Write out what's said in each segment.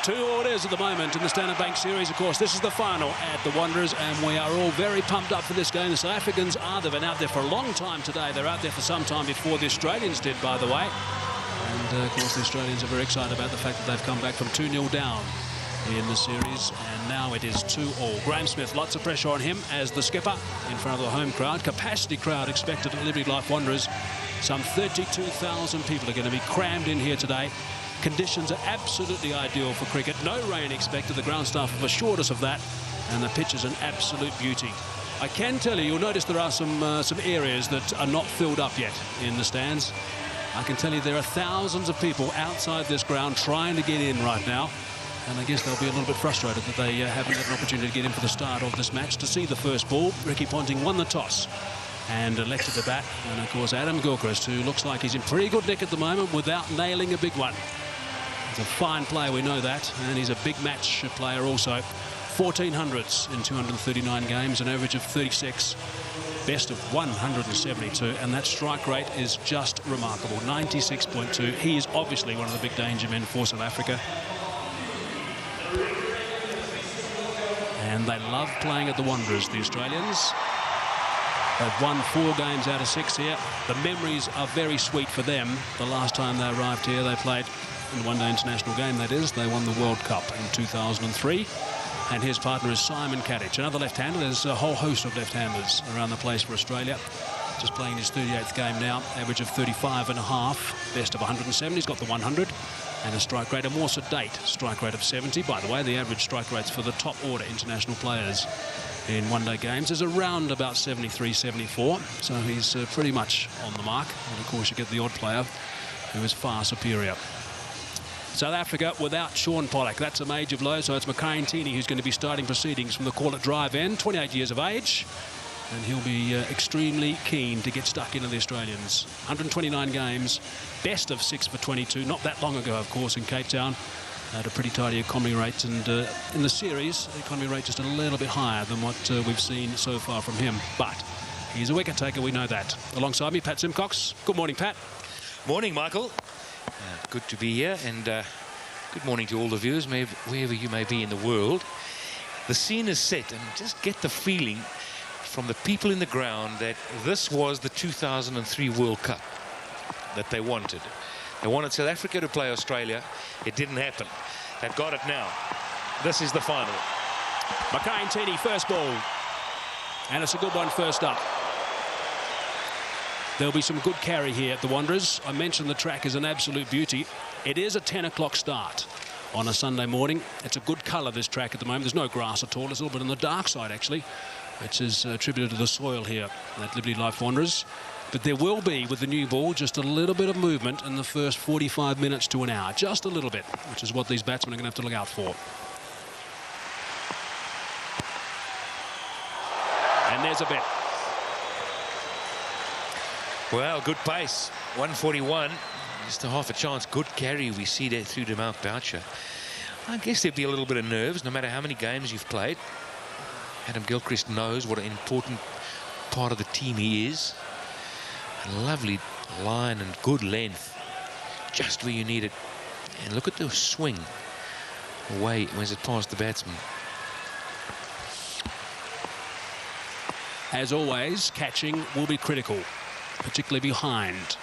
2-2 it is at the moment in the Standard Bank Series. Of course, this is the final at the Wanderers, and we are all very pumped up for this game. The South Africans are. They've been out there for a long time today. They're out there for some time before the Australians did, by the way. And, of course, the Australians are very excited about the fact that they've come back from 2-0 down in the series, and now it is 2-2. Graeme Smith, lots of pressure on him as the skipper in front of the home crowd. Capacity crowd expected at Liberty Life Wanderers. Some 32,000 people are going to be crammed in here today. Conditions are absolutely ideal for cricket. No rain expected. The ground staff have assured us of that, and the pitch is an absolute beauty. I can tell you, you'll notice there are some areas that are not filled up yet in the stands. I can tell you there are thousands of people outside this ground trying to get in right now. And I guess they'll be a little bit frustrated that they haven't had an opportunity to get in for the start of this match. To see the first ball, Ricky Ponting won the toss and elected the bat. And, of course, Adam Gilchrist, who looks like he's in pretty good nick at the moment without nailing a big one. He's a fine player, we know that. And he's a big match player also. 1400s in 239 games, an average of 36. Best of 172, and that strike rate is just remarkable, 96.2. He is obviously one of the big danger men for South Africa. And they love playing at the Wanderers, the Australians. They've won 4 games out of 6 here. The memories are very sweet for them. The last time they arrived here, they played in the one-day international game, that is. They won the World Cup in 2003. And his partner is Simon Kadich, another left-hander. There's a whole host of left-handers around the place for Australia. Just playing his 38th game now, average of 35.5, best of 107. He's got the 100. And a strike rate, a more sedate strike rate of 70. By the way, the average strike rates for the top order international players in one-day games is around about 73, 74. So he's pretty much on the mark. And, of course, you get the odd player who is far superior. South Africa without Sean Pollock. That's a major blow. So it's Makhaya Ntini who's going to be starting proceedings from the Call It Drive end, 28 years of age. And he'll be extremely keen to get stuck into the Australians. 129 games, best of 6 for 22. Not that long ago, of course, in Cape Town. Had a pretty tidy economy rate. And in the series, the economy rate just a little bit higher than what we've seen so far from him. But he's a wicket taker, we know that. Alongside me, Pat Simcox. Good morning, Pat. Morning, Michael. Good to be here. And good morning to all the viewers, wherever you may be in the world. The scene is set, and just get the feeling from the people in the ground that this was the 2003 World Cup that they wanted. They wanted South Africa to play Australia. It didn't happen. They've got it now. This is the final. Makhaya Ntini, first ball. And it's a good one first up. There'll be some good carry here at the Wanderers. I mentioned the track is an absolute beauty. It is a 10 o'clock start on a Sunday morning. It's a good colour, this track at the moment. There's no grass at all. It's a little bit on the dark side, actually, which is attributed to the soil here at Liberty Life Wanderers. But there will be, with the new ball, just a little bit of movement in the first 45 minutes to an hour. Just a little bit, which is what these batsmen are going to have to look out for. And there's a bit. Well, good pace. 141. Just a half a chance. Good carry we see there through to Mount Boucher. I guess there'd be a little bit of nerves, no matter how many games you've played. Adam Gilchrist knows what an important part of the team he is. A lovely line and good length, just where you need it. And look at the swing away as it passed the batsman. As always, catching will be critical, particularly behind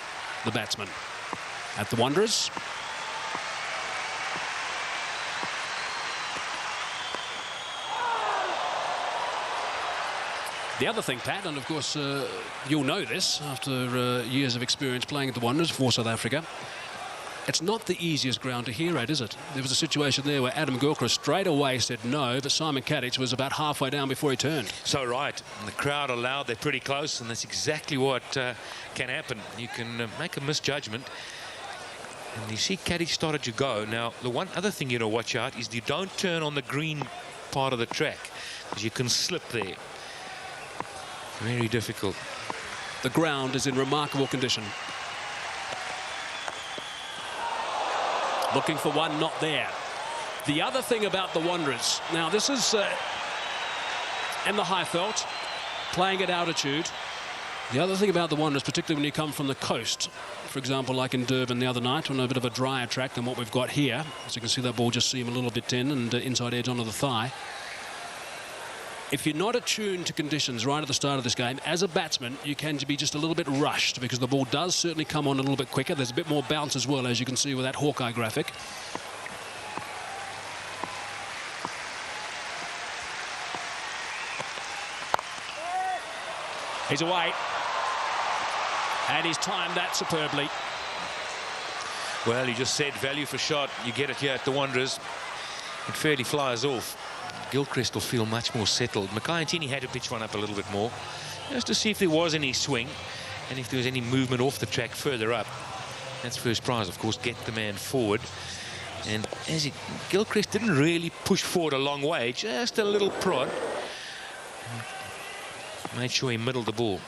the batsman. At the Wanderers, the other thing, Pat, and of course you'll know this after years of experience playing at the Wanderers for South Africa, it's not the easiest ground to hear at, is it? There was a situation there where Adam Gilchrist straight away said no, but Simon Kadich was about halfway down before he turned. So right, and the crowd are loud, they're pretty close, and that's exactly what can happen. You can make a misjudgment. And you see Kadich started to go. Now, the one other thing you know watch out is you don't turn on the green part of the track, because you can slip there. Very difficult. The ground is in remarkable condition. Looking for one, not there. The other thing about the Wanderers, now this is in the Highveld, playing at altitude. The other thing about the Wanderers, particularly when you come from the coast, for example, like in Durban the other night, on a bit of a drier track than what we've got here. As you can see, that ball just seam a little bit in and inside edge onto the thigh. If you're not attuned to conditions right at the start of this game, as a batsman, you can be just a little bit rushed because the ball does certainly come on a little bit quicker. There's a bit more bounce as well, as you can see with that Hawkeye graphic. He's away. And he's timed that superbly. Well, he just said value for shot. You get it here at the Wanderers. It fairly flies off. Gilchrist will feel much more settled. Mackay-Ntini had to pitch one up a little bit more, just to see if there was any swing and if there was any movement off the track further up. That's first prize, of course, get the man forward. And as Gilchrist didn't really push forward a long way, just a little prod. Made sure he middled the ball.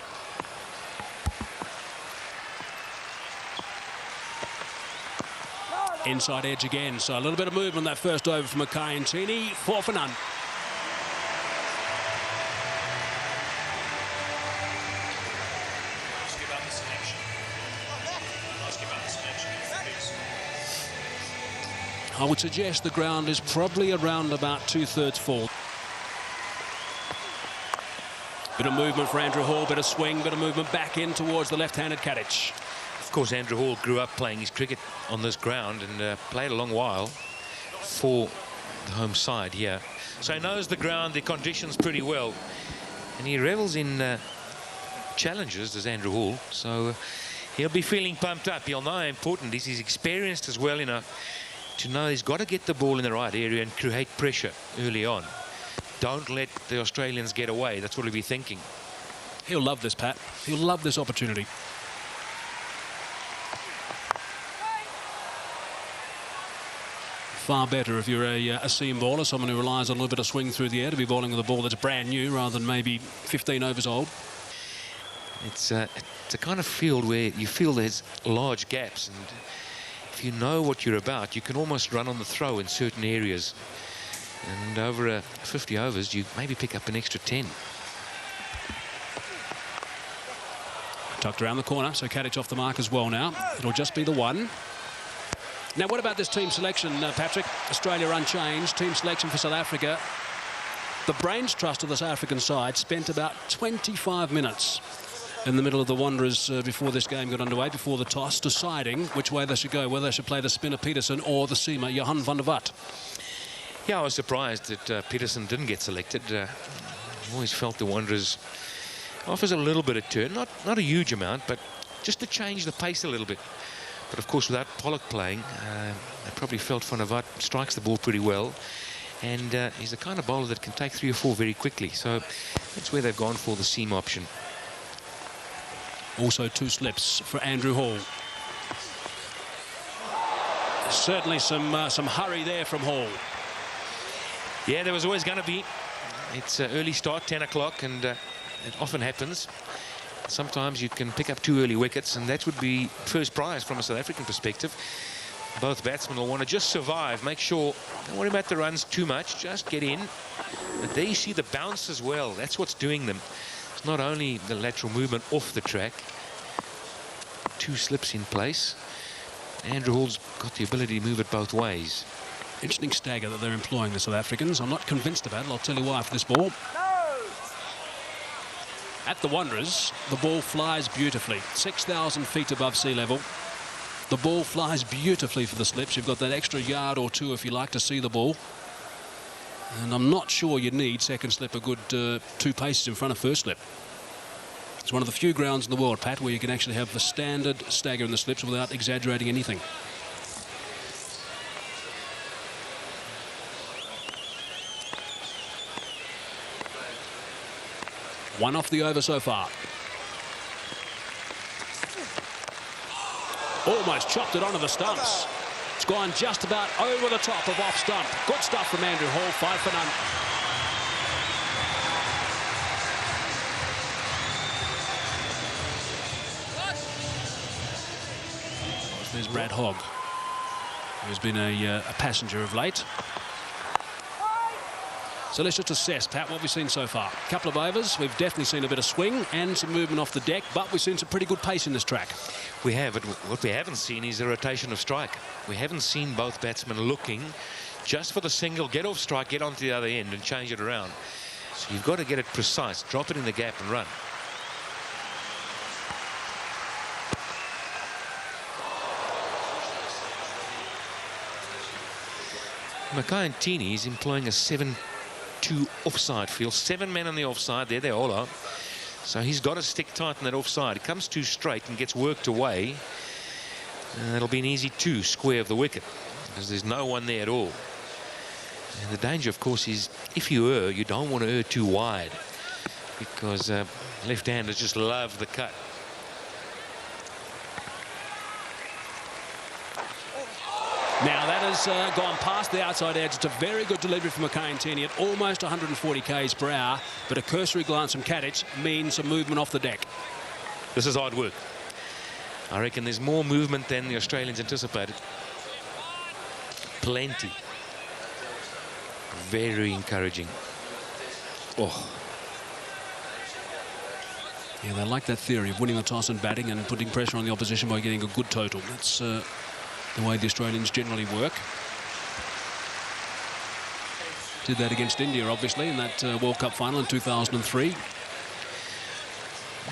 Inside edge again, so a little bit of movement that first over from Mackay-Ntini. 4 for none. I would suggest the ground is probably around about 2/3 full. Bit of movement for Andrew Hall, bit of swing, bit of movement back in towards the left-handed Kadic. Of course, Andrew Hall grew up playing his cricket on this ground and played a long while for the home side here. So he knows the ground, the conditions pretty well. And he revels in challenges, as Andrew Hall. So he'll be feeling pumped up. He'll know how important this is. He's experienced as well enough to know he's got to get the ball in the right area and create pressure early on. Don't let the Australians get away. That's what he'll be thinking. He'll love this, Pat. He'll love this opportunity. Far better if you're a seam bowler, someone who relies on a little bit of swing through the air, to be bowling with a ball that's brand new rather than maybe 15 overs old. It's a kind of field where you feel there's large gaps, and if you know what you're about, you can almost run on the throw in certain areas. And over 50 overs, you maybe pick up an extra 10. Tucked around the corner, so Kadic off the mark as well now. It'll just be the one. Now, what about this team selection, Patrick? Australia unchanged. Team selection for South Africa. The brains trust of the South African side spent about 25 minutes in the middle of the Wanderers before this game got underway, before the toss, deciding which way they should go, whether they should play the spinner Peterson or the seamer Johan van der Walt. Yeah, I was surprised that Peterson didn't get selected. I've always felt the Wanderers offers a little bit of turn, not a huge amount, but just to change the pace a little bit. But of course, without Pollock playing, I probably felt Van der Walt strikes the ball pretty well, and he's the kind of bowler that can take 3 or 4 very quickly. So that's where they've gone for the seam option. Also 2 slips for Andrew Hall. Certainly some hurry there from Hall. Yeah, there was always going to be. It's an early start, 10 o'clock, and it often happens. Sometimes you can pick up 2 early wickets, and that would be first prize from a South African perspective. Both batsmen will want to just survive, make sure, don't worry about the runs too much, just get in. But there you see the bounce as well. That's what's doing them. It's not only the lateral movement off the track. 2 slips in place. Andrew Hall's got the ability to move it both ways. Interesting stagger that they're employing, the South Africans. I'm not convinced about it. I'll tell you why for this ball. At the Wanderers, the ball flies beautifully. 6,000 feet above sea level. The ball flies beautifully for the slips. You've got that extra yard or 2 if you like to see the ball. And I'm not sure you need second slip a good 2 paces in front of first slip. It's one of the few grounds in the world, Pat, where you can actually have the standard stagger in the slips without exaggerating anything. One off the over so far. Almost chopped it onto the stumps. It's gone just about over the top of off stump. Good stuff from Andrew Hall, 5 for none. There's Brad Hogg, who's been a passenger of late. So let's just assess, Pat, what we've seen so far. A couple of overs, we've definitely seen a bit of swing and some movement off the deck, but we've seen some pretty good pace in this track. We have, but what we haven't seen is a rotation of strike. We haven't seen both batsmen looking just for the single, get off strike, get onto the other end and change it around. So you've got to get it precise, drop it in the gap and run. Mackay-Ntini is employing a 7-2 offside field. 7 men on the offside. There they all are. So he's got to stick tight on that offside. It comes too straight and gets worked away. And it'll be an easy 2 square of the wicket because there's no one there at all. And the danger, of course, is if you err, you don't want to err too wide because left-handers just love the cut. Now that has gone past the outside edge. It's a very good delivery from Mackay-Ntini at almost 140 k's per hour, but a cursory glance from Katich means some movement off the deck. This is hard work. I reckon there's more movement than the Australians anticipated. Plenty. Very encouraging. Oh. Yeah, they like that theory of winning the toss and batting and putting pressure on the opposition by getting a good total. That's the way the Australians generally work. Did that against India, obviously, in that World Cup final in 2003.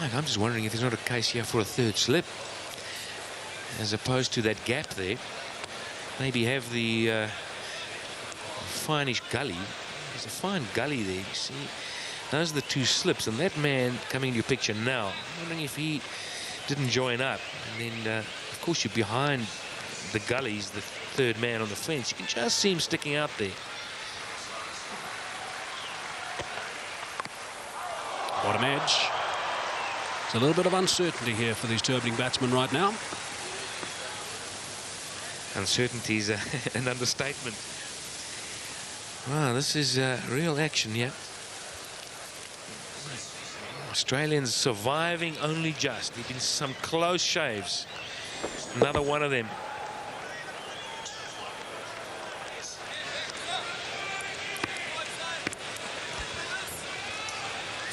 Mike, I'm just wondering if there's not a case here for a third slip, as opposed to that gap there. Maybe have the finish gully. There's a fine gully there, you see. Those are the 2 slips, and that man coming into your picture now, I'm wondering if he didn't join up. And then, of course, you're behind the gullies, the 3rd man on the fence. You can just see him sticking out there. Bottom edge. There's a little bit of uncertainty here for these 2 opening batsmen right now. Uncertainty is an understatement. Wow, this is real action here. Australians surviving only just. There've been some close shaves. Another one of them.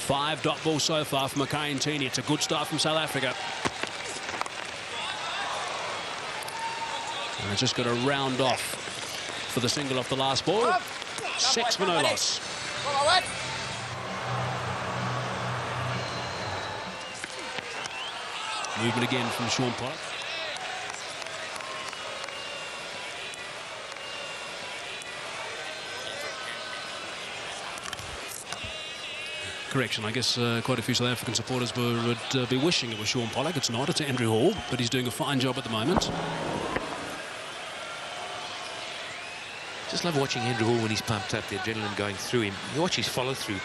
Five dot ball so far from Mackay-Ntini. It's a good start from South Africa. And it's just got to round off for the single off the last ball. 6 for no loss. Movement again from Shaun Pollock. Correction, I guess quite a few South African supporters would be wishing it was Shaun Pollock. It's not, it's Andrew Hall, but he's doing a fine job at the moment. Just love watching Andrew Hall when he's pumped up, the adrenaline going through him. You watch his follow through.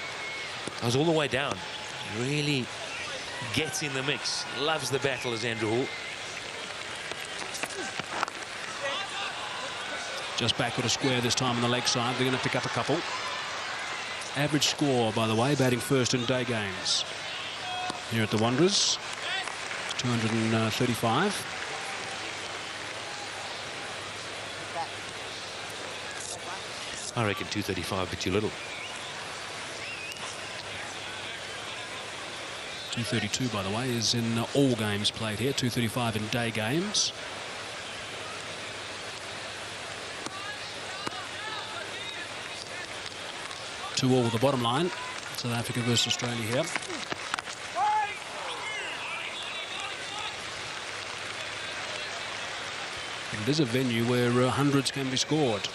Goes all the way down. Really gets in the mix. Loves the battle as Andrew Hall. Just back with a square this time on the leg side. They're going to pick up a couple. Average score, by the way, batting first in day games here at the Wanderers. 235. I reckon 235, but too little. 232, by the way, is in all games played here. 235 in day games. To all the bottom line. South Africa versus Australia here. And there's a venue where hundreds can be scored.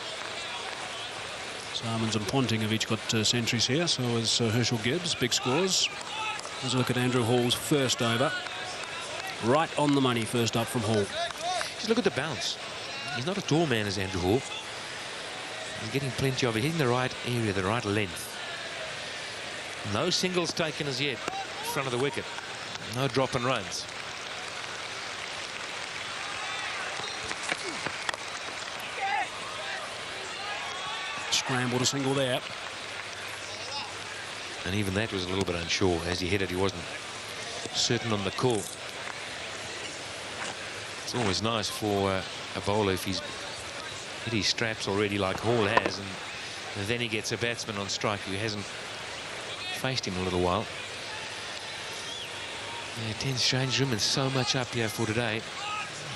Simons and Ponting have each got centuries here, so has Herschel Gibbs, big scores. Let's look at Andrew Hall's first over. Right on the money, first up from Hall. Just look at the bounce. He's not a tall man as Andrew Hall. He's getting plenty of it, hitting the right area, the right length. No singles taken as yet in front of the wicket. No drop and runs. Scrambled a single there. And even that was a little bit unsure. As he hit it, he wasn't certain on the call. It's always nice for a bowler if he's hit his straps already like Hall has and And then he gets a batsman on strike who hasn't faced him in a little while. Yeah, 10 strange room and so much up here for today.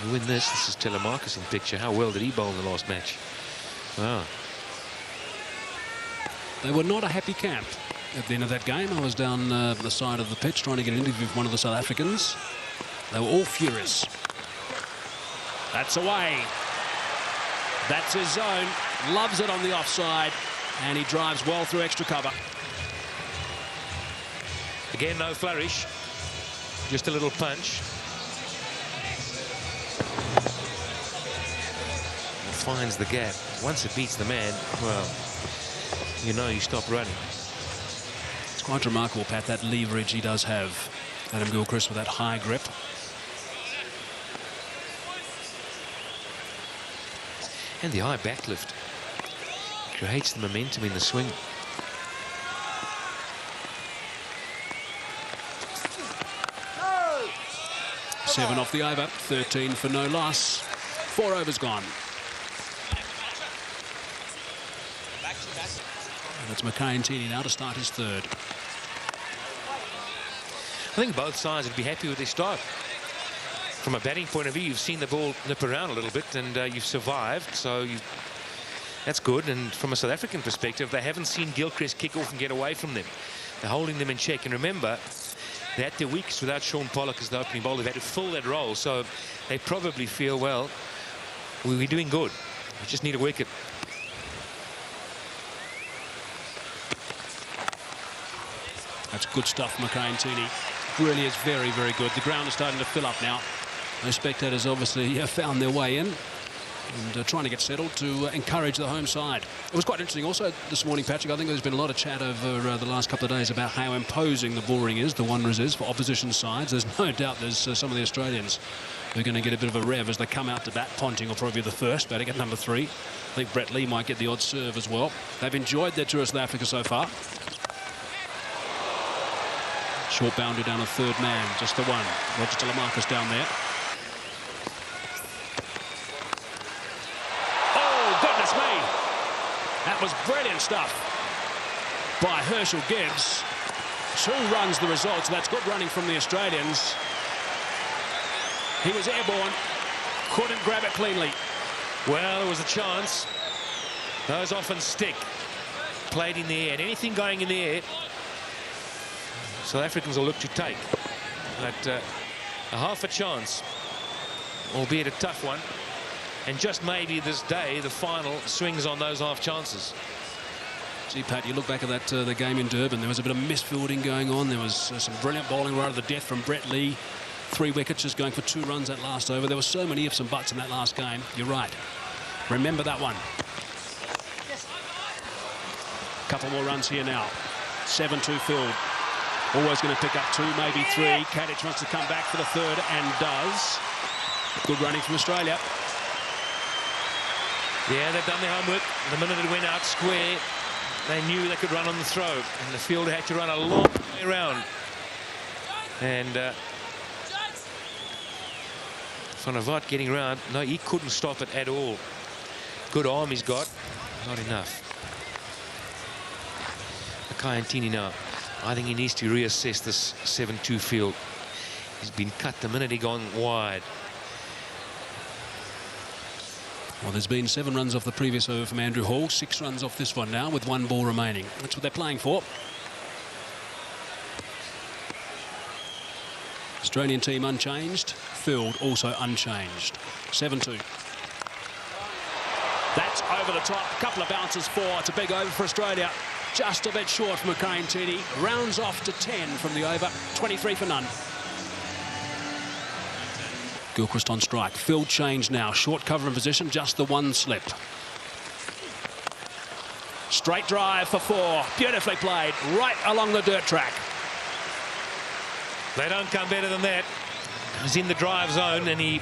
You win this. This is Telemarcus in picture. How well did he bowl in the last match? Wow. They were not a happy camp at the end of that game. I was down the side of the pitch trying to get an interview with one of the South Africans. They were all furious. That's away. That's his zone. Loves it on the offside. And he drives well through extra cover. Again, no flourish. Just a little punch. It finds the gap. Once it beats the man, well, you know you stop running. It's quite remarkable, Pat, that leverage he does have. Adam Gilchrist with that high grip. And the high backlift creates the momentum in the swing. Seven off the over, 13 for no loss. 4 overs gone. And it's Mackay-Ntini now to start his third. I think both sides would be happy with their start. From a batting point of view, you've seen the ball nip around a little bit and you've survived, so that's good. And from a South African perspective, they haven't seen Gilchrist kick off and get away from them. They're holding them in check. And remember, they had their weeks without Shaun Pollock as the opening bowler. They've had to fill that role, so they probably feel, well, we're doing good. We just need a wicket. That's good stuff, Mackay-Ntini. Really is very, very good. The ground is starting to fill up now. Those spectators obviously found their way in and trying to get settled to encourage the home side. It was quite interesting also this morning, Patrick. I think there's been a lot of chat over the last couple of days about how imposing the Bullring is, the Wanderers is, for opposition sides. There's no doubt there's some of the Australians who are going to get a bit of a rev as they come out to bat. Ponting will probably be the first, batting at number 3. I think Brett Lee might get the odd serve as well. They've enjoyed their tour of South Africa so far. Short boundary down a third man, just the one. Roger Telemarcus down there. Oh, goodness me. That was brilliant stuff by Herschel Gibbs. 2 runs the result, so that's good running from the Australians. He was airborne, couldn't grab it cleanly. Well, there was a chance. Those often stick. Played in the air, and anything going in the air, South Africans will look to take. But a half a chance, albeit a tough one. And just maybe this day, the final swings on those half chances. Gee, Pat, you look back at that the game in Durban, there was a bit of misfielding going on. There was some brilliant bowling right to the death from Brett Lee. 3 wickets, just going for 2 runs that last over. There were so many ifs and buts in that last game. You're right. Remember that one. Couple more runs here now. 7-2 filled. Always going to pick up 2, maybe 3. Kadich wants to come back for the third and does. Good running from Australia. Yeah, they've done their homework. The minute it went out square, they knew they could run on the throw. And the fielder had to run a long way around. And Van Aert getting round. No, he couldn't stop it at all. Good arm he's got. Not enough. Mackay-Ntini now. I think he needs to reassess this 7-2 field. He's been cut the minute he gone wide. Well, there's been 7 runs off the previous over from Andrew Hall, 6 runs off this one now with 1 ball remaining. That's what they're playing for. Australian team unchanged. Field also unchanged. 7-2. That's over the top. A couple of bounces for. It's a big over for Australia. Just a bit short from Mackay-Ntini. Rounds off to 10 from the over. 23 for none. Gilchrist on strike. Field change now. Short cover in position. Just the 1 slip. Straight drive for 4. Beautifully played. Right along the dirt track. They don't come better than that. He's in the drive zone and he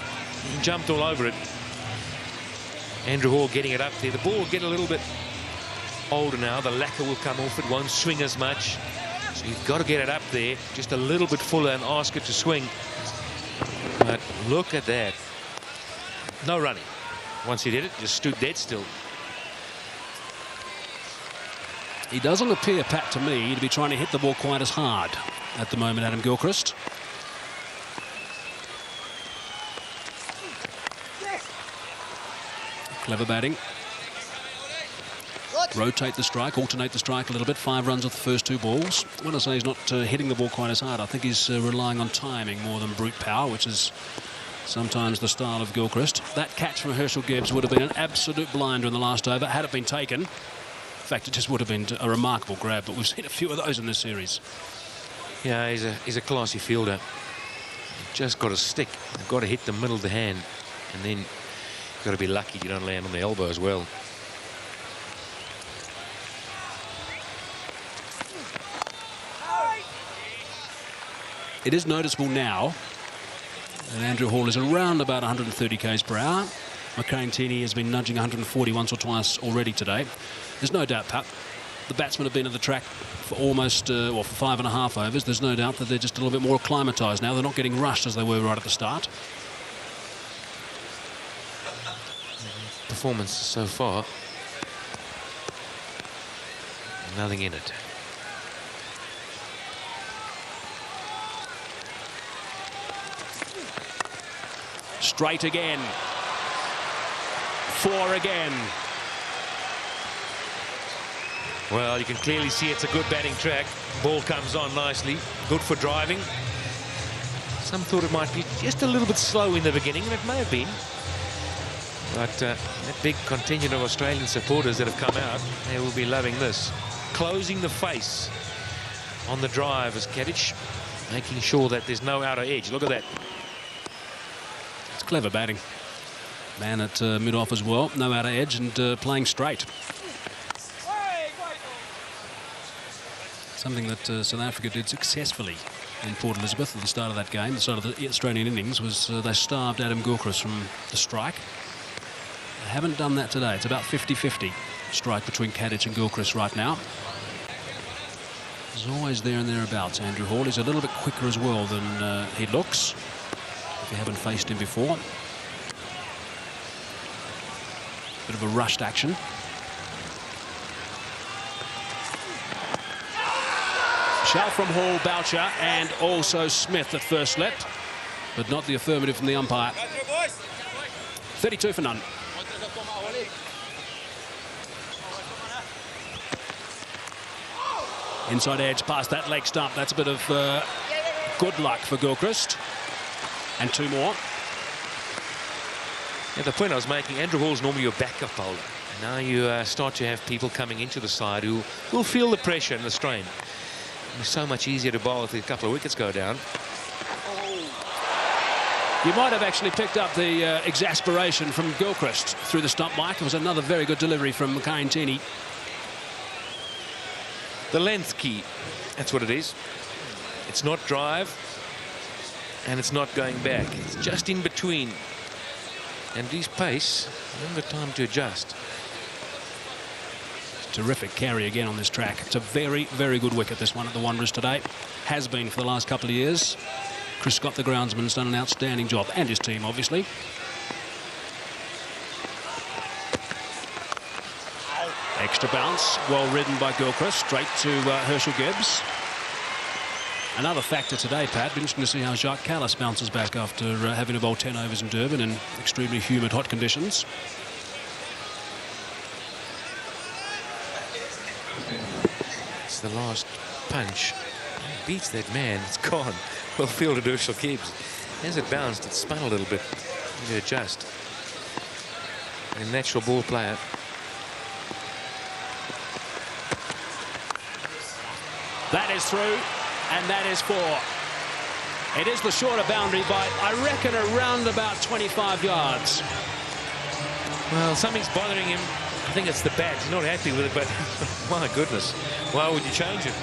jumped all over it. Andrew Hall getting it up there. The ball will get a little bit older now. The lacquer will come off. It won't swing as much. So you've got to get it up there just a little bit fuller and ask it to swing. But look at that. No running. Once he did it, just stood dead still. He doesn't appear, Pat, to me, to be trying to hit the ball quite as hard at the moment, Adam Gilchrist. Clever batting. Rotate the strike, alternate the strike a little bit. 5 runs off the first 2 balls. When I say he's not hitting the ball quite as hard, I think he's relying on timing more than brute power, which is sometimes the style of Gilchrist. That catch from Herschel Gibbs would have been an absolute blinder in the last over had it been taken. In fact, it just would have been a remarkable grab, but we've seen a few of those in this series. Yeah, he's a classy fielder. Just got to stick. Got to hit the middle of the hand, and then you've got to be lucky you don't land on the elbow as well. It is noticeable now that Andrew Hall is around about 130 k's per hour. Mackay Ntini has been nudging 140 once or twice already today. There's no doubt, Pat, the batsmen have been at the track for almost, for 5.5 overs. There's no doubt that they're just a little bit more acclimatised now. They're not getting rushed as they were right at the start. Performance so far, nothing in it. Straight again. 4 again. Well, you can clearly see it's a good batting track. Ball comes on nicely. Good for driving. Some thought it might be just a little bit slow in the beginning, and it may have been. But that big contingent of Australian supporters that have come out, they will be loving this. Closing the face on the drive as Kedic, making sure that there's no outer edge. Look at that. It's clever batting. Man at mid-off as well. No outer edge and playing straight. Something that South Africa did successfully in Port Elizabeth at the start of that game, the start of the Australian innings, was they starved Adam Gilchrist from the strike. They haven't done that today. It's about 50-50 strike between Kadic and Gilchrist right now. He's always there and thereabouts, Andrew Hall. He's a little bit quicker as well than he looks, if you haven't faced him before. Bit of a rushed action. Shout from Hall, Boucher, and also Smith at first left, but not the affirmative from the umpire. 32 for none. Inside edge past that leg stump. That's a bit of good luck for Gilchrist. And 2 more. Yeah, the point I was making, Andrew Hall's normally your backup bowler. Now you start to have people coming into the side who will feel the pressure and the strain. It's so much easier to bowl if a couple of wickets go down. You might have actually picked up the exasperation from Gilchrist through the stump, Mike. It was another very good delivery from Mackay Ntini. The length key, that's what it is. It's not drive, and it's not going back. It's just in between. And his pace, longer time to adjust. Terrific carry again on this track. It's a very, very good wicket, this one at the Wanderers today. Has been for the last couple of years. Chris Scott, the groundsman, has done an outstanding job, and his team, obviously. Extra bounce, well ridden by Gilchrist, straight to Herschel Gibbs. Another factor today, Pat. Be interesting to see how Jacques Kallis bounces back after having to bowl 10 overs in Durban in extremely humid, hot conditions. It's the last punch. Beats that man. It's gone. Well fielded Herschel Gibbs. As it bounced, it spun a little bit. You adjust. A natural ball player. That is through, and that is 4. It is the shorter boundary by, I reckon, around about 25 yards. Well, something's bothering him. I think it's the bat. He's not happy with it, but my goodness, why would you change it?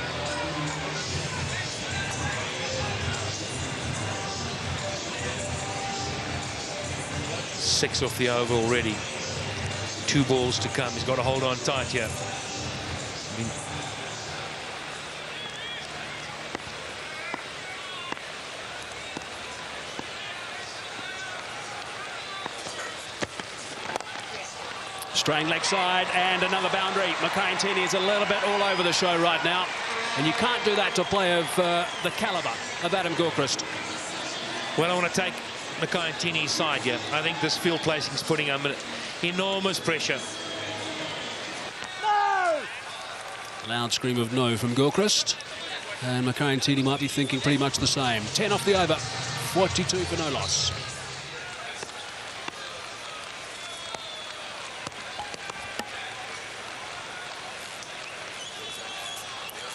Six off the over already. 2 balls to come. He's got to hold on tight here. I mean, Straying leg side and another boundary. Mackay Ntini is a little bit all over the show right now. And you can't do that to a player of the calibre of Adam Gilchrist. Well, I want to take Mackay Ntini's side here. I think this field placing is putting him under enormous pressure. No! Loud scream of no from Gilchrist. And Mackay Ntini might be thinking pretty much the same. 10 off the over. 42 for no loss.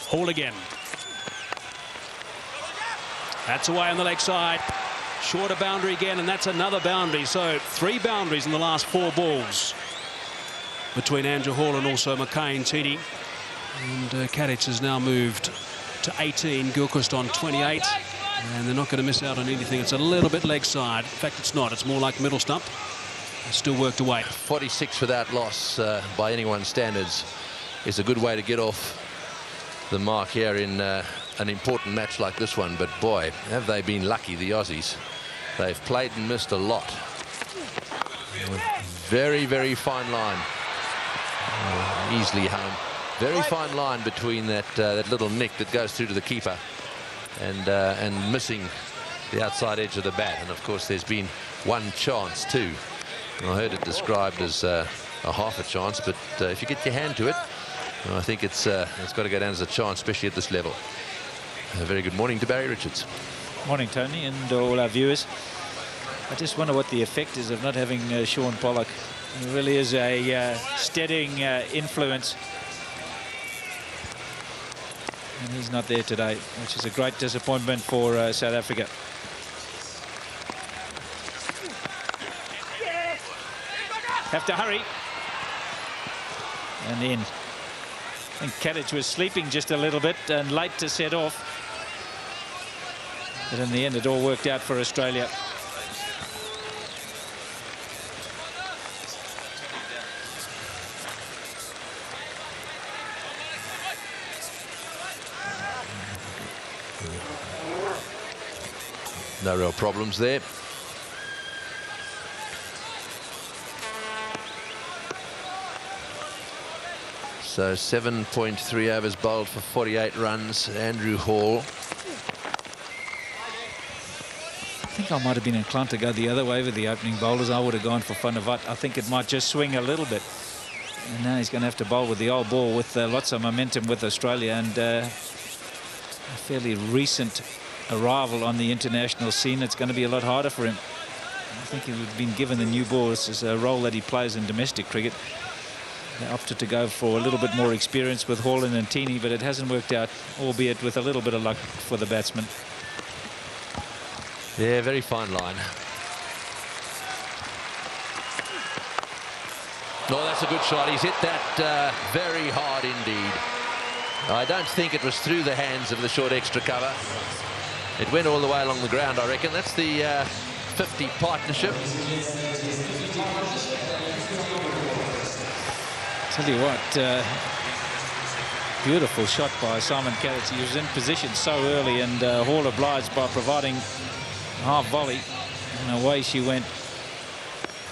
Hall again. That's away on the leg side. Shorter boundary again, and that's another boundary. So 3 boundaries in the last 4 balls between Andrew Hall and also Mackay Ntini. And Kadic has now moved to 18, Gilchrist on 28. And they're not going to miss out on anything. It's a little bit leg side. In fact, it's not. It's more like middle stump. It's still worked away. 46 without loss by anyone's standards is a good way to get off the mark here in an important match like this one. But boy, have they been lucky, the Aussies. They've played and missed a lot. Very, very fine line. Easily home. Very fine line between that little nick that goes through to the keeper and missing the outside edge of the bat. And of course there's been one chance too. I heard it described as a half a chance, but if you get your hand to it, I think it's got to go down as a chance, especially at this level. A very good morning to Barry Richards. Morning, Tony, and all our viewers. I just wonder what the effect is of not having Shaun Pollock. He really is a steadying influence. And he's not there today, which is a great disappointment for South Africa. Have to hurry. And in. I think Kadic was sleeping just a little bit and late to set off. But in the end, it all worked out for Australia. No real problems there. So 7.3 overs bowled for 48 runs. Andrew Hall. I think I might have been inclined to go the other way with the opening bowlers. I would have gone for Funavat. I think it might just swing a little bit. And now he's going to have to bowl with the old ball with lots of momentum with Australia and a fairly recent arrival on the international scene. It's going to be a lot harder for him. I think he would have been given the new ball. This is a role that he plays in domestic cricket. They opted to go for a little bit more experience with Hall and Ntini, but it hasn't worked out, albeit with a little bit of luck for the batsman. Yeah, very fine line. Oh, that's a good shot. He's hit that very hard indeed. I don't think it was through the hands of the short extra cover. It went all the way along the ground, I reckon. That's the 50 partnership. Tell you what, beautiful shot by Simon Kadic. He was in position so early, and Hall obliged by providing half volley, and away she went.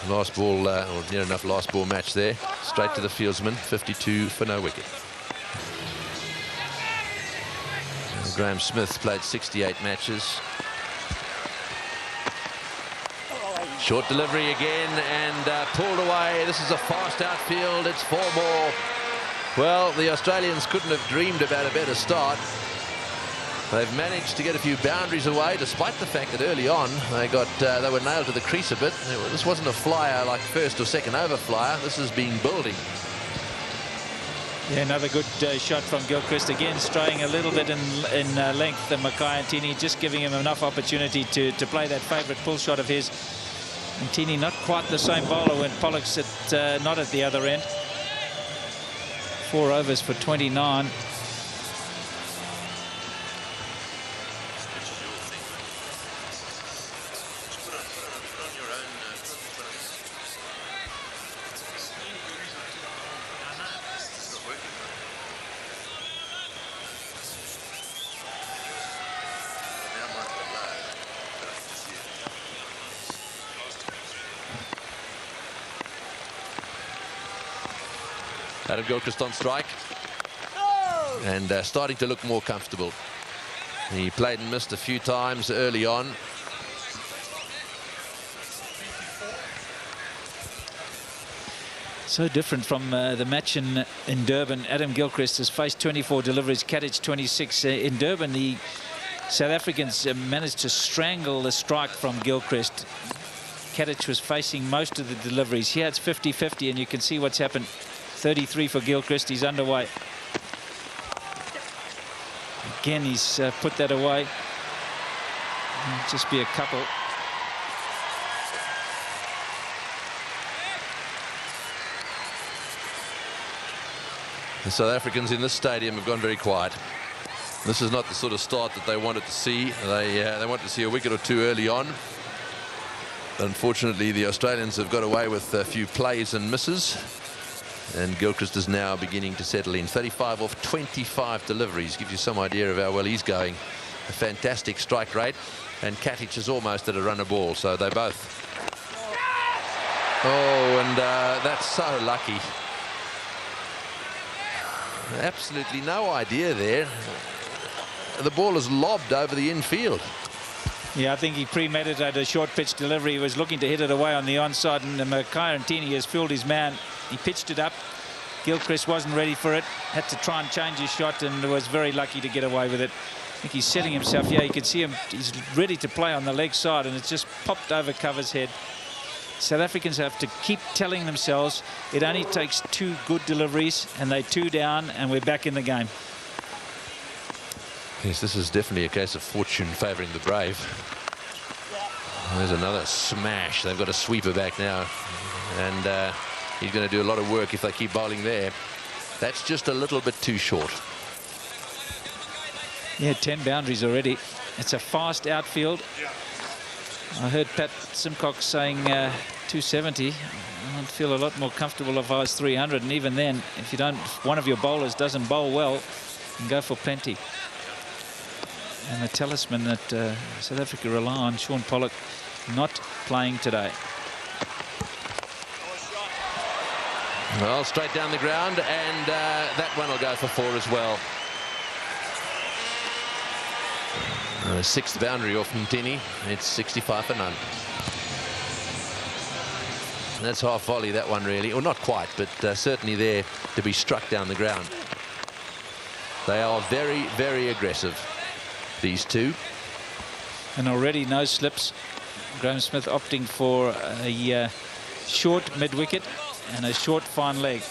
Last ball, or near enough last ball match there. Straight to the fieldsman, 52 for no wicket. Graham Smith played 68 matches. Short delivery again and pulled away. This is a fast outfield. It's 4 more. Well, the Australians couldn't have dreamed about a better start. They've managed to get a few boundaries away, despite the fact that early on they were nailed to the crease a bit. This wasn't a flyer like first or second over flyer. This has been building. Yeah, another good shot from Gilchrist, again straying a little bit in length. And Mackay Ntini just giving him enough opportunity to play that favourite pull shot of his. Ntini not quite the same bowler when Pollock's not at the other end. 4 overs for 29. Adam Gilchrist on strike. And starting to look more comfortable. He played and missed a few times early on. So different from the match in Durban. Adam Gilchrist has faced 24 deliveries, Katic 26. In Durban, the South Africans managed to strangle the strike from Gilchrist. Katic was facing most of the deliveries. Here it's 50-50, and you can see what's happened. 33 for Gilchrist. He's underway. Again, he's put that away. It'll just be a couple. The South Africans in this stadium have gone very quiet. This is not the sort of start that they wanted to see. They wanted to see a wicket or two early on. Unfortunately, the Australians have got away with a few plays and misses. And Gilchrist is now beginning to settle in. 35 off 25 deliveries. Gives you some idea of how well he's going. A fantastic strike rate. And Katic is almost at a runner ball. So they both... Oh, and that's so lucky. Absolutely no idea there. The ball is lobbed over the infield. Yeah, I think he premeditated a short pitch delivery. He was looking to hit it away on the onside, and Makhaya has fooled his man. He pitched it up. Gilchrist wasn't ready for it. Had to try and change his shot, and was very lucky to get away with it. I think he's setting himself. Yeah, you can see him. He's ready to play on the leg side, and it's just popped over Cover's head. South Africans have to keep telling themselves it only takes 2 good deliveries, and they're 2 down, and we're back in the game. Yes, this is definitely a case of fortune favouring the brave. There's another smash. They've got a sweeper back now, and he's going to do a lot of work if they keep bowling there. That's just a little bit too short. Yeah, 10 boundaries already. It's a fast outfield. I heard Pat Simcox saying 270. I'd feel a lot more comfortable if I was 300, and even then, if one of your bowlers doesn't bowl well, you can go for plenty. And the talisman that South Africa rely on, Shaun Pollock, not playing today. Well, straight down the ground, and that one will go for 4 as well. 6th boundary off Mtini. It's 65 for none. That's half volley, that one, really. Or not quite, but certainly there to be struck down the ground. They are very, very aggressive, these two. And already no slips. Graham Smith opting for a short mid-wicket and a short fine leg.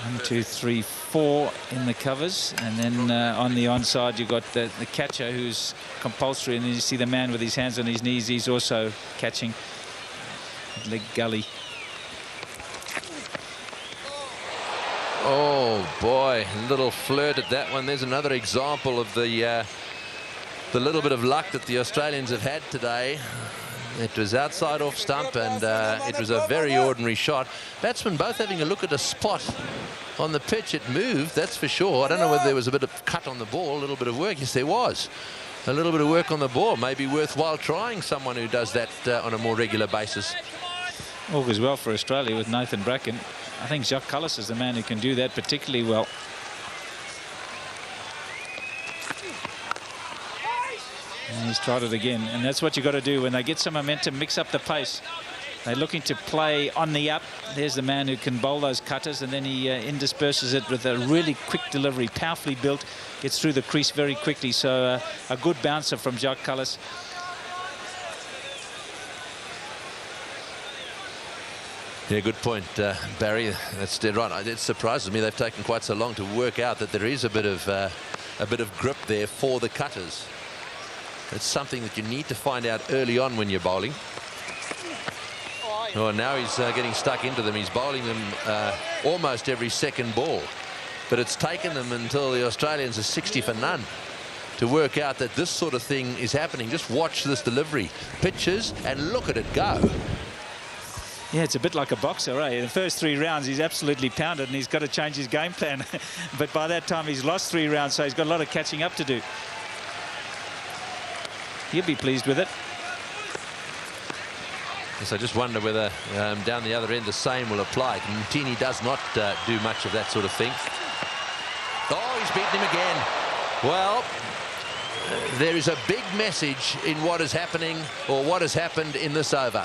One, two, three, 4 in the covers, and then on the onside you've got the catcher who's compulsory, and then you see the man with his hands on his knees. He's also catching leg gully. Oh boy, little flirt at that one. There's another example of the little bit of luck that the Australians have had today. It was outside off stump, and it was a very ordinary shot. Batsmen both having a look at a spot on the pitch. It moved, that's for sure. I don't know whether there was a bit of cut on the ball, a little bit of work. Yes, there was. A little bit of work on the ball. Maybe worthwhile trying someone who does that on a more regular basis. Augurs well for Australia with Nathan Bracken. I think Jacques Kallis is the man who can do that particularly well. And he's tried it again, and that's what you've got to do when they get some momentum. Mix up the pace. They're looking to play on the up. There's the man who can bowl those cutters, and then he intersperses it with a really quick delivery, powerfully built, gets through the crease very quickly. So a good bouncer from Jacques Kallis. Yeah, good point, Barry. That's dead right. It surprises me they've taken quite so long to work out that there is a bit of grip there for the cutters. It's something that you need to find out early on when you're bowling. Oh, now he's getting stuck into them. He's bowling them almost every second ball. But it's taken them until the Australians are 60 for none to work out that this sort of thing is happening. Just watch this delivery. Pitches, and look at it go. Yeah, it's a bit like a boxer, eh? The first 3 rounds, he's absolutely pounded and he's got to change his game plan. But by that time, he's lost 3 rounds, so he's got a lot of catching up to do. He'll be pleased with it. So I just wonder whether down the other end the same will apply. Mtini does not do much of that sort of thing. Oh, he's beaten him again. Well, there is a big message in what is happening, or what has happened in this over.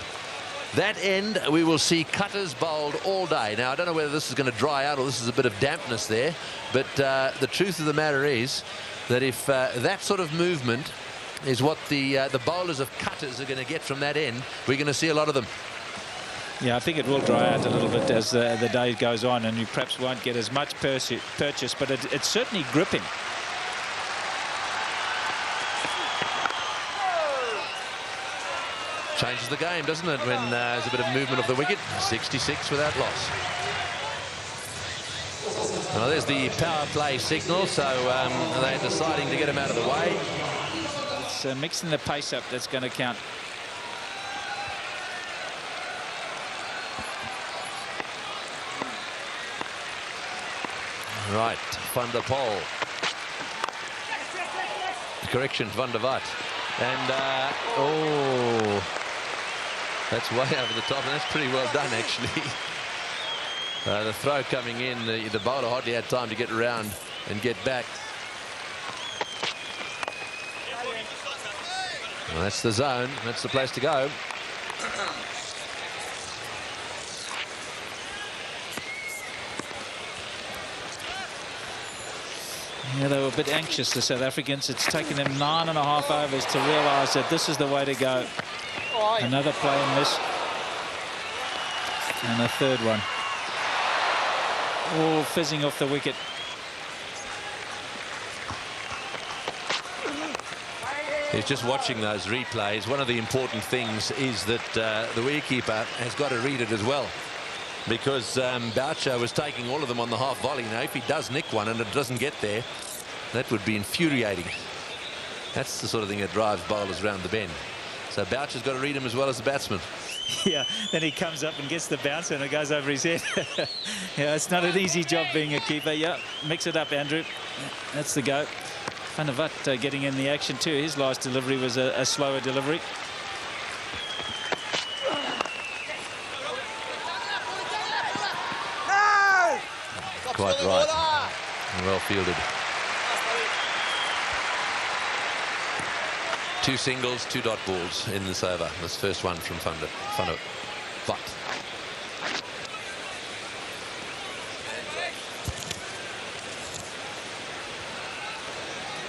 That end, we will see cutters bowled all day. Now, I don't know whether this is going to dry out or this is a bit of dampness there, but the truth of the matter is that if that sort of movement is what the bowlers of cutters are going to get from that end, we're going to see a lot of them. Yeah, I think it will dry out a little bit as the day goes on, and you perhaps won't get as much purchase, but it's certainly gripping. Changes the game, doesn't it, when there's a bit of movement of the wicket. 66 without loss. Well, there's the power play signal, so they're deciding to get him out of the way. It's mixing the pace up that's going to count. Right, Van der Poel. Correction, Van der Vaart. And, oh, that's way over the top, and that's pretty well done, actually. The throw coming in, the bowler hardly had time to get around and get back. Well, that's the zone. That's the place to go. Yeah, they were a bit anxious, the South Africans. It's taken them 9.5 overs to realise that this is the way to go. Another play and miss. And a third one. All fizzing off the wicket. He's just watching those replays. One of the important things is that the wicketkeeper has got to read it as well, because Boucher was taking all of them on the half volley. Now, if he does nick one and it doesn't get there, that would be infuriating. That's the sort of thing that drives bowlers round the bend. So Boucher's got to read him as well as the batsman. Yeah, then he comes up and gets the bouncer and it goes over his head. Yeah, it's not an easy job being a keeper. Yeah, mix it up, Andrew. That's the go. Van der Vaart getting in the action too. His last delivery was a slower delivery. Quite right. Well fielded. 2 singles, 2 dot balls in this over. This first one from Van der Vaart.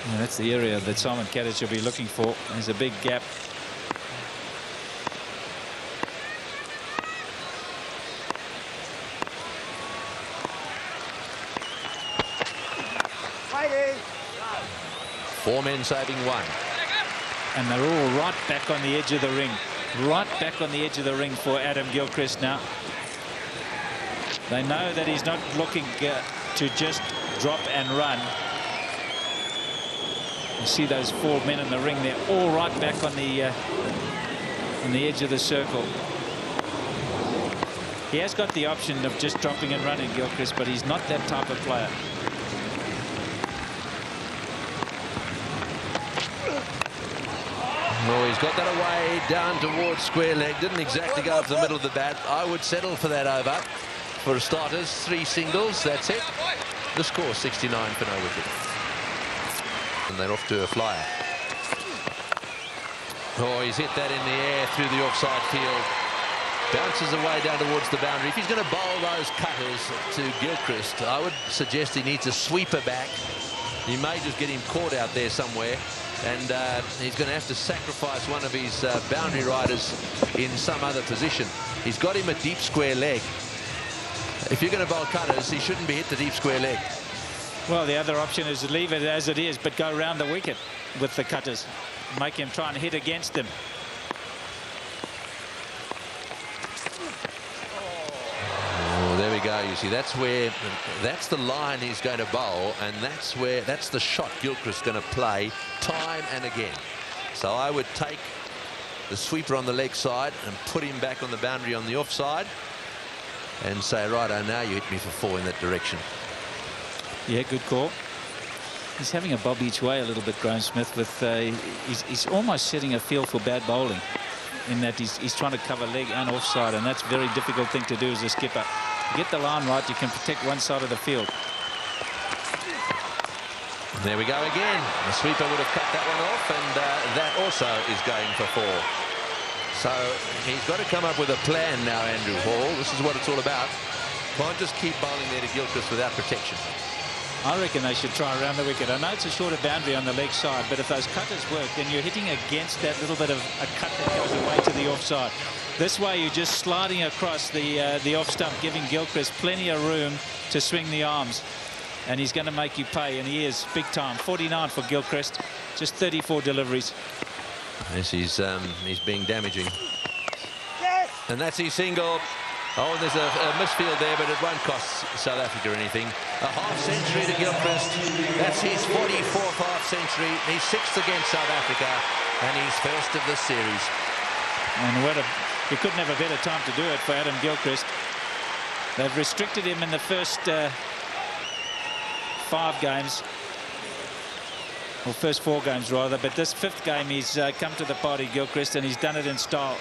Yeah, that's the area that Simon Katich will be looking for. There's a big gap. Four men saving 1. And they're all right back on the edge of the ring. Right back on the edge of the ring for Adam Gilchrist now. They know that he's not looking to just drop and run. You see those 4 men in the ring. They're all right back on the edge of the circle. He has got the option of just dropping and running, Gilchrist, but he's not that type of player. Oh, he's got that away down towards square leg. Didn't exactly go up the middle of the bat. I would settle for that over. For starters, 3 singles. That's it. The score 69 for no wicket. And they're off to a flyer. Oh, he's hit that in the air through the offside field. Bounces away down towards the boundary. If he's going to bowl those cutters to Gilchrist, I would suggest he needs a sweeper back. He may just get him caught out there somewhere. And he's going to have to sacrifice one of his boundary riders in some other position. He's got him a deep square leg. If you're going to bowl cutters, he shouldn't be hit the deep square leg. Well, the other option is to leave it as it is, but go around the wicket with the cutters. Make him try and hit against them. Oh, there we go. You see, that's the line he's going to bowl, and that's the shot Gilchrist's going to play time and again. So I would take the sweeper on the leg side and put him back on the boundary on the offside and say, righto, now you hit me for 4 in that direction. Yeah, good call. He's having a bob each way a little bit, Graham Smith. With he's almost setting a field for bad bowling, in that he's trying to cover leg and offside, and that's a very difficult thing to do as a skipper. You get the line right, you can protect one side of the field. There we go again. The sweeper would have cut that one off, and that also is going for 4. So he's got to come up with a plan now, Andrew Hall. This is what it's all about. Can't just keep bowling there to Gilchrist without protection. I reckon they should try around the wicket. I know it's a shorter boundary on the leg side, but if those cutters work, then you're hitting against that little bit of a cut that goes away to the offside. This way, you're just sliding across the off stump, giving Gilchrist plenty of room to swing the arms. And he's going to make you pay, and he is big time. 49 for Gilchrist, just 34 deliveries. Yes, he's being damaging. And that's his single. Oh, there's a misfield there, but it won't cost South Africa anything. A half-century to Gilchrist. That's his 44th half-century. He's 6th against South Africa, and he's first of the series. And you couldn't have a better time to do it for Adam Gilchrist. They've restricted him in the first 5 games, or first 4 games rather, but this 5th game he's come to the party, Gilchrist, and he's done it in style.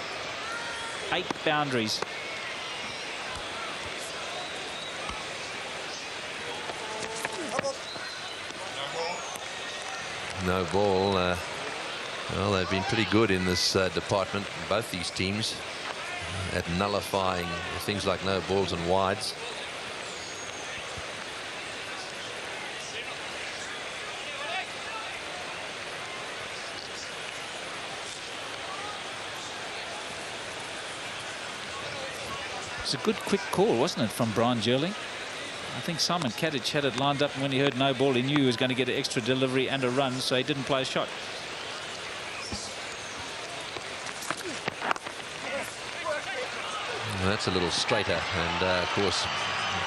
8 boundaries. No ball. Well, they've been pretty good in this department, both these teams, at nullifying things like no balls and wides. It's a good quick call, wasn't it, from Brian Jerling? I think Simon Kadich had it lined up, and when he heard no ball, he knew he was going to get an extra delivery and a run, so he didn't play a shot. Well, that's a little straighter, and of course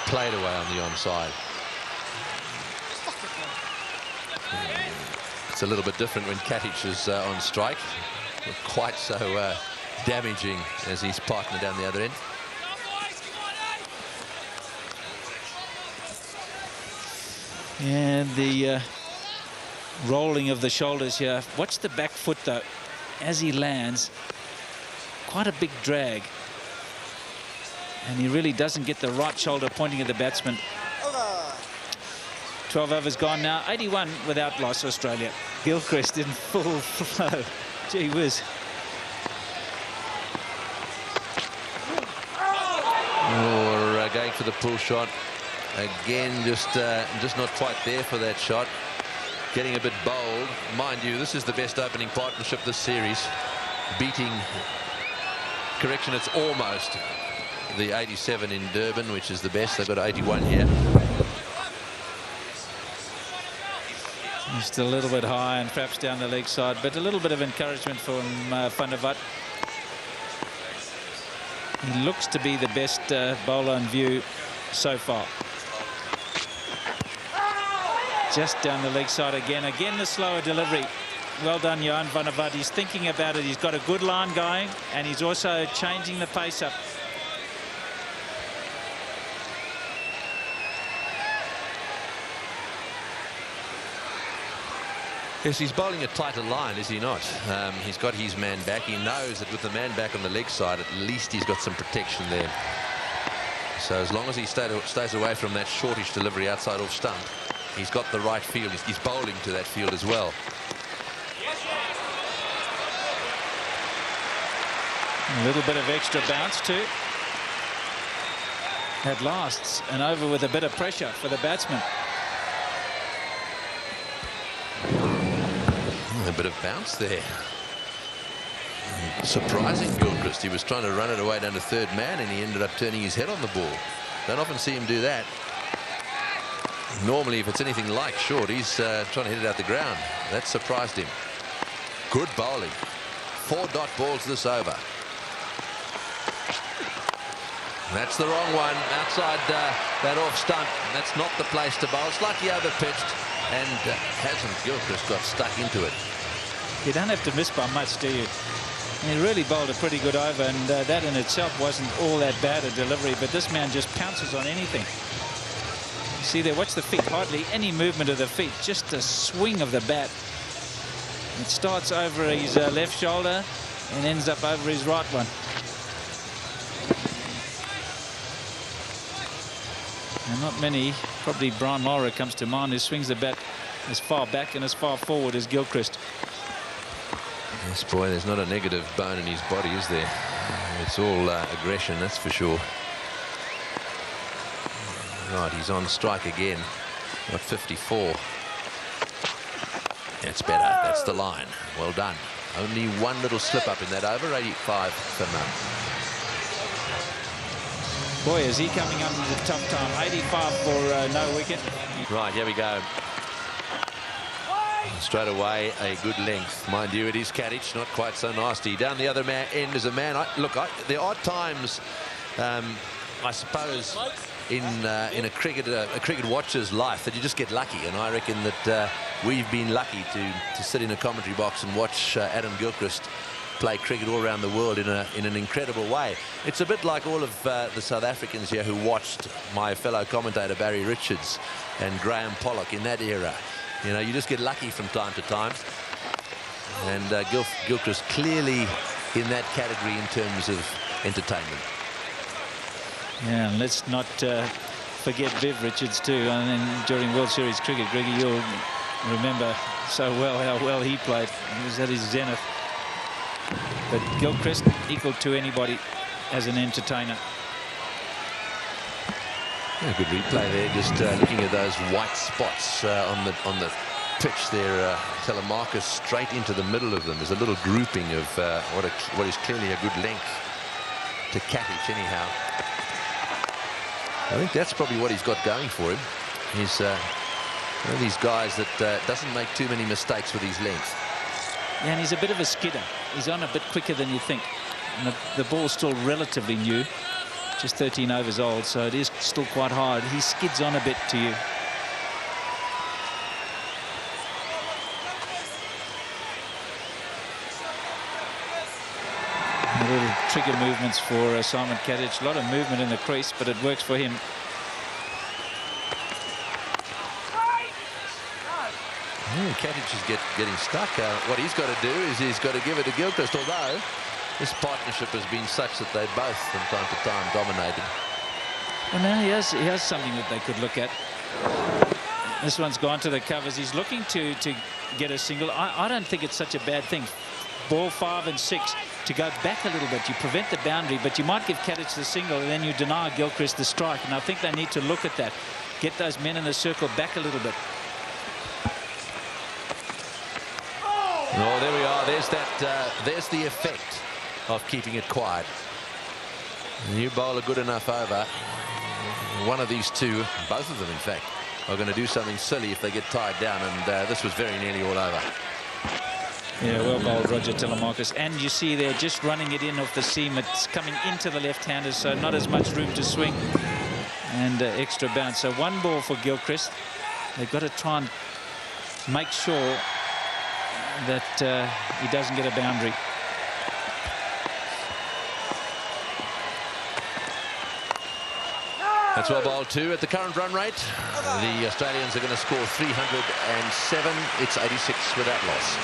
played away on the onside. It's a little bit different when Kadich is on strike. Not quite so damaging as his partner down the other end. And the rolling of the shoulders here. Watch the back foot, though, as he lands. Quite a big drag. And he really doesn't get the right shoulder pointing at the batsman. 12 overs gone now. 81 without loss, Australia. Gilchrist in full flow. Gee whiz. Or going for the pull shot. Again, just not quite there for that shot. Getting a bit bold. Mind you, this is the best opening partnership this series. Beating, correction, it's almost the 87 in Durban, which is the best. They've got 81 here. Just a little bit high and perhaps down the leg side, but a little bit of encouragement from Van der Walt. He looks to be the best bowler in view so far. Just down the leg side again. Again, the slower delivery. Well done, Johan van der Walt. He's thinking about it. He's got a good line going, and he's also changing the pace up. Yes, he's bowling a tighter line, is he not? He's got his man back. He knows that with the man back on the leg side, at least he's got some protection there. So as long as he stays away from that shortish delivery outside off stump, he's got the right field. He's bowling to that field as well. A little bit of extra bounce too. At last, and over with a bit of pressure for the batsman. A bit of bounce there. Surprising Gilchrist. He was trying to run it away down to third man, and he ended up turning his head on the ball. Don't often see him do that. Normally, if it's anything like short, he's trying to hit it out the ground. That surprised him. Good bowling. 4 dot balls this over. That's the wrong one. Outside that off stump. That's not the place to bowl. Slightly over-pitched, and hasn't Gilchrist got stuck into it. You don't have to miss by much, do you? He really bowled a pretty good over, and that in itself wasn't all that bad a delivery, but this man just pounces on anything. See there, watch the feet, hardly any movement of the feet, just a swing of the bat. It starts over his left shoulder and ends up over his right one. And not many, probably Brian Lara comes to mind, who swings the bat as far back and as far forward as Gilchrist. Yes, boy, there's not a negative bone in his body, is there? It's all aggression, that's for sure. Right, he's on strike again. Not 54. That's better. That's the line. Well done. Only one little slip up in that over. 85 for none. Boy, is he coming under the tough time. 85 for no wicket. Right, here we go. Straight away, a good length. Mind you, it is Katich, not quite so nasty. Down the other end is a man. There are times, I suppose, in a cricket watcher's life that you just get lucky, and I reckon that we've been lucky to sit in a commentary box and watch Adam Gilchrist play cricket all around the world in an incredible way. It's a bit like all of the South Africans here who watched my fellow commentator Barry Richards and Graham Pollock in that era. You know, you just get lucky from time to time, and Gilchrist clearly in that category in terms of entertainment. Yeah, and let's not forget Viv Richards too. And then during World Series cricket, Greggy, you'll remember so well how well he played. He was at his zenith. But Gilchrist equal to anybody as an entertainer. Yeah, good replay there. Just looking at those white spots on the pitch there. Telemarcus straight into the middle of them. There's a little grouping of what is clearly a good length to Katich anyhow. I think that's probably what he's got going for him. He's one of these guys that doesn't make too many mistakes with his length. Yeah, and he's a bit of a skidder. He's on a bit quicker than you think. And the ball's still relatively new, just 13 overs old, so it is still quite hard. He skids on a bit to you. A little trigger movements for Simon Katich. A lot of movement in the crease, but it works for him. Katich is getting stuck. What he's got to do is he's got to give it to Gilchrist, although this partnership has been such that they both from time to time dominated. Well, now he has something that they could look at. This one's gone to the covers. He's looking to get a single. I don't think it's such a bad thing. Ball 5 and 6 to go back a little bit. You prevent the boundary, but you might give Katich the single and then you deny Gilchrist the strike. And I think they need to look at that. Get those men in the circle back a little bit. Oh, there we are. There's that. There's the effect of keeping it quiet. You bowl a good enough over. One of these two, both of them, in fact, are going to do something silly if they get tied down. And this was very nearly all over. Yeah, well bowled, Roger Telemarcus. And you see they're just running it in off the seam. It's coming into the left-handers, so not as much room to swing. And extra bounce. So one ball for Gilchrist. They've got to try and make sure that he doesn't get a boundary. That's well bowled too. At the current run rate, the Australians are going to score 307. It's 86 with that loss.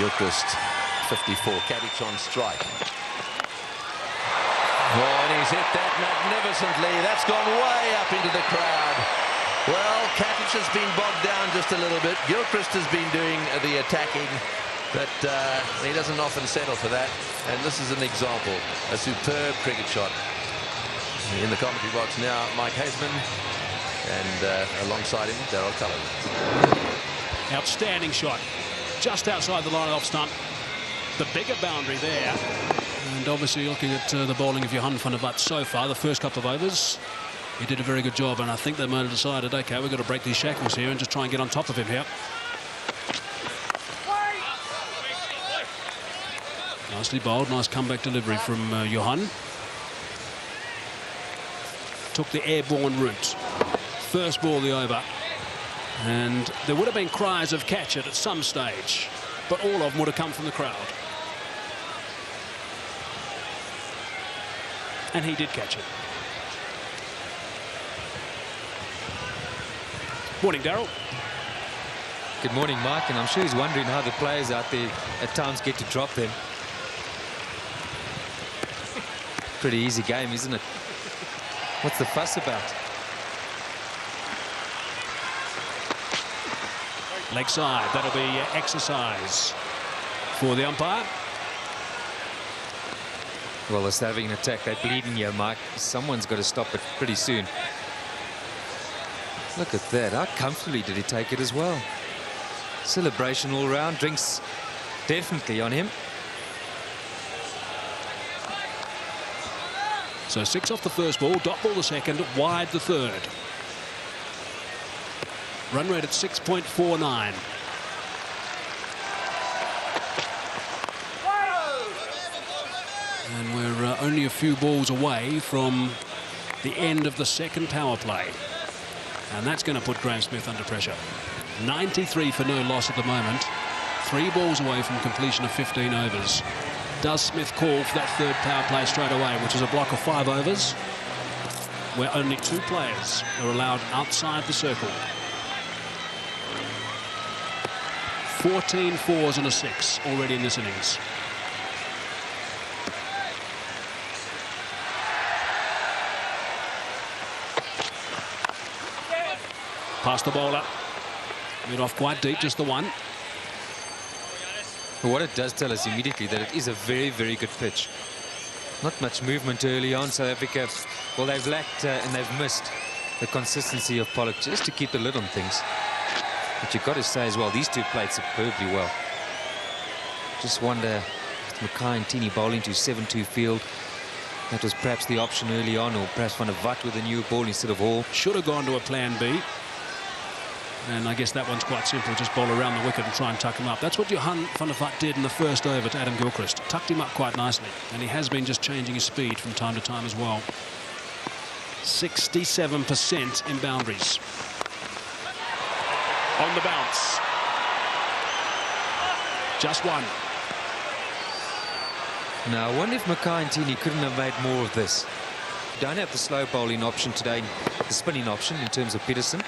Gilchrist 54. Katich on strike. Oh, and he's hit that magnificently. That's gone way up into the crowd. Well, Katich has been bogged down just a little bit. Gilchrist has been doing the attacking, but he doesn't often settle for that. And this is an example, a superb cricket shot. In the commentary box now, Mike Haseman, and alongside him, Darryl Cullen. Outstanding shot, just outside the line of off stump. The bigger boundary there. And obviously looking at the bowling of Johan van der Walt so far, the first couple of overs, he did a very good job, and I think they might have decided, okay, we've got to break these shackles here and just try and get on top of him here. Nicely bowled, nice comeback delivery from Johan. Took the airborne route. First ball of the over. And there would have been cries of catch it at some stage, but all of them would have come from the crowd. And he did catch it. Morning, Daryl. Good morning, Mike, and I'm sure he's wondering how the players out there at times get to drop them. Pretty easy game, isn't it? What's the fuss about? Leg side, that'll be exercise for the umpire. Well, it's having an attack. They're bleeding here, Mike. Someone's got to stop it pretty soon. Look at that. How comfortably did he take it as well? Celebration all round. Drinks definitely on him. So 6 off the first ball, dot ball the second, wide the third. Run rate at 6.49. And we're only a few balls away from the end of the second power play. And that's going to put Graeme Smith under pressure. 93 for no loss at the moment. 3 balls away from completion of 15 overs. Does Smith call for that third power play straight away, which is a block of 5 overs, where only 2 players are allowed outside the circle? 14 fours and a 6 already in this innings. Past the bowler. Mid off quite deep, just the one. But what it does tell us immediately that it is a very, very good pitch. Not much movement early on. South Africa, well, they've lacked and they've missed the consistency of Pollock just to keep the lid on things. But you've got to say as well, these 2 played superbly well. Just wonder if Mackay and Tini bowling to 7-2 field. That was perhaps the option early on, or perhaps Van der Walt with a new ball instead of Hall. Should have gone to a plan B. And I guess that one's quite simple. Just bowl around the wicket and try and tuck him up. That's what Johan van der Walt did in the first over to Adam Gilchrist. Tucked him up quite nicely. And he has been just changing his speed from time to time as well. 67% in boundaries. On the bounce. Just one. Now, I wonder if Mackay and Tini couldn't have made more of this. Don't have the slow bowling option today, the spinning option in terms of Peterson.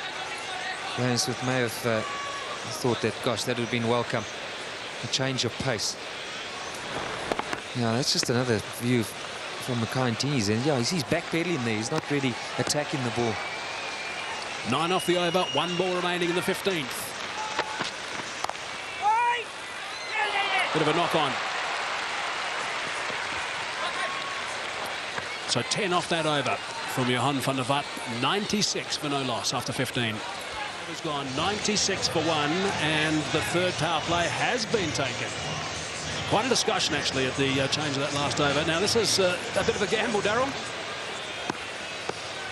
Graeme Smith may have thought that, gosh, that would have been welcome. A change of pace. Yeah, that's just another view from Mackay and Tini's end. Yeah, he's backpedaling there. He's not really attacking the ball. 9 off the over, 1 ball remaining in the 15th. Bit of a knock on. So 10 off that over from Johan van der Walt. 96 for no loss after 15. Has gone 96 for 1, and the third power play has been taken. Quite a discussion actually at the change of that last over. Now this is a bit of a gamble, Daryl.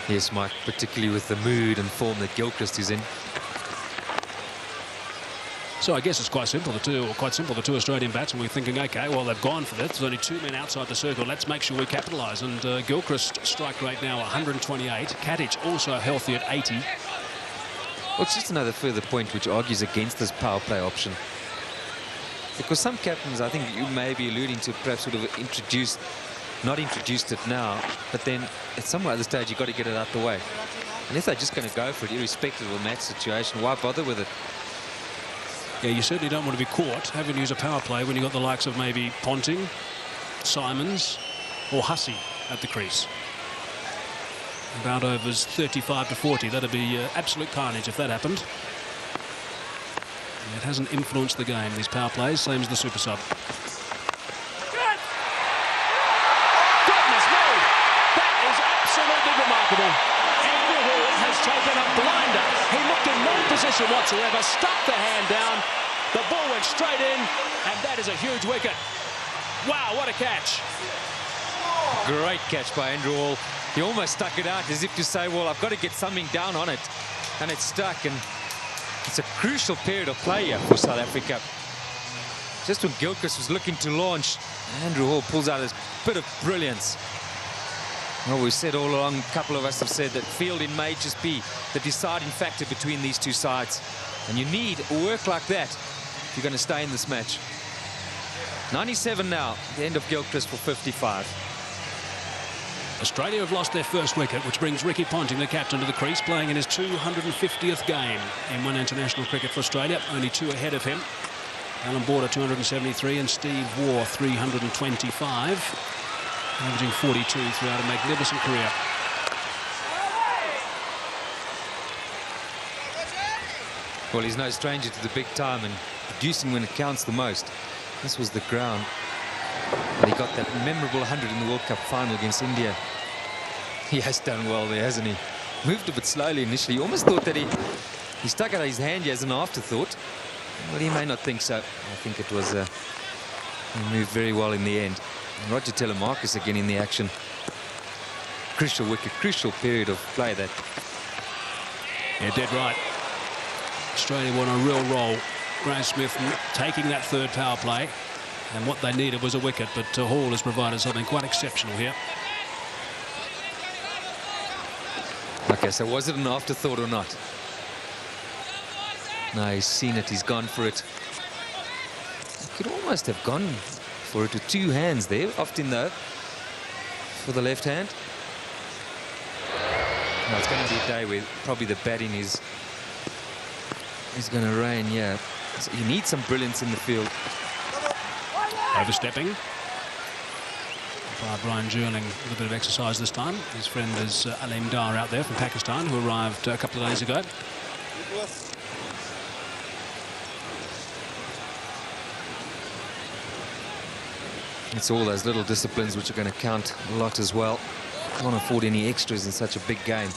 Yes, Mike, particularly with the mood and form that Gilchrist is in. So I guess it's quite simple. The two Australian batsmen were thinking, okay, well, they've gone for it. There's only 2 men outside the circle. Let's make sure we capitalise. And Gilchrist strike rate now 128. Katic also healthy at 80. Well, it's just another further point which argues against this power play option. Because some captains, I think you may be alluding to, perhaps would have not introduced it now, but then at some other stage you've got to get it out the way. And if they're just going to go for it, irrespective of the match situation, why bother with it? Yeah, you certainly don't want to be caught having to use a power play when you've got the likes of maybe Ponting, Simons or Hussey at the crease. About overs 35 to 40. That'd be absolute carnage if that happened. And it hasn't influenced the game, these power plays, same as the super sub. Goodness me! That is absolutely remarkable. Andrew Hall has taken a blinder. He looked in no position whatsoever, stuck the hand down. The ball went straight in, and that is a huge wicket. Wow, what a catch. Great catch by Andrew Hall. He almost stuck it out as if to say, well, I've got to get something down on it. And it's stuck, and it's a crucial period of play here for South Africa. Just when Gilchrist was looking to launch, Andrew Hall pulls out this bit of brilliance. Well, we've said all along, a couple of us have said that fielding may just be the deciding factor between these two sides. And you need work like that if you're going to stay in this match. 97 now, the end of Gilchrist for 55. Australia have lost their first wicket, which brings Ricky Ponting, the captain, to the crease, playing in his 250th game in one international cricket for Australia. Only 2 ahead of him. Alan Border 273 and Steve Waugh 325. Averaging 42 throughout a magnificent career. Well, he's no stranger to the big time and producing when it counts the most. This was the ground. And he got that memorable 100 in the World Cup final against India. He has done well there, hasn't he? Moved a bit slowly initially. Almost thought that he stuck out his hand as an afterthought. But he may not think so. I think it was he moved very well in the end. And Roger Telemarcus again in the action. Crucial wicket, crucial period of play that. Yeah, dead right. Australia were on a real roll. Graeme Smith taking that third power play. And what they needed was a wicket, but Hall has provided something quite exceptional here. Okay, so was it an afterthought or not? No, he's seen it, he's gone for it. He could almost have gone for it with 2 hands there, often though, for the left hand. No, it's going to be a day where probably the batting is going to rain, yeah. So you need some brilliance in the field. Overstepping by Brian Jerling with a bit of exercise this time. His friend is Aleem Dar out there from Pakistan, who arrived a couple of days ago. It's all those little disciplines which are going to count a lot as well. Can't afford any extras in such a big game.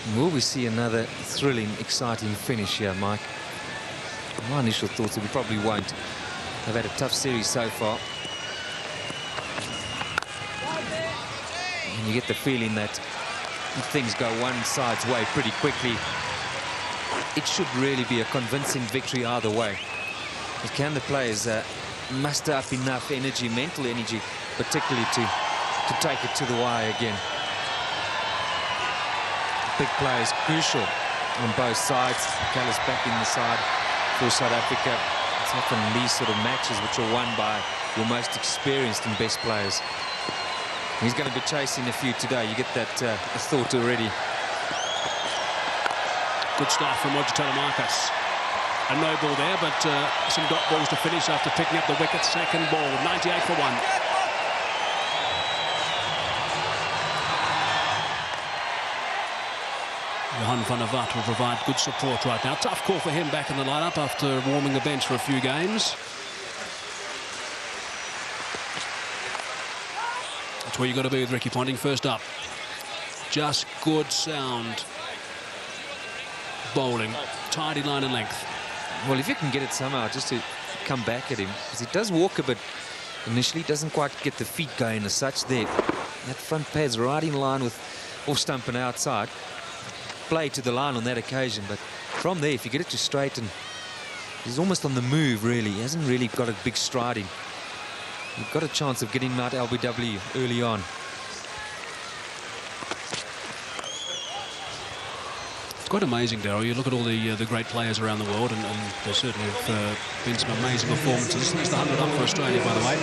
And will we see another thrilling, exciting finish here, Mike? My initial thoughts are we probably won't. They've had a tough series so far. And you get the feeling that if things go one side's way pretty quickly, it should really be a convincing victory either way. But can the players muster up enough energy, mental energy, particularly to take it to the wire again? Big play is crucial on both sides. Callis back in the side for South Africa. It's often these sort of matches which are won by your most experienced and best players. He's going to be chasing a few today. You get that thought already. Good start from Roger Telemarcus. A no ball there, but some dot balls to finish after picking up the wicket. Second ball, 98 for 1. Johan van der Vat will provide good support right now. Tough call for him back in the lineup after warming the bench for a few games. That's where you've got to be with Ricky Ponting. First up, just good sound bowling, tidy line and length. Well, if you can get it somehow just to come back at him, because he does walk a bit initially, doesn't quite get the feet going as such there. That front pad's right in line with off stump and outside. Play to the line on that occasion, but from there, if you get it to straighten, he's almost on the move, really. He hasn't really got a big striding. You've got a chance of getting him out LBW early on. It's quite amazing, Darryl. You look at all the great players around the world, and there certainly have been some amazing performances. There's the 100 up for Australia, by the way.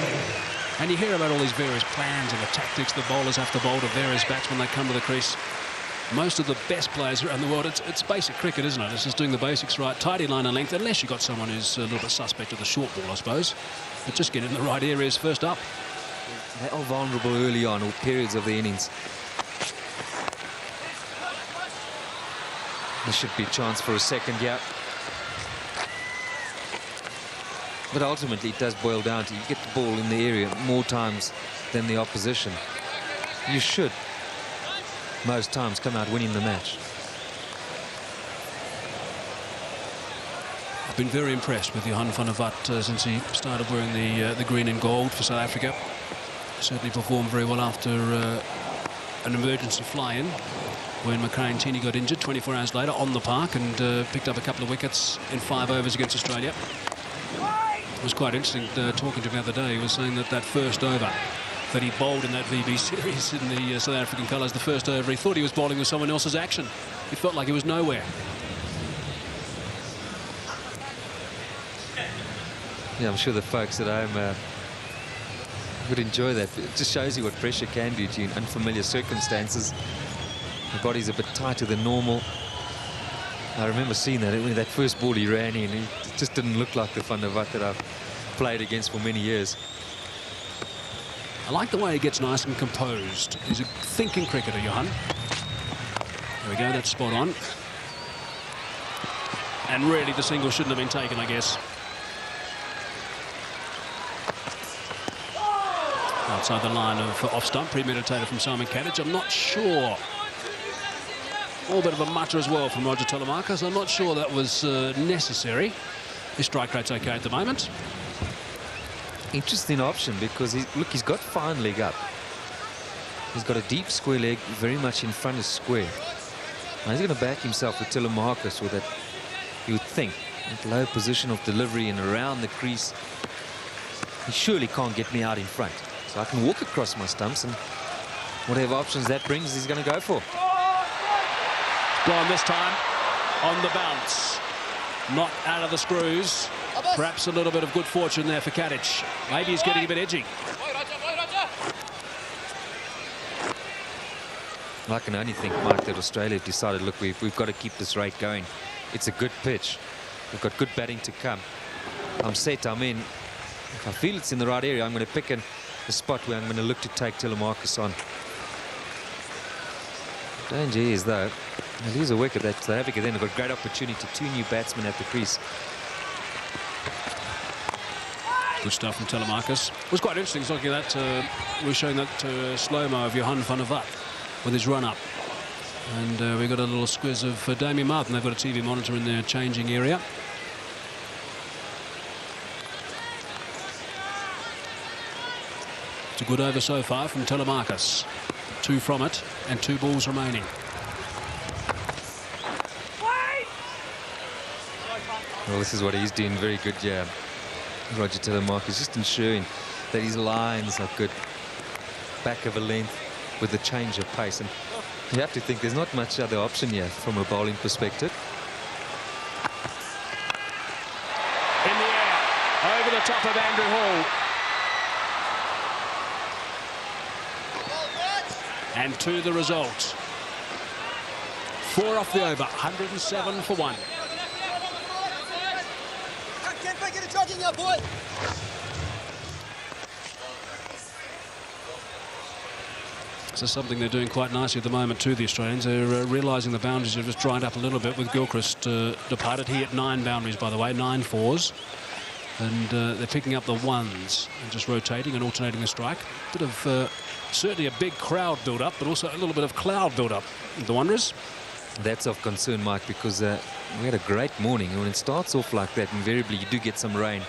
And you hear about all these various plans and the tactics the bowlers have to bowl to various batsmen when they come to the crease. Most of the best players around the world, it's basic cricket, isn't it? It's just doing the basics right, tidy line and length, unless you've got someone who's a little bit suspect of the short ball, I suppose. But just get in the right areas first up. They are vulnerable early on, or periods of the innings. There should be a chance for a second, yeah. But ultimately, it does boil down to you get the ball in the area more times than the opposition. You should most times come out winning the match. I've been very impressed with Johan van der Vat since he started wearing the green and gold for South Africa. Certainly performed very well after an emergency fly-in when Macrae Tierney got injured 24 hours later on the park, and picked up a couple of wickets in 5 overs against Australia. It was quite interesting talking to him the other day. He was saying that first over that he bowled in that VB series in the South African colours the first over. He thought he was bowling with someone else's action. He felt like he was nowhere. Yeah, I'm sure the folks at home would enjoy that. It just shows you what pressure can do to you in unfamiliar circumstances. The body's a bit tighter than normal. I remember seeing that when that first ball he ran in, it just didn't look like the Van der Walt that I've played against for many years. I like the way he gets nice and composed. He's a thinking cricketer, Johan. There we go, that's spot on. And really, the single shouldn't have been taken, I guess. Outside the line of off-stump, premeditated from Simon Katich. I'm not sure. A little bit of a mutter as well from Roger Telemarcus. I'm not sure that was necessary. His strike rate's okay at the moment. Interesting option because he's got fine leg up. He's got a deep square leg, very much in front of square. Now he's going to back himself with Telemarcus with that, you would think, that low position of delivery and around the crease. He surely can't get me out in front. So I can walk across my stumps, and whatever options that brings, he's going to go for. Gone this time on the bounce. Not out of the screws. Perhaps a little bit of good fortune there for Katich. Maybe he's getting a bit edgy. I can only think, Mike, that Australia have decided, look, we've got to keep this rate going. It's a good pitch. We've got good batting to come. I'm set, I'm in. If I feel it's in the right area, I'm going to pick a spot where I'm going to look to take Telemarcus on. Danger is, though, they'll lose a wicket. That South Africa then have got a great opportunity. 2 new batsmen at the crease. Good stuff from Telemarcus. It was quite interesting looking at that. We're showing that slow-mo of Johan van der Walt with his run-up. And we got a little squiz of Damien Martin. They've got a TV monitor in their changing area. It's a good over so far from Telemarcus. 2 from it and 2 balls remaining. Well, this is what he's doing very good, yeah. Roger Telemarcus just ensuring that his lines are good. Back of a length with the change of pace. And you have to think there's not much other option here from a bowling perspective. In the air, over the top of Andrew Hall. And to the result. 4 off the over, 107 for 1. This is something they're doing quite nicely at the moment too, the Australians. They're realising the boundaries have just dried up a little bit with Gilchrist departed. He at 9 boundaries, by the way, 9 fours. And they're picking up the 1s and just rotating and alternating the strike. Bit of certainly a big crowd build up, but also a little bit of cloud build up. The Wanderers. That's of concern, Mike, because we had a great morning. When it starts off like that, invariably you do get some rain.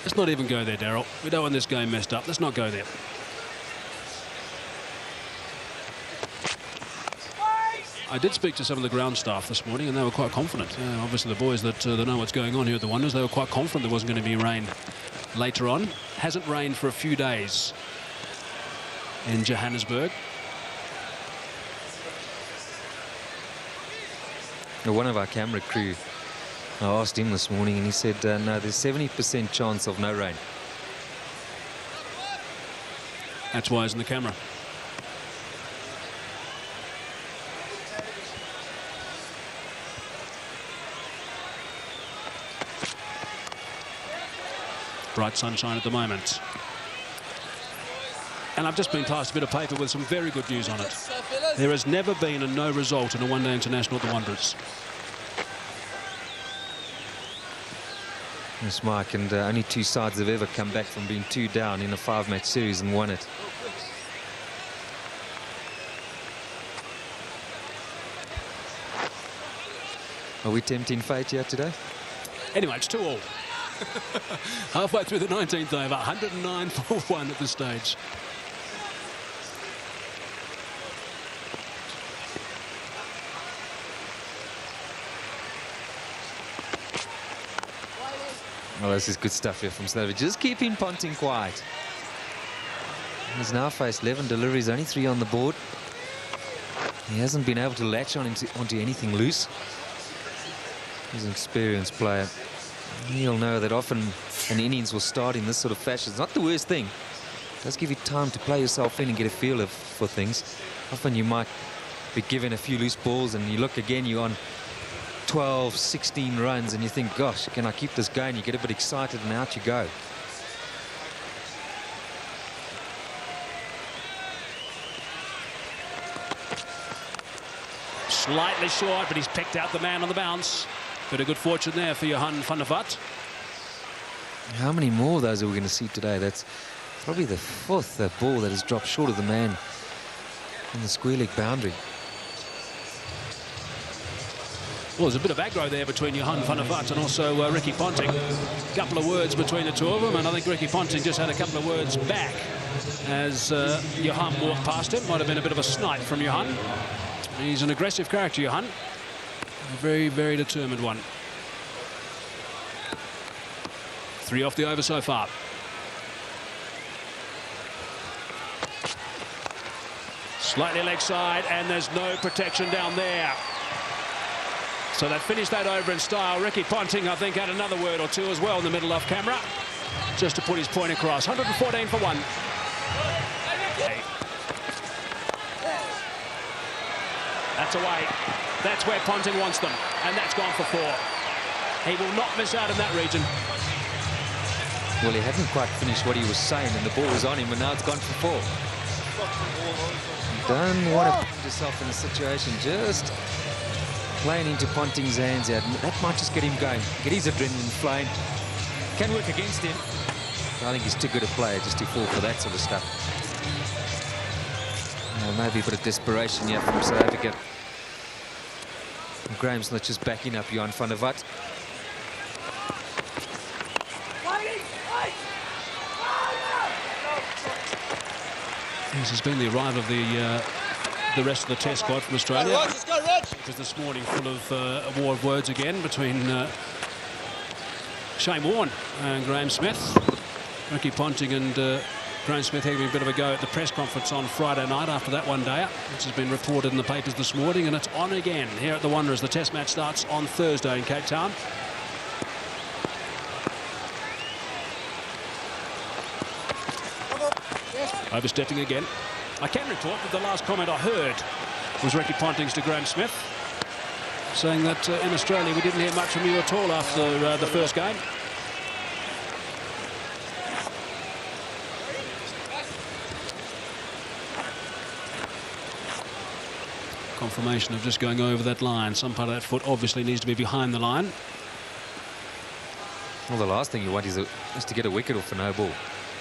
Let's not even go there, Daryl. We don't want this game messed up. Let's not go there. I did speak to some of the ground staff this morning, and they were quite confident. Obviously, the boys that know what's going on here at the Wanderers, they were quite confident there wasn't going to be rain later on. Hasn't rained for a few days in Johannesburg. One of our camera crew, I asked him this morning, and he said, no, there's 70% chance of no rain. That's why he's in the camera. Bright sunshine at the moment. And I've just been passed a bit of paper with some very good news on it. There has never been a no result in a one-day international at the Wanderers. Yes, Mike, and only 2 sides have ever come back from being 2 down in a 5-match series and won it. Are we tempting fate here today? Anyway, it's 2-all. Halfway through the 19th over, 109 for 1 at this stage. Well, this is good stuff here from Slovic. Just keeping Ponting quiet. He's now faced 11 deliveries, only 3 on the board. He hasn't been able to latch onto anything loose. He's an experienced player. He'll know that often an innings will start in this sort of fashion. It's not the worst thing. It does give you time to play yourself in and get a feel for things. Often you might be given a few loose balls and you look again, you're on 12, 16 runs and you think, gosh, can I keep this going? You get a bit excited and out you go. Slightly short, but he's picked out the man on the bounce. Bit of good fortune there for Johan van der Vat. How many more of those are we going to see today? That's probably the 4th ball that has dropped short of the man on the square leg boundary. Well, there's a bit of aggro there between Johan van der Vat and also Ricky Ponting. A couple of words between the two of them, and I think Ricky Ponting just had a couple of words back as Johan walked past him. Might have been a bit of a snipe from Johan. He's an aggressive character, Johan. A very, very determined one. 3 off the over so far. Slightly leg side, and there's no protection down there. So they've finished that over in style. Ricky Ponting, I think, had another word or two as well in the middle off camera, just to put his point across. 114 for 1. That's away. That's where Ponting wants them, and that's gone for 4. He will not miss out in that region. Well, he hadn't quite finished what he was saying, and the ball was on him, and now it's gone for 4. You don't want to put yourself in a situation just playing into Ponting's hands here. That might just get him going, get his adrenaline flowing. Can work against him. I think he's too good a player just to fall for that sort of stuff. Maybe a bit of desperation here from South Africa. And Graham's not just backing up Johan van der Vat. This has been the arrival of the rest of the Test squad from Australia. Because this morning full of a war of words again between Shane Warne and Graham Smith. Ricky Ponting and Graham Smith having a bit of a go at the press conference on Friday night after that one day, which has been reported in the papers this morning, and it's on again here at the Wanderers. The Test match starts on Thursday in Cape Town. Overstepping again. I can report that the last comment I heard was Ricky Ponting's to Graham Smith, saying that in Australia we didn't hear much from you at all after the first game. Confirmation of just going over that line. Some part of that foot obviously needs to be behind the line. Well, the last thing you want is to get a wicket off a no ball,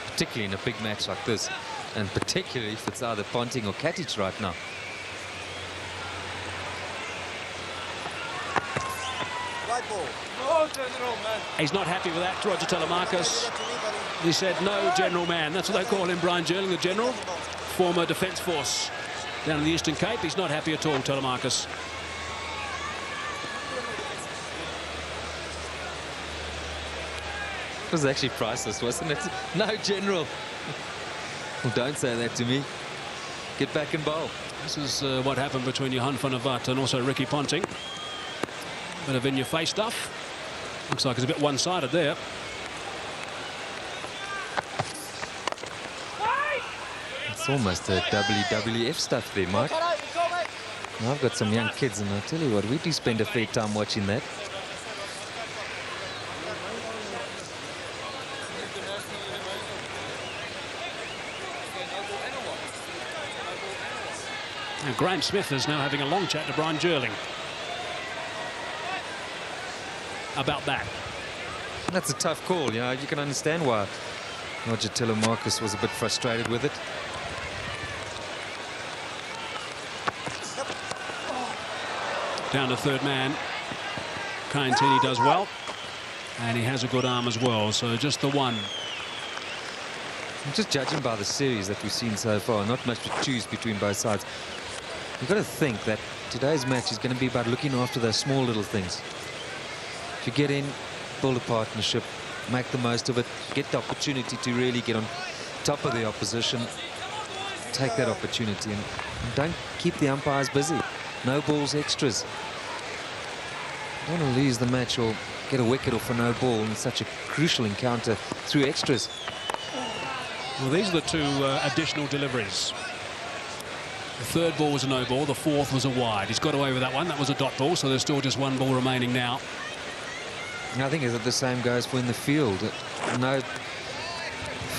particularly in a big match like this, and particularly if it's either Ponting or Katic right now. Right ball. He's not happy with that, Roger Telemarcus. He said, no general man. That's what they call him, Brian Jerling, the general. Former Defence Force down in the Eastern Cape. He's not happy at all, Telemarcus. It was actually priceless, wasn't it? No general. Well, don't say that to me. Get back and bowl. This is what happened between Johan van der Vat and also Ricky Ponting. Bit of in-your-face stuff. Looks like it's a bit one-sided there. It's almost a WWF stuff there, Mike. Now, I've got some young kids, and I'll tell you what, we do spend a fair time watching that. Now, Graham Smith is now having a long chat to Brian Jerling about that. That's a tough call, you know. You can understand why Roger Telemarcus was a bit frustrated with it. Down to third man. Kayentini does well, and he has a good arm as well, so just the one. Just judging by the series that we've seen so far, not much to choose between both sides. You've got to think that today's match is going to be about looking after those small little things. If you get in, build a partnership, make the most of it, get the opportunity to really get on top of the opposition, take that opportunity, and don't keep the umpires busy. No balls, extras. Don't want to lose the match or get a wicket off a no ball in such a crucial encounter through extras. Well, these are the two additional deliveries. The third ball was a no ball, the fourth was a wide. He's got away with that one. That was a dot ball, so there's still just one ball remaining now. And I think the same goes for in the field. No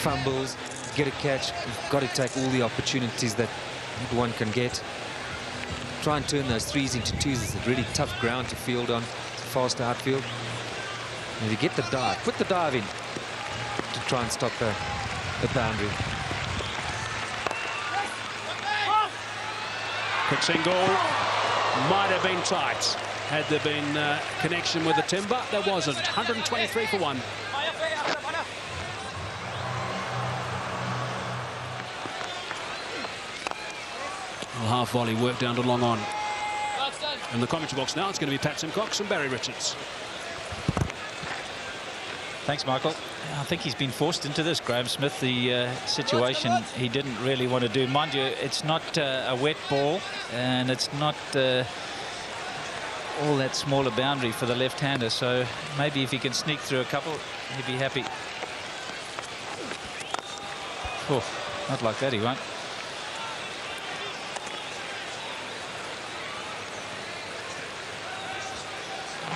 fumbles, get a catch. You've got to take all the opportunities that one can get. Try and turn those threes into twos. It's a really tough ground to field on. It's a fast outfield. And if you get the dive, put the dive in to try and stop the boundary. Quick single. Might have been tight. Had there been connection with the timber, there wasn't. 123 for one. Well, half volley work down to long on. In the commentary box now, it's going to be Pat Simcox and Barry Richards. Thanks, Michael. I think he's been forced into this, Graham Smith, the situation he didn't really want to do. Mind you, it's not a wet ball, and it's not all that smaller boundary for the left-hander, so maybe if he can sneak through a couple, he'd be happy. Oh, not like that, he won't.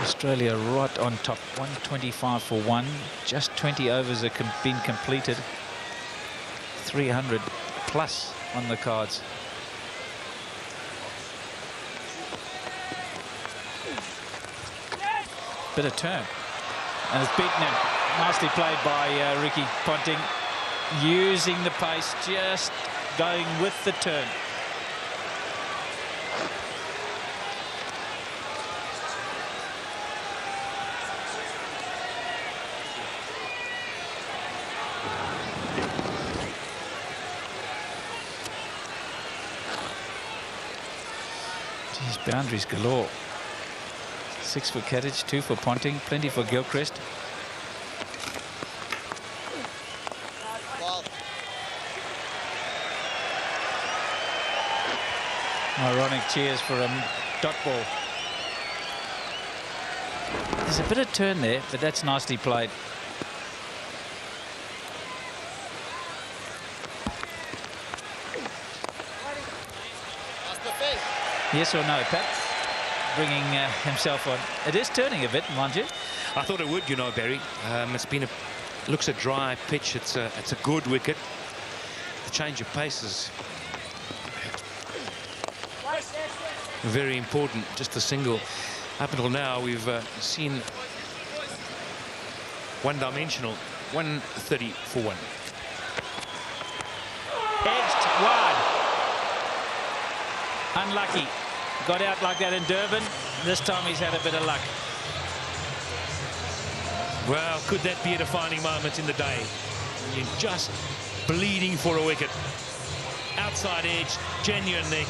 Australia right on top, 125 for one. Just 20 overs have been completed. 300 plus on the cards. Bit of turn. And it's beaten him. Nicely played by Ricky Ponting. Using the pace, just going with the turn. Boundaries galore. 6 for Ketich, 2 for Ponting, plenty for Gilchrist. Ironic cheers for a dot ball. There's a bit of turn there, but that's nicely played. Yes or no, Pat? Bringing himself on. It is turning a bit, mind you. I thought it would, you know, Barry. It's been looks a dry pitch. It's a good wicket. The change of pace is very important. Just a single. Up until now, we've seen one-dimensional. 130 for one. Edged wide. Unlucky. Got out like that in Durban. This time he's had a bit of luck. Well, could that be a defining moment in the day? You're just bleeding for a wicket. Outside edge, genuine nick.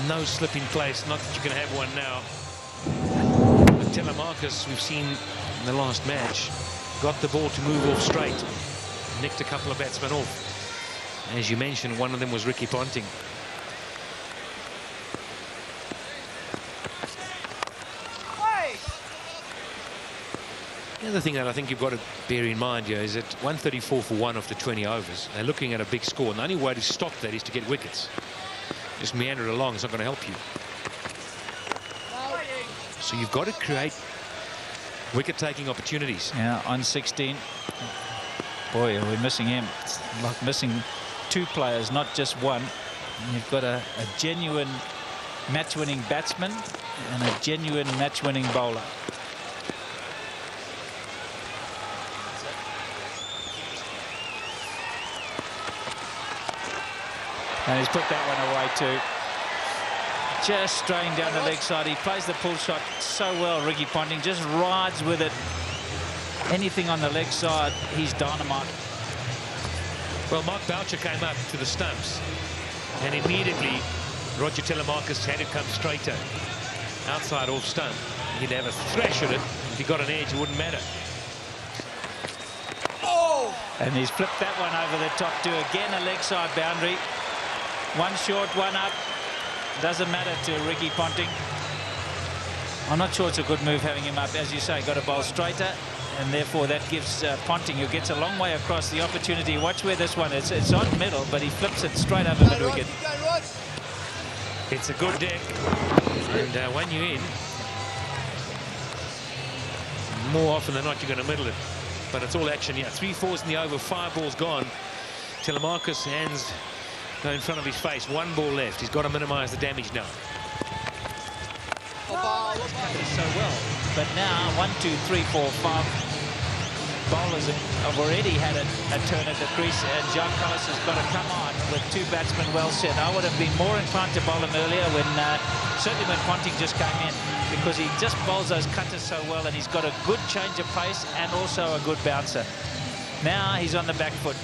No slip in place, not that you can have one now. But Telemarcus, we've seen in the last match, got the ball to move off straight. Nicked a couple of batsmen off. As you mentioned, one of them was Ricky Ponting. The other thing that I think you've got to bear in mind here is that 134 for one after 20 overs. They're looking at a big score, and the only way to stop that is to get wickets. Just meander along, it's not going to help you. So you've got to create wicket-taking opportunities. Yeah, on 16. Boy, are we missing him. It's like missing 2 players, not just one. And you've got a genuine match-winning batsman and a genuine match-winning bowler. And he's put that one away too. Just straying down the leg side. He plays the pull shot so well, Ricky Ponting. Just rides with it. Anything on the leg side, he's dynamite. Well, Mark Boucher came up to the stumps, and immediately Roger Telemarcus had to come straighter. Outside off stump. He'd have a thrash at it. If he got an edge, it wouldn't matter. And he's flipped that one over the top too. Again, a leg side boundary. One short, one up. Doesn't matter to Ricky Ponting. I'm not sure it's a good move having him up. As you say, got to bowl straighter. And therefore, that gives Ponting, who gets a long way across, the opportunity. Watch where this one is. It's on middle, but he flips it straight over mid-wicket. It's a good deck. And when you're in, more often than not, you're going to middle it. But it's all action, yeah. 3 fours in the over, 5 balls gone. Telemarcus, hands go in front of his face. 1 ball left. He's got to minimise the damage now. So well, but now 1, 2, 3, 4, 5 bowlers have already had a turn at the crease, and Jacques Kallis has got to come on with 2 batsmen well set. I would have been more inclined to bowl him earlier when certainly when Ponting just came in, because he just bowls those cutters so well, and he's got a good change of pace and also a good bouncer. Now he's on the back foot.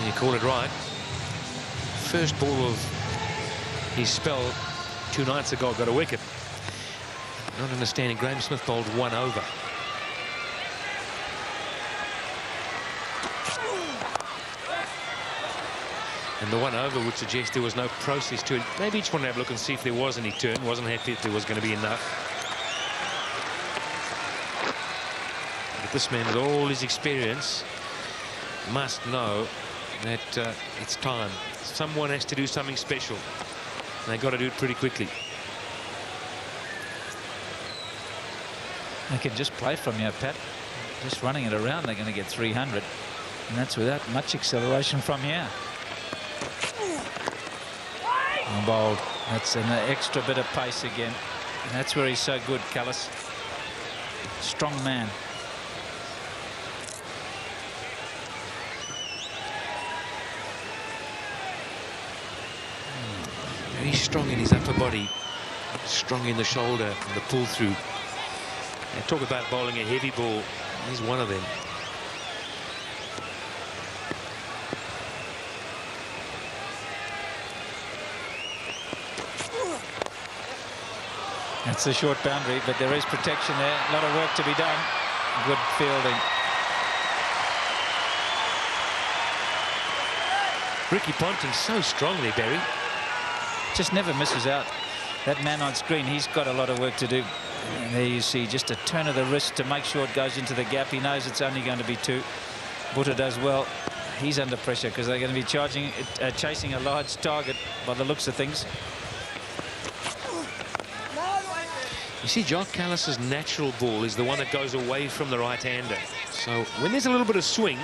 You call it right. First ball of his spell 2 nights ago got a wicket. Not understanding, Graham Smith bowled 1 over. And the 1 over would suggest there was no process to it. Maybe each one have a look and see if there was any turn. Wasn't happy if there was going to be enough. But this man, with all his experience, must know that it's time. Someone has to do something special. And they've got to do it pretty quickly. They can just play from here, Pat. Just running it around, they're going to get 300. And that's without much acceleration from here. And bowled. That's an extra bit of pace again. And that's where he's so good, Kallis. Strong man. Very strong in his upper body. Strong in the shoulder and the pull through. And talk about bowling a heavy ball. He's one of them. It's a short boundary, but there is protection there. A lot of work to be done. Good fielding. Ricky Ponting so strong there, Barry. Just never misses out. That man on screen, he's got a lot of work to do. And there you see just a turn of the wrist to make sure it goes into the gap. He knows it's only going to be 2. Butta does well. He's under pressure because they're going to be chasing a large target by the looks of things. You see, Jacques Kallis's natural ball is the one that goes away from the right-hander. So when there's a little bit of swing,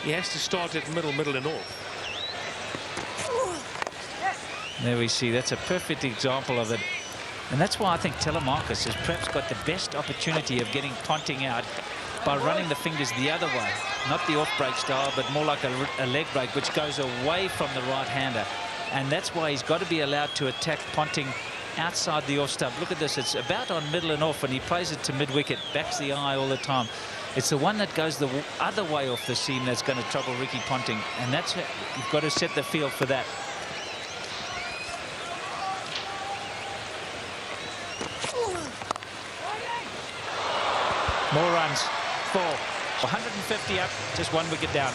he has to start at middle and off. There we see, that's a perfect example of it. And that's why I think Telemarcus has perhaps got the best opportunity of getting Ponting out by running the fingers the other way. Not the off-break style, but more like a leg break, which goes away from the right-hander. And that's why he's got to be allowed to attack Ponting outside the off stump. Look at this, it's about on middle and off, and he plays it to mid-wicket, backs the eye all the time. It's the one that goes the other way off the seam that's going to trouble Ricky Ponting, and that's, you've got to set the field for that. More runs, 4. 150 up, just 1 wicket down.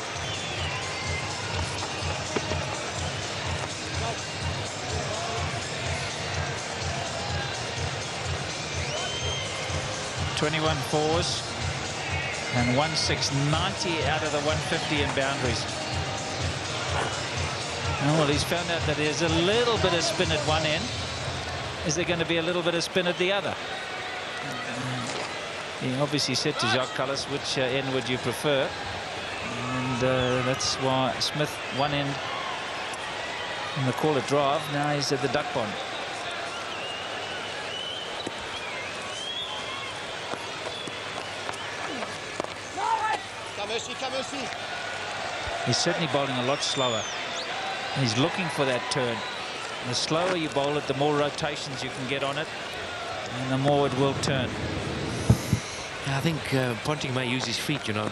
...21 fours and 1/690 out of the 150 in boundaries. Oh, well, he's found out that there's a little bit of spin at one end. Is there going to be a little bit of spin at the other? He obviously said to Jacques Kallis, which end would you prefer? And that's why Smith one end in the call it drive. Now he's at the duck pond. He's certainly bowling a lot slower. He's looking for that turn. The slower you bowl it, the more rotations you can get on it, and the more it will turn. I think Ponting may use his feet, you know.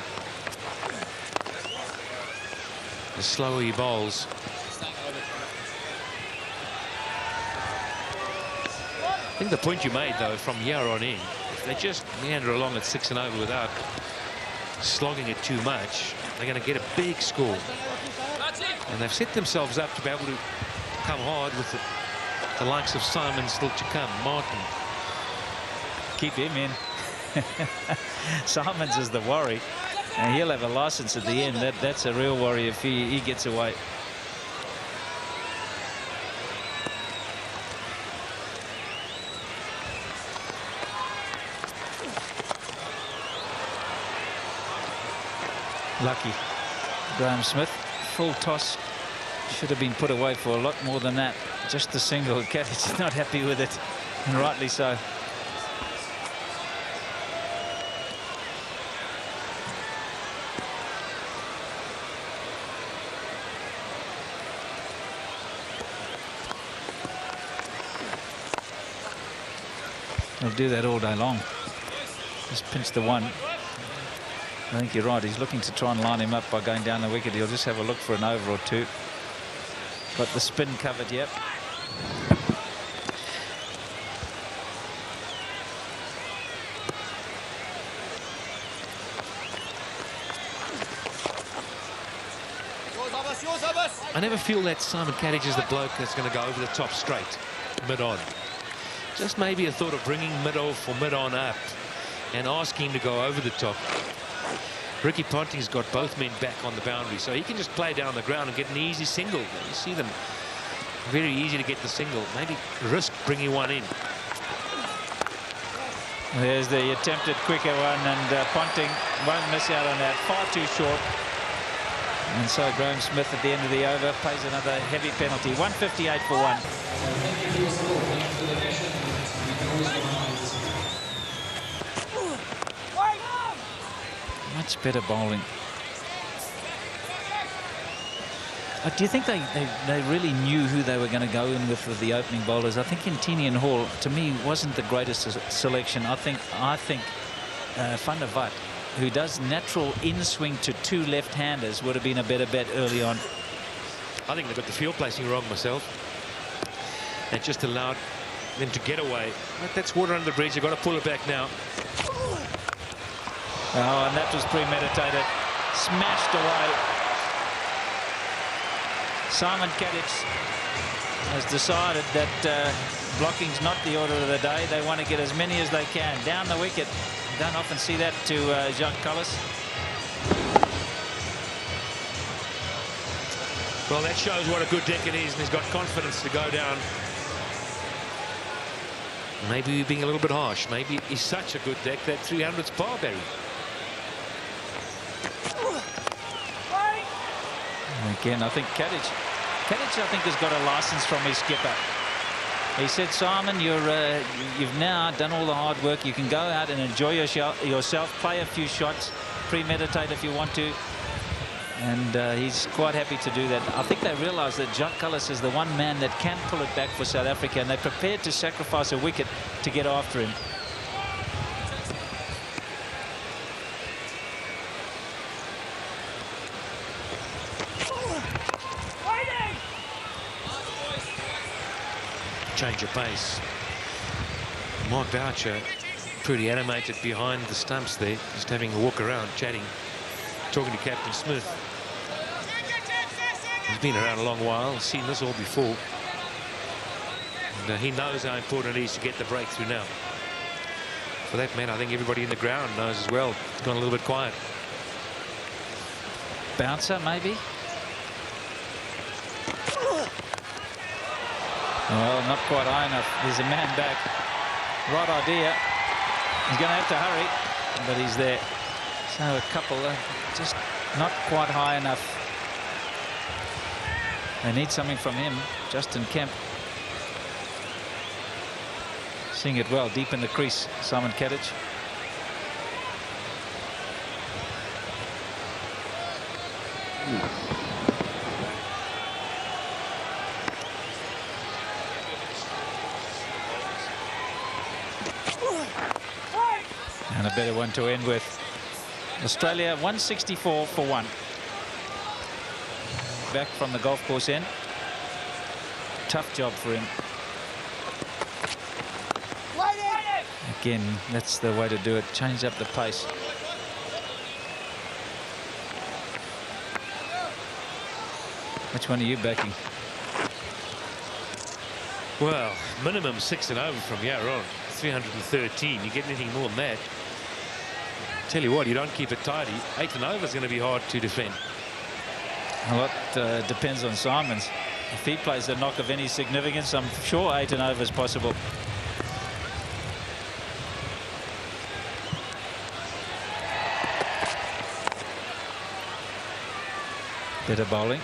The slower he bowls. I think the point you made, though, from here on in, if they just meander along at 6 and over without slogging it too much, they're going to get a big score. And they've set themselves up to be able to come hard with the likes of Simon still to come. Martin. Keep him in. Simons is the worry. And he'll have a license at the end. That's a real worry if he gets away. Lucky. Graham Smith, full toss. Should have been put away for a lot more than that. Just the single. Kadich is not happy with it, and rightly so. He'll do that all day long. Just pinch the one. I think you're right. He's looking to try and line him up by going down the wicket. He'll just have a look for an over or two. Got the spin covered, yep. I never feel that Simon Kadich is the bloke that's going to go over the top straight, mid-on. Just maybe a thought of bringing mid-off or mid-on up and asking him to go over the top. Ricky Ponting's got both men back on the boundary, so he can just play down the ground and get an easy single. You see them very easy to get the single. Maybe risk bringing one in. There's the attempted quicker one, and Ponting won't miss out on that. Far too short. And so Graham Smith at the end of the over pays another heavy penalty. 158 for one. Much better bowling. Do you think they really knew who they were going to go in with the opening bowlers? I think Intinian Hall, to me, wasn't the greatest selection. I think Van der Walt, who does natural in-swing to two left-handers, would have been a better bet early on. I think they got the field placing wrong myself. It just allowed them to get away. But that's water under the bridge. They've got to pull it back now. Oh, and that was premeditated. Smashed away. Simon Kadich has decided that blocking's not the order of the day. They want to get as many as they can down the wicket. Don't often see that to Jacques Kallis. Well, that shows what a good deck it is, and he's got confidence to go down. Maybe we're being a little bit harsh. Maybe he's such a good deck that 300's par buried. Again, I think Kadich, I think, has got a license from his skipper. He said, Simon, you've now done all the hard work. You can go out and enjoy yourself, play a few shots, premeditate if you want to. And he's quite happy to do that. I think they realise that Jacques Kallis is the one man that can pull it back for South Africa, and they're prepared to sacrifice a wicket to get after him. Change of pace. Mark Boucher pretty animated behind the stumps there, just having a walk around, chatting, talking to Captain Smith. He's been around a long while, seen this all before, and he knows how important it is to get the breakthrough now. For that matter, I think everybody in the ground knows as well. It's gone a little bit quiet. Bouncer, maybe? Well, not quite high enough. There's a man back. Right idea. He's going to have to hurry, but he's there. So a couple just not quite high enough. They need something from him. Justin Kemp. Seeing it well, deep in the crease, Simon Kadich. And a better one to end with. Australia 164 for one. Back from the golf course end. Tough job for him. Again, that's the way to do it. Change up the pace. Which one are you backing? Well, minimum 6 and over from here on. 313. You get anything more than that? Tell you what, you don't keep it tidy. 8 and over is going to be hard to defend. A lot depends on Simons. If he plays a knock of any significance, I'm sure 8 and over is possible. Better bowling.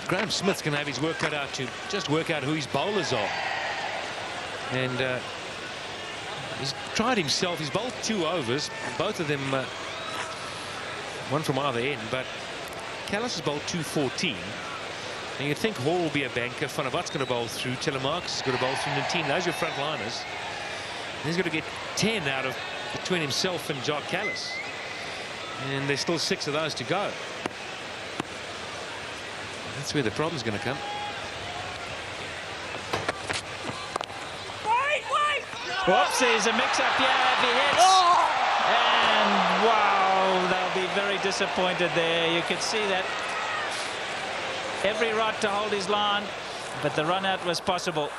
Graham Smith's going to have his work cut out to just work out who his bowlers are. And he's tried himself. He's bowled 2 overs. Both of them, one from either end. But Kallis has bowled 214. And you'd think Hall will be a banker. Van der Wast's going to bowl through. Telemark's going to bowl through. Nantini, those are your front liners. And he's got to get 10 out of between himself and Jacques Kallis. And there's still 6 of those to go. That's where the problem's going to come. Whoops, there's a mix-up. Yeah, if he hits. And wow, they'll be very disappointed there. You could see that. Every right to hold his line, but the run-out was possible.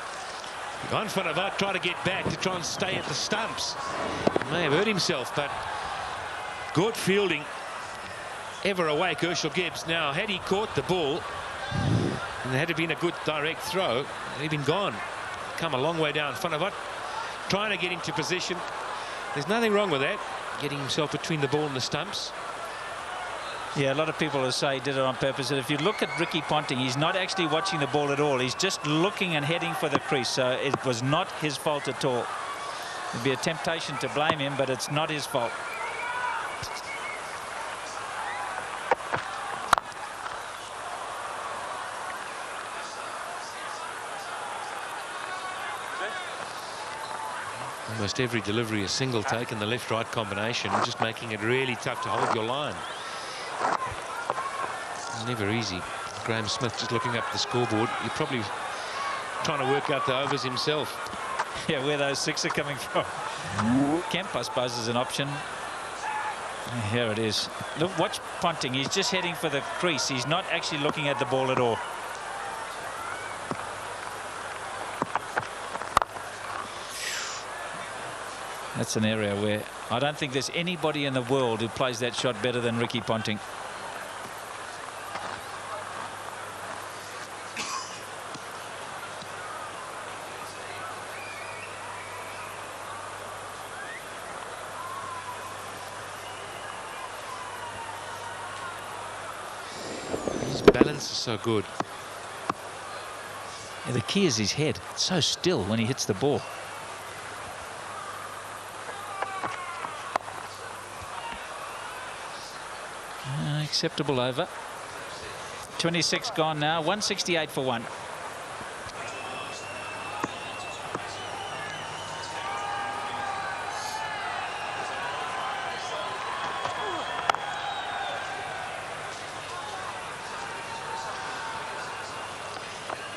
Van der Wast tried to get back to try and stay at the stumps. He may have hurt himself, but good fielding. Ever awake, Herschel Gibbs. Now, had he caught the ball, and there had been a good direct throw, he'd been gone. Come a long way down. Van der Wast trying to get into position. There's nothing wrong with that. Getting himself between the ball and the stumps. Yeah, a lot of people will say he did it on purpose. And if you look at Ricky Ponting, he's not actually watching the ball at all. He's just looking and heading for the crease. So it was not his fault at all. It'd be a temptation to blame him, but it's not his fault. Almost every delivery a single take in the left-right combination, just making it really tough to hold your line. It's never easy. Graham Smith just looking up the scoreboard. You're probably trying to work out the overs himself. Yeah, where those 6 are coming from. Kemp, I suppose, is an option. Here it is. Look, watch Ponting. He's just heading for the crease. He's not actually looking at the ball at all. That's an area where I don't think there's anybody in the world who plays that shot better than Ricky Ponting. His balance is so good. Yeah, the key is his head. It's so still when he hits the ball. Acceptable over. 26 gone now. 168 for 1.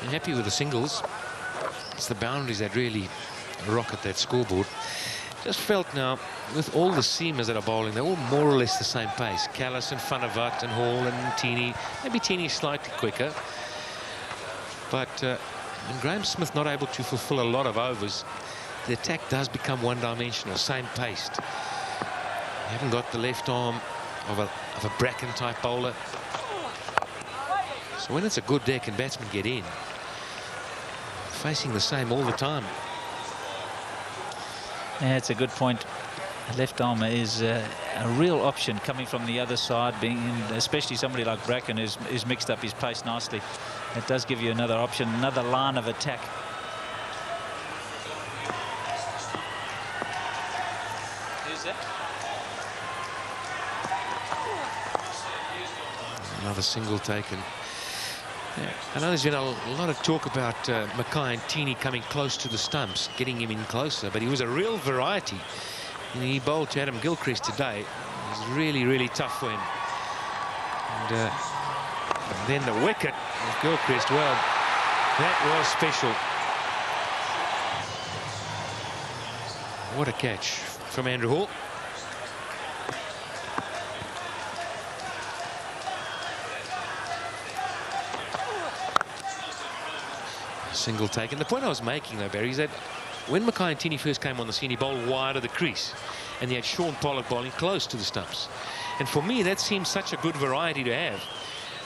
I'm happy with the singles. It's the boundaries that really rocket that scoreboard. Just felt now, with all the seamers that are bowling, they're all more or less the same pace. Kallis and Van der Wast and Hall and Nantini. Maybe Tini slightly quicker. But when Graham Smith not able to fulfill a lot of overs, the attack does become one-dimensional, same-paced. You haven't got the left arm of a Bracken-type bowler. So when it's a good deck and batsmen get in, facing the same all the time. Yeah, it's a good point. Left arm is a real option coming from the other side, being especially somebody like Bracken who's mixed up his pace nicely. It does give you another option, another line of attack. Who's that? Another single taken. Yeah. I know there's been a lot of talk about Mackay and Tini coming close to the stumps, getting him in closer, but he was a real variety. And he bowled to Adam Gilchrist today. It was really, really tough for him. And then the wicket of Gilchrist, well, that was special. What a catch from Andrew Hall. Single take. And the point I was making, though, Barry, is that when Mackay Ntini first came on the scene, he bowled wide of the crease. And he had Shaun Pollock bowling close to the stumps. And for me, that seems such a good variety to have.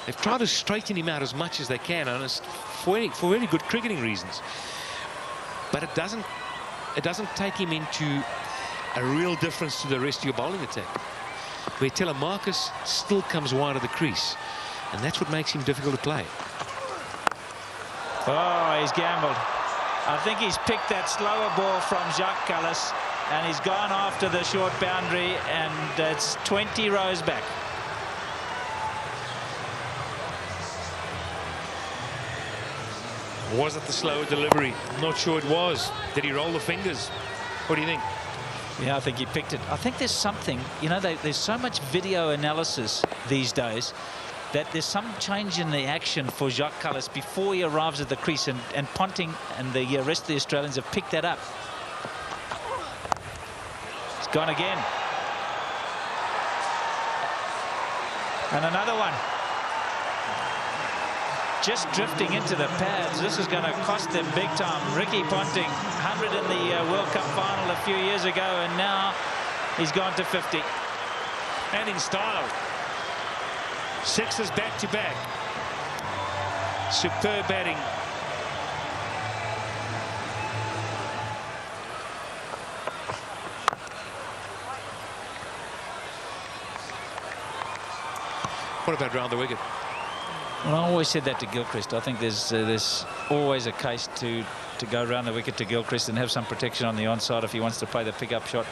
They've tried to straighten him out as much as they can, and it's for very good cricketing reasons. But it doesn't take him into a real difference to the rest of your bowling attack, where Telemarcus still comes wide of the crease. And that's what makes him difficult to play. Oh, he's gambled. I think he's picked that slower ball from Jacques Kallis, and he's gone after the short boundary, and it's 20 rows back. Was it the slower delivery? I'm not sure it was. Did he roll the fingers? What do you think? Yeah, I think he picked it. I think there's something, you know, there's so much video analysis these days that there's some change in the action for Jacques Kallis before he arrives at the crease, and Ponting and the rest of the Australians have picked that up. It's gone again. And another one. Just drifting into the pads. This is going to cost them big time. Ricky Ponting, 100 in the World Cup final a few years ago, and now he's gone to 50. And in style. Sixes back to back. Superb batting. What about round the wicket? Well, I always said that to Gilchrist. I think there's always a case to go around the wicket to Gilchrist and have some protection on the onside if he wants to play the pick-up shot.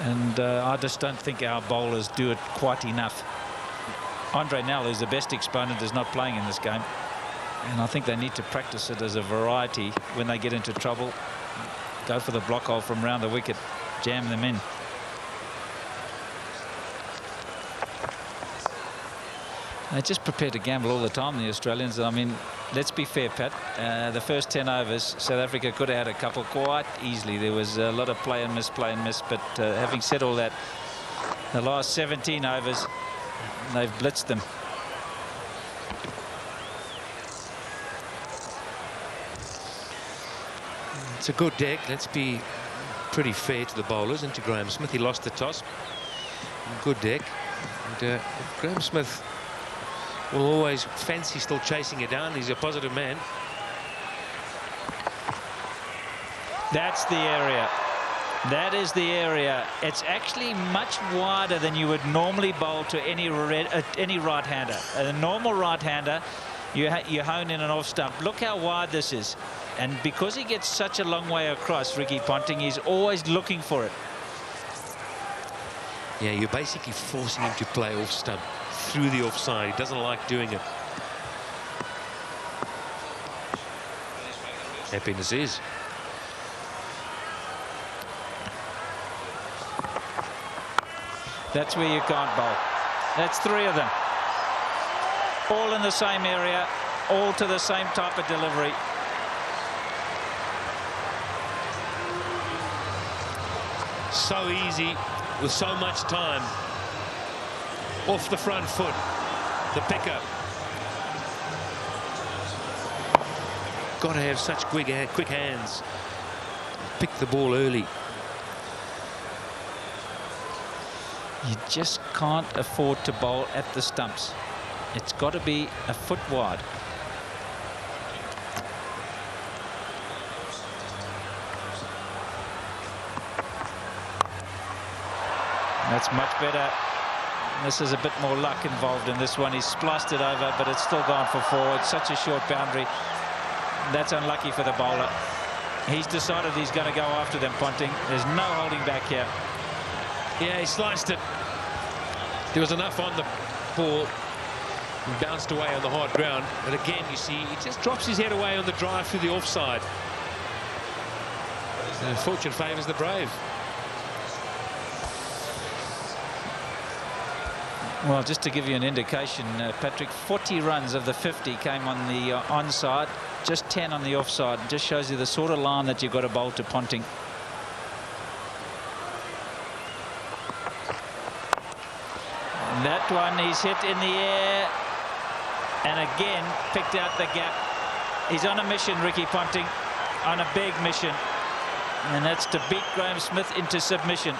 And I just don't think our bowlers do it quite enough. Andre Nell, who's the best exponent, is not playing in this game. And I think they need to practice it as a variety when they get into trouble. Go for the block hole from round the wicket. Jam them in. They're just prepared to gamble all the time, the Australians. I mean, let's be fair, Pat. The first 10 overs, South Africa could have had a couple quite easily. There was a lot of play and miss. But having said all that, the last 17 overs, they've blitzed them. It's a good deck. Let's be pretty fair to the bowlers and to Graham Smith. He lost the toss. Good deck. And Graham Smith will always fancy still chasing it down. He's a positive man. That's the area. That is the area. It's actually much wider than you would normally bowl to any right-hander. A normal right-hander, you hone in an off stump. Look how wide this is. And because he gets such a long way across, Ricky Ponting, he's always looking for it. Yeah, you're basically forcing him to play off stump through the offside. He doesn't like doing it. Happiness is. That's where you can't bowl. That's 3 of them. All in the same area, all to the same type of delivery. So easy, with so much time. Off the front foot, the pickup. Got to have such quick hands. Pick the ball early. You just can't afford to bowl at the stumps. It's got to be a foot wide. That's much better. This is a bit more luck involved in this one. He's spliced it over, but it's still gone for 4. It's such a short boundary. That's unlucky for the bowler. He's decided he's going to go after them, Ponting. There's no holding back here. Yeah, he sliced it. There was enough on the ball. He bounced away on the hard ground. But again, you see, he just drops his head away on the drive through the offside. Fortune favours the brave. Well, just to give you an indication, Patrick, 40 runs of the 50 came on the onside, just 10 on the offside. Just shows you the sort of line that you've got to bowl to Ponting. That one he's hit in the air. And again, picked out the gap. He's on a mission, Ricky Ponting, on a big mission. And that's to beat Graham Smith into submission.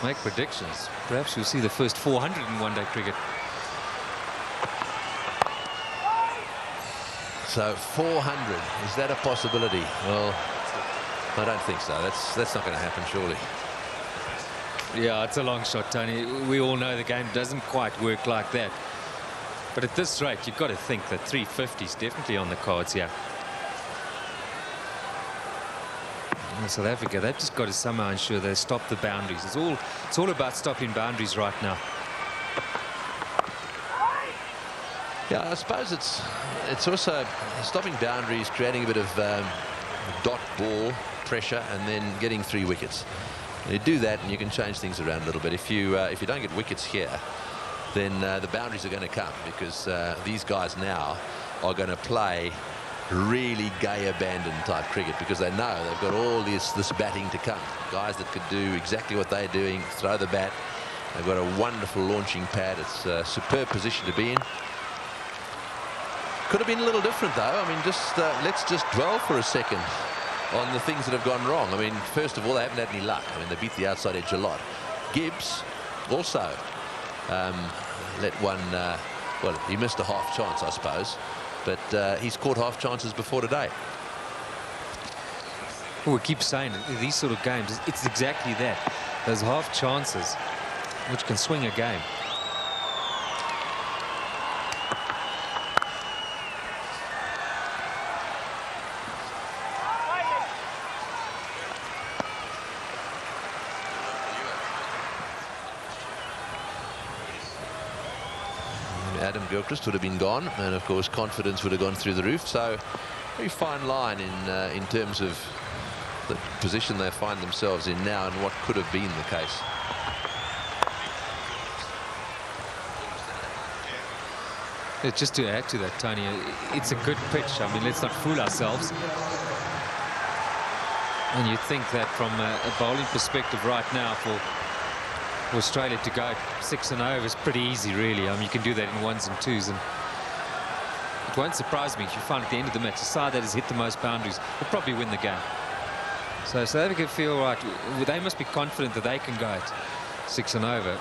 Make predictions. Perhaps we'll see the first 400 in one-day cricket. So 400, is that a possibility? Well, I don't think so. That's not going to happen, surely. Yeah, it's a long shot, Tony. We all know the game doesn't quite work like that. But at this rate, you've got to think that 350 is definitely on the cards here. And South Africa, they've just got to somehow ensure they stop the boundaries. It's all about stopping boundaries right now. Yeah, I suppose it's also stopping boundaries, creating a bit of dot ball pressure, and then getting 3 wickets. You do that, and you can change things around a little bit. If you don't get wickets here, then the boundaries are going to come, because these guys now are going to play really gay abandon type cricket, because they know they've got all this batting to come. Guys that could do exactly what they're doing, throw the bat. They've got a wonderful launching pad. It's a superb position to be in. Could have been a little different, though. I mean, let's just dwell for a second on the things that have gone wrong. I mean, first of all, they haven't had any luck. I mean, they beat the outside edge a lot. Gibbs also let one, well, he missed a half chance, I suppose, but he's caught half chances before today. Well, we keep saying it, these sort of games, it's exactly that. Those half chances which can swing a game. Adam Gilchrist would have been gone, and of course confidence would have gone through the roof. So very fine line in terms of the position they find themselves in now and what could have been the case. Just to add to that, Tony, it's a good pitch. I mean, let's not fool ourselves. And you think that from a bowling perspective right now for Australia to go 6-0 is pretty easy, really. I mean, you can do that in 1s and 2s, and it won't surprise me if you find at the end of the match the side that has hit the most boundaries will probably win the game. So South Africa feel right. They must be confident that they can go at 6-0. The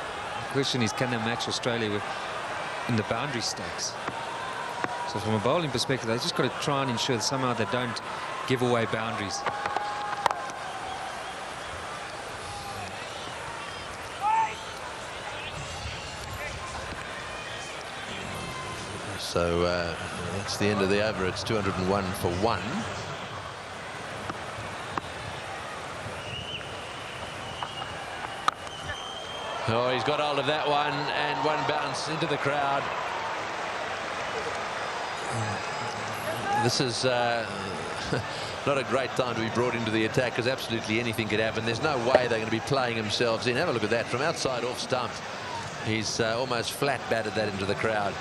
question is, can they match Australia in the boundary stakes? So from a bowling perspective, they've just got to try and ensure that somehow they don't give away boundaries. So that's the end of the over. It's 201 for 1. Oh, he's got hold of that one, and one bounce into the crowd. This is not a great time to be brought into the attack, because absolutely anything could happen. There's no way they're going to be playing themselves in. Have a look at that from outside off stump. He's almost flat batted that into the crowd.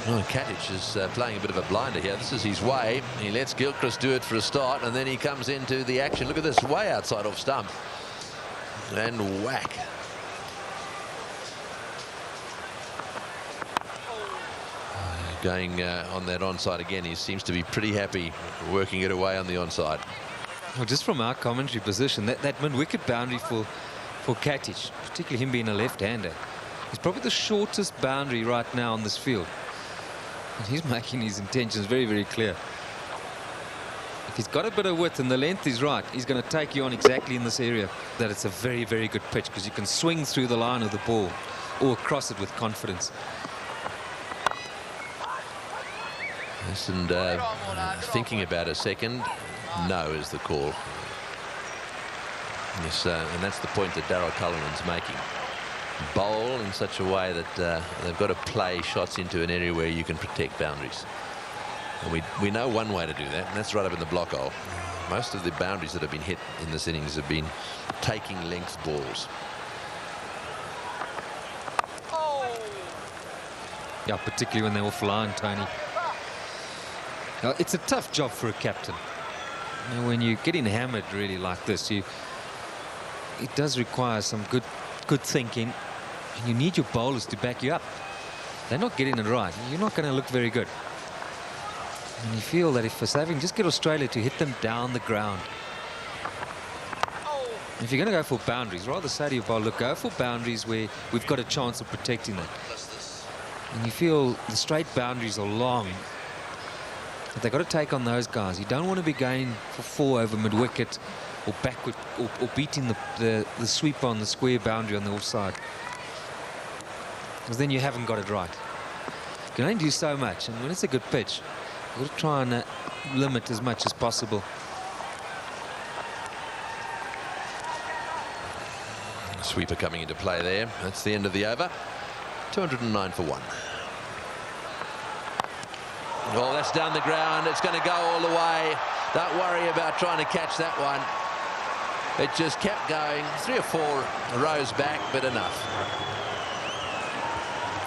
Oh, Katic is playing a bit of a blinder here. This is his way. He lets Gilchrist do it for a start, and then he comes into the action. Look at this, way outside off stump. And whack. Going on that onside again. He seems to be pretty happy working it away on the onside. Well, just from our commentary position, that mid-wicket boundary for Katic, particularly him being a left-hander, is probably the shortest boundary right now on this field. And he's making his intentions very, very clear. If he's got a bit of width and the length is right, he's going to take you on exactly in this area. That it's a very, very good pitch, because you can swing through the line of the ball or cross it with confidence. Yes, and thinking about a second, no is the call. Yes, and that's the point that Daryl Cullinan's making. Bowl in such a way that they've got to play shots into an area where you can protect boundaries. And we know one way to do that, and that's right up in the block hole. Most of the boundaries that have been hit in this innings have been taking length balls. Yeah, particularly when they're offline, Tony. Now, it's a tough job for a captain. You know, when you're getting hammered really like this, it does require some good thinking And you need your bowlers to back you up. They're not getting it right. You're not going to look very good. And you feel that if for saving, just get Australia to hit them down the ground. If you're going to go for boundaries, rather say to your bowler, look, go for boundaries where we've got a chance of protecting them. And you feel the straight boundaries are long. But they've got to take on those guys. You don't want to be going for 4 over mid-wicket or backward or beating the sweep on the square boundary on the offside. Because then you haven't got it right. You can only do so much. And when it's a good pitch, you've got to try and limit as much as possible. Sweeper coming into play there. That's the end of the over. 209 for 1. Oh, that's down the ground. It's going to go all the way. Don't worry about trying to catch that one. It just kept going. 3 or 4 rows back, but enough.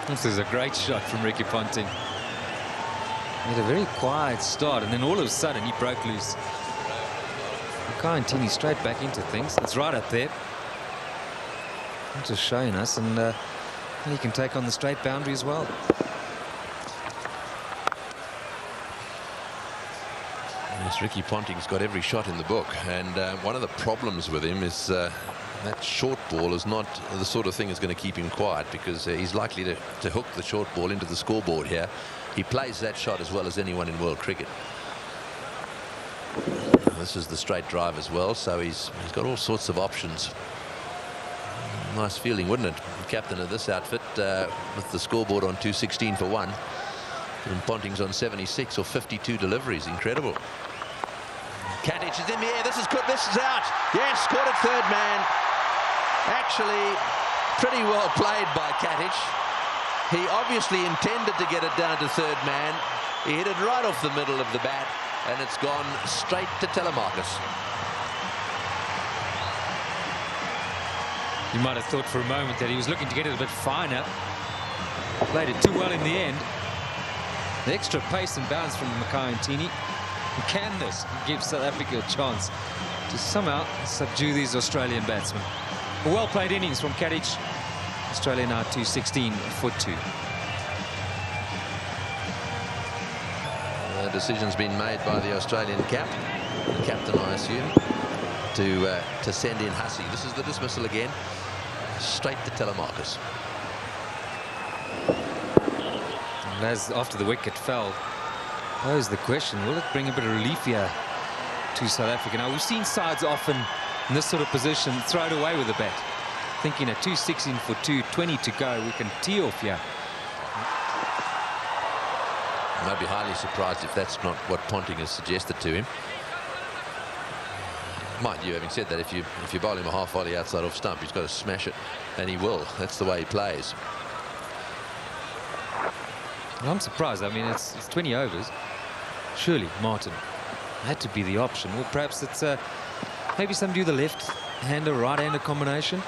This is a great shot from Ricky Ponting. He had a very quiet start, and then all of a sudden he broke loose. Mackay Ntini straight back into things. It's right up there. Just showing us, and he can take on the straight boundary as well. Yes, Ricky Ponting's got every shot in the book, and one of the problems with him is that short ball is not the sort of thing that's going to keep him quiet, because he's likely to hook the short ball into the scoreboard here. He plays that shot as well as anyone in world cricket. This is the straight drive as well, so he's got all sorts of options. Nice feeling, wouldn't it? The captain of this outfit with the scoreboard on 216 for 1. And Ponting's on 76 or 52 deliveries. Incredible. Katic is in the air. This is good. This is out. Yes, caught it third man. Actually, pretty well played by Katic. He obviously intended to get it down to third man. He hit it right off the middle of the bat, and it's gone straight to Telemarcus. You might have thought for a moment that he was looking to get it a bit finer. Played it too well in the end. The extra pace and bounce from Mackay Ntini. Can this give South Africa a chance to somehow subdue these Australian batsmen? A well-played innings from Katic. Australia now 216 for 2. The decision's been made by the Australian the captain, I assume, to send in Hussey. This is the dismissal again. Straight to Telemarcus. And as after the wicket fell, posed the question, will it bring a bit of relief here to South Africa? Now, we've seen sides often in this sort of position throw it away with the bat, thinking at 216 for 2, 20 to go, we can tee off here. I'd be highly surprised if that's not what Ponting has suggested to him. Mind you, having said that, if you bowl him a half volley outside off stump, he's got to smash it, and he will. That's the way he plays. I'm surprised. I mean, it's 20 overs. Surely Martin had to be the option. Or perhaps it's maybe some do the left-hander, right-hander combination.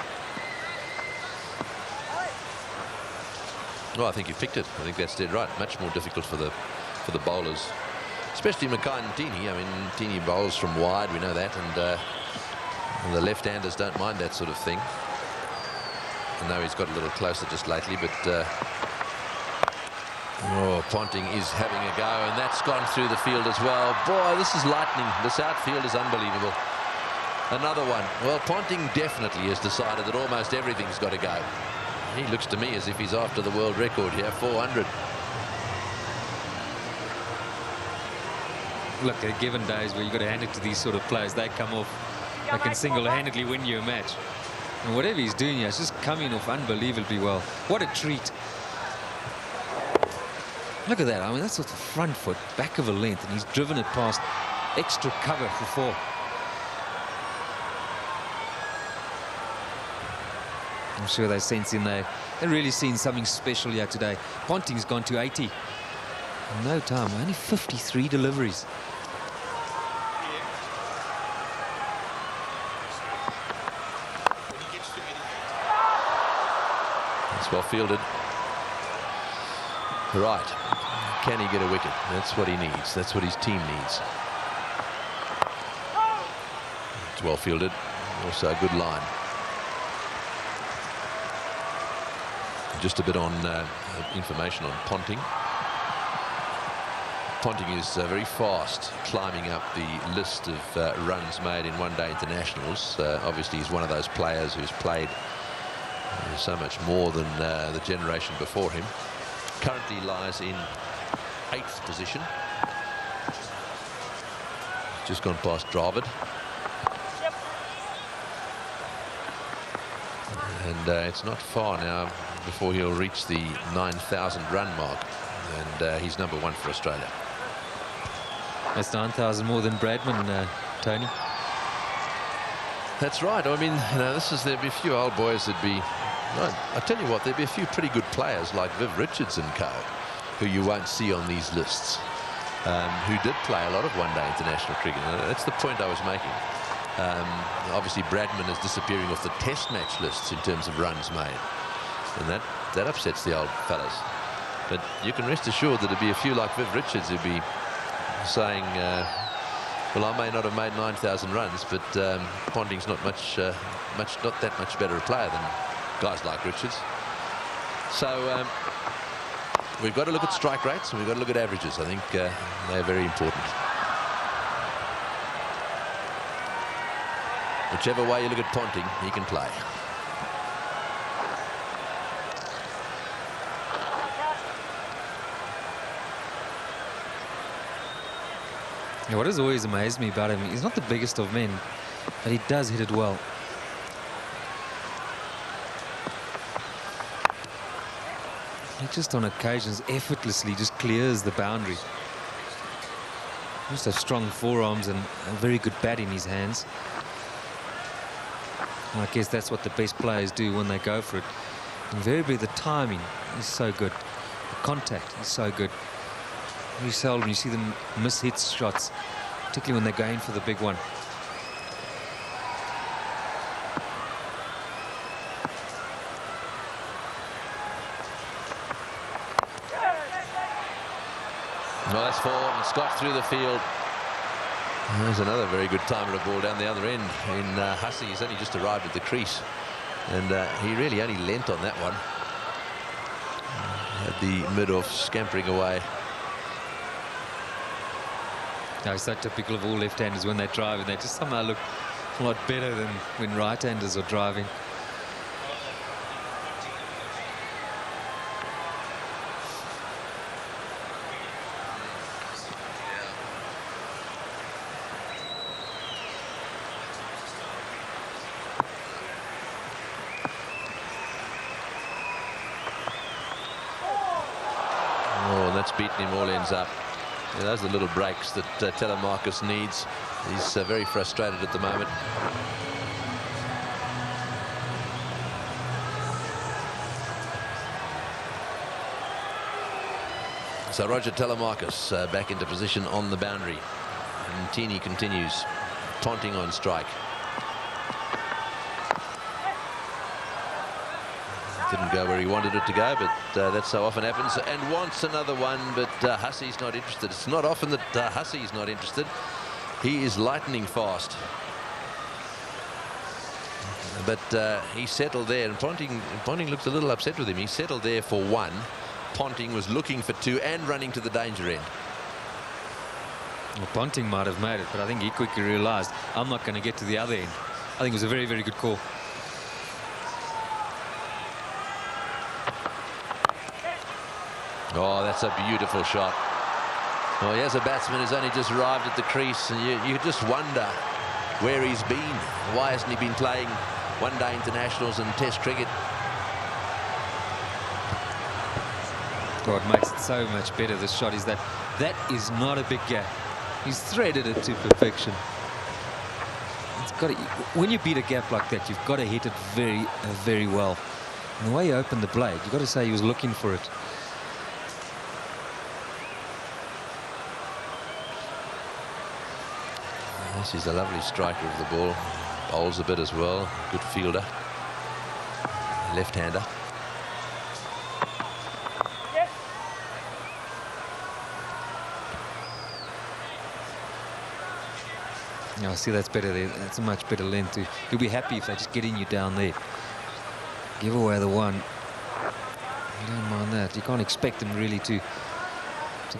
Well, I think you picked it. I think that's dead right. Much more difficult for the bowlers, especially Mackay Ntini. I mean, Ntini bowls from wide, we know that, and the left-handers don't mind that sort of thing. I know he's got a little closer just lately, but oh, Ponting is having a go, and that's gone through the field as well. Boy, this is lightning. This outfield is unbelievable. Another one. Well, Ponting definitely has decided that almost everything's got to go. He looks to me as if he's after the world record here, 400. Look, there are given days where you've got to hand it to these sort of players. They come off, they can single-handedly win you a match. And whatever he's doing here, it's just coming off unbelievably well. What a treat. Look at that. I mean, that's sort of front foot, back of a length, and he's driven it past extra cover for 4. I'm sure they're sensing they've really seen something special here today. Ponting's gone to 80. In no time, only 53 deliveries. It's well fielded. Right. Can he get a wicket? That's what he needs. That's what his team needs. It's well fielded. Also a good line. Just a bit on information on Ponting. Ponting is very fast, climbing up the list of runs made in one-day internationals. Obviously, he's one of those players who's played so much more than the generation before him. Currently lies in 8th position. Just gone past Dravid. And it's not far now before he'll reach the 9,000 run mark. And he's number 1 for Australia. That's 9,000 more than Bradman, Tony. That's right. I mean, you know, there'd be a few old boys that'd be... I tell you what, there'd be a few pretty good players like Viv Richards and co, who you won't see on these lists, who did play a lot of one-day international cricket. And that's the point I was making. Obviously, Bradman is disappearing off the test match lists in terms of runs made. And that upsets the old fellas. But you can rest assured that there'd be a few like Viv Richards who'd be saying, well, I may not have made 9,000 runs, but Ponting's not that much better a player than guys like Richards. So we've got to look at strike rates and we've got to look at averages. I think they're very important. Whichever way you look at Ponting, he can play. Yeah, what has always amazed me about him, he's not the biggest of men, but he does hit it well. He just on occasions effortlessly just clears the boundary. He must have strong forearms and a very good bat in his hands. And I guess that's what the best players do when they go for it. Invariably the timing is so good. The contact is so good. Very seldom you see them miss hit shots, particularly when they're going for the big one. Well, that's 4, and Scott through the field. There's another very good timer of ball down the other end in Hussey. He's only just arrived at the crease, and he really only lent on that one. Had the mid-off scampering away. No, it's so typical of all left-handers when they drive, and they just somehow look a lot better than when right-handers are driving. That's beaten him all ends up. Yeah, those are the little breaks that Telemarcus needs. He's very frustrated at the moment. So Roger Telemarcus back into position on the boundary. And Tini continues. Ponting on strike. Didn't go where he wanted it to go, but that so often happens. And wants another one, but Hussey's not interested. It's not often that Hussey's not interested. He is lightning fast. But he settled there, and Ponting looked a little upset with him. He settled there for 1. Ponting was looking for 2 and running to the danger end. Well, Ponting might have made it, but I think he quickly realized, I'm not going to get to the other end. I think it was a very, very good call. Oh, that's a beautiful shot. Well, here's a batsman who's only just arrived at the crease, and you just wonder where he's been. Why hasn't he been playing one-day internationals and test cricket? God, makes it so much better. This shot is that is not a big gap. He's threaded it to perfection. It's got to, when you beat a gap like that, you've got to hit it very, very well. And the way he opened the blade, you've got to say he was looking for it. This is a lovely striker of the ball. Bowls a bit as well. Good fielder. Left-hander. No, see, that's better there. That's a much better length too. You'll be happy if they just get in you down there. Give away the 1. I don't mind that. You can't expect them really to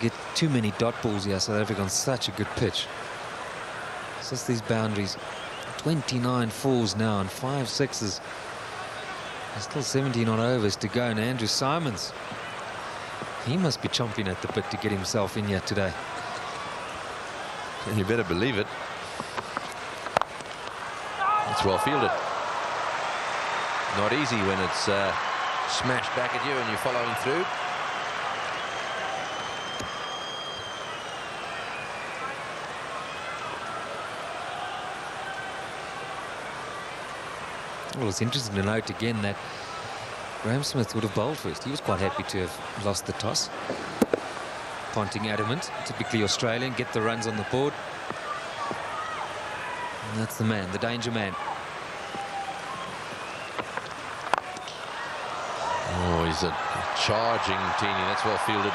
get too many dot balls here. South Africa on such a good pitch. It's just these boundaries. 29 fours now and 5 sixes. There's still 17 on overs to go. And Andrew Simons, he must be chomping at the bit to get himself in here today. And you better believe it. It's well fielded. Not easy when it's smashed back at you and you're following through. Well, it's interesting to note again that Graham Smith would have bowled first. He was quite happy to have lost the toss. Ponting adamant, typically Australian, get the runs on the board. And that's the man, the danger man. Oh, he's a charging Teeny. That's well fielded.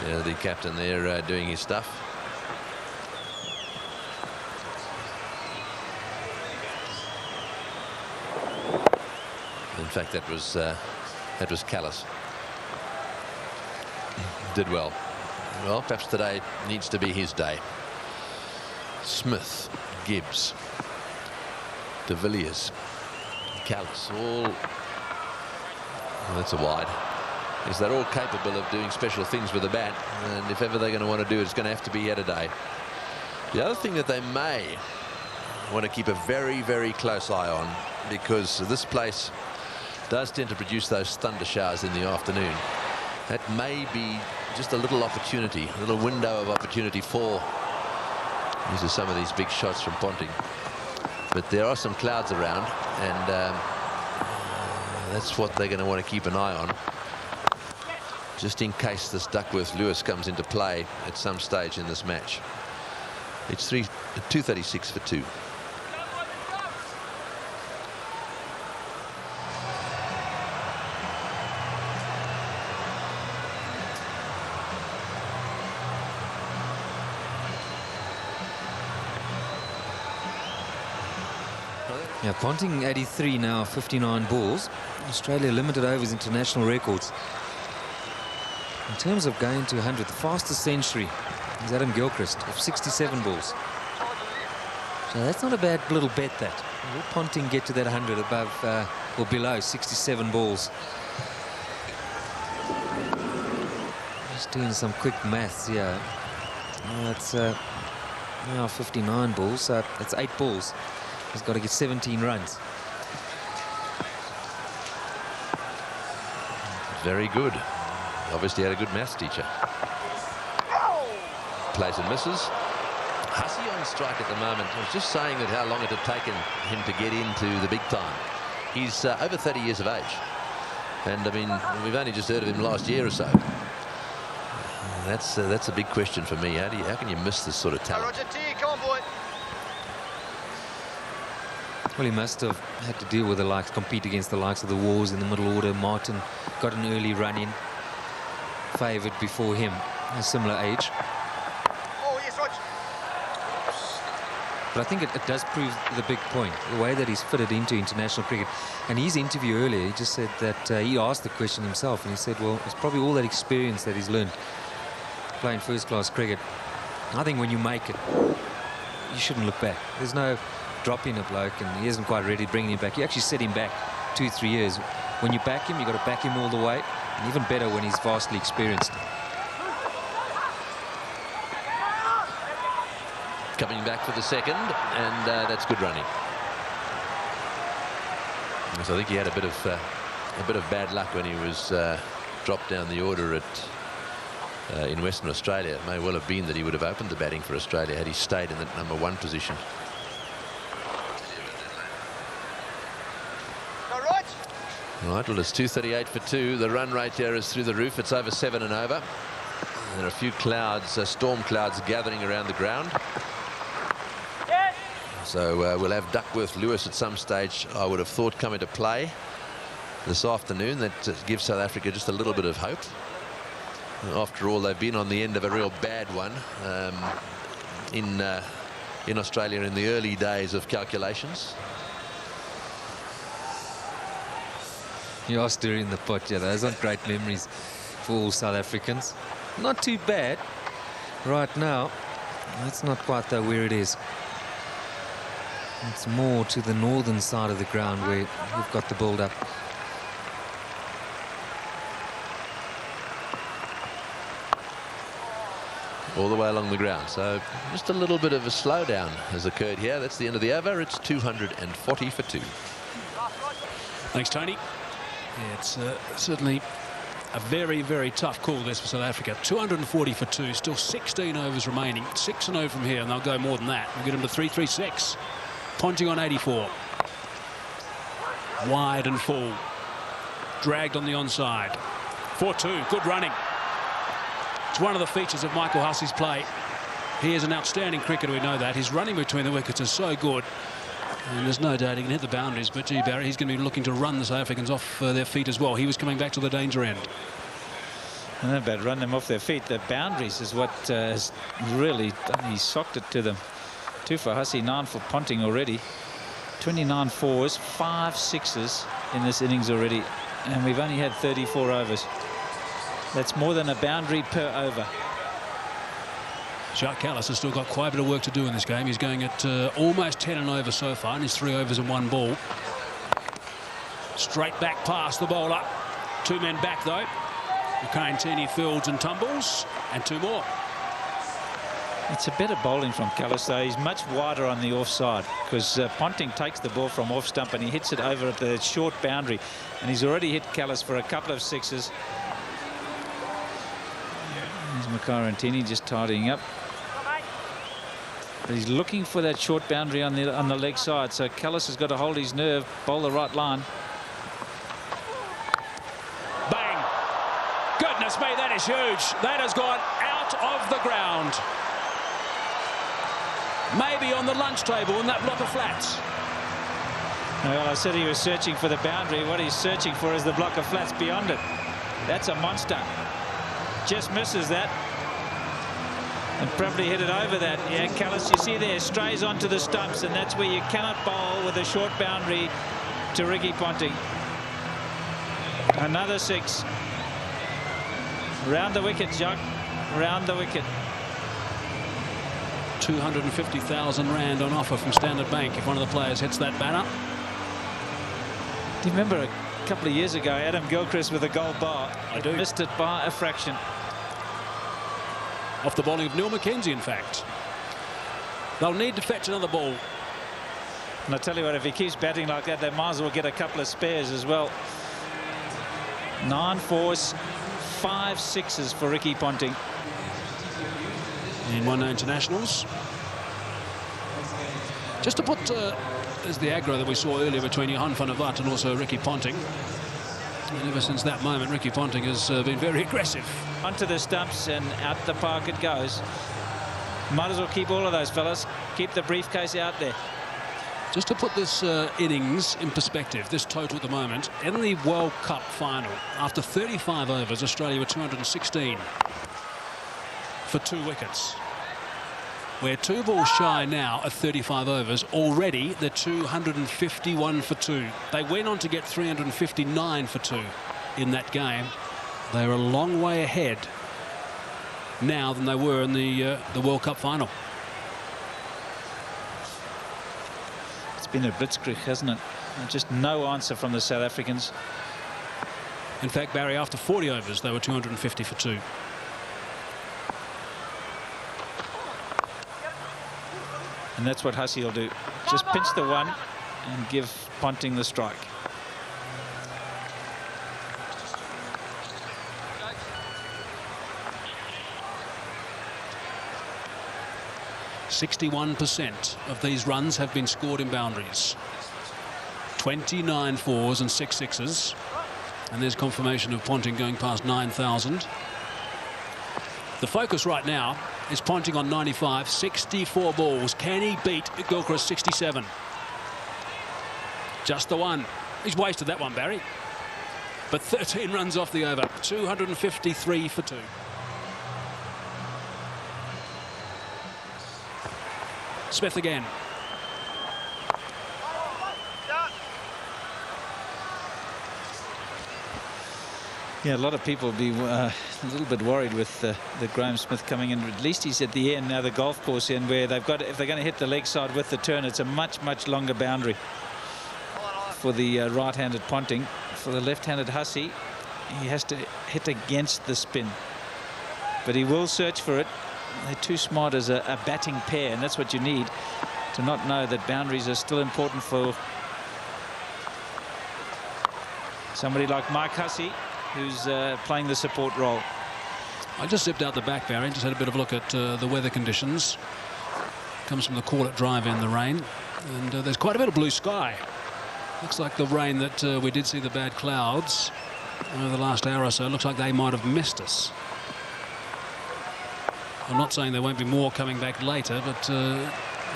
Yeah, the captain there doing his stuff. In fact, that was Callis. Did well. Well, perhaps today needs to be his day. Smith, Gibbs, De Villiers, Callis, all. Well, that's a wide. Is they're all capable of doing special things with the bat, and if ever they're going to want to do it, it's going to have to be here today. The other thing that they may want to keep a very, very close eye on, because this place does tend to produce those thunder showers in the afternoon. That may be just a little opportunity, a little window of opportunity for. These are some of these big shots from Ponting. But there are some clouds around, and that's what they're going to want to keep an eye on, just in case this Duckworth-Lewis comes into play at some stage in this match. It's 236 for 2. Yeah, Ponting 83 now, 59 balls. Australia limited overs international records. In terms of going to 100, the fastest century is Adam Gilchrist of 67 balls. So that's not a bad little bet, that. Will Ponting get to that 100 above or below 67 balls? Just doing some quick maths here. That's now 59 balls, so that's 8 balls. He's got to get 17 runs. Very good. Obviously had a good maths teacher. Plays and misses. Hussey on strike at the moment. I was just saying that how long it had taken him to get into the big time. He's over 30 years of age. And I mean, we've only just heard of him last year or so. That's a big question for me. How can you miss this sort of talent? Roger T, come on, boy. Well, he must have had to deal with the likes, compete against the likes of the Wars in the middle order. Martin got an early run in, favoured before him, a similar age. Oh, yes, Roger. But I think it does prove the big point, the way that he's fitted into international cricket. And his interview earlier, he just said that he asked the question himself, and he said, well, it's probably all that experience that he's learned playing first-class cricket. I think when you make it, you shouldn't look back. There's no dropping a bloke and he isn't quite ready to bring him back. You actually set him back 2-3 years. When you back him, you've got to back him all the way, and even better when he's vastly experienced. Coming back for the second, and that's good running. So I think he had a bit of bad luck when he was dropped down the order at in Western Australia. It may well have been that he would have opened the batting for Australia had he stayed in that #1 position. Right, well, it's 238 for 2. The run rate there is through the roof. It's over 7 and over. There are a few clouds, storm clouds gathering around the ground. So we'll have Duckworth-Lewis at some stage, I would have thought, come into play this afternoon. That gives South Africa just a little bit of hope. After all, they've been on the end of a real bad one in Australia in the early days of calculations. You are stirring the pot. Yeah, those aren't great memories for all South Africans. Not too bad right now. That's not quite though where it is. It's more to the northern side of the ground where we've got the build-up. All the way along the ground. So just a little bit of a slowdown has occurred here. That's the end of the over. It's 240 for 2. Thanks, Tony. Yeah, it's certainly a very, very tough call this for South Africa. 240 for 2. Still 16 overs remaining. 6-0 from here, and they'll go more than that. We'll get them to 336. Ponting on 84. Wide and full. Dragged on the onside. 4-2. Good running. It's one of the features of Michael Hussey's play. He is an outstanding cricketer, we know that. His running between the wickets is so good. And there's no doubt he can hit the boundaries. But, gee, Barry, he's going to be looking to run the South Africans off their feet as well. He was coming back to the danger end. I don't know about run them off their feet. The boundaries is what has really done. He socked it to them. 2 for Hussey, 9 for Ponting already. 29 fours, 5 sixes in this innings already. And we've only had 34 overs. That's more than a boundary per over. Jacques Kallis has still got quite a bit of work to do in this game. He's going at almost 10 and over so far, and he's 3 overs and 1 ball. Straight back past the bowler. 2 men back, though. Mukayantini fields and tumbles, and 2 more. It's a better bowling from Kallis, though. He's much wider on the offside because Ponting takes the ball from off stump and he hits it over at the short boundary. And he's already hit Kallis for a couple of sixes. There's Mukayantini just tidying up. But he's looking for that short boundary on the leg side. So Kallis has got to hold his nerve, bowl the right line. Bang! Goodness me, that is huge. That has gone out of the ground. Maybe on the lunch table in that block of flats. Well, I said he was searching for the boundary. What he's searching for is the block of flats beyond it. That's a monster. Just misses that. And probably hit it over that. Yeah, Kallis, you see there, strays onto the stumps, and that's where you cannot bowl with a short boundary to Ricky Ponting. Another 6. Round the wicket, Jacques. Round the wicket. 250,000 rand on offer from Standard Bank if one of the players hits that banner. Do you remember a couple of years ago, Adam Gilchrist with a gold bar? I do. Missed it by a fraction. Off the bowling of Neil McKenzie, in fact. They'll need to fetch another ball. And I tell you what, if he keeps batting like that, they might as well get a couple of spares as well. 9 fours, 5 sixes for Ricky Ponting. In one internationals. Just to put there's the aggro that we saw earlier between Johan van der Walt and also Ricky Ponting. And ever since that moment, Ricky Ponting has been very aggressive. Onto the stumps and out the park it goes. Might as well keep all of those fellas. Keep the briefcase out there. Just to put this innings in perspective, this total at the moment, in the World Cup final, after 35 overs, Australia were 216 for 2 wickets. We're 2 balls shy now at 35 overs. Already, they're 251 for 2. They went on to get 359 for 2 in that game. They're a long way ahead now than they were in the World Cup final. It's been a blitzkrieg, hasn't it? Just no answer from the South Africans. In fact, Barry, after 40 overs, they were 250 for 2. And that's what Hussey will do. Just pinch the 1 and give Ponting the strike. %61% of these runs have been scored in boundaries. 29 fours and 6 sixes. And there's confirmation of Ponting going past 9,000. The focus right now is Ponting on 95, 64 balls. Can he beat Gilchrist 67? Just the 1. He's wasted that one, Barry. But 13 runs off the over. 253 for 2. Smith again. Yeah, a lot of people will be a little bit worried with the Graham Smith coming in. At least he's at the end now, the golf course end, where they've got, if they're going to hit the leg side with the turn, it's a much longer boundary for the right-handed Ponting. For the left-handed Hussey, he has to hit against the spin, but he will search for it. They're too smart as a batting pair, and that's what you need, to not know that boundaries are still important for somebody like Mike Hussey, who's playing the support role. I just zipped out the back, Barry, just had a bit of a look at the weather conditions. Comes from the Corlett Drive in the rain, and there's quite a bit of blue sky. Looks like the rain that we did see, the bad clouds over the last hour or so, looks like they might have missed us. I'm not saying there won't be more coming back later, but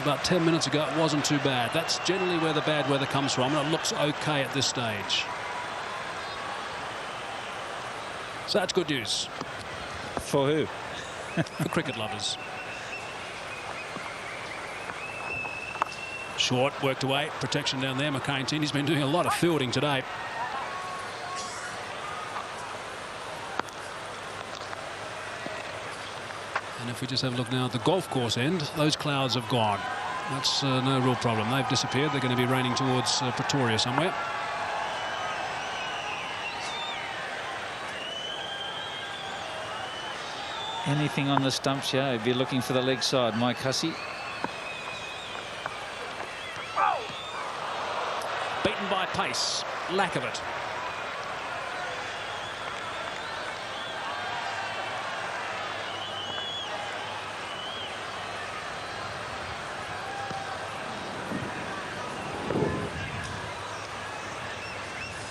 about 10 minutes ago it wasn't too bad. That's generally where the bad weather comes from, and it looks okay at this stage. So that's good news. For who? For cricket lovers. Short, worked away, protection down there. McCain, he's been doing a lot of fielding today. And if we just have a look now at the golf course end, those clouds have gone. That's no real problem. They've disappeared. They're going to be raining towards Pretoria somewhere. Anything on the stumps, yeah, he'd be looking for the leg side. Mike Hussey. Beaten by pace. Lack of it.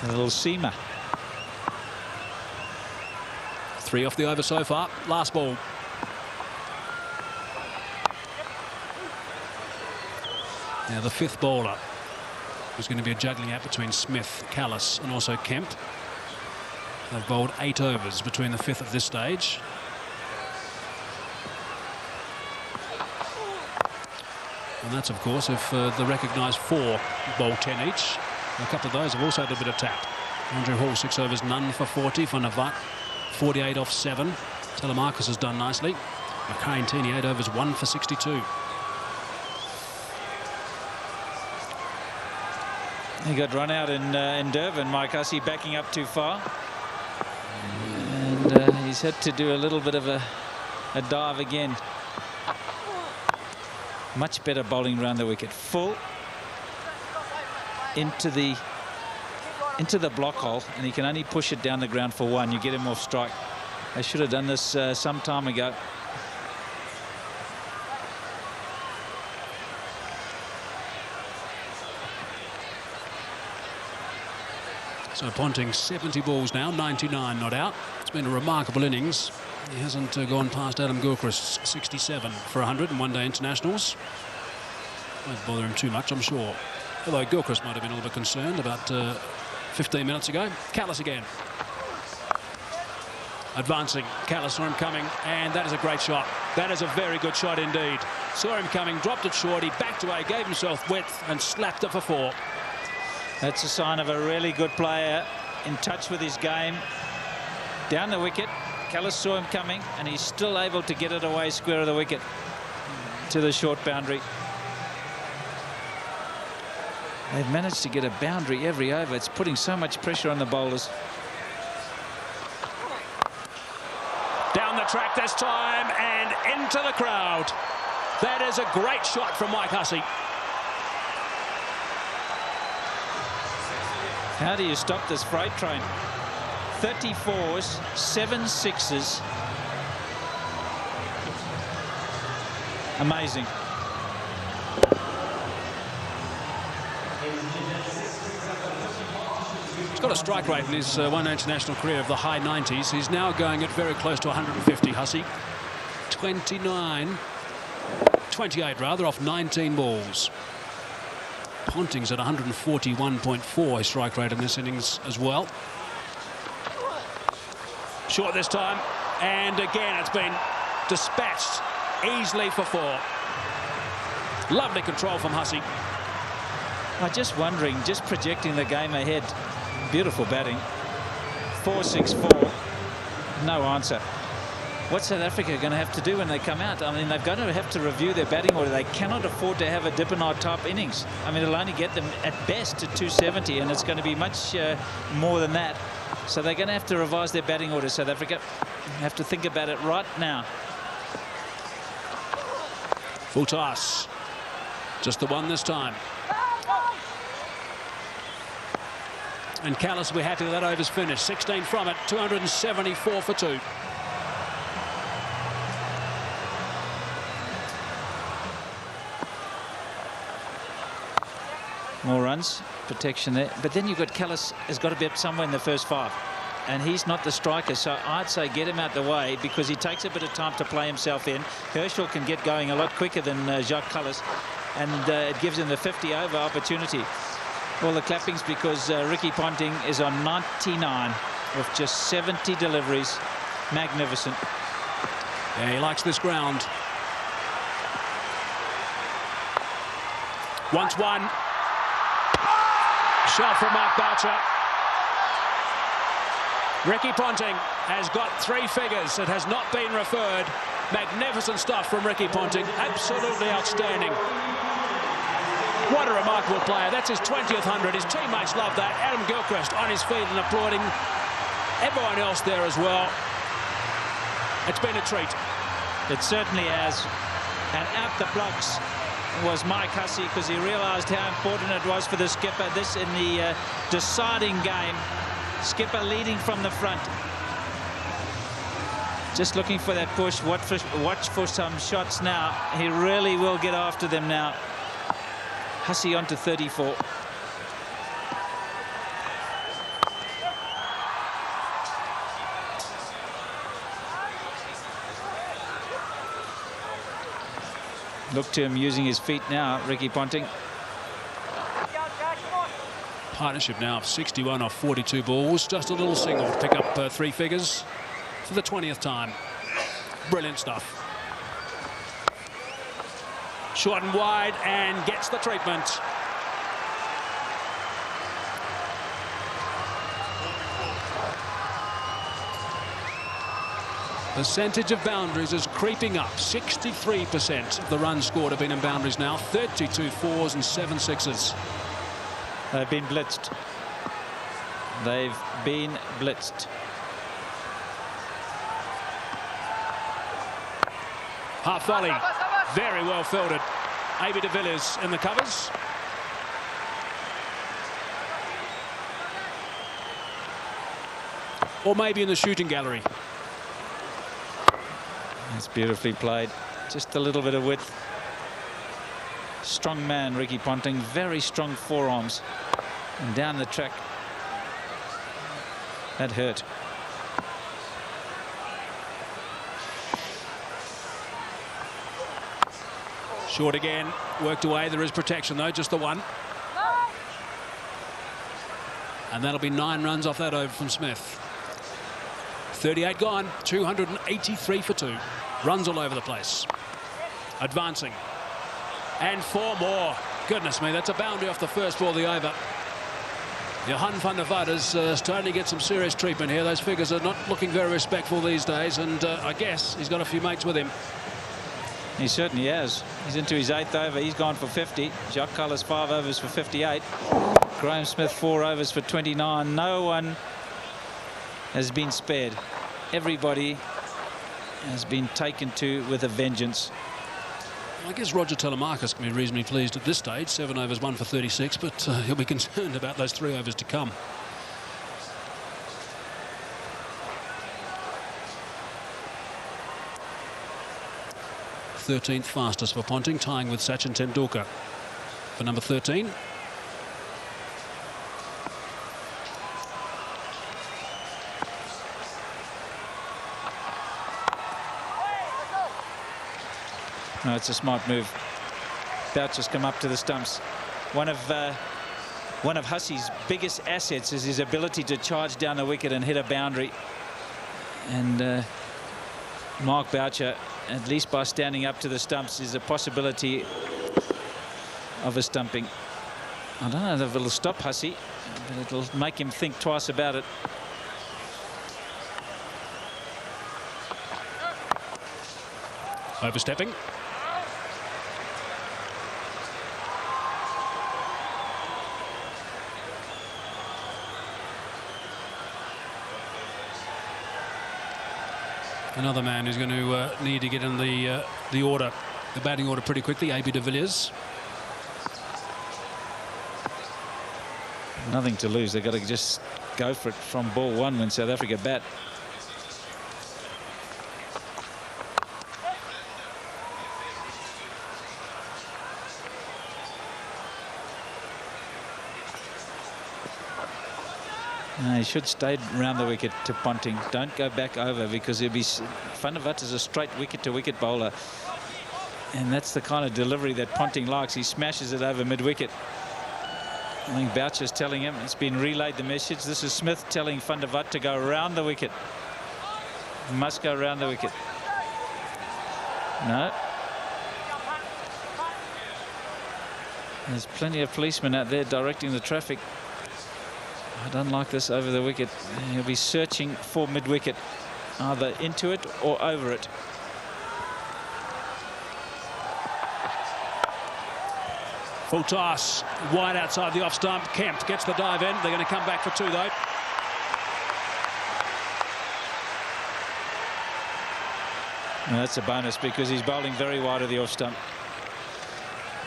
A little seamer. 3 off the over so far. Last ball. Now the 5th bowler is going to be a juggling act between Smith, Callis and also Kemp. They've bowled 8 overs between the 5th at this stage. And that's of course if the recognised 4 bowl 10 each. A couple of those have also had a bit of tap. Andrew Hall 6 overs, none for 40 for Navat. 48 off 7. Telemarcus has done nicely. McCain 8 overs, 1 for 62. He got run out in Durban. Mike Hussey backing up too far, and he's had to do a little bit of a dive again. Much better bowling around the wicket. Full into the block hole, and he can only push it down the ground for 1. You get him off strike. They should have done this some time ago. So Ponting 70 balls now, 99 not out. It's been a remarkable innings. He hasn't gone past Adam Gilchrist's 67 for 100 in one-day internationals. Won't bother him too much, I'm sure. Although Gilchrist might have been a little bit concerned about 15 minutes ago. Callis again. Advancing. Callis saw him coming, and that is a great shot. That is a very good shot indeed. Saw him coming, dropped it short, he backed away, gave himself width and slapped it for 4. That's a sign of a really good player, in touch with his game. Down the wicket, Callis saw him coming, and he's still able to get it away square of the wicket to the short boundary. They've managed to get a boundary every over. It's putting so much pressure on the bowlers. Down the track this time and into the crowd. That is a great shot from Mike Hussey. How do you stop this freight train? 34s, 7 6s. Amazing. He's got a strike rate in his one international career of the high 90s. He's now going at very close to 150, Hussey. 28 rather, off 19 balls. Ponting's at 141.4 his strike rate in this innings as well. Short this time, and again it's been dispatched easily for 4. Lovely control from Hussey. I'm just wondering, just projecting the game ahead. Beautiful batting. 4-6-4. No answer. What's South Africa going to have to do when they come out? I mean, they're going to have to review their batting order. They cannot afford to have a Dippenaar-type innings. I mean, it'll only get them at best to 270, and it's going to be much more than that. So they're going to have to revise their batting order, South Africa. Have to think about it right now. Full toss. Just the one this time. And Kallis will be happy that over's finished. 16 from it, 274 for 2. More runs, protection there. But then you've got Kallis has got to be up somewhere in the first 5. And he's not the striker, so I'd say get him out the way because he takes a bit of time to play himself in. Herschel can get going a lot quicker than Jacques Kallis, and it gives him the 50-over opportunity. All the clappings because Ricky Ponting is on 99 with just 70 deliveries. Magnificent. Yeah, he likes this ground. Once one. Shot from Mark Boucher. Ricky Ponting has got 3 figures. It has not been referred. Magnificent stuff from Ricky Ponting. Absolutely outstanding. What a remarkable player. That's his 20th 100. His teammates love that. Adam Gilchrist on his feet and applauding. Everyone else there as well. It's been a treat. It certainly has. And out the blocks was Mike Hussey because he realised how important it was for the skipper. This in the deciding game. Skipper leading from the front. Just looking for that push. Watch for some shots now. He really will get after them now. Hussey on to 34. Look to him using his feet now, Ricky Ponting. Partnership now of 61 off 42 balls. Just a little single to pick up 3 figures for the 20th time. Brilliant stuff. Short and wide and gets the treatment. Percentage of boundaries is creeping up. 63% of the runs scored have been in boundaries now. 32 fours and 7 sixes. They've been blitzed. They've been blitzed. Half volley. Very well fielded. A.B. de Villiers in the covers. Or maybe in the shooting gallery. That's beautifully played. Just a little bit of width. Strong man, Ricky Ponting. Very strong forearms. And down the track. That hurt. Short again. Worked away. There is protection, though. Just the one. And that'll be 9 runs off that over from Smith. 38 gone. 283 for 2. Runs all over the place. Advancing. And 4 more. Goodness me, that's a boundary off the first ball of the over. Johan van der Walt is starting to get some serious treatment here. Those figures are not looking very respectful these days, and I guess he's got a few mates with him. He certainly has. He's into his 8th over. He's gone for 50. Jacques Kallis 5 overs for 58. Graham Smith 4 overs for 29. No one has been spared. Everybody has been taken to with a vengeance. I guess Roger Telemarcus can be reasonably pleased at this stage. 7 overs, 1 for 36, but he'll be concerned about those 3 overs to come. th fastest for Ponting, tying with Sachin Tendulkar for number 13. No, it's a smart move. Boucher's come up to the stumps. One of Hussey's biggest assets is his ability to charge down the wicket and hit a boundary. And Mark Boucher, at least by standing up to the stumps, is a possibility of a stumping. I don't know if it'll stop Hussey, but it'll make him think twice about it. Overstepping. Another man who's going to need to get in the order, the batting order pretty quickly, AB de Villiers. Nothing to lose. They've got to just go for it from ball one when South Africa bat. No, he should stay around the wicket to Ponting. Don't go back over, because he'll be... Van der Walt is a straight wicket-to-wicket bowler. And that's the kind of delivery that Ponting likes. He smashes it over mid-wicket. I think Boucher's telling him, it's been relayed the message. This is Smith telling Van der Walt to go around the wicket. Must go around the wicket. No. There's plenty of policemen out there directing the traffic. I don't like this over the wicket. He'll be searching for mid-wicket, either into it or over it. Full toss, wide outside the off stump. Kemp gets the dive in. They're going to come back for two, though. Well, that's a bonus, because he's bowling very wide of the off stump.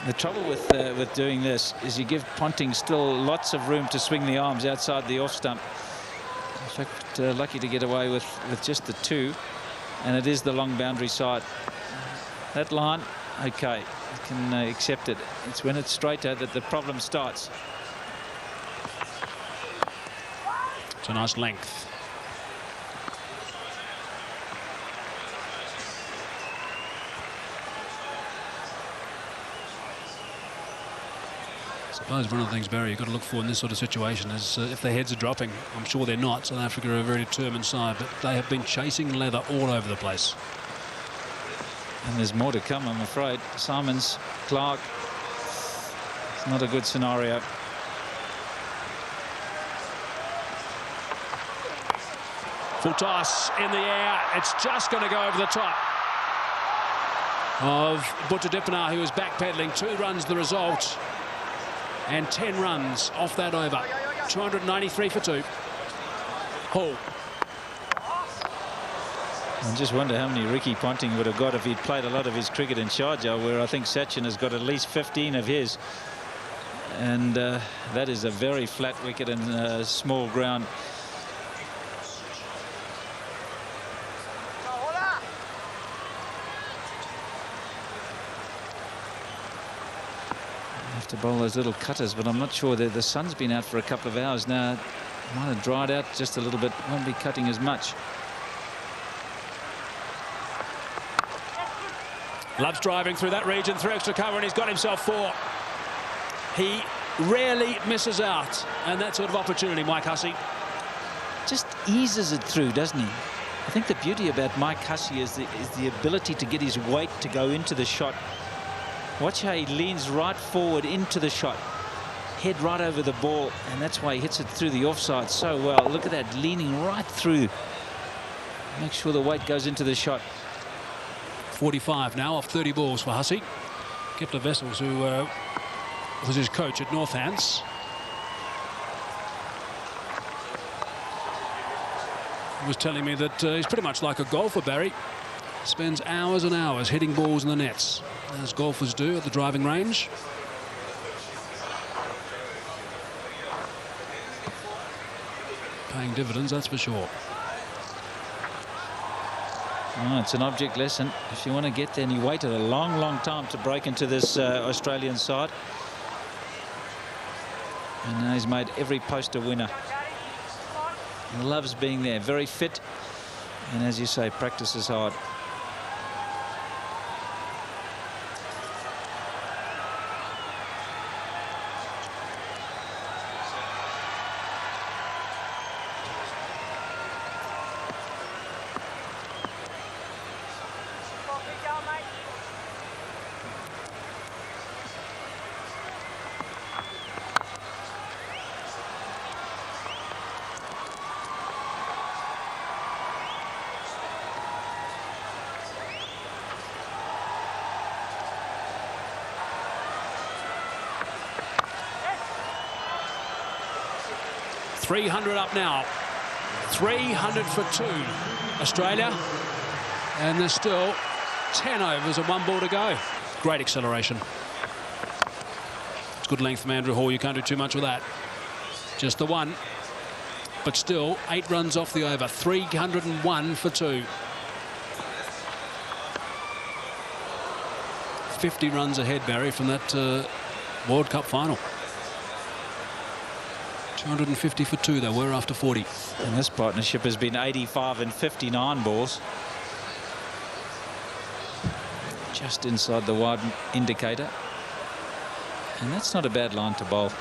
The trouble with doing this is you give Ponting still lots of room to swing the arms outside the off stump. In fact, lucky to get away with just the two, and it is the long boundary side. That line, okay, you can accept it. It's when it's straighter that the problem starts. It's a nice length. I suppose one of the things, Barry, you've got to look for in this sort of situation is if their heads are dropping. I'm sure they're not. South Africa are a very determined side, but they have been chasing leather all over the place. And there's more to come, I'm afraid. Simons, Clark. It's not a good scenario. Full toss in the air. It's just going to go over the top of Buttadipana, who is backpedaling. 2 runs the result. And 10 runs off that over. 293 for 2. Hall. I just wonder how many Ricky Ponting would have got if he'd played a lot of his cricket in Sharjah, where I think Sachin has got at least 15 of his. And that is a very flat wicket and small ground. To bowl those little cutters, but I'm not sure that the sun's been out for a couple of hours now. Might have dried out just a little bit. Won't be cutting as much. Loves driving through that region, through extra cover, and he's got himself 4. He rarely misses out, and that sort of opportunity, Mike Hussey. Just eases it through, doesn't he? I think the beauty about Mike Hussey is the ability to get his weight to go into the shot. Watch how he leans right forward into the shot. Head right over the ball, and that's why he hits it through the offside so well. Look at that, leaning right through. Make sure the weight goes into the shot. 45 now off 30 balls for Hussey. Kepler Wessels, who was his coach at Northants. He was telling me that he's pretty much like a golfer, Barry. Spends hours and hours hitting balls in the nets, as golfers do at the driving range. Paying dividends, that's for sure. Oh, it's an object lesson. If you want to get there, and he waited a long, long time to break into this Australian side. And now he's made every post a winner. He loves being there, very fit. And as you say, practices hard. 300 up now. 300 for 2. Australia. And there's still 10 overs and 1 ball to go. Great acceleration. It's good length from Andrew Hall. You can't do too much with that. Just the one. But still 8 runs off the over. 301 for 2. 50 runs ahead, Barry, from that World Cup final. 250 for 2 they were after 40. And this partnership has been 85 and 59 balls. Just inside the wide indicator. And that's not a bad line to bowl.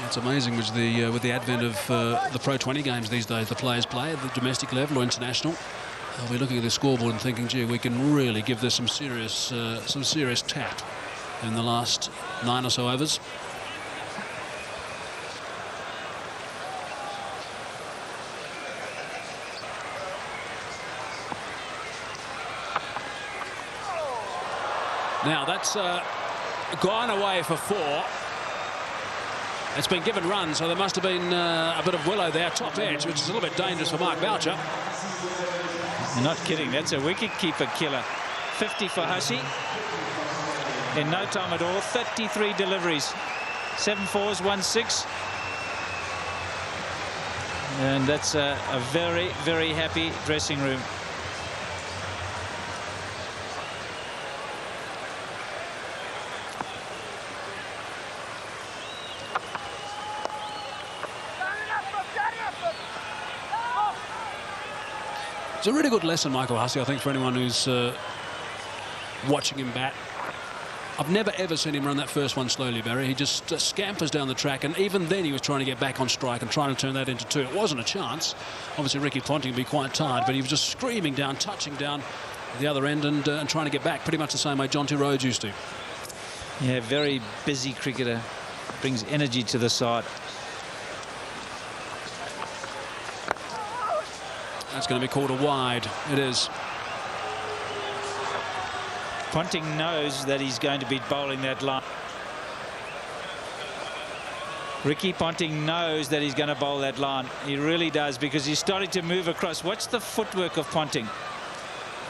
It's amazing with the advent of the Pro 20 games these days, the players play at the domestic level or international. They'll be looking at the scoreboard and thinking, gee, we can really give this some serious tat in the last 9 or so overs. Now that's gone away for 4. It's been given runs, so there must have been a bit of willow there, top edge, which is a little bit dangerous for Mark Boucher. You're not kidding, that's a wicket-keeper killer. 50 for Hussey. In no time at all, 33 deliveries. 7 fours, 1 6. And that's a very, very happy dressing room. It's a really good lesson, Michael Hussey, I think, for anyone who's watching him bat. I've never ever seen him run that first one slowly, Barry. He just scampers down the track, and even then he was trying to get back on strike and trying to turn that into 2. It wasn't a chance. Obviously, Ricky Ponting would be quite tired, but he was just screaming down, touching down at the other end and trying to get back pretty much the same way Jonty Rhodes used to. Yeah, very busy cricketer. Brings energy to the side. That's going to be called a wide. It is. Ponting knows that he's going to be bowling that line. Ricky Ponting knows that he's going to bowl that line. He really does, because he's starting to move across. Watch the footwork of Ponting,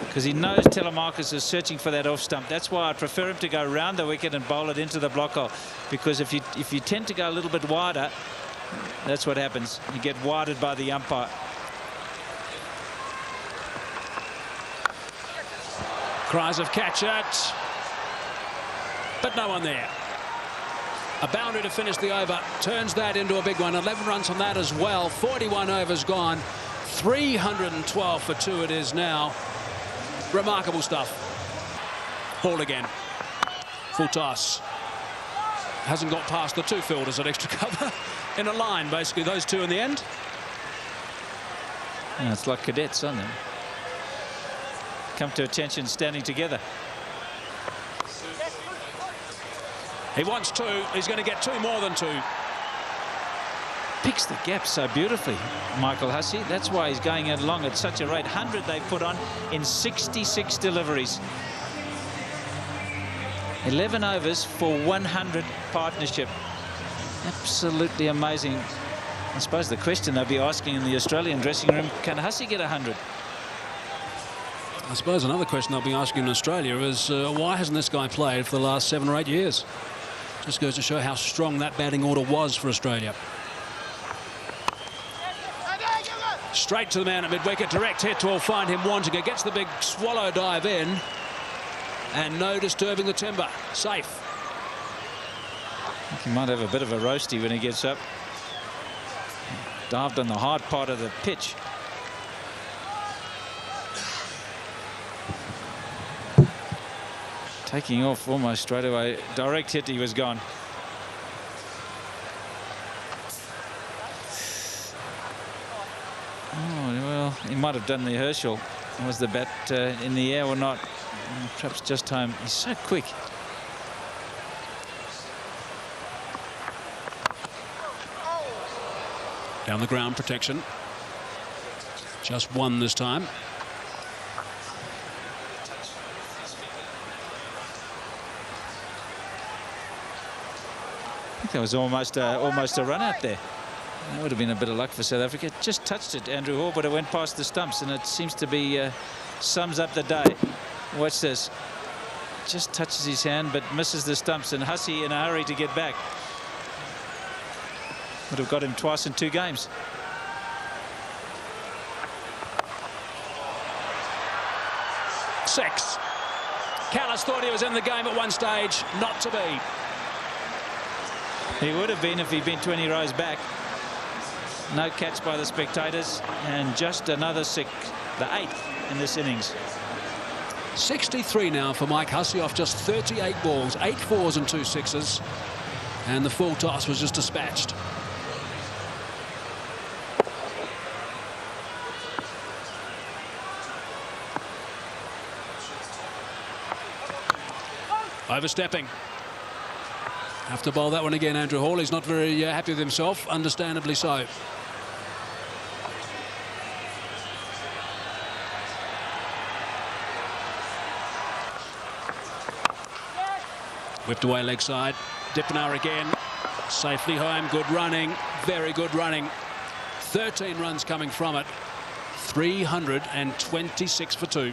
because he knows Telemarcus is searching for that off stump. That's why I prefer him to go round the wicket and bowl it into the block hole, because if you tend to go a little bit wider, that's what happens. You get wided by the umpire. Cries of catch it, but no one there. A boundary to finish the over turns that into a big one. 11 runs on that as well. 41 overs gone. 312 for 2 it is now. Remarkable stuff. Hall again. Full toss. Hasn't got past the 2 fielders at extra cover. In a line, basically, those 2 in the end. Yeah, it's like cadets, aren't they? Come to attention standing together. He wants 2. He's going to get 2 more than 2. Picks the gap so beautifully, Michael Hussey. That's why he's going along at such a rate. 100 they put on in 66 deliveries. 11 overs for 100 partnership. Absolutely amazing. I suppose the question they'll be asking in the Australian dressing room, can Hussey get 100? I suppose another question they'll be asking in Australia is why hasn't this guy played for the last 7 or 8 years? Just goes to show how strong that batting order was for Australia. Straight to the man at mid-wicket. Direct hit will find him wanting it. Gets the big swallow dive in. And no disturbing the timber. Safe. I think he might have a bit of a roasty when he gets up. Dived on the hard part of the pitch. Taking off almost straight away. Direct hit, he was gone. Oh, well, he might have done the Herschel. Was the bat in the air or not? Perhaps just home. He's so quick. Down the ground, protection. Just one this time. I think that was almost a run out there. That would have been a bit of luck for South Africa. Just touched it, Andrew Hall, but it went past the stumps, and it seems to be sums up the day. Watch this. Just touches his hand, but misses the stumps, and Hussey in a hurry to get back. Would have got him twice in 2 games. Six. Callis thought he was in the game at one stage. Not to be. He would have been if he'd been 20 rows back. No catch by the spectators, and just another 6, the 8th in this innings. 63 now for Mike Hussey off just 38 balls, 8 4s and 2 6s, and the full toss was just dispatched. Overstepping. Have to bowl that one again, Andrew Hall. He's not very happy with himself, understandably so. Whipped away leg side. Dippenaar again. Safely home. Good running. Very good running. 13 runs coming from it. 326 for 2.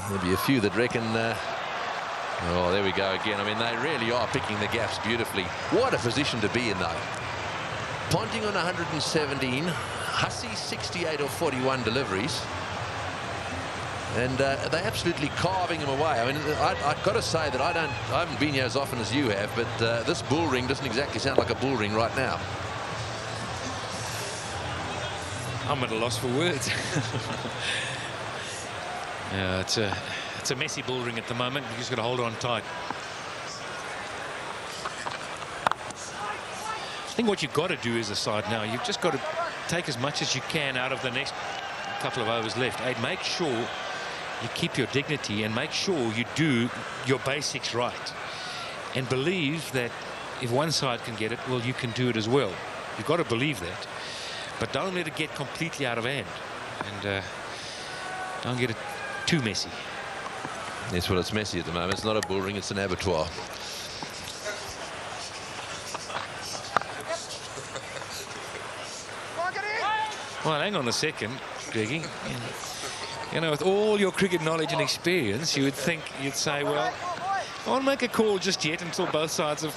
There'll be a few that reckon, oh, there we go again. I mean, they really are picking the gaps beautifully. What a position to be in, though. Ponting on 117, Hussey 68 or 41 deliveries. And they're absolutely carving him away. I mean, I've got to say that I haven't been here as often as you have, but this bull ring doesn't exactly sound like a bull ring right now. I'm at a loss for words. Yeah, it's a messy bull ring at the moment. You just got to hold on tight. I think what you've got to do as a side now, you've just got to take as much as you can out of the next couple of overs left. And make sure you keep your dignity and make sure you do your basics right. And believe that if one side can get it, well, you can do it as well. You've got to believe that. But don't let it get completely out of hand. And don't get it too messy. Yes, well, it's messy at the moment. It's not a bull ring, it's an abattoir. Well, hang on a second, Greggy. You know, with all your cricket knowledge and experience, you would think you'd say, well, I won't make a call just yet until both sides have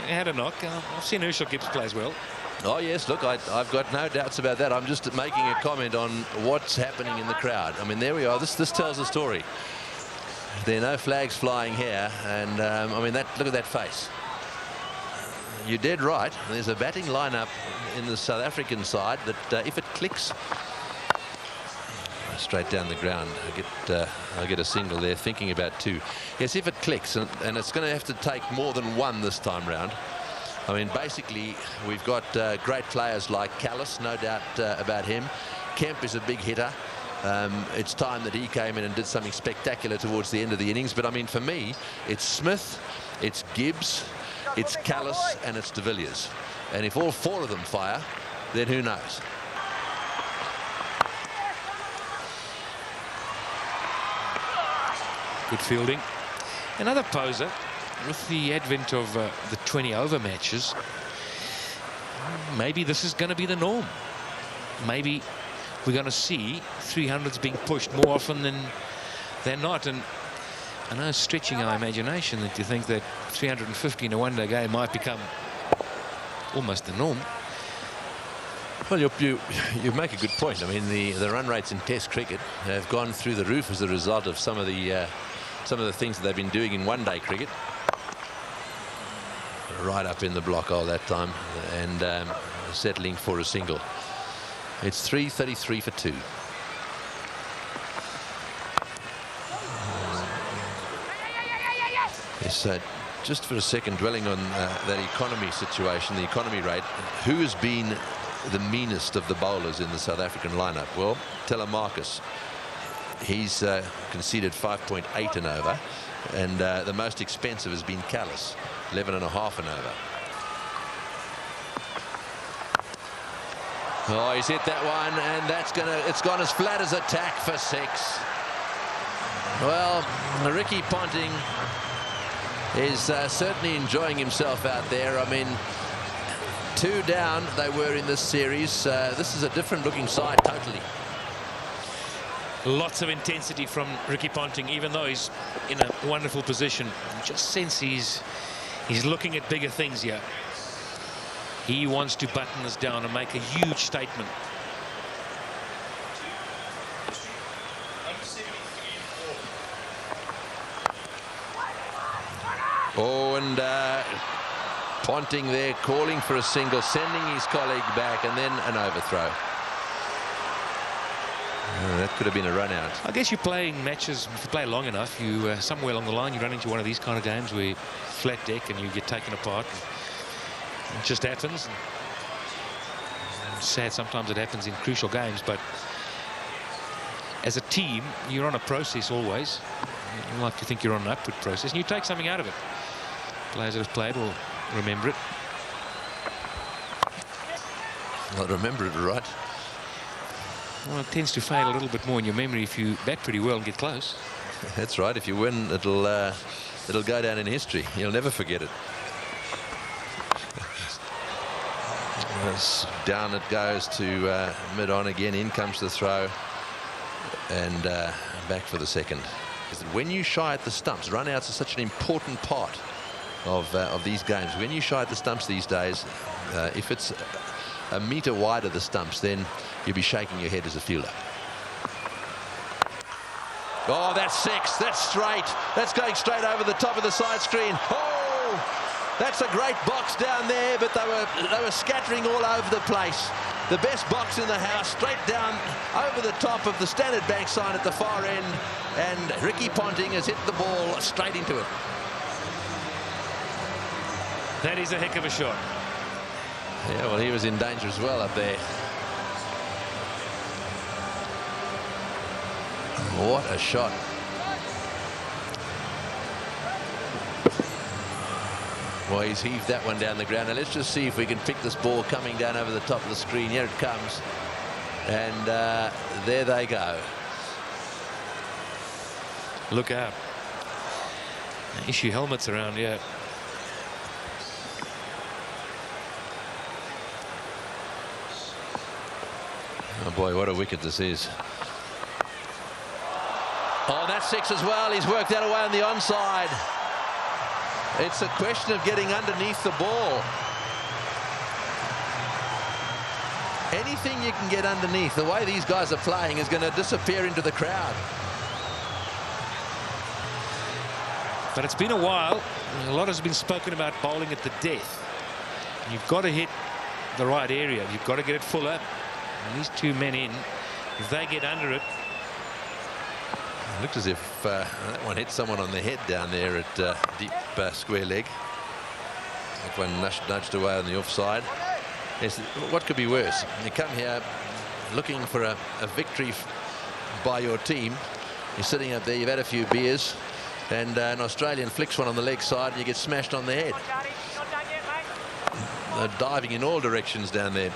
had a knock. I've seen Herschel Gibbs plays well. Oh, yes, look, I've got no doubts about that. I'm just making a comment on what's happening in the crowd. I mean, there we are. This tells a story. There are no flags flying here. And, I mean, look at that face. You're dead right. There's a batting lineup in the South African side that if it clicks straight down the ground, I'll get a single there, thinking about 2. Yes, if it clicks, and it's going to have to take more than 1 this time round. I mean, basically, we've got great players like Callis, no doubt about him. Kemp is a big hitter. It's time that he came in and did something spectacular towards the end of the innings. But, I mean, for me, it's Smith, it's Gibbs, it's Callis, and it's de Villiers. And if all 4 of them fire, then who knows? Good fielding. Another poser. With the advent of the 20 over matches, maybe this is going to be the norm. Maybe we're going to see 300s being pushed more often than not. And I know it's stretching our imagination that you think that 350 in a one-day game might become almost the norm. Well, you make a good point. I mean, the run rates in Test cricket have gone through the roof as a result of some of the things that they've been doing in one-day cricket. Right up in the block all that time, and settling for a single. It's 333 for 2. Yes, just for a second, dwelling on that economy situation, the economy rate. Who has been the meanest of the bowlers in the South African lineup? Well, Telemarcus. He's conceded 5.8 and over, and the most expensive has been Callis, 11.5 and over. Oh, he's hit that one, and it's gone as flat as a tack for 6. Well, Ricky Ponting is certainly enjoying himself out there. I mean, 2 down they were in this series. This is a different looking side totally. Lots of intensity from Ricky Ponting, even though he's in a wonderful position. You just sense he's looking at bigger things here. He wants to button this down and make a huge statement. Oh, and Ponting there calling for a single, sending his colleague back, and then an overthrow. That could have been a run out. I guess you're playing matches, if you play long enough, you somewhere along the line you run into one of these kind of games where flat deck and you get taken apart. It just happens. Sad sometimes it happens in crucial games, but as a team you're on a process always. You like to think you're on an upward process, and you take something out of it. Players that have played will remember it. I'll remember it, right? Well, it tends to fade a little bit more in your memory if you bat pretty well and get close. That's right. If you win, it'll go down in history. You'll never forget it. Down it goes to mid-on again. In comes the throw, and back for the second. When you shy at the stumps, run-outs are such an important part of these games. When you shy at the stumps these days, if it's a metre wide of the stumps, then you'll be shaking your head as a fielder. Oh, that's 6. That's straight. That's going straight over the top of the side screen. Oh! That's a great box down there, but they were scattering all over the place. The best box in the house, straight down over the top of the Standard Bank sign at the far end, and Ricky Ponting has hit the ball straight into it. That is a heck of a shot. Yeah, well, he was in danger as well up there. What a shot. Well, he's heaved that one down the ground. Now let's just see if we can pick this ball coming down over the top of the screen. Here it comes. And there they go. Look out. Issue helmets around here. Oh boy, what a wicket this is. Oh, that's 6 as well. He's worked that away on the onside. It's a question of getting underneath the ball. Anything you can get underneath, the way these guys are playing, is going to disappear into the crowd. But it's been a while. A lot has been spoken about bowling at the death. You've got to hit the right area. You've got to get it full up. And these 2 men in, if they get under it. It looked as if that one hit someone on the head down there at deep square leg. That one nudged away on the offside. Yes, what could be worse? You come here looking for a victory by your team. You're sitting up there, you've had a few beers, and an Australian flicks one on the leg side and you get smashed on the head. They're diving in all directions down there.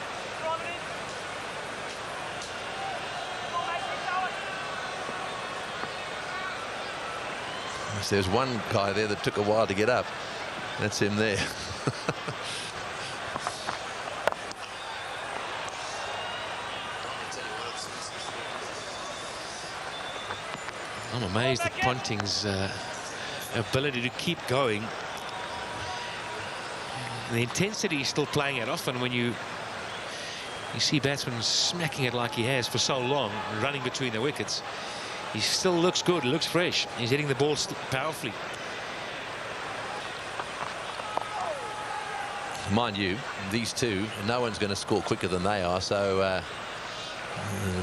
There's one guy there that took a while to get up. That's him there. I'm amazed at Ponting's ability to keep going. The intensity is still playing it often when you see batsmen smacking it like he has for so long, running between the wickets. He still looks good, looks fresh. He's hitting the ball powerfully. Mind you, these two, no one's going to score quicker than they are, so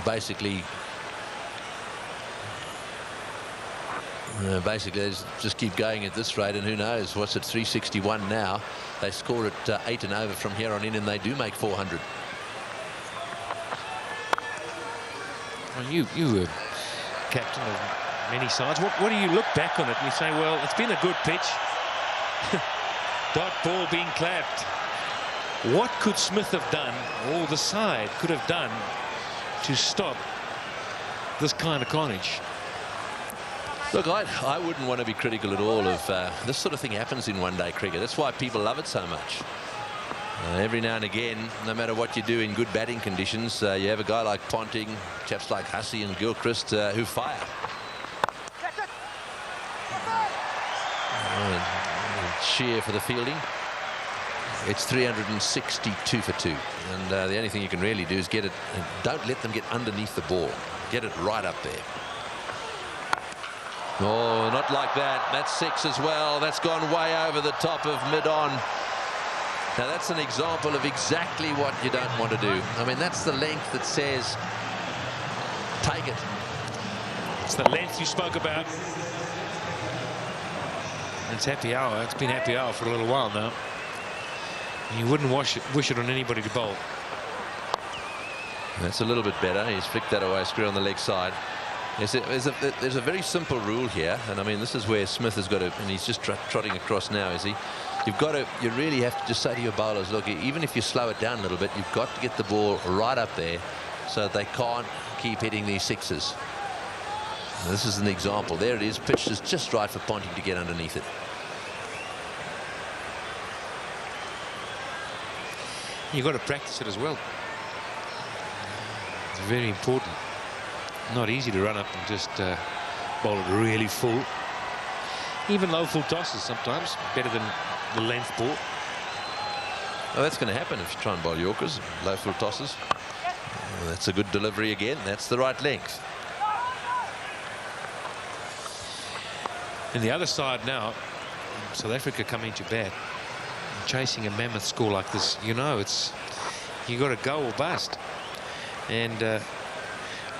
basically they just keep going at this rate, and who knows, what's at 361 now. They score at 8 and over from here on in, and they do make 400. Well, you were captain of many sides. What do you look back on it and you say, well, it's been a good pitch. Dot ball being clapped. What could Smith have done, or the side could have done, to stop this kind of carnage? Look, I wouldn't want to be critical at all of this sort of thing happens in one-day cricket. That's why people love it so much. Every now and again, no matter what you do in good batting conditions, you have a guy like Ponting, chaps like Hussey and Gilchrist who fire. Shear for the fielding. It's 362 for 2, and the only thing you can really do is get it. Don't let them get underneath the ball. Get it right up there. Oh, not like that. That's 6 as well. That's gone way over the top of mid-on. Now that's an example of exactly what you don't want to do. I mean, that's the length that says take it. It's the length you spoke about. It's happy hour. It's been happy hour for a little while now. You wouldn't wish it on anybody to bowl. That's a little bit better. He's flicked that away, screw on the leg side. There's a very simple rule here, and I mean this is where Smith has got to, and he's just trotting across now, is he? You really have to just say to your bowlers, look, even if you slow it down a little bit, you've got to get the ball right up there so that they can't keep hitting these 6s. Now, this is an example. There it is, pitched is just right for Ponting to get underneath it. You've got to practice it as well. It's very important. Not easy to run up and just bowl it really full. Even low full tosses sometimes better than the length ball. Well, that's going to happen if you try and bowl Yorkers, low full tosses. Well, that's a good delivery again. That's the right length. And the other side now, South Africa coming to bat, chasing a mammoth score like this. You know, it's you got to go or bust. And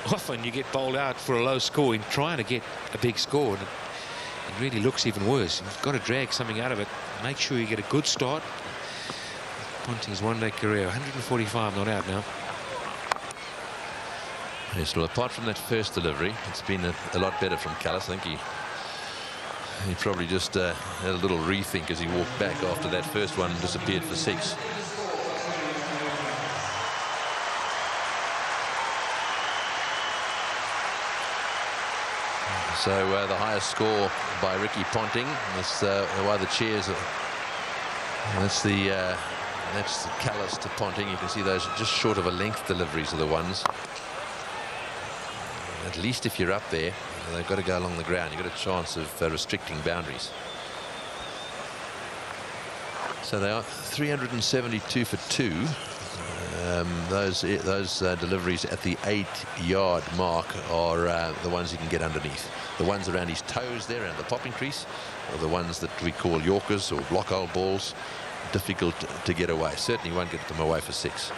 often you get bowled out for a low score in trying to get a big score, and it really looks even worse. You've got to drag something out of it. Make sure you get a good start. Ponting's one-day career, 145 not out now. Yes, well, apart from that first delivery, it's been a lot better from Kallis. I think he probably just had a little rethink as he walked back after that first one and disappeared for 6. So the highest score by Ricky Ponting. That's why the cheers. That's Kallis to Ponting. You can see those just short of a length deliveries are the ones. At least if you're up there, they've got to go along the ground. You've got a chance of restricting boundaries. So they are 372 for 2. Those deliveries at the 8-yard mark are the ones you can get underneath. The ones around his toes there, around the popping crease, are the ones that we call Yorkers or block hole balls. Difficult to get away. Certainly won't get them away for 6.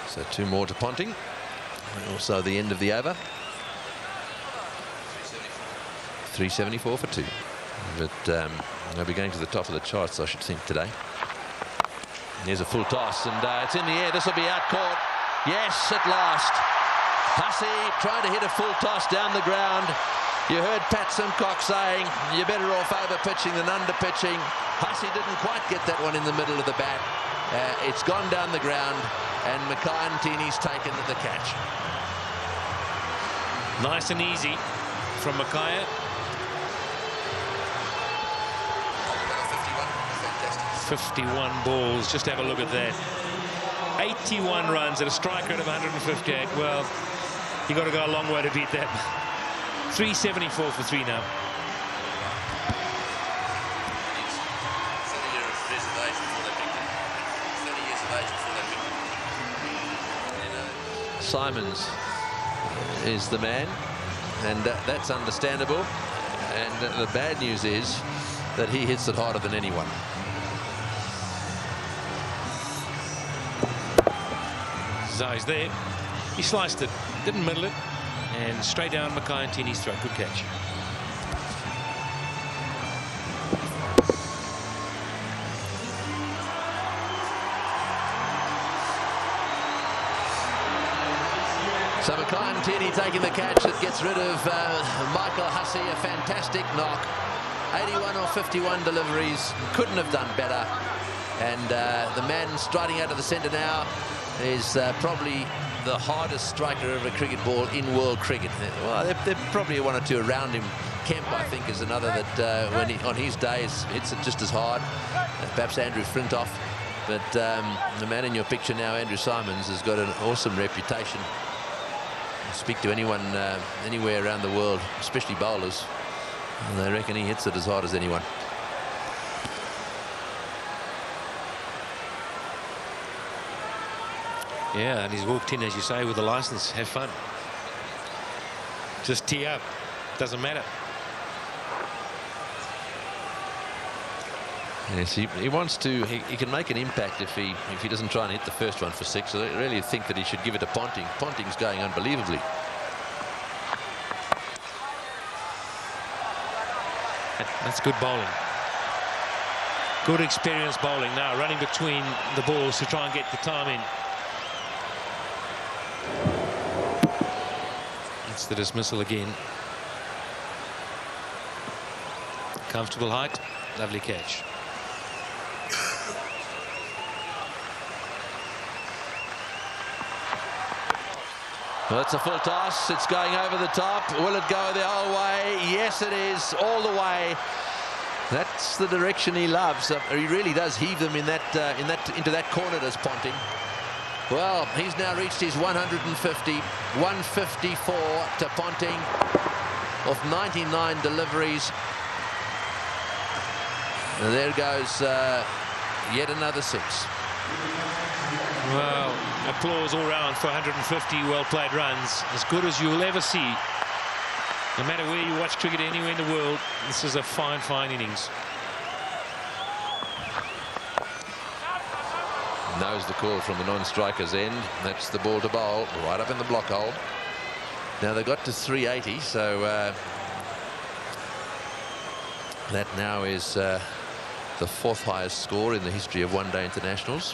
So 2 more to Ponting. And also the end of the over. 374 for 2. But they'll be going to the top of the charts, I should think, today. Here's a full toss, and it's in the air. This will be out caught. Yes, at last. Hussey trying to hit a full toss down the ground. You heard Pat Simcox saying you're better off over pitching than under pitching. Hussey didn't quite get that one in the middle of the bat. It's gone down the ground, and Mackay-Ntini's taken the catch. Nice and easy from Mackay. 51 balls. Just have a look at that. 81 runs at a strike rate of 158. Well, you got to go a long way to beat that. 374 for 3 now. Simons is the man, and that's understandable. And the bad news is that he hits it harder than anyone. Zai's there. He sliced it, didn't middle it, and straight down Mackay-Ntini's throat. Good catch. So Mackay-Ntini taking the catch that gets rid of Michael Hussey. A fantastic knock. 81 or 51 deliveries. Couldn't have done better. And the man striding out of the centre now is probably the hardest striker of a cricket ball in world cricket. Well, there probably one or two around him. Kemp, I think, is another that when on his days hits it just as hard. Perhaps Andrew Flintoff. But the man in your picture now, Andrew Symonds, has got an awesome reputation. Speak to anyone anywhere around the world, especially bowlers, and they reckon he hits it as hard as anyone. Yeah, and he's walked in, as you say, with a license. Have fun. Just tee up. Doesn't matter. Yes, he wants to. He can make an impact if he doesn't try and hit the first one for 6. So I really think that he should give it to Ponting. Ponting's going unbelievably. That's good bowling. Good experienced bowling now, running between the balls to try and get the time in. It's the dismissal again. Comfortable height, lovely catch. Well, it's a full toss. It's going over the top. Will it go the whole way? Yes, it is, all the way. That's the direction he loves. He really does heave them into that corner, does Ponting. Well, he's now reached his 150, 154 to Ponting of 99 deliveries. And there goes yet another 6. Well, applause all round for 150 well-played runs. As good as you'll ever see. No matter where you watch cricket anywhere in the world, this is a fine, fine innings. Knows the call from the non-striker's end. That's the ball to bowl, right up in the block hole. Now they've got to 380, so that now is the 4th highest score in the history of one-day internationals.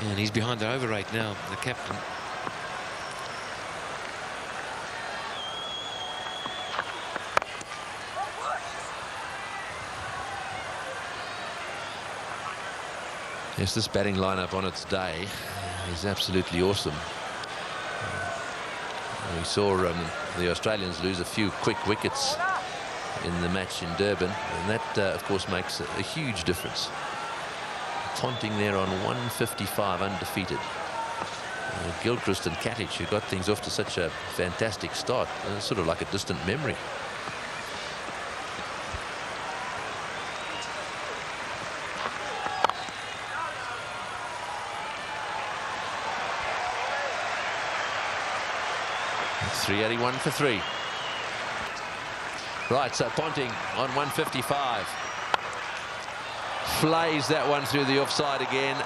And he's behind the over rate now, the captain. Yes, this batting lineup on its day is absolutely awesome. We saw the Australians lose a few quick wickets in the match in Durban, and that, of course, makes a huge difference. Ponting there on 155 undefeated. Gilchrist and Katic, who got things off to such a fantastic start, sort of like a distant memory. .381 for 3. Right, so Ponting on 155. Flays that one through the offside again.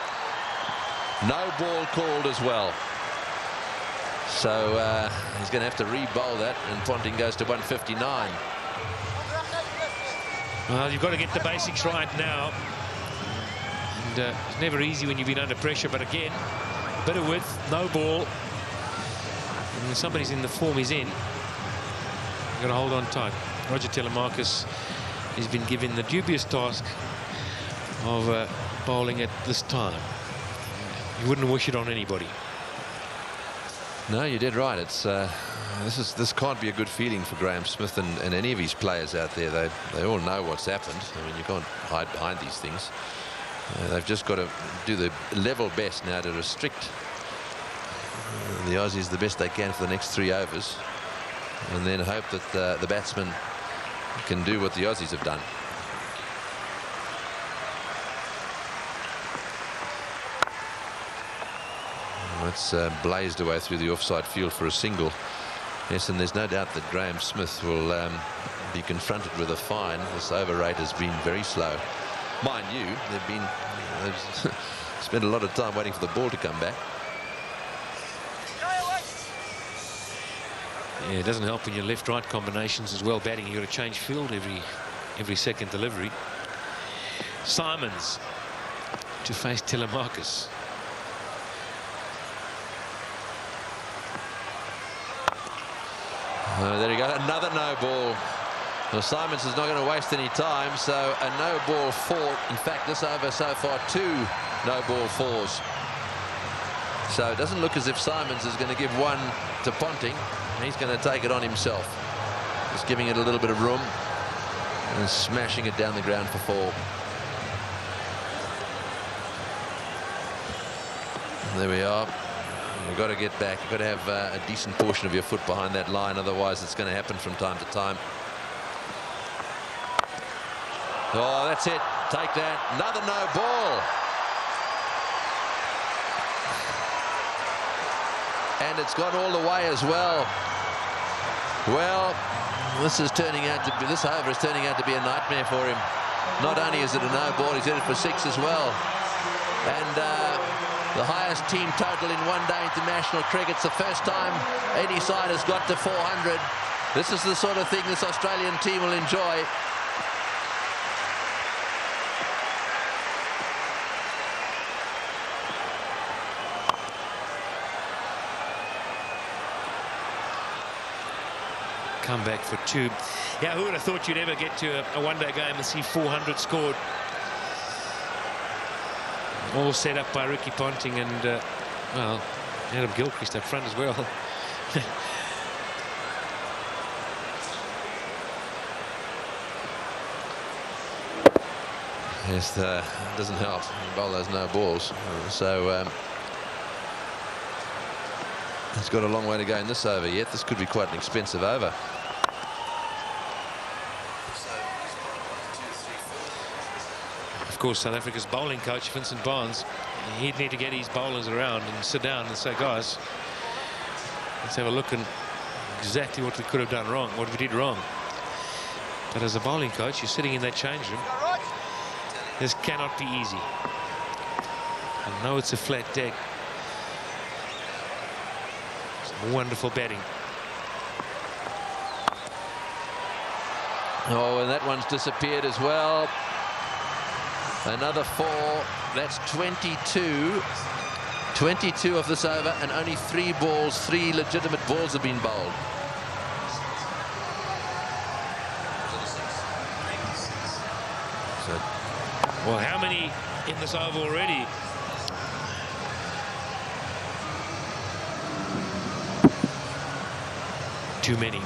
No ball called as well. So he's going to have to re-bowl that, and Ponting goes to 159. Well, you've got to get the basics right now. And it's never easy when you've been under pressure, but again, bit of width, no ball. And when somebody's in the form he's in, you've got to hold on tight. Roger Telemarcus has been given the dubious task of bowling at this time. You wouldn't wish it on anybody. No, you did right. It's this can't be a good feeling for Graham Smith and any of his players out there. They all know what's happened. I mean, you can't hide behind these things. They've just got to do the level best now to restrict the Aussies the best they can for the next 3 overs, and then hope that the batsmen can do what the Aussies have done. That's blazed away through the offside field for a single. Yes, and there's no doubt that Graham Smith will be confronted with a fine. This over rate has been very slow. Mind you, they've spent a lot of time waiting for the ball to come back. Yeah, it doesn't help when your left-right combinations as well batting. You've got to change field every second delivery. Symonds to face Telemarcus. There you go, another no ball. Well, Simons is not going to waste any time, so a no ball 4. In fact, this over so far 2 no ball 4s. So it doesn't look as if Simons is going to give one to Ponting. He's going to take it on himself. Just giving it a little bit of room and smashing it down the ground for 4. There we are. You've got to get back. You've got to have a decent portion of your foot behind that line, otherwise it's going to happen from time to time. Oh, that's it. Take that. Another no ball. And it's gone all the way as well. Well, this over is turning out to be a nightmare for him. Not only is it a no ball, he's hit it for 6 as well. And the highest team total in one-day international cricket. It's the first time any side has got to 400. This is the sort of thing this Australian team will enjoy. Come back for 2. Yeah, who would have thought you'd ever get to a one-day game and see 400 scored? All set up by Ricky Ponting and, well, Adam Gilchrist up front as well. Yes, it doesn't help. You bowl those no balls. So he's got a long way to go in this over yet. This could be quite an expensive over. Of course, South Africa's bowling coach, Vincent Barnes, he'd need to get his bowlers around and sit down and say, guys, let's have a look at exactly what we could have done wrong, what we did wrong. But as a bowling coach, you're sitting in that change room. This cannot be easy. I know it's a flat deck. Some wonderful batting. Oh, and that one's disappeared as well. Another 4. That's 22. 22 of this over, and only 3 balls, 3 legitimate balls have been bowled. So, well, how many in this over already? Too many.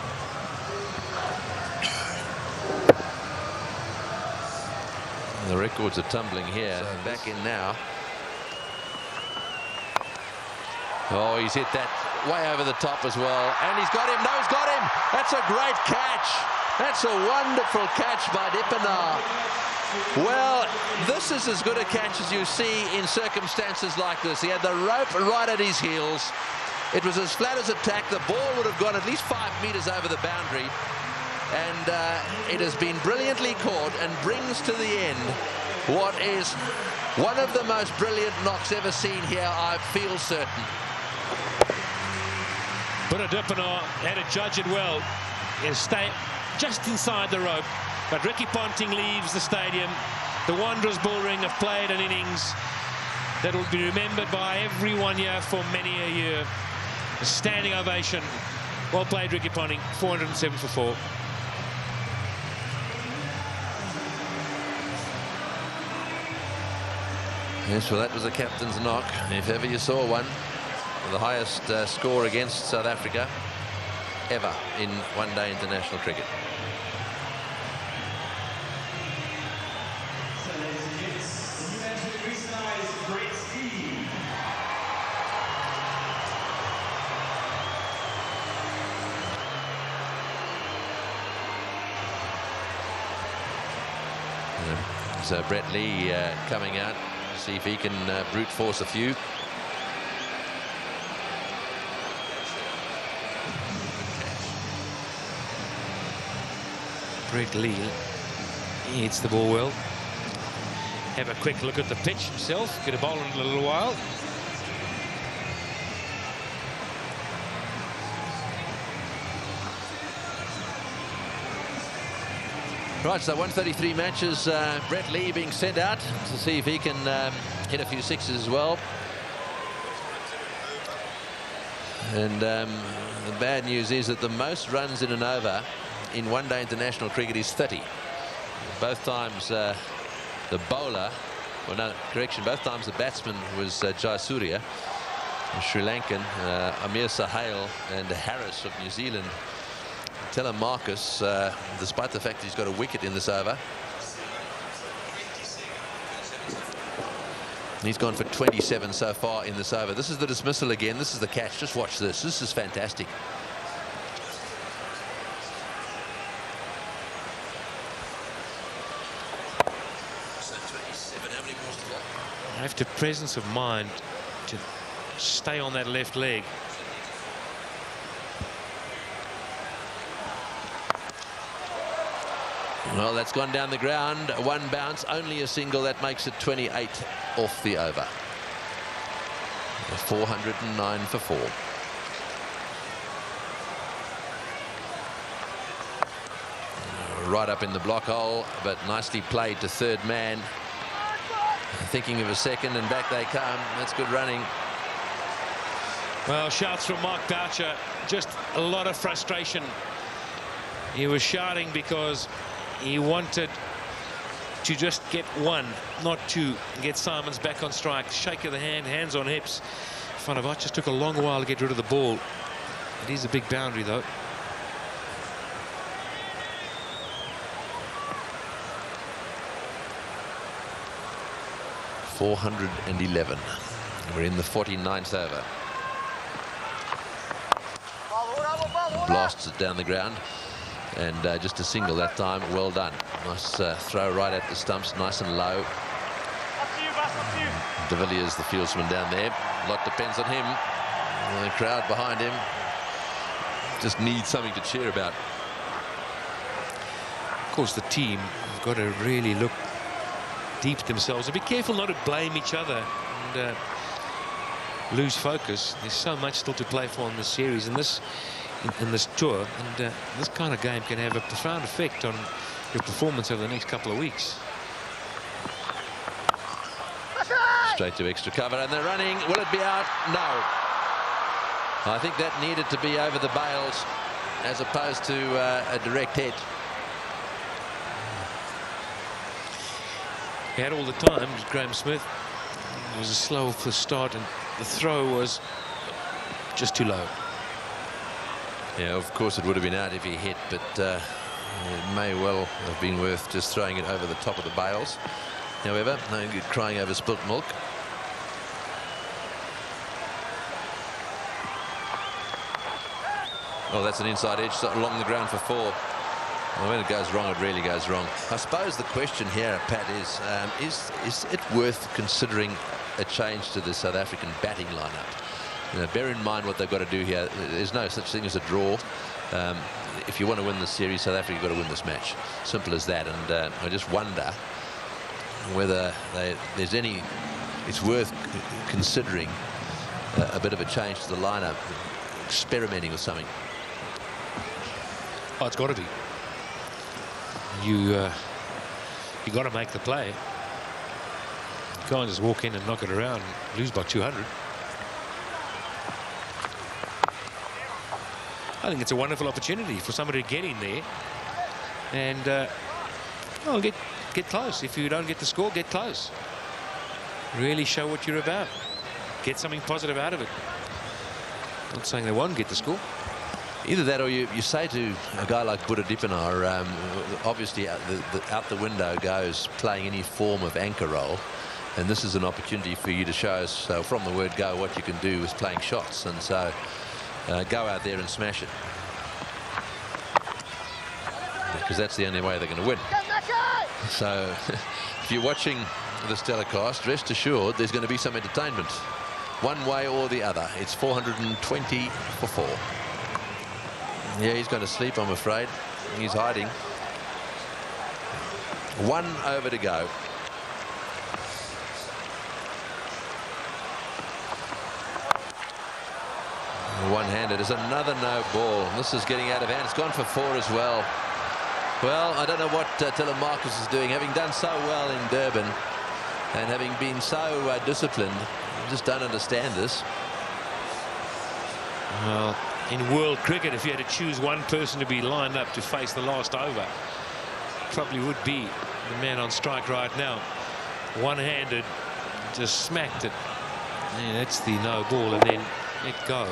The records are tumbling here. So back in now. Oh, he's hit that way over the top as well. And he's got him. No, he's got him. That's a great catch. That's a wonderful catch by Dippenaar. Well, this is as good a catch as you see in circumstances like this. He had the rope right at his heels. It was as flat as a tack. The ball would have gone at least 5 meters over the boundary. And it has been brilliantly caught and brings to the end what is one of the most brilliant knocks ever seen here, I feel certain. But Dippenaar had to judge it well. He'll stay just inside the rope. But Ricky Ponting leaves the stadium. The Wanderers Bullring have played an innings that will be remembered by everyone here for many a year. A standing ovation. Well played, Ricky Ponting. 407 for 4. Yes, well, that was the captain's knock, if ever you saw one. The highest score against South Africa ever in one-day international cricket. So Brett Lee coming out. See if he can brute force a few. Brett Lee, he hits the ball well. Have a quick look at the pitch himself. Get a bowl in a little while. Right, so 133 matches. Brett Lee being sent out to see if he can hit a few sixes as well. And the bad news is that the most runs in an over in one-day international cricket is 30. Both times the bowler, well, no, correction, both times the batsman was Jayasuriya, Sri Lankan, Amir Sahale and Harris of New Zealand. Telemarcus, despite the fact he's got a wicket in this over, he's gone for 27 so far in this over. This is the dismissal again. This is the catch. Just watch this. This is fantastic. I have the presence of mind to stay on that left leg. Well, that's gone down the ground. One bounce, only a single. That makes it 28 off the over. 409 for 4. Right up in the block hole, but nicely played to third man. Thinking of a second, and back they come. That's good running. Well, shouts from Mark Boucher. Just a lot of frustration. He was shouting because he wanted to just get one, not two, and get Simons back on strike. Shake of the hand, hands on hips. Van der Walt just took a long while to get rid of the ball. It is a big boundary, though. .411. We're in the 49th over. Blasts it down the ground. And just a single that time. Well done. Nice throw right at the stumps, nice and low. De Villiers, the fieldsman down there. A lot depends on him. And the crowd behind him just needs something to cheer about. Of course, the team have got to really look deep themselves and be careful not to blame each other and lose focus. There's so much still to play for in this series and in this tour, and this kind of game can have a profound effect on your performance over the next couple of weeks. Straight to extra cover, and they're running. Will it be out? No. I think that needed to be over the bails as opposed to a direct hit. He had all the time, Graham Smith. It was a slow first start, and the throw was just too low. Yeah, of course it would have been out if he hit, but it may well have been worth just throwing it over the top of the bails. However, no good crying over spilt milk. Oh, that's an inside edge along the ground for 4. Well, when it goes wrong, it really goes wrong. I suppose the question here, Pat, is it worth considering a change to the South African batting lineup? You know, bear in mind what they've got to do here. There's no such thing as a draw. If you want to win the series, South Africa got to win this match. Simple as that. And I just wonder whether it's worth considering a bit of a change to the lineup, experimenting with something. Oh, it's got to be. You got to make the play. You can't just walk in and knock it around and lose by 200. I think it's a wonderful opportunity for somebody to get in there and well, get close. If you don't get the score, get close. Really show what you're about. Get something positive out of it. Not saying they won't get the score. Either that, or you say to a guy like Buddha Dipanar, obviously out the window goes playing any form of anchor role, and this is an opportunity for you to show us from the word go what you can do with playing shots, and so go out there and smash it, because that's the only way they're going to win. So if you're watching this telecast, rest assured there's going to be some entertainment one way or the other. It's 420 for 4. Yeah, he's going to sleep, I'm afraid. He's hiding. 1 over to go. One-handed is another no ball. This is getting out of hand. It's gone for 4 as well. Well, I don't know what Telemarcus is doing. Having done so well in Durban and having been so disciplined, I just don't understand this. Well, in world cricket, if you had to choose one person to be lined up to face the last over, probably would be the man on strike right now. One-handed, just smacked it. Yeah, that's the no ball, and then let go.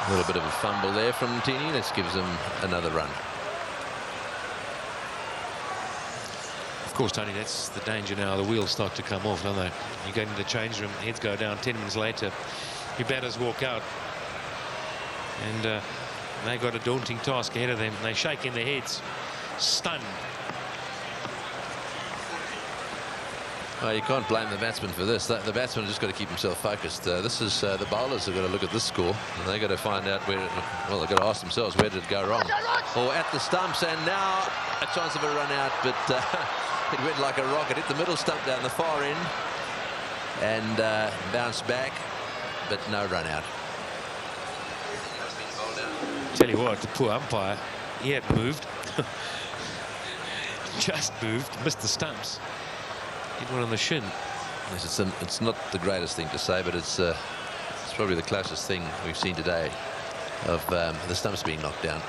A little bit of a fumble there from Tini. This gives him another run. Of course, Tony, that's the danger now. The wheels start to come off, don't they? You go into the change room, heads go down. 10 minutes later, your batters walk out, and they got a daunting task ahead of them. They're shaking their heads, stunned. Well, you can't blame the batsman for this. The batsman just got to keep himself focused. This is the bowlers have got to look at this score, and they've got to find out where. Well, they've got to ask themselves, where did it go wrong? Or at the stumps, and now a chance of a run out, but it went like a rocket. Hit the middle stump down the far end, and bounced back, but no run out. Tell you what, the poor umpire, he had moved, just moved, missed the stumps. Hit one on the shin. Yes, it's not the greatest thing to say, but it's probably the closest thing we've seen today of the stumps being knocked down.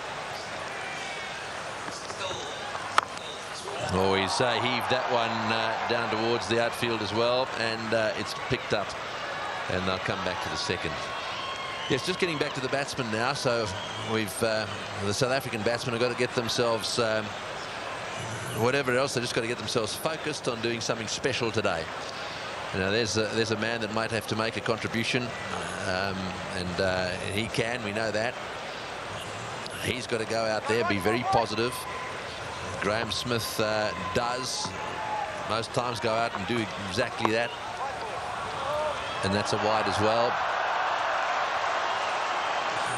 Oh, he's heaved that one down towards the outfield as well, and it's picked up, and they'll come back to the second. Yes, just getting back to the batsmen now. So we've the South African batsmen have got to get themselves whatever else, they just got to get themselves focused on doing something special today. You know, there's a man that might have to make a contribution, and he can. We know that. He's got to go out there, be very positive. Graham Smith does most times go out and do exactly that, and that's a wide as well.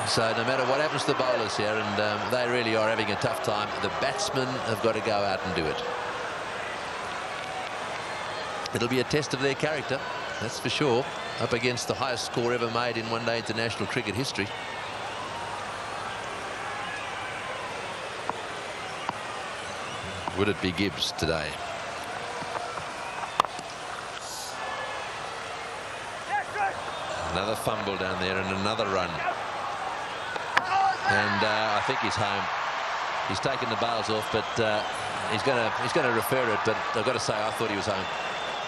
So no matter what happens to the bowlers here, and they really are having a tough time, the batsmen have got to go out and do it. It'll be a test of their character, that's for sure, up against the highest score ever made in one-day international cricket history. Would it be Gibbs today? Another fumble down there and another run. And I think he's home. He's taken the bails off, but he's going to refer it. But I've got to say, I thought he was home.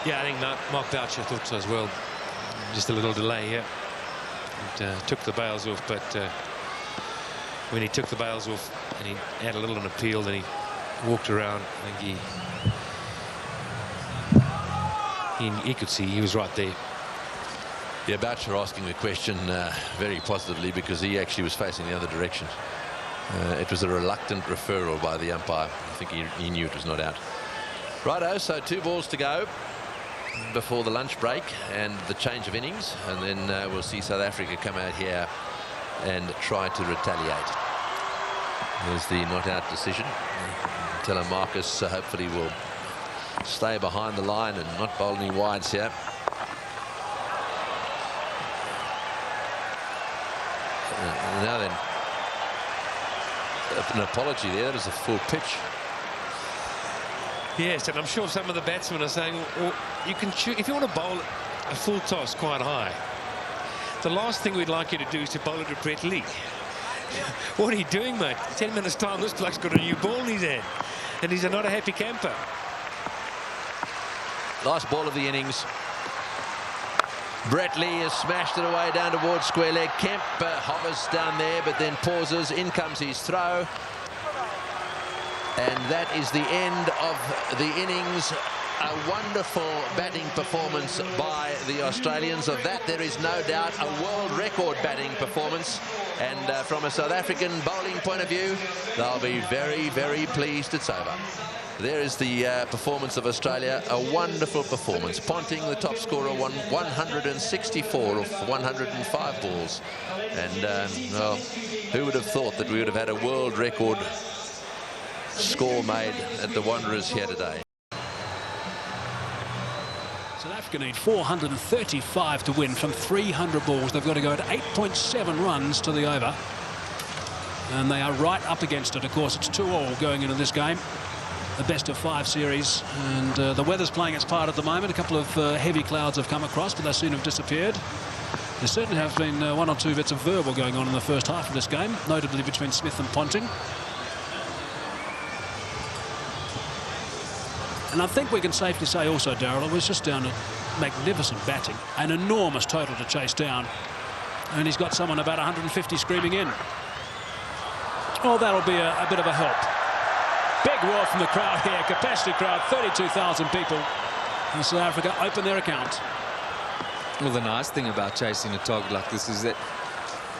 Yeah, I think Mark Boucher thought so as well. Just a little delay here. It, took the bails off, but when he took the bails off and he had a little an appeal, then he walked around. I think he could see he was right there. Yeah, Boucher asking the question very positively, because he actually was facing the other direction. It was a reluctant referral by the umpire. I think he knew it was not out. Righto, so 2 balls to go before the lunch break and the change of innings, and then we'll see South Africa come out here and try to retaliate. There's the not out decision. Telemarcus hopefully will stay behind the line and not bowl any wides here. Now then, an apology there. That is a full pitch. Yes, and I'm sure some of the batsmen are saying, well, you can shoot, if you want to bowl a full toss quite high, the last thing we'd like you to do is to bowl it to Brett Lee. What are you doing, mate? 10 minutes time, this bloke's got a new ball in his hand, and he's not a happy camper. Last ball of the innings. Brett Lee has smashed it away down towards square leg. Kemp hovers down there, but then pauses. In comes his throw. And that is the end of the innings. A wonderful batting performance by the Australians. Of that, there is no doubt, a world record batting performance. And from a South African bowling point of view, they'll be very, very pleased it's over. There is the performance of Australia, a wonderful performance. Ponting, the top scorer, won 164 of 105 balls. And, well, who would have thought that we would have had a world record score made at the Wanderers here today? South Africa need 435 to win from 300 balls. They've got to go to 8.7 runs to the over. And they are right up against it. Of course, it's 2-2 going into this game. The best of 5 series. And the weather's playing its part at the moment. A couple of heavy clouds have come across, but they seem to have disappeared. There certainly have been 1 or 2 bits of verbal going on in the first half of this game, notably between Smith and Ponting. And I think we can safely say also, Darryl, it was just down to magnificent batting. An enormous total to chase down. And he's got someone about 150 screaming in. Oh, that'll be a bit of a help. Big roar from the crowd here. Capacity crowd, 32,000 people. And South Africa open their account. Well, the nice thing about chasing a target like this is that,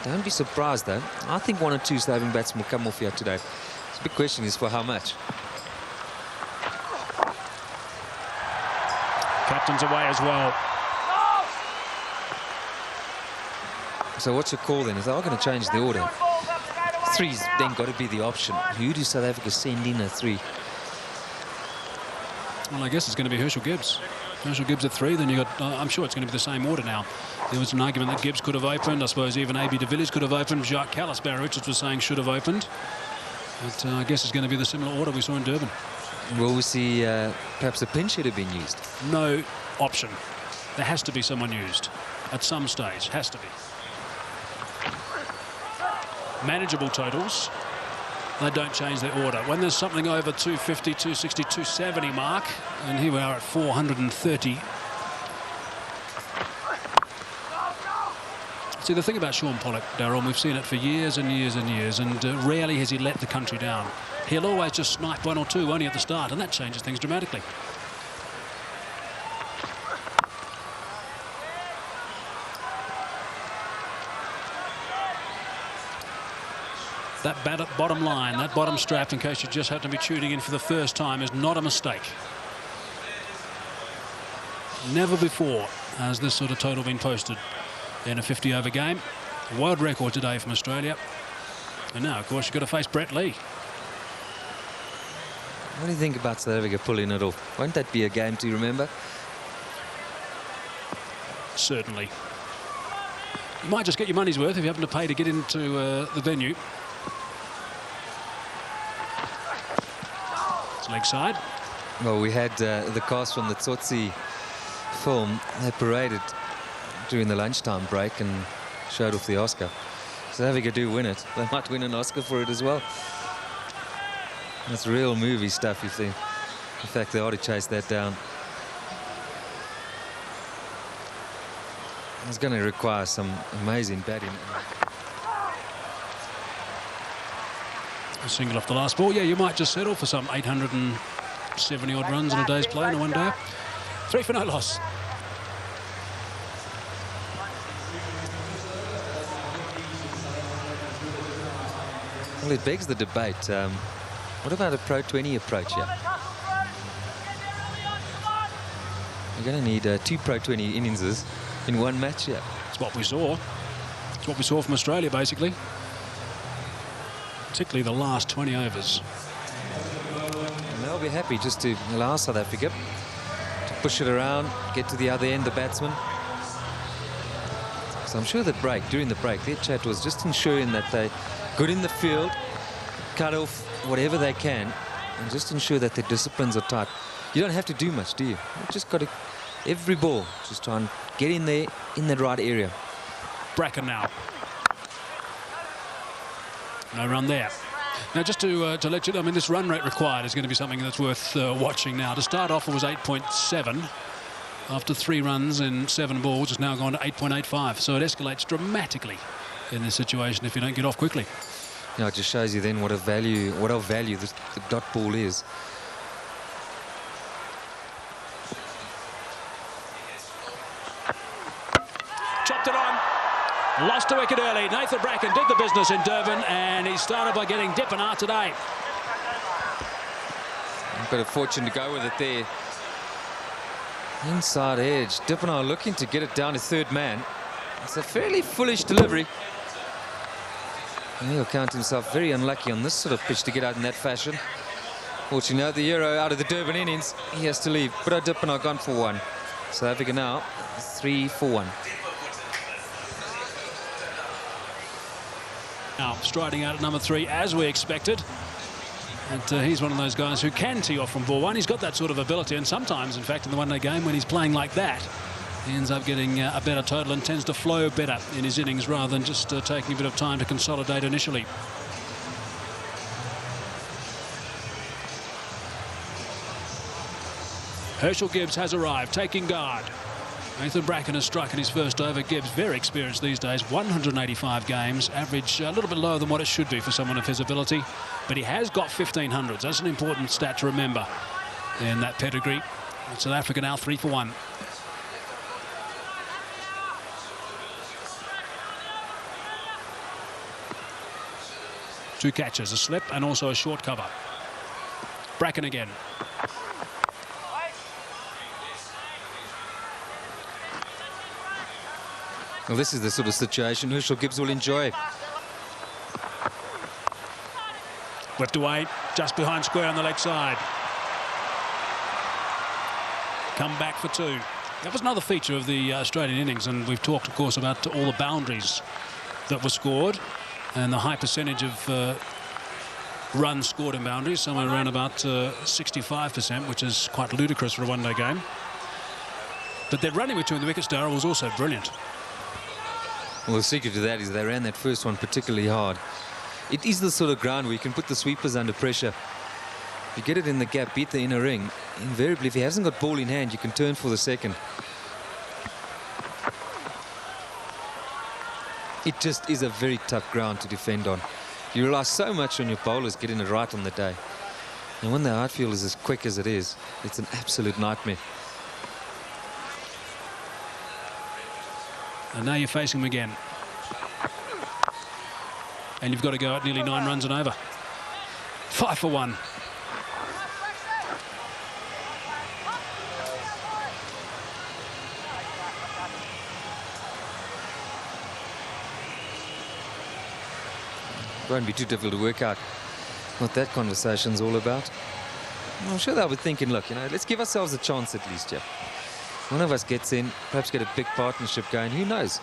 don't be surprised though, I think 1 or 2 South African batsmen will come off here today. The big question is for how much. Captain's away as well. So what's your call then? If they are going to change the order, 3's then got to be the option. Who does South Africa send in at 3? Well, I guess it's going to be Herschel Gibbs. Herschel Gibbs at 3, then you got, I'm sure it's going to be the same order now. There was an argument that Gibbs could have opened. I suppose even A.B. de Villiers could have opened. Jacques Kallis, Barry Richards was saying should have opened. But I guess it's going to be the similar order we saw in Durban. Will we see perhaps a pinch hitter being used? No option. There has to be someone used at some stage. Has to be. Manageable totals. They don't change their order. When there's something over 250, 260, 270 mark, and here we are at 430. See, the thing about Shaun Pollock, Darryl, we've seen it for years and years and years, and rarely has he let the country down. He'll always just snipe 1 or 2 only at the start, and that changes things dramatically. That bottom line, that bottom strap, in case you just happen to be tuning in for the first time, is not a mistake. Never before has this sort of total been posted in a 50-over game. A world record today from Australia. And now, of course, you've got to face Brett Lee. What do you think about South Africa pulling it off? Won't that be a game to remember? Certainly. You might just get your money's worth if you happen to pay to get into the venue. It's leg side. Well, we had the cast from the Tsotsi film. They paraded during the lunchtime break and showed off the Oscar. South Africa do win it. They might win an Oscar for it as well. That's real movie stuff, if they, in fact, they ought to chase that down. It's going to require some amazing batting. A single off the last ball. Yeah, you might just settle for some 870 odd runs in a day's play in a one day. 3 for no loss. Well, it begs the debate. What about a Pro 20 approach here? You're going to need 2 Pro 20 innings in one match here. It's what we saw. It's what we saw from Australia, basically. Particularly the last 20 overs. And they'll be happy just to allow South Africa to push it around, get to the other end, the batsman. So I'm sure that during the break, their chat was just ensuring that they're good in the field, cut off whatever they can, and just ensure that their disciplines are tight. You don't have to do much, do you? You've just got to, every ball, just try and get in there, in the right area. Bracken now. No run there. Now, just to let you know, I mean, this run rate required is going to be something that's worth watching now. To start off, it was 8.7. After 3 runs in 7 balls, it's now gone to 8.85. So it escalates dramatically in this situation if you don't get off quickly. You know, it just shows you then what a value the dot ball is. Chopped it on. Lost a wicket early. Nathan Bracken did the business in Durban, and he started by getting Dippenaar today. A bit of fortune to go with it there. Inside edge. Dippenaar looking to get it down to 3rd man. It's a fairly foolish delivery. And he'll count himself very unlucky on this sort of pitch to get out in that fashion. Fortunately, the hero out of the Durban innings, he has to leave. But Dippenaar gone for 1. South Africa now 3 for 1. Now striding out at number 3 as we expected. And he's one of those guys who can tee off from ball 1. He's got that sort of ability, and sometimes, in fact, in the one-day game when he's playing like that, he ends up getting a better total and tends to flow better in his innings rather than just taking a bit of time to consolidate initially. Herschel Gibbs has arrived, taking guard. Nathan Bracken has struck in his first over. Gibbs, very experienced these days, 185 games, average a little bit lower than what it should be for someone of his ability, but he has got 1500s. That's an important stat to remember in that pedigree. South Africa now 3 for 1. Two catches, a slip and also a short cover. Bracken again. Well, this is the sort of situation Herschel Gibbs will enjoy. Whipped away, just behind square on the leg side. Come back for 2. That was another feature of the Australian innings, and we've talked, of course, about all the boundaries that were scored and the high percentage of runs scored in boundaries, somewhere around about 65%, which is quite ludicrous for a one-day game. But their running between the wickets, Darryl, was also brilliant. Well, the secret to that is they ran that first one particularly hard. It is the sort of ground where you can put the sweepers under pressure. If you get it in the gap, beat the inner ring, invariably, if he hasn't got ball in hand, you can turn for the second. It just is a very tough ground to defend on. You rely so much on your bowlers getting it right on the day. And when the outfield is as quick as it is, it's an absolute nightmare. And now you're facing him again. And you've got to go at nearly 9 runs and over. 5 for 1. It won't be too difficult to work out what that conversation's all about. I'm sure they were thinking, look, you know, let's give ourselves a chance at least, yeah. One of us gets in, perhaps get a big partnership going, who knows?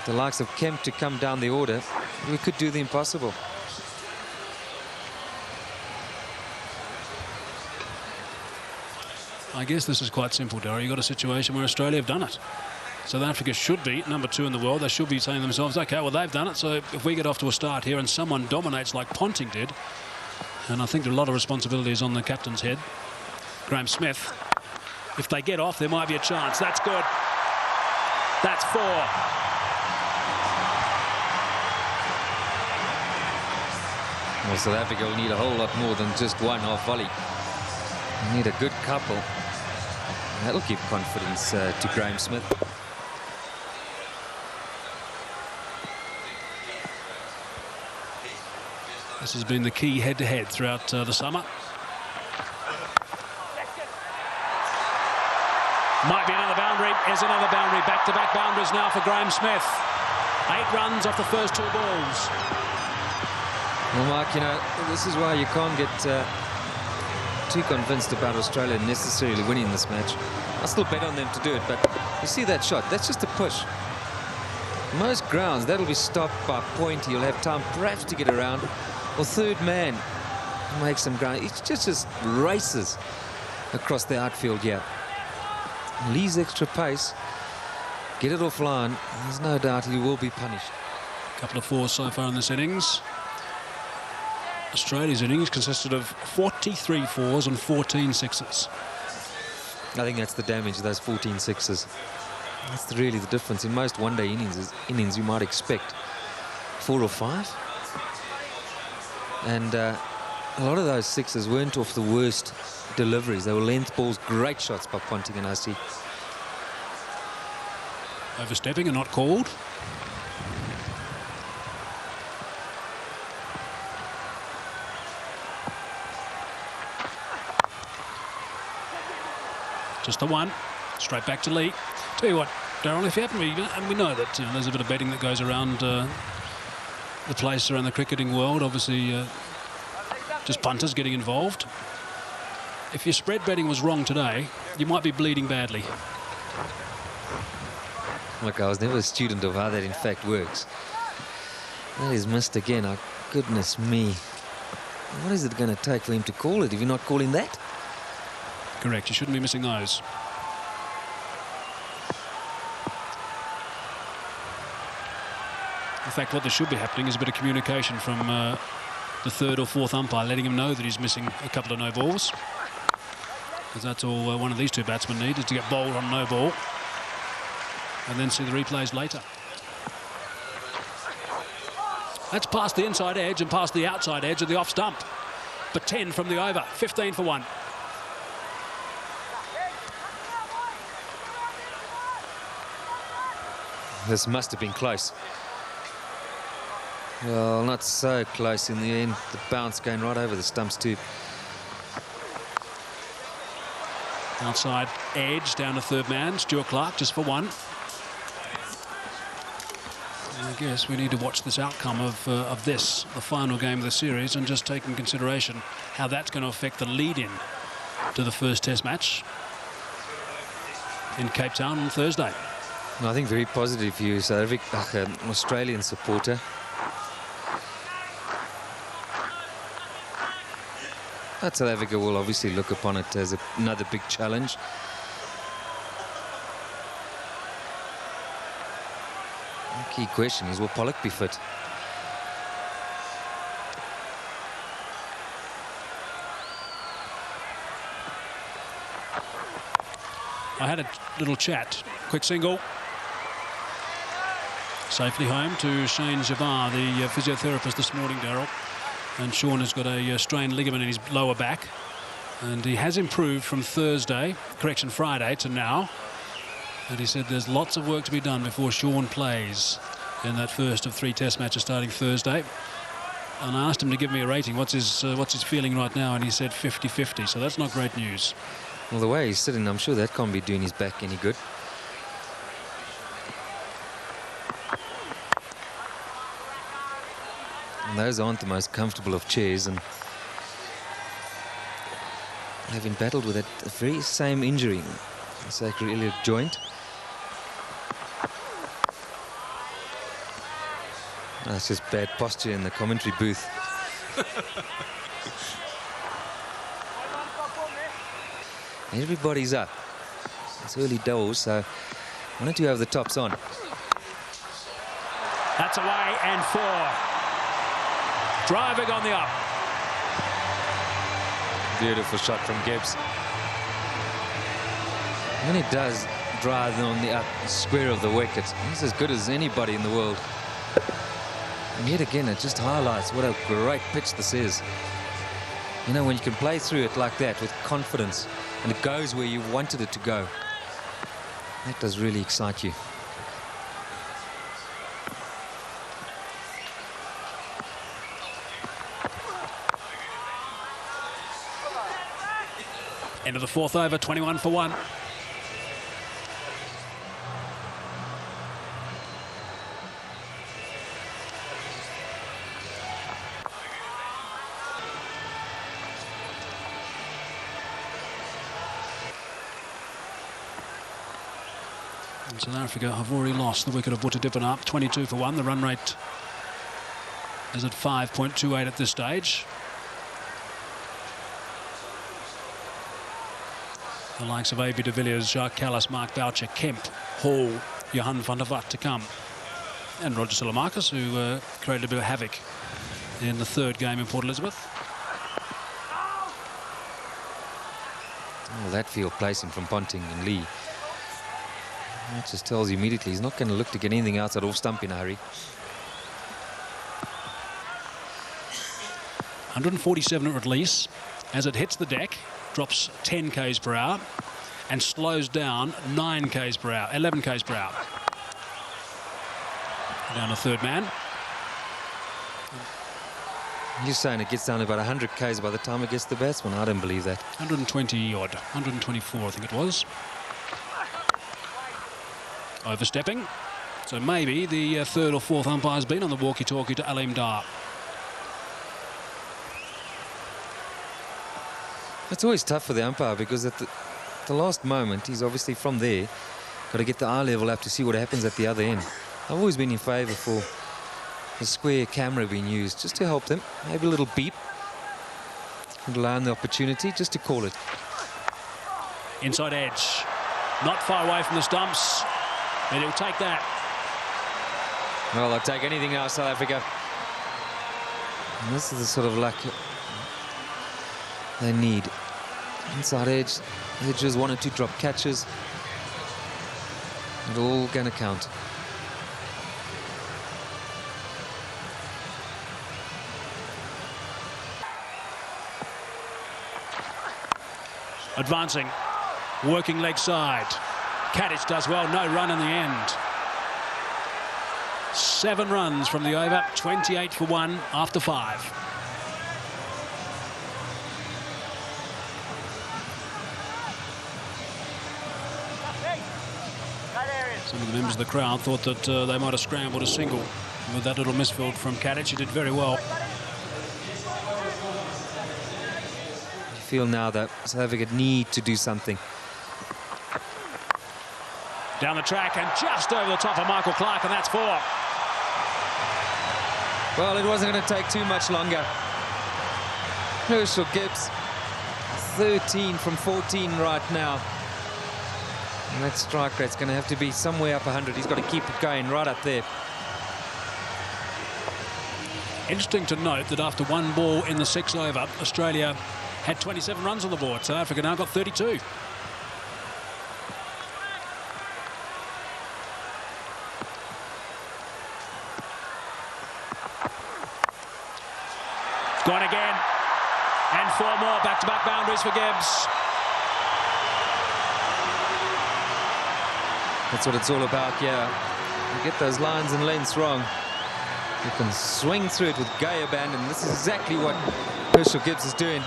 The likes of Kemp to come down the order, we could do the impossible. I guess this is quite simple, Darryl. You've got a situation where Australia have done it. South Africa should be number 2 in the world. They should be saying to themselves, OK, well, they've done it, so if we get off to a start here and someone dominates like Ponting did, and I think there are a lot of responsibilities on the captain's head, Graeme Smith, if they get off, there might be a chance. That's good. That's 4. Well, South Africa will need a whole lot more than just one half volley. They need a good couple. And that'll give confidence to Graeme Smith. This has been the key head-to-head throughout the summer. Might be another boundary. Here's another boundary. Back-to-back boundaries now for Graeme Smith. 8 runs off the first 2 balls. Well, Mark, you know, this is why you can't get too convinced about Australia necessarily winning this match. I'll still bet on them to do it, but you see that shot, that's just a push. Most grounds, that'll be stopped by point. You'll have time perhaps to get around, or third man makes some ground. It just races across the outfield here. Lee's extra pace, get it offline, there's no doubt he will be punished. A couple of 4s so far in this innings. Australia's innings consisted of 43 4s and 14 6s. I think that's the damage, those 14 6s. That's really the difference. In most one-day innings you might expect 4 or 5. And a lot of those 6s weren't off the worst deliveries. They were length balls, great shots by Ponting and OC. Overstepping and not called. Just the 1. Straight back to Lee. Tell you what, Darryl, if you happen to be, and we know that there's a bit of betting that goes around the place around the cricketing world, obviously just punters getting involved. If your spread betting was wrong today, you might be bleeding badly. Look, I was never a student of how that in fact works. That is missed again. Oh, goodness me. What is it going to take for him to call it if you're not calling that? Correct, you shouldn't be missing those. In fact, what there should be happening is a bit of communication from the third or fourth umpire, letting him know that he's missing a couple of no balls. Because that's all one of these two batsmen need, is to get bowled on no ball. And then see the replays later. That's past the inside edge and past the outside edge of the off stump. But 10 from the over, 15 for 1. This must have been close. Well, not so close in the end. The bounce going right over the stumps too. Outside edge down to third man, Stuart Clark just for 1. I guess we need to watch this outcome of this, the final game of the series, and just take in consideration how that's going to affect the lead-in to the first Test match in Cape Town on Thursday. I think very positive for you, South Africa, an Australian supporter. But South Africa will obviously look upon it as another big challenge. The key question is, will Pollock be fit? I had a little chat, quick single. Safely home to Shane Javar, the physiotherapist this morning, Daryl. And Sean has got a strained ligament in his lower back. And he has improved from Friday to now. And he said there's lots of work to be done before Sean plays in that first of 3 Test matches starting Thursday. And I asked him to give me a rating. What's his feeling right now? And he said 50-50. So that's not great news. Well, the way he's sitting, I'm sure that can't be doing his back any good. And those aren't the most comfortable of chairs, and having battled with that very same injury, the sacroiliac joint. That's just bad posture in the commentary booth. Everybody's up. It's early doors, so why don't you have the tops on? That's away and 4. Driving on the up. Beautiful shot from Gibbs. When he does drive on the up square of the wicket, he's as good as anybody in the world. And yet again, it just highlights what a great pitch this is. You know, when you can play through it like that with confidence and it goes where you wanted it to go, that does really excite you. End of the 4th over, 21 for 1. And South Africa have already lost the wicket of Buttadippan, 22 for 1. The run rate is at 5.28 at this stage. The likes of A.B. de Villiers, Jacques Kallis, Mark Boucher, Kemp, Hall, Johan van der Vat to come. And Roger Salamakis, who created a bit of havoc in the 3rd game in Port Elizabeth. Well, that field placing from Ponting and Lee. That just tells you immediately he's not going to look to get anything outside off stump in a hurry. 147 at release. As it hits the deck, drops 10 k's per hour and slows down 9 k's per hour, 11 k's per hour. Down to third man. You're saying it gets down to about 100 k's by the time it gets to the batsman? I don't believe that. 120 odd, 124 I think it was. Overstepping. So maybe the 3rd or 4th umpire's been on the walkie-talkie to Aleem Dar. It's always tough for the umpire because the last moment, he's obviously from there. Got to get the eye level up to see what happens at the other end. I've always been in favour for the square camera being used, just to help them. Maybe a little beep. And allow the opportunity just to call it. Inside edge. Not far away from the stumps. And he'll take that. Well, I'll take anything else, South Africa. And this is the sort of luck they need. Inside edge, edges, 1 or 2 drop catches. It's all going to count. Advancing, working leg side. Kadich does well, no run in the end. 7 runs from the over, 28 for 1 after 5. Some of the members of the crowd thought that they might have scrambled a single with that little misfield from Kadich. He did very well. Feel now that South Africa need to do something. Down the track and just over the top of Michael Clark, and that's 4. Well, it wasn't going to take too much longer. Herschel Gibbs, 13 from 14 right now. And that strike rate's going to have to be somewhere up 100. He's got to keep it going right up there. Interesting to note that after 1 ball in the 6th over, Australia had 27 runs on the board. South Africa now got 32. Gone again. And 4 more back-to-back boundaries for Gibbs. That's what it's all about, yeah. You get those lines and lengths wrong, you can swing through it with gay abandon. This is exactly what Herschel Gibbs is doing.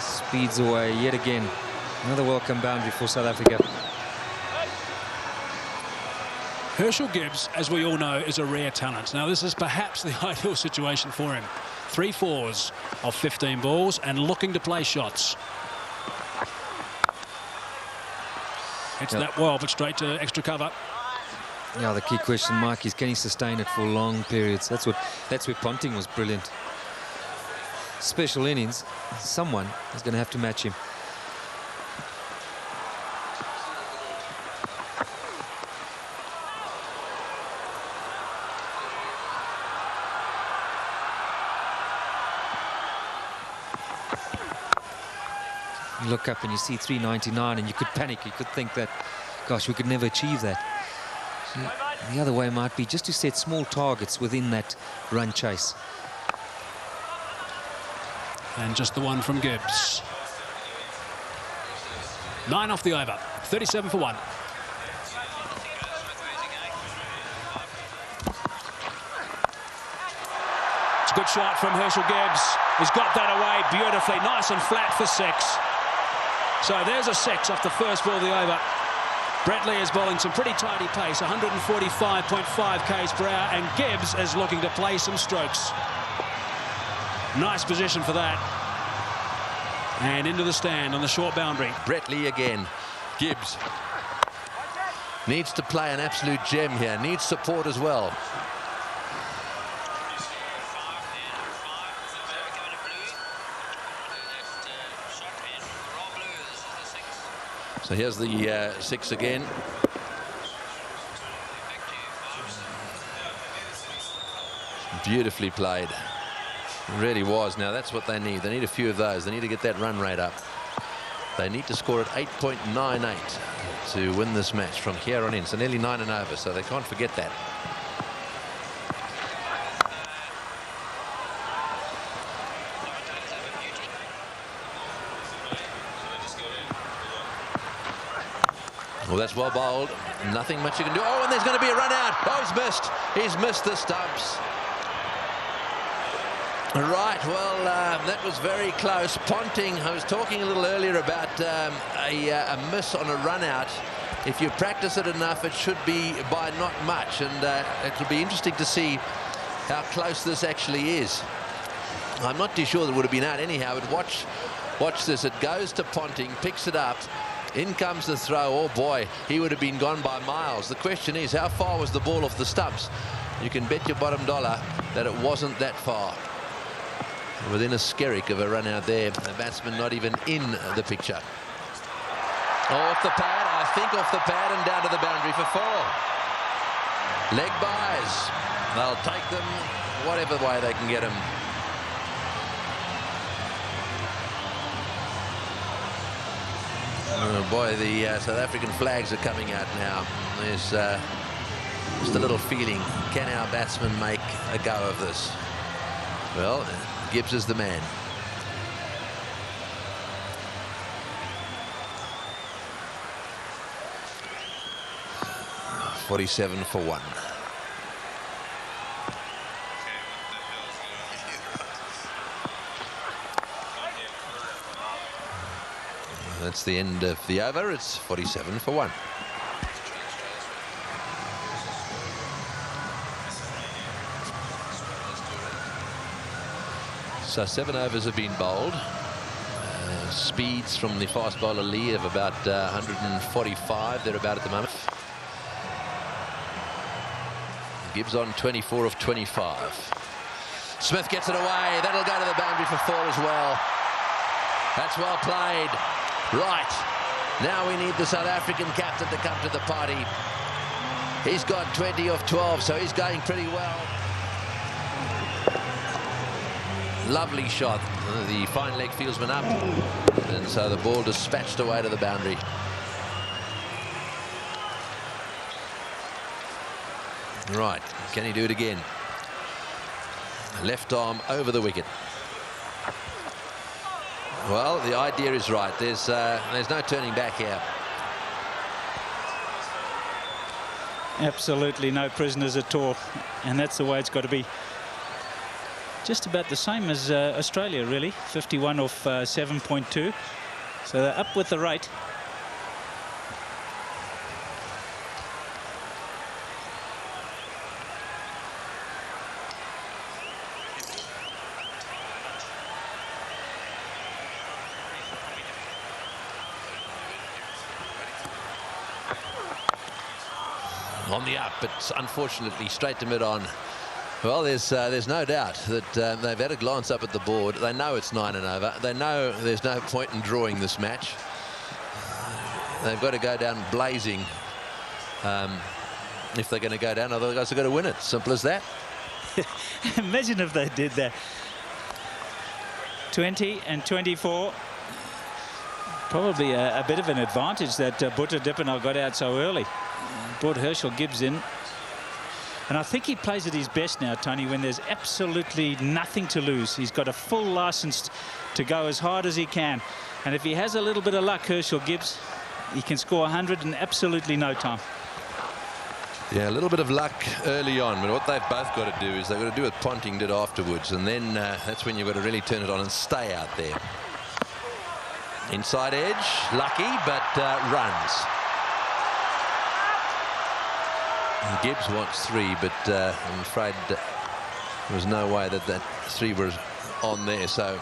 Speeds away yet again. Another welcome boundary for South Africa. Herschel Gibbs, as we all know, is a rare talent. Now, this is perhaps the ideal situation for him. 3 fours of 15 balls and looking to play shots. Hits that well, but straight to extra cover. Yeah, the key question, Mike, is can he sustain it for long periods? That's where Ponting was brilliant. Special innings, someone is going to have to match him. You look up and you see 399 and you could panic. You could think that, gosh, we could never achieve that. The other way might be just to set small targets within that run chase. And just the one from Gibbs. 9 off the over. 37 for 1. It's a good shot from Herschel Gibbs. He's got that away beautifully. Nice and flat for 6. So there's a 6 off the first ball of the over. Brett Lee is bowling some pretty tidy pace, 145.5 k's per hour, and Gibbs is looking to play some strokes. Nice position for that. And into the stand on the short boundary. Brett Lee again. Gibbs needs to play an absolute gem here, needs support as well. So here's the 6 again. Beautifully played. It really was. Now that's what they need. They need a few of those. They need to get that run rate up. They need to score at 8.98 to win this match from here on in. So nearly 9 and over. So they can't forget that. Well, that's well bowled. Nothing much you can do. Oh, and there's going to be a run out. Oh, he's missed. He's missed the stumps. Right, well, that was very close. Ponting, I was talking a little earlier about a miss on a run out. If you practice it enough, it should be by not much. And it'll be interesting to see how close this actually is. I'm not too sure that would have been out anyhow, but watch Watch this. It goes to Ponting, picks it up. In comes the throw. Oh boy, he would have been gone by miles. The question is, how far was the ball off the stumps? You can bet your bottom dollar that it wasn't that far. Within a skerrick of a run out there. The batsman not even in the picture. Off the pad, I think off the pad and down to the boundary for 4. Leg buys. They'll take them whatever way they can get them. Oh boy, the South African flags are coming out now. There's just a little feeling. Can our batsmen make a go of this? Well, Gibbs is the man. .47 for 1. That's the end of the over. It's 47 for 1. So 7 overs have been bowled. Speeds from the fast bowler Lee of about 145. They're about at the moment. Gibbs on 24 of 25. Smith gets it away. That'll go to the boundary for 4 as well. That's well played. Right. Now we need the South African captain to come to the party. He's got 20 of 12, so he's going pretty well. Lovely shot. The fine leg fieldsman up. And so the ball dispatched away to the boundary. Right, can he do it again? Left arm over the wicket. Well, the idea is right. There's no turning back here. Absolutely no prisoners at all, and that's the way it's got to be. Just about the same as Australia, really. 51 off 7.2, so they're up with the rate. On the up, but unfortunately straight to mid-on. Well, there's no doubt that they've had a glance up at the board. They know it's 9 and over. They know there's no point in drawing this match. They've got to go down blazing if they're going to go down. Otherwise, they've got to win it. Simple as that. Imagine if they did that. 20 and 24. Probably a bit of an advantage that Butcher Dippenall got out so early. Brought Herschel Gibbs in. And I think he plays at his best now, Tony, when there's absolutely nothing to lose. He's got a full license to go as hard as he can. And if he has a little bit of luck, Herschel Gibbs, he can score 100 in absolutely no time. Yeah, a little bit of luck early on, but what they've both got to do is they've got to do what Ponting did afterwards, and then that's when you've got to really turn it on and stay out there. Inside edge, lucky, but runs. Gibbs wants 3, but I'm afraid there was no way that 3 was on there, so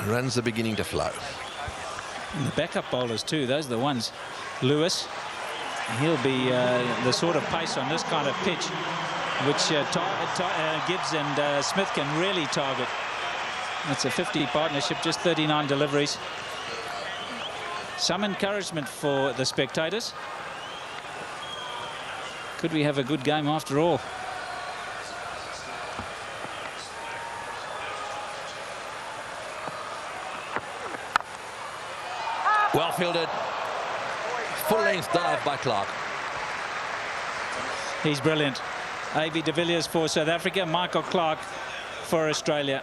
runs are beginning to flow. And the backup bowlers too, those are the ones. Lewis, he'll be the sort of pace on this kind of pitch which Gibbs and Smith can really target. That's a 50 partnership, just 39 deliveries. Some encouragement for the spectators. Could we have a good game after all? Well fielded. Full-length dive by Clark. He's brilliant. A.B. de Villiers for South Africa, Michael Clark for Australia.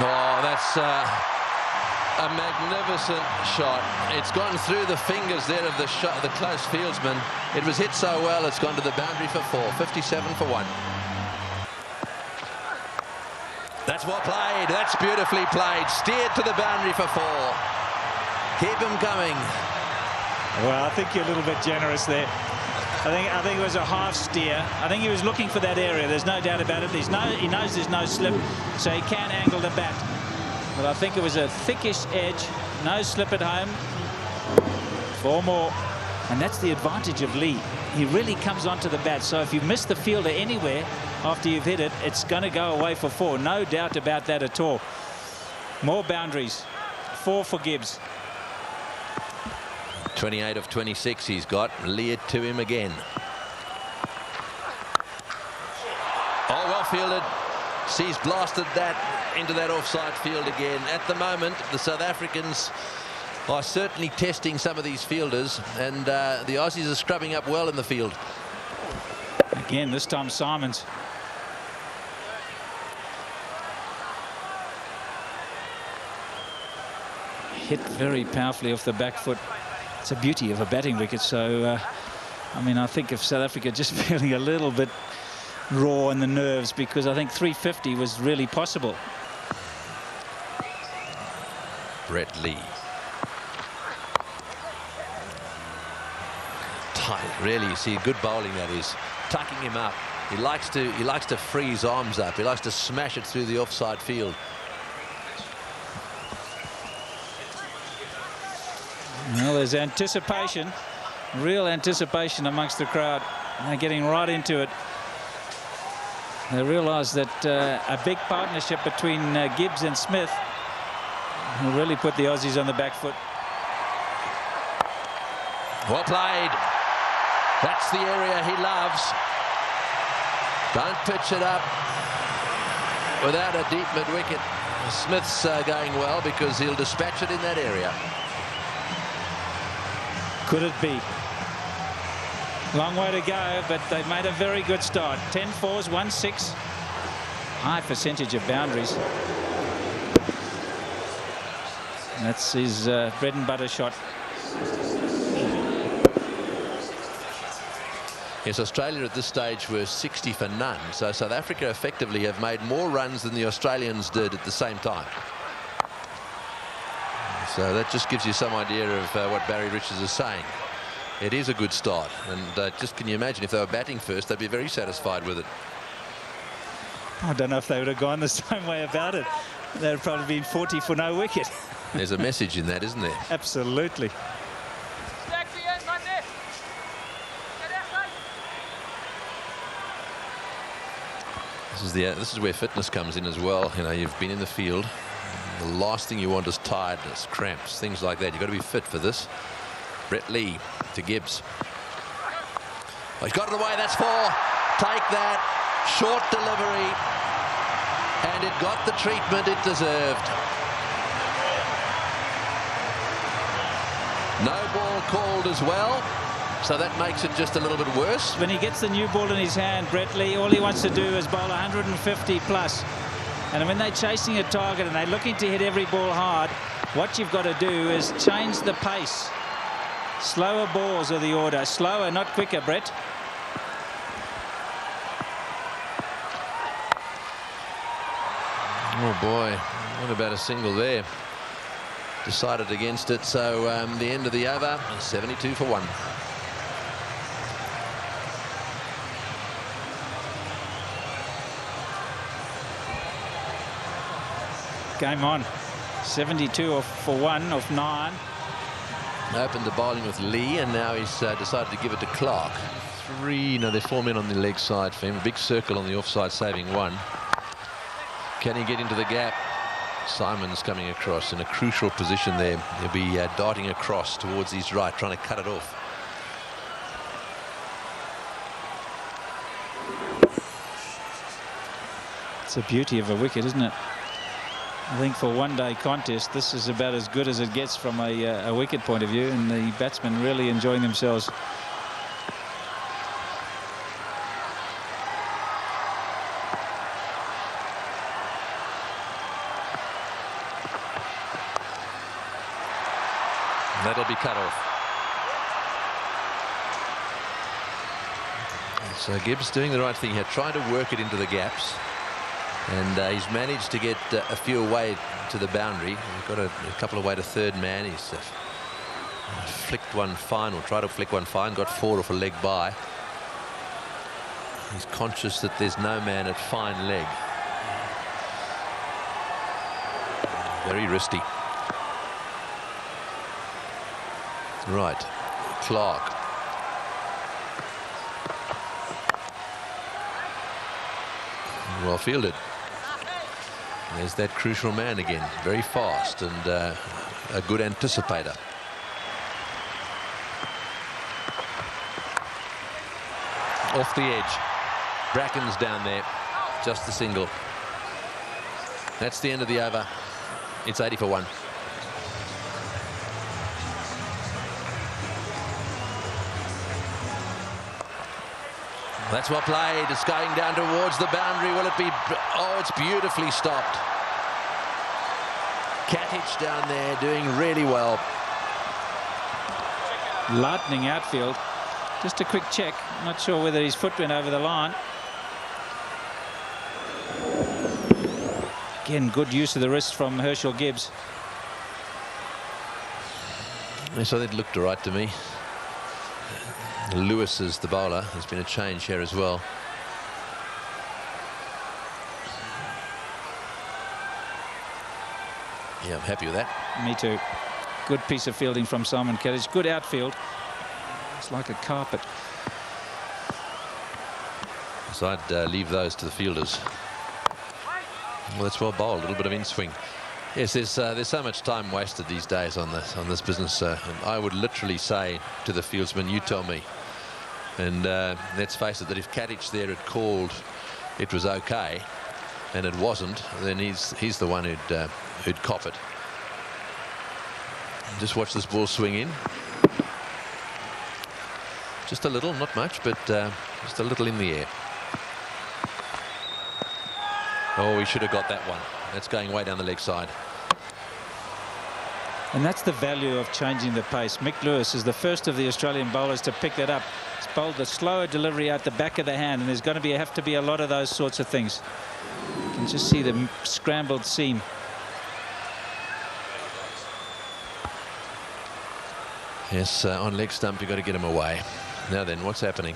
Oh, that's a magnificent shot. It's gone through the fingers there of the close fieldsman. It was hit so well, it's gone to the boundary for 4. 57 for 1. That's well played. That's beautifully played. Steered to the boundary for 4. Keep him coming. Well, I think you're a little bit generous there. I think it was a half steer. I think he was looking for that area. There's no doubt about it. He knows there's no slip, so he can angle the bat. But I think it was a thickish edge. No slip at home. 4 more. And that's the advantage of Lee. He really comes onto the bat. So if you miss the fielder anywhere after you've hit it, it's going to go away for 4. No doubt about that at all. More boundaries. 4 for Gibbs. 28 of 26 he's got. Lee it to him again. Oh, well fielded. He's blasted that into that offside field again. At the moment, the South Africans are certainly testing some of these fielders, and the Aussies are scrubbing up well in the field. Again, this time Simons. Hit very powerfully off the back foot. It's a beauty of a batting wicket. So, I mean, I think if South Africa just feeling a little bit raw in the nerves, because I think 350 was really possible. Brett Lee. Tight, really. You see, good bowling that is. Tucking him up. He likes to free his arms up. He likes to smash it through the offside field. Well, there's anticipation, real anticipation amongst the crowd. They're getting right into it. They realise that a big partnership between Gibbs and Smith will really put the Aussies on the back foot. Well played. That's the area he loves. Don't pitch it up without a deep mid-wicket. Smith's going well because he'll dispatch it in that area. Could it be? Long way to go, but they've made a very good start. 10 fours, 1 6. High percentage of boundaries. That's his bread and butter shot. Yes, Australia at this stage were 60 for none. So South Africa effectively have made more runs than the Australians did at the same time. So that just gives you some idea of what Barry Richards is saying. It is a good start, and just can you imagine if they were batting first, they'd be very satisfied with it. I don't know if they would have gone the same way about it. They'd have probably been 40 for no wicket. There's a message in that, isn't there? Absolutely. This is where fitness comes in as well. You know, you've been in the field. The last thing you want is tiredness, cramps, things like that. You've got to be fit for this. Brett Lee to Gibbs. Oh, he's got it away. That's 4. Take that. Short delivery. And it got the treatment it deserved. No ball called as well. So that makes it just a little bit worse. When he gets the new ball in his hand, Brett Lee, all he wants to do is bowl 150 plus. And when they're chasing a target and they're looking to hit every ball hard, what you've got to do is change the pace. Slower balls are the order. Slower, not quicker, Brett. Oh boy, what about a single there? Decided against it. So the end of the over, 72 for 1. Game on. 72 for 1 of 9. Opened the bowling with Lee, and now he's decided to give it to Clark. 3, no, they're 4 men on the leg side for him. A big circle on the offside, saving 1. Can he get into the gap? Simons coming across in a crucial position there. He'll be darting across towards his right, trying to cut it off. It's a beauty of a wicket, isn't it? I think for one-day contest, this is about as good as it gets from a wicket point of view, and the batsmen really enjoying themselves. That'll be cut off. So Gibbs doing the right thing here, trying to work it into the gaps. And he's managed to get a few away to the boundary. He's got a couple away to third man. He's Flicked one fine, or tried to flick one fine, got 4 off a leg by. He's conscious that there's no man at fine leg. Very wristy. Right, Clark. Well fielded. There's that crucial man again, very fast and a good anticipator. Off the edge. Bracken's down there, just the single. That's the end of the over. It's 80 for 1. That's well played. It's going down towards the boundary. Will it be? Oh, it's beautifully stopped. Katic down there doing really well. Lightning outfield. Just a quick check. Not sure whether his foot went over the line. Again, good use of the wrist from Herschel Gibbs. Yes, I think it looked all right to me. Lewis is the bowler. There's been a change here as well. Yeah, I'm happy with that. Me too. Good piece of fielding from Simon Katic. Good outfield. It's like a carpet. So I'd leave those to the fielders. Well, that's well bowled. A little bit of in-swing. Yes, there's so much time wasted these days on this business. And I would literally say to the fieldsman, you tell me. And let's face it, that if Katic there had called it was okay, and it wasn't, then he's the one who'd cop it. Just watch this ball swing in. Just a little, not much, but just a little in the air. Oh, he should have got that one. That's going way down the leg side. And that's the value of changing the pace. Mick Lewis is the first of the Australian bowlers to pick that up. He's bowled the slower delivery out the back of the hand, and there's going to have to be a lot of those sorts of things. You can just see the scrambled seam. Yes, on leg stump, you've got to get him away. Now then, what's happening?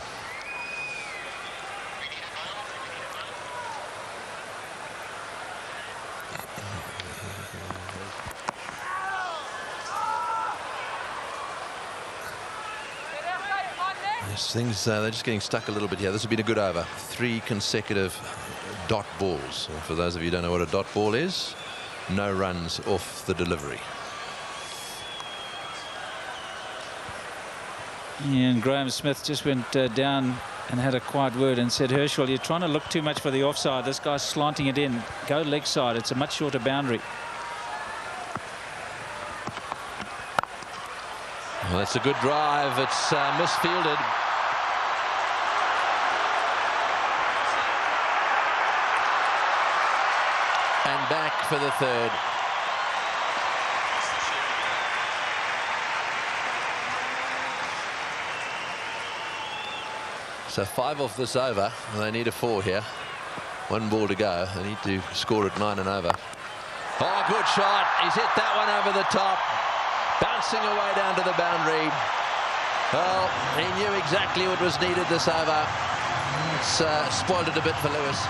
Yes, things, they're just getting stuck a little bit here. This has been a good over. 3 consecutive dot balls. And for those of you who don't know what a dot ball is, no runs off the delivery. And Graham Smith just went down and had a quiet word and said, Herschel, you're trying to look too much for the offside. This guy's slanting it in. Go leg side. It's a much shorter boundary. Well, that's a good drive. It's misfielded. And back for the third. So 5 off this over. They need a 4 here. 1 ball to go. They need to score at 9 and over. Oh, good shot. He's hit that one over the top. Bouncing away down to the boundary. Well, he knew exactly what was needed this over. It's spoiled it a bit for Lewis.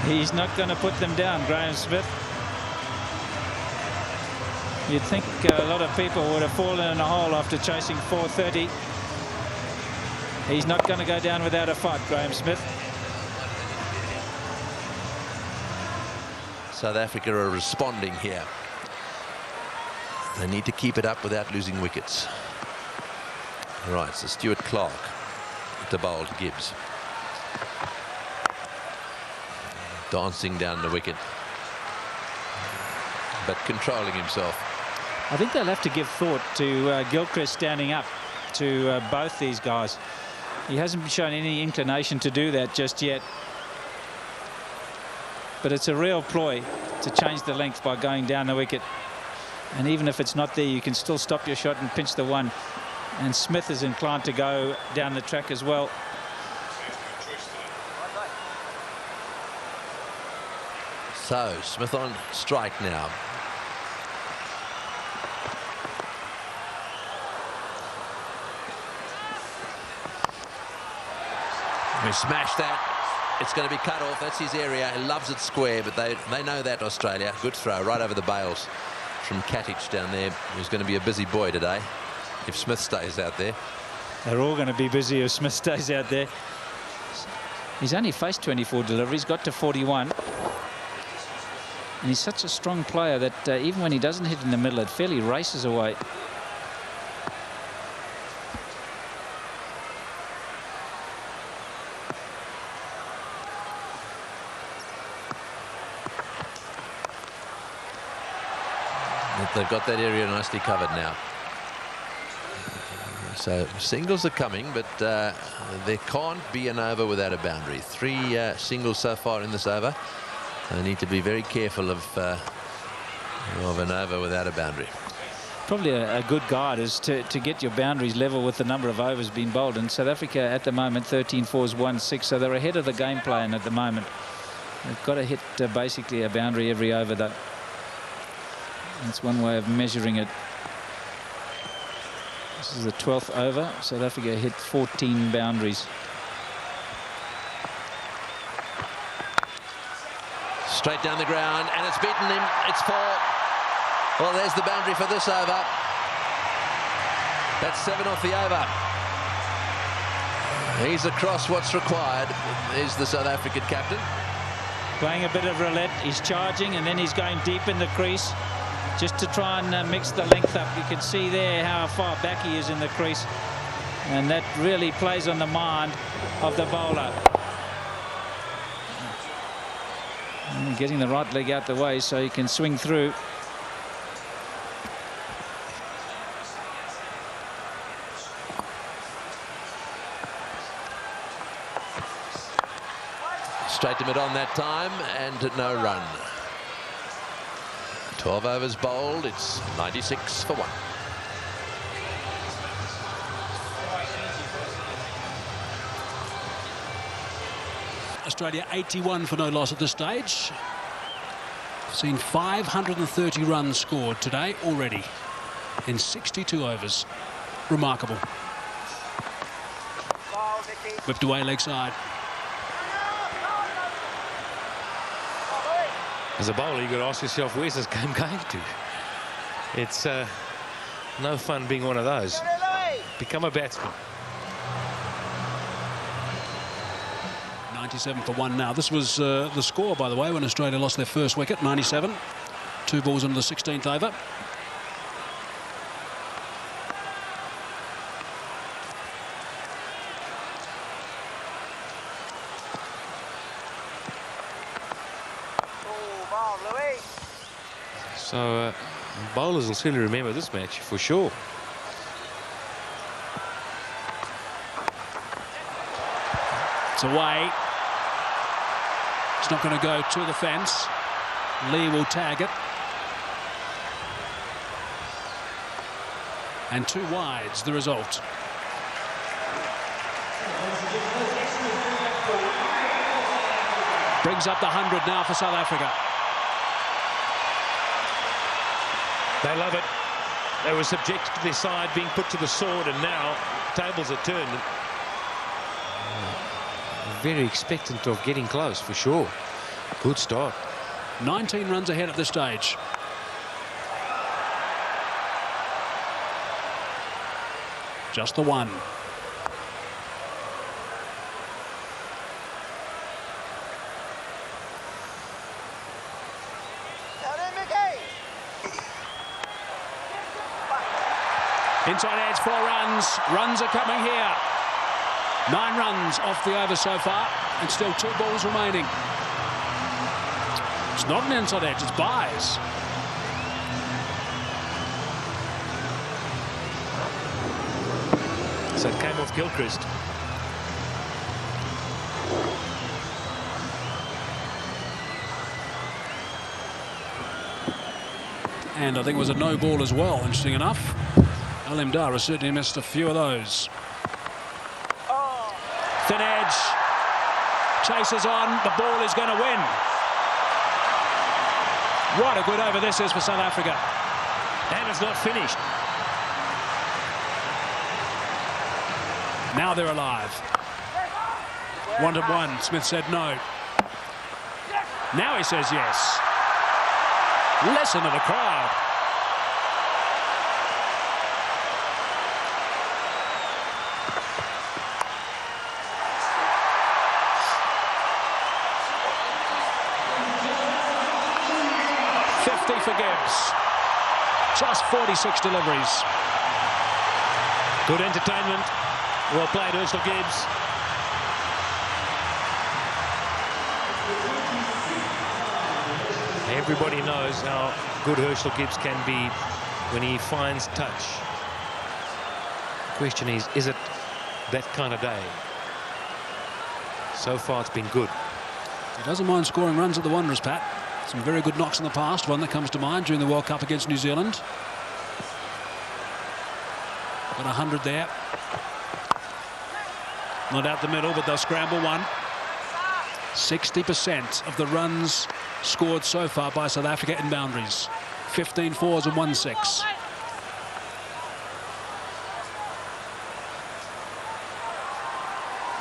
He's not going to put them down, Graham Smith. You'd think a lot of people would have fallen in a hole after chasing 430. He's not going to go down without a fight, Graham Smith. South Africa are responding here. They need to keep it up without losing wickets. Right, so Stuart Clark to bowl to Gibbs. Dancing down the wicket, but controlling himself. I think they'll have to give thought to Gilchrist standing up to both these guys. He hasn't shown any inclination to do that just yet. But it's a real ploy to change the length by going down the wicket. And even if it's not there, you can still stop your shot and pinch the one. And Smith is inclined to go down the track as well. So Smith on strike now. Smash that. It's going to be cut off. That's his area. He loves it square, but they know that, Australia. Good throw right over the bails from Katic down there, who's going to be a busy boy today if Smith stays out there. They're all going to be busy if Smith stays out there. He's only faced 24 deliveries, got to 41. And he's such a strong player that even when he doesn't hit in the middle, it fairly races away. They've got that area nicely covered now. So singles are coming, but there can't be an over without a boundary. 3 singles so far in this over. They need to be very careful of an over without a boundary. Probably a good guide is to get your boundaries level with the number of overs being bowled. And South Africa at the moment 13 fours 1-6, so they're ahead of the game plan at the moment. They've got to hit basically a boundary every over, though. That's one way of measuring it. This is the 12th over. South Africa hit 14 boundaries. Straight down the ground, and it's beaten him. It's 4. Well, there's the boundary for this over. That's 7 off the over. He's across what's required. There's the South African captain. Playing a bit of roulette. He's charging, and then he's going deep in the crease just to try and mix the length up. You can see there how far back he is in the crease, and that really plays on the mind of the bowler. And getting the right leg out the way so he can swing through. Straight to mid on that time, and no run. 12 overs bowled. It's 96 for 1. Australia 81 for no loss at this stage. Seen 530 runs scored today already in 62 overs. Remarkable. Whipped away leg side. As a bowler, you've got to ask yourself, where's this game going to? It's no fun being one of those. Become a batsman. 97 for 1 now. This was the score, by the way, when Australia lost their first wicket, 97. 2 balls into the 16th over. So bowlers will certainly remember this match for sure. It's away. It's not going to go to the fence. Lee will tag it. And 2 wides, the result. Brings up the 100 now for South Africa. They love it. They were subjected to their side being put to the sword, and now tables are turned. Very expectant of getting close, for sure. Good start. 19 runs ahead at this stage. Just the 1. Inside edge, 4 runs. Runs are coming here. 9 runs off the over so far, and still 2 balls remaining. It's not an inside edge, it's buys. So it came off Gilchrist. And I think it was a no ball as well, interesting enough. Aleem Dar certainly missed a few of those. Thin edge. Chases on. The ball is going to win. What a good over this is for South Africa. And it's not finished. Now they're alive. Wanted one. Smith said no. Now he says yes. Listen to the crowd. For Gibbs. Just 46 deliveries. Good entertainment. Well played, Herschel Gibbs. Everybody knows how good Herschel Gibbs can be when he finds touch. The question is it that kind of day? So far, it's been good. He doesn't mind scoring runs at the Wanderers, Pat. Some very good knocks in the past. One that comes to mind during the World Cup against New Zealand. Got 100 there. Not out the middle, but they'll scramble one. 60% of the runs scored so far by South Africa in boundaries. 15 fours and 1 6.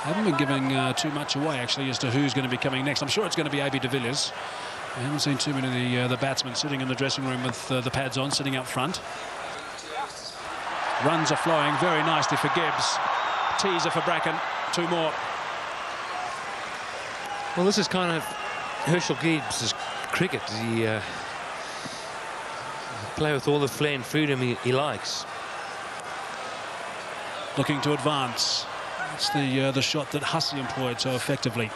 Haven't been giving too much away, actually, as to who's going to be coming next. I'm sure it's going to be AB de Villiers. I haven't seen too many of the batsmen sitting in the dressing room with the pads on, sitting out front. Runs are flowing very nicely for Gibbs. Teaser for Bracken. 2 more. Well, this is kind of Herschel Gibbs' cricket. He play with all the flair and freedom he likes. Looking to advance. It's the shot that Hussey employed so effectively.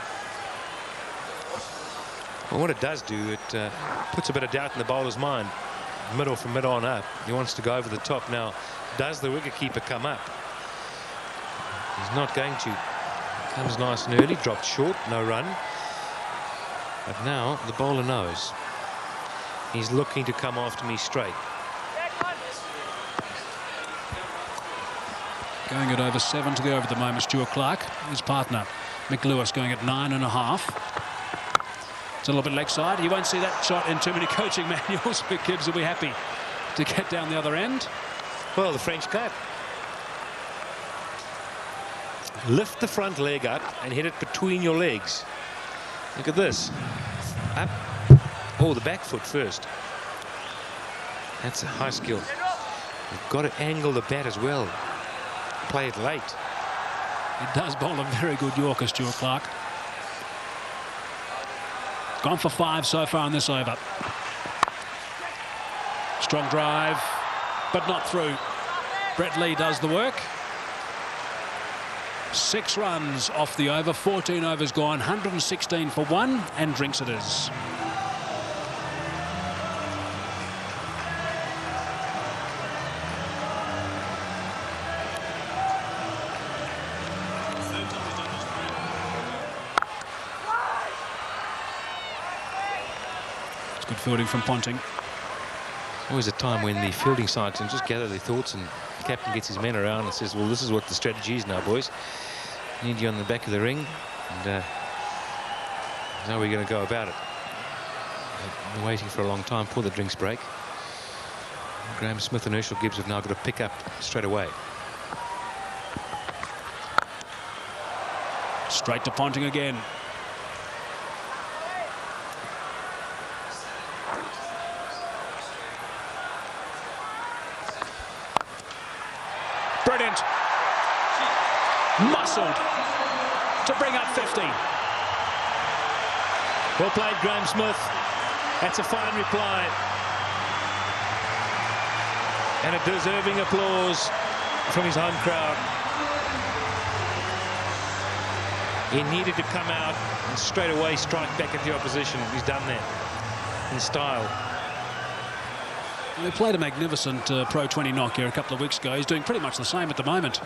Well, what it does do, it puts a bit of doubt in the bowler's mind. Middle from mid on up. He wants to go over the top. Now, does the wicketkeeper come up? He's not going to. Comes nice and early, dropped short, no run. But now the bowler knows. He's looking to come after me straight. Going at over 7 to the over at the moment, Stuart Clark. His partner, Mick Lewis, going at 9.5. It's a little bit leg side. You won't see that shot in too many coaching manuals, but Gibbs will be happy to get down the other end. Well, the French cut. Lift the front leg up and hit it between your legs. Look at this. Up. Oh, the back foot first. That's a high skill. You've got to angle the bat as well. Play it late. It does bowl a very good Yorker, Stuart Clark. Gone for 5 so far in this over. Strong drive, but not through. Brett Lee does the work. 6 runs off the over, 14 overs gone, 116 for 1, and drinks it is. It's good fielding from Ponting. Always a time when the fielding side can just gather their thoughts and the captain gets his men around and says, well, this is what the strategy is now, boys. Need you on the back of the ring, and how are we going to go about it? We're waiting for a long time for the drinks break. Graham Smith and Herschel Gibbs have now got to pick up straight away. Straight to Ponting again. Brilliant. Muscled to bring up 50. Well played, Graham Smith. That's a fine reply. And a deserving applause from his home crowd. He needed to come out and straight away strike back at the opposition. He's done that in style. He played a magnificent Pro 20 knock here a couple of weeks ago. He's doing pretty much the same at the moment.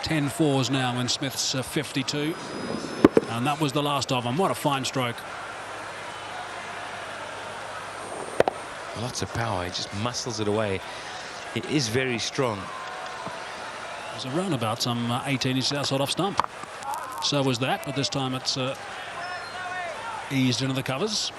Ten fours now in Smith's 52. And that was the last of them. What a fine stroke. Lots of power. He just muscles it away. He is very strong. There's a run about some 18 inches outside off stump. So was that, but this time it's eased into the covers.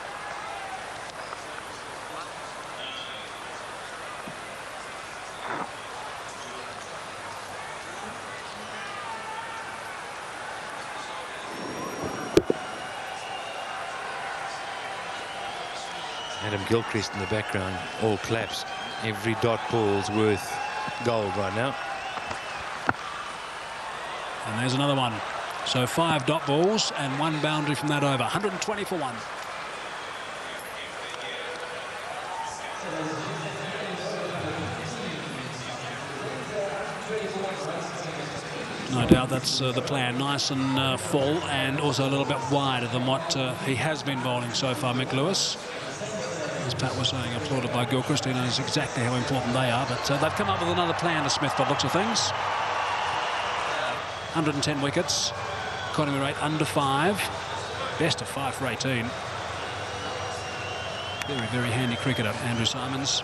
Adam Gilchrist in the background, all claps. Every dot ball's worth gold right now. And there's another one. So 5 dot balls and 1 boundary from that over. 120 for 1. No doubt that's the plan. Nice and full, and also a little bit wider than what he has been bowling so far, Mick Lewis. As Pat was saying, applauded by Gilchrist. He knows exactly how important they are, but they've come up with another plan to Smith by the looks of things. 110 wickets. Economy rate under 5. Best of 5 for 18. Very, very handy cricketer, Andrew Symonds.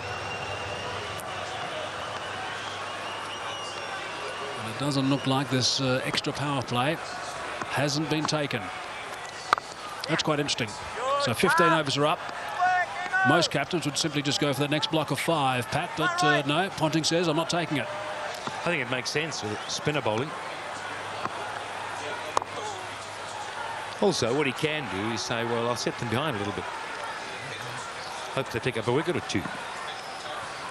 And it doesn't look like this extra power play hasn't been taken. That's quite interesting. So 15 overs are up. Most captains would simply just go for the next block of 5, Pat, but no, Ponting says, I'm not taking it. I think it makes sense with spinner bowling. Also, what he can do is say, well, I'll set them behind a little bit. Hope they pick up a wicket or 2.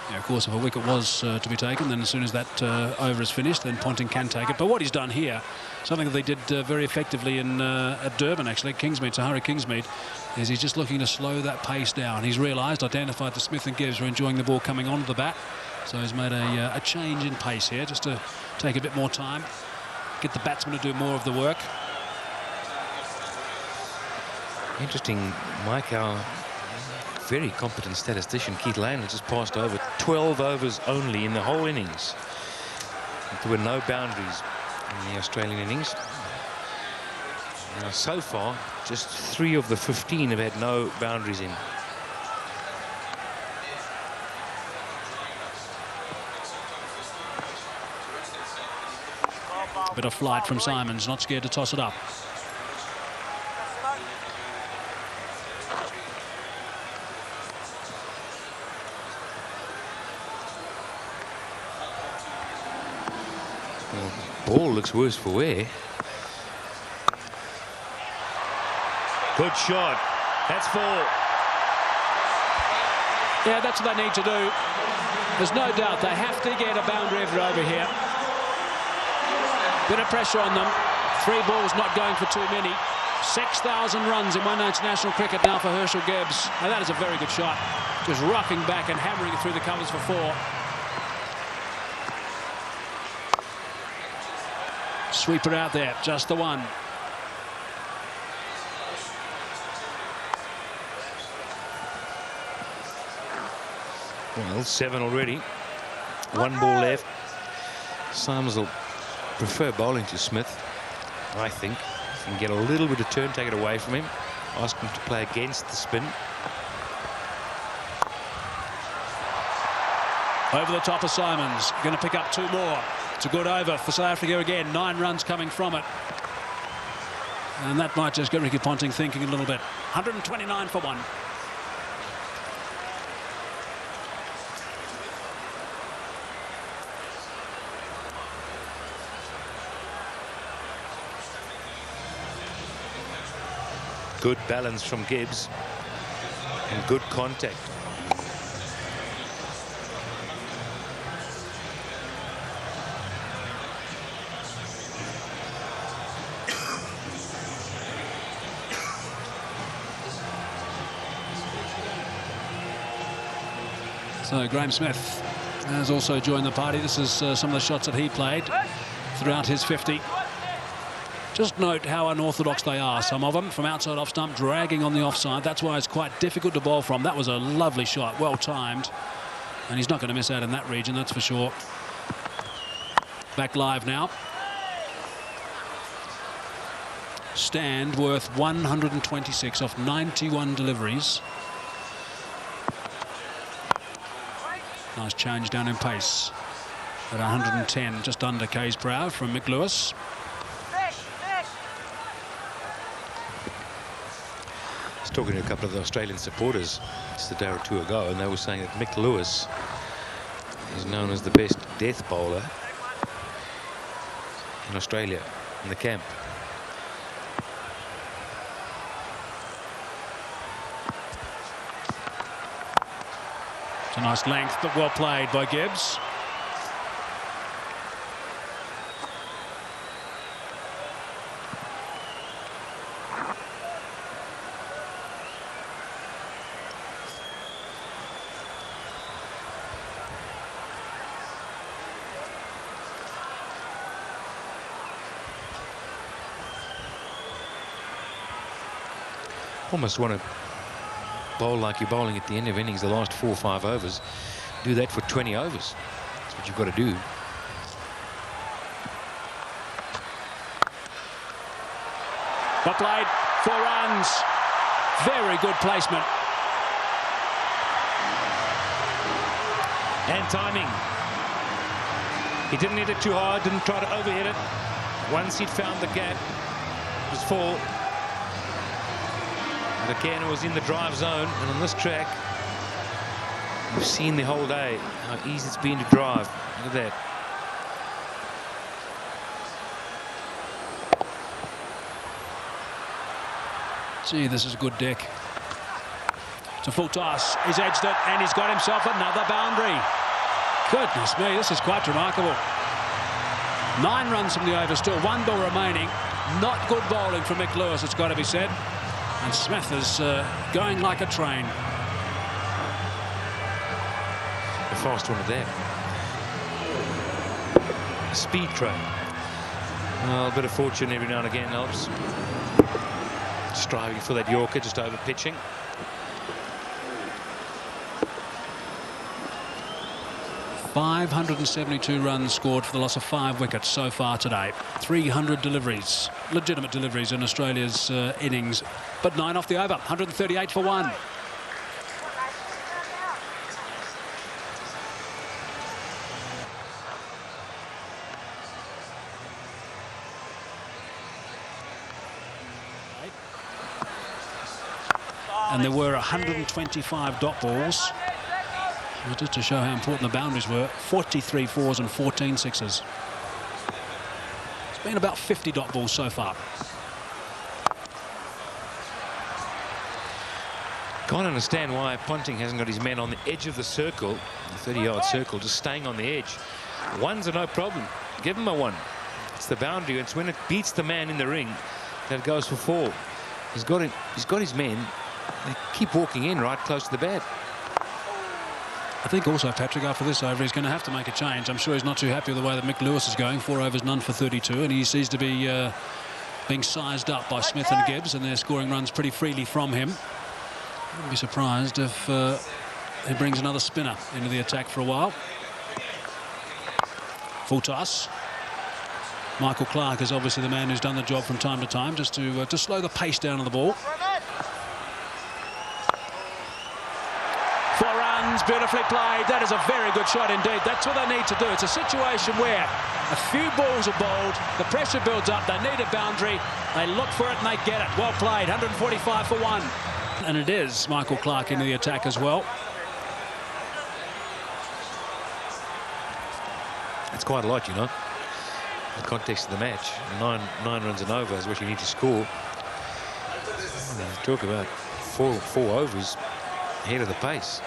Yeah, of course, if a wicket was to be taken, then as soon as that over is finished, then Ponting can take it. But what he's done here, something that they did very effectively in at Durban, actually, Kingsmead, Sahara Kingsmead, is he's just looking to slow that pace down. He's realised, identified that Smith and Gibbs were enjoying the ball coming onto the bat, so he's made a change in pace here, just to take a bit more time, get the batsman to do more of the work. Interesting, Mike, our very competent statistician Keith Lane has just passed over 12 overs only in the whole innings. There were no boundaries in the Australian innings. Now, so far, just 3 of the 15 have had no boundaries in. A bit of flight from Symonds, not scared to toss it up. Ball looks worse for wear. Good shot. That's 4. Yeah, that's what they need to do. There's no doubt they have to get a boundary every over here. Bit of pressure on them. 3 balls not going for too many. 6,000 runs in one international cricket now for Herschel Gibbs. And that is a very good shot. Just rocking back and hammering it through the covers for 4. Sweeper out there, just the one. Well, 7 already. 1 ball left. Symonds will prefer bowling to Smith, I think. If you can get a little bit of turn, take it away from him. Ask him to play against the spin. Over the top of Symonds, going to pick up 2 more. It's a good over for South Africa again. 9 runs coming from it. And that might just get Ricky Ponting thinking a little bit. 129 for 1. Good balance from Gibbs and good contact. So Graeme Smith has also joined the party. This is some of the shots that he played throughout his 50. Just note how unorthodox they are, some of them, from outside off stump, dragging on the offside. That's why it's quite difficult to bowl from. That was a lovely shot, well timed. And he's not going to miss out in that region, that's for sure. Back live now. Stand worth 126 off 91 deliveries. Nice change down in pace. at 110, just under k's per hour from Mick Lewis. I was talking to a couple of the Australian supporters just a day or two ago, and they were saying that Mick Lewis is known as the best death bowler in Australia, in the camp. It's a nice length, but well played by Gibbs. Almost want to bowl like you're bowling at the end of innings, the last 4 or 5 overs. Do that for 20 overs. That's what you've got to do. Well played, 4 runs. Very good placement. And timing. He didn't hit it too hard, didn't try to overhit it. Once he'd found the gap, it was 4. But again, it was in the drive zone, and on this track, we've seen the whole day how easy it's been to drive. Look at that. Gee, this is a good deck. It's a full toss. He's edged it, and he's got himself another boundary. Goodness me, this is quite remarkable. 9 runs from the over, still 1 ball remaining. Not good bowling from Mick Lewis, it's got to be said. And Smith is going like a train. A fast one of that. A speed train. Well, a bit of fortune every now and again helps. Striving for that Yorker, just over pitching. .572 runs scored for the loss of 5 wickets so far today. 300 deliveries, legitimate deliveries in Australia's innings, but 9 off the over. 138 for 1. And there were 125 dot balls. Just to show how important the boundaries were, 43 4s and 14 6s. It's been about 50 dot balls so far. Can't understand why Ponting hasn't got his men on the edge of the circle, the 30-yard circle, just staying on the edge. 1s are no problem. Give him a 1. It's the boundary. It's when it beats the man in the ring that it goes for 4. He's got his men. They keep walking in right close to the bat. I think also, Patrick, after this over, he's going to have to make a change. I'm sure he's not too happy with the way that Mick Lewis is going. 4 overs, none for 32, and he seems to be being sized up by Smith and Gibbs, and they're scoring runs pretty freely from him. I wouldn't be surprised if he brings another spinner into the attack for a while. Full toss. Michael Clarke is obviously the man who's done the job from time to time, just to slow the pace down on the ball. 4 runs, beautifully played. That is a very good shot indeed. That's what they need to do. It's a situation where a few balls are bowled, the pressure builds up, they need a boundary, they look for it and they get it. Well played, 145 for 1. And it is Michael Clarke into the attack as well. That's quite a lot, you know, in the context of the match. 9 runs and over is what you need to score. Talk about four overs ahead of the pace.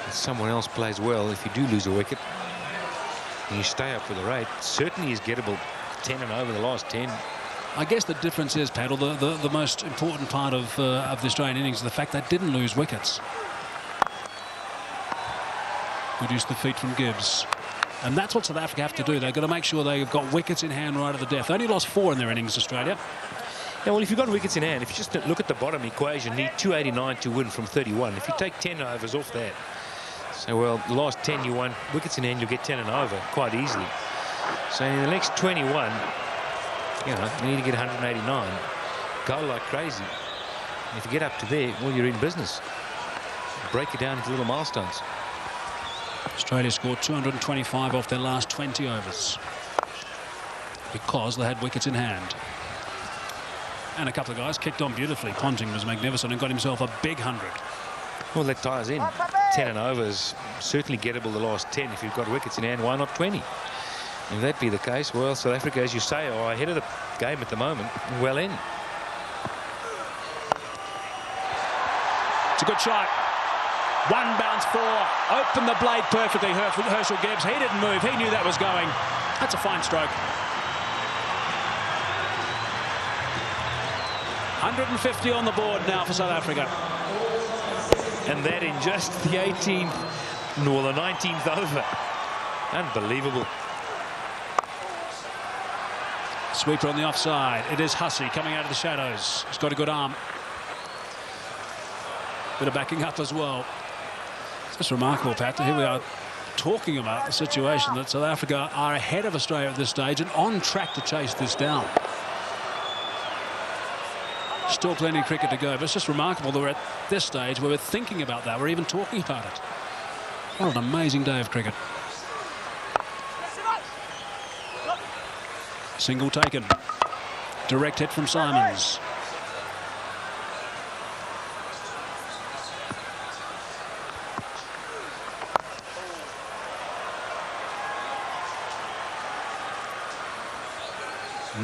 If someone else plays well, if you do lose a wicket and you stay up for the rate, certainly is gettable. 10 and over the last 10. I guess the difference is, Paddle, the most important part of the Australian innings is the fact they didn't lose wickets. Good use of the feet from Gibbs. And that's what South Africa have to do. They've got to make sure they've got wickets in hand right at the death. They only lost 4 in their innings, Australia. Yeah, well, if you've got wickets in hand, if you just look at the bottom equation, need 289 to win from 31. If you take 10 overs off that, so, well, the last 10 you won, wickets in hand, you'll get 10 and over quite easily. So in the next 21, you know, you need to get 189. Go like crazy. And if you get up to there, well, you're in business. Break it down into little milestones. Australia scored 225 off their last 20 overs because they had wickets in hand. And a couple of guys kicked on beautifully. Ponting was magnificent and got himself a big 100. Well, that ties in. 10 and overs, certainly gettable the last 10. If you've got wickets in hand, why not 20? If that be the case, well, South Africa, as you say, are ahead of the game at the moment. Well in. It's a good shot. One bounce four. Opened the blade perfectly, Herschel Gibbs. He didn't move. He knew that was going. That's a fine stroke. 150 on the board now for South Africa. And that in just the 18th, no, the 19th over. Unbelievable. Sweeper on the offside. It is Hussey coming out of the shadows. He's got a good arm. Bit of backing up as well. It's just remarkable, Pat. Here we are talking about the situation that South Africa are ahead of Australia at this stage and on track to chase this down. Still plenty of cricket to go, but it's just remarkable that we're at this stage where we're thinking about that. We're even talking about it. What an amazing day of cricket. Single taken. Direct hit from Simons.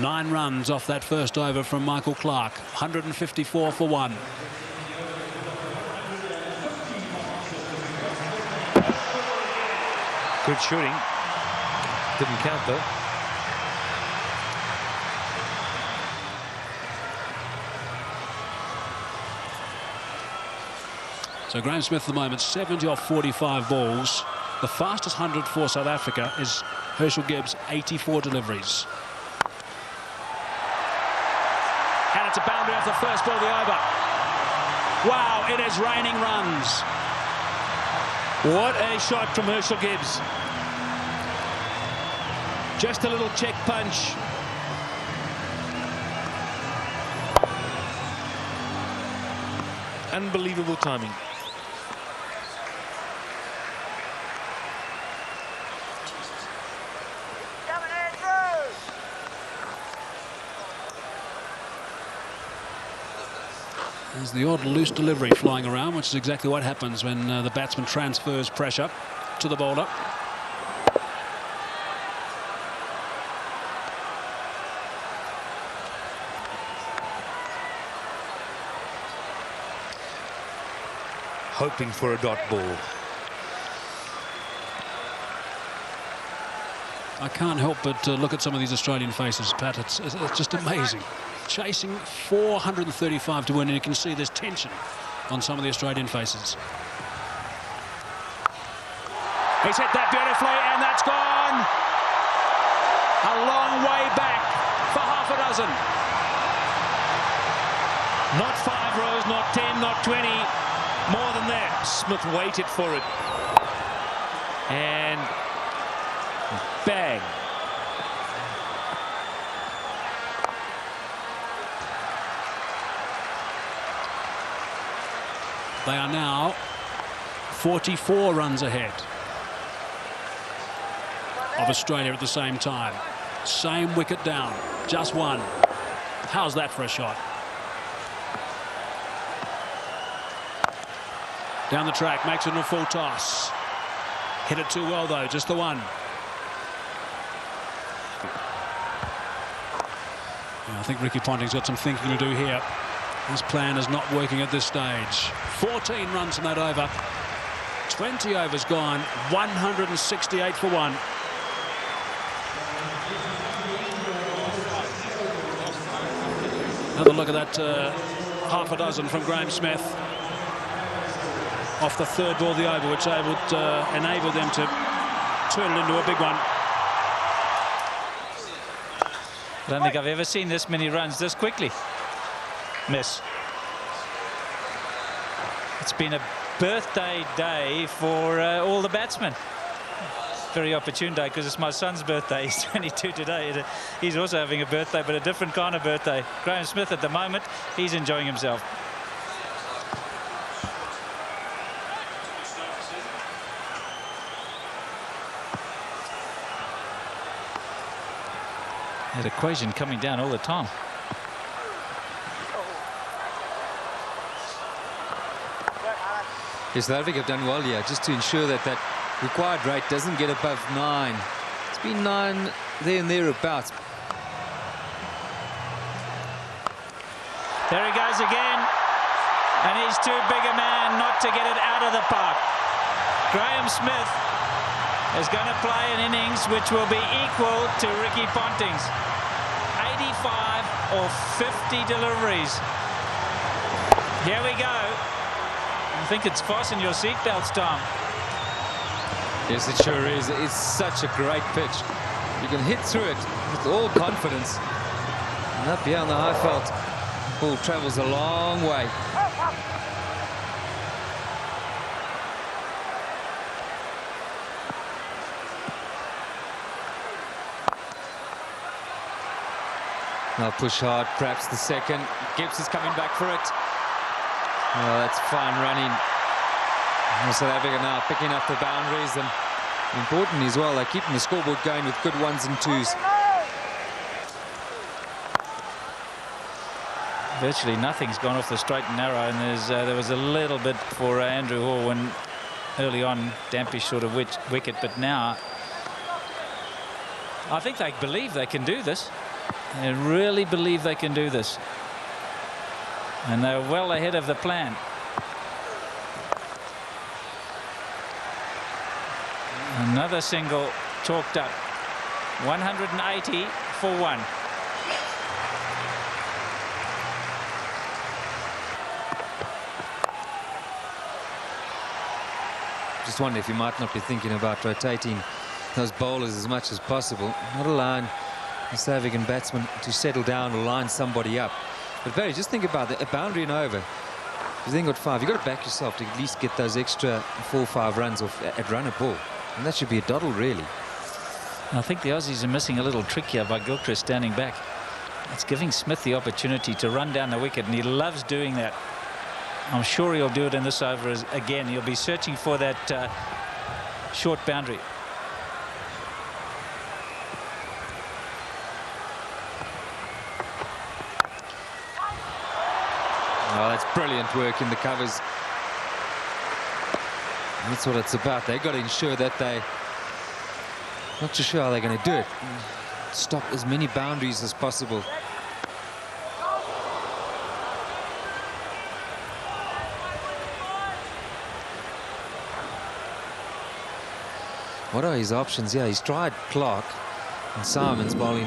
Nine runs off that first over from Michael Clarke. 154 for one. Good shooting. Didn't count though. So Graham Smith at the moment 70 off 45 balls. The fastest 100 for South Africa is Herschel Gibbs, 84 deliveries. And it's a boundary off the first ball of the over. Wow, it is raining runs. What a shot from Herschel Gibbs. Just a little check punch. Unbelievable timing. There's the odd loose delivery flying around, which is exactly what happens when the batsman transfers pressure to the bowler. Hoping for a dot ball. I can't help but look at some of these Australian faces, Pat. It's just amazing. Chasing 435 to win, and you can see there's tension on some of the Australian faces. He's hit that beautifully, and that's gone a long way back for half a dozen. Not 5 rows, not 10, not 20. More than that. Smith waited for it. And bang. They are now 44 runs ahead of Australia at the same time. Same wicket down, just one. How's that for a shot? Down the track, makes it in a full toss. Hit it too well though, just the one. Yeah, I think Ricky Ponting's got some thinking to do here. His plan is not working at this stage. 14 runs in that over. 20 overs gone. 168 for one. Another look at that half a dozen from Graham Smith. Off the third ball of the over, which would enable them to turn it into a big one. I don't think I've ever seen this many runs this quickly. Miss. It's been a birthday day for all the batsmen. Very opportune day because it's my son's birthday. He's 22 today. He's also having a birthday, but a different kind of birthday. Graham Smith at the moment, he's enjoying himself. That equation coming down all the time. Yes, South Africa have done well here, just to ensure that that required rate doesn't get above 9. It's been 9 there and thereabouts. There he goes again. And he's too big a man not to get it out of the park. Graeme Smith is going to play an innings which will be equal to Ricky Ponting's. 85 or 50 deliveries. Here we go. I think it's fasten your seatbelts, Tom. Yes, it sure is. It's such a great pitch. You can hit through it with all confidence. And up here on the high felt, ball travels a long way. Now push hard, perhaps the second. Gibbs is coming back for it. Oh, that's fine running. South Africa now picking up the boundaries, and important as well, they're keeping the scoreboard going with good 1s and 2s. Virtually nothing's gone off the straight and narrow, and there was a little bit for Andrew Hall when early on Dampish sort of wicket, but now I think they believe they can do this. They really believe they can do this, and they're well ahead of the plan. Another single talked up. 180 for 1. Just wonder if you might not be thinking about rotating those bowlers as much as possible, not allowing the South African batsman to settle down or line somebody up. But Barry, just think about a boundary and over. You've then got 5. You've got to back yourself to at least get those extra 4 or 5 runs off at run a ball. And that should be a doddle, really. I think the Aussies are missing a little trick here by Gilchrist standing back. It's giving Smith the opportunity to run down the wicket, and he loves doing that. I'm sure he'll do it in this over again. He'll be searching for that short boundary. Oh, that's brilliant work in the covers. That's what it's about. They've got to ensure that they, not too sure how they're going to do it. Stop as many boundaries as possible. What are his options? Yeah, he's tried Clark and Simons bowling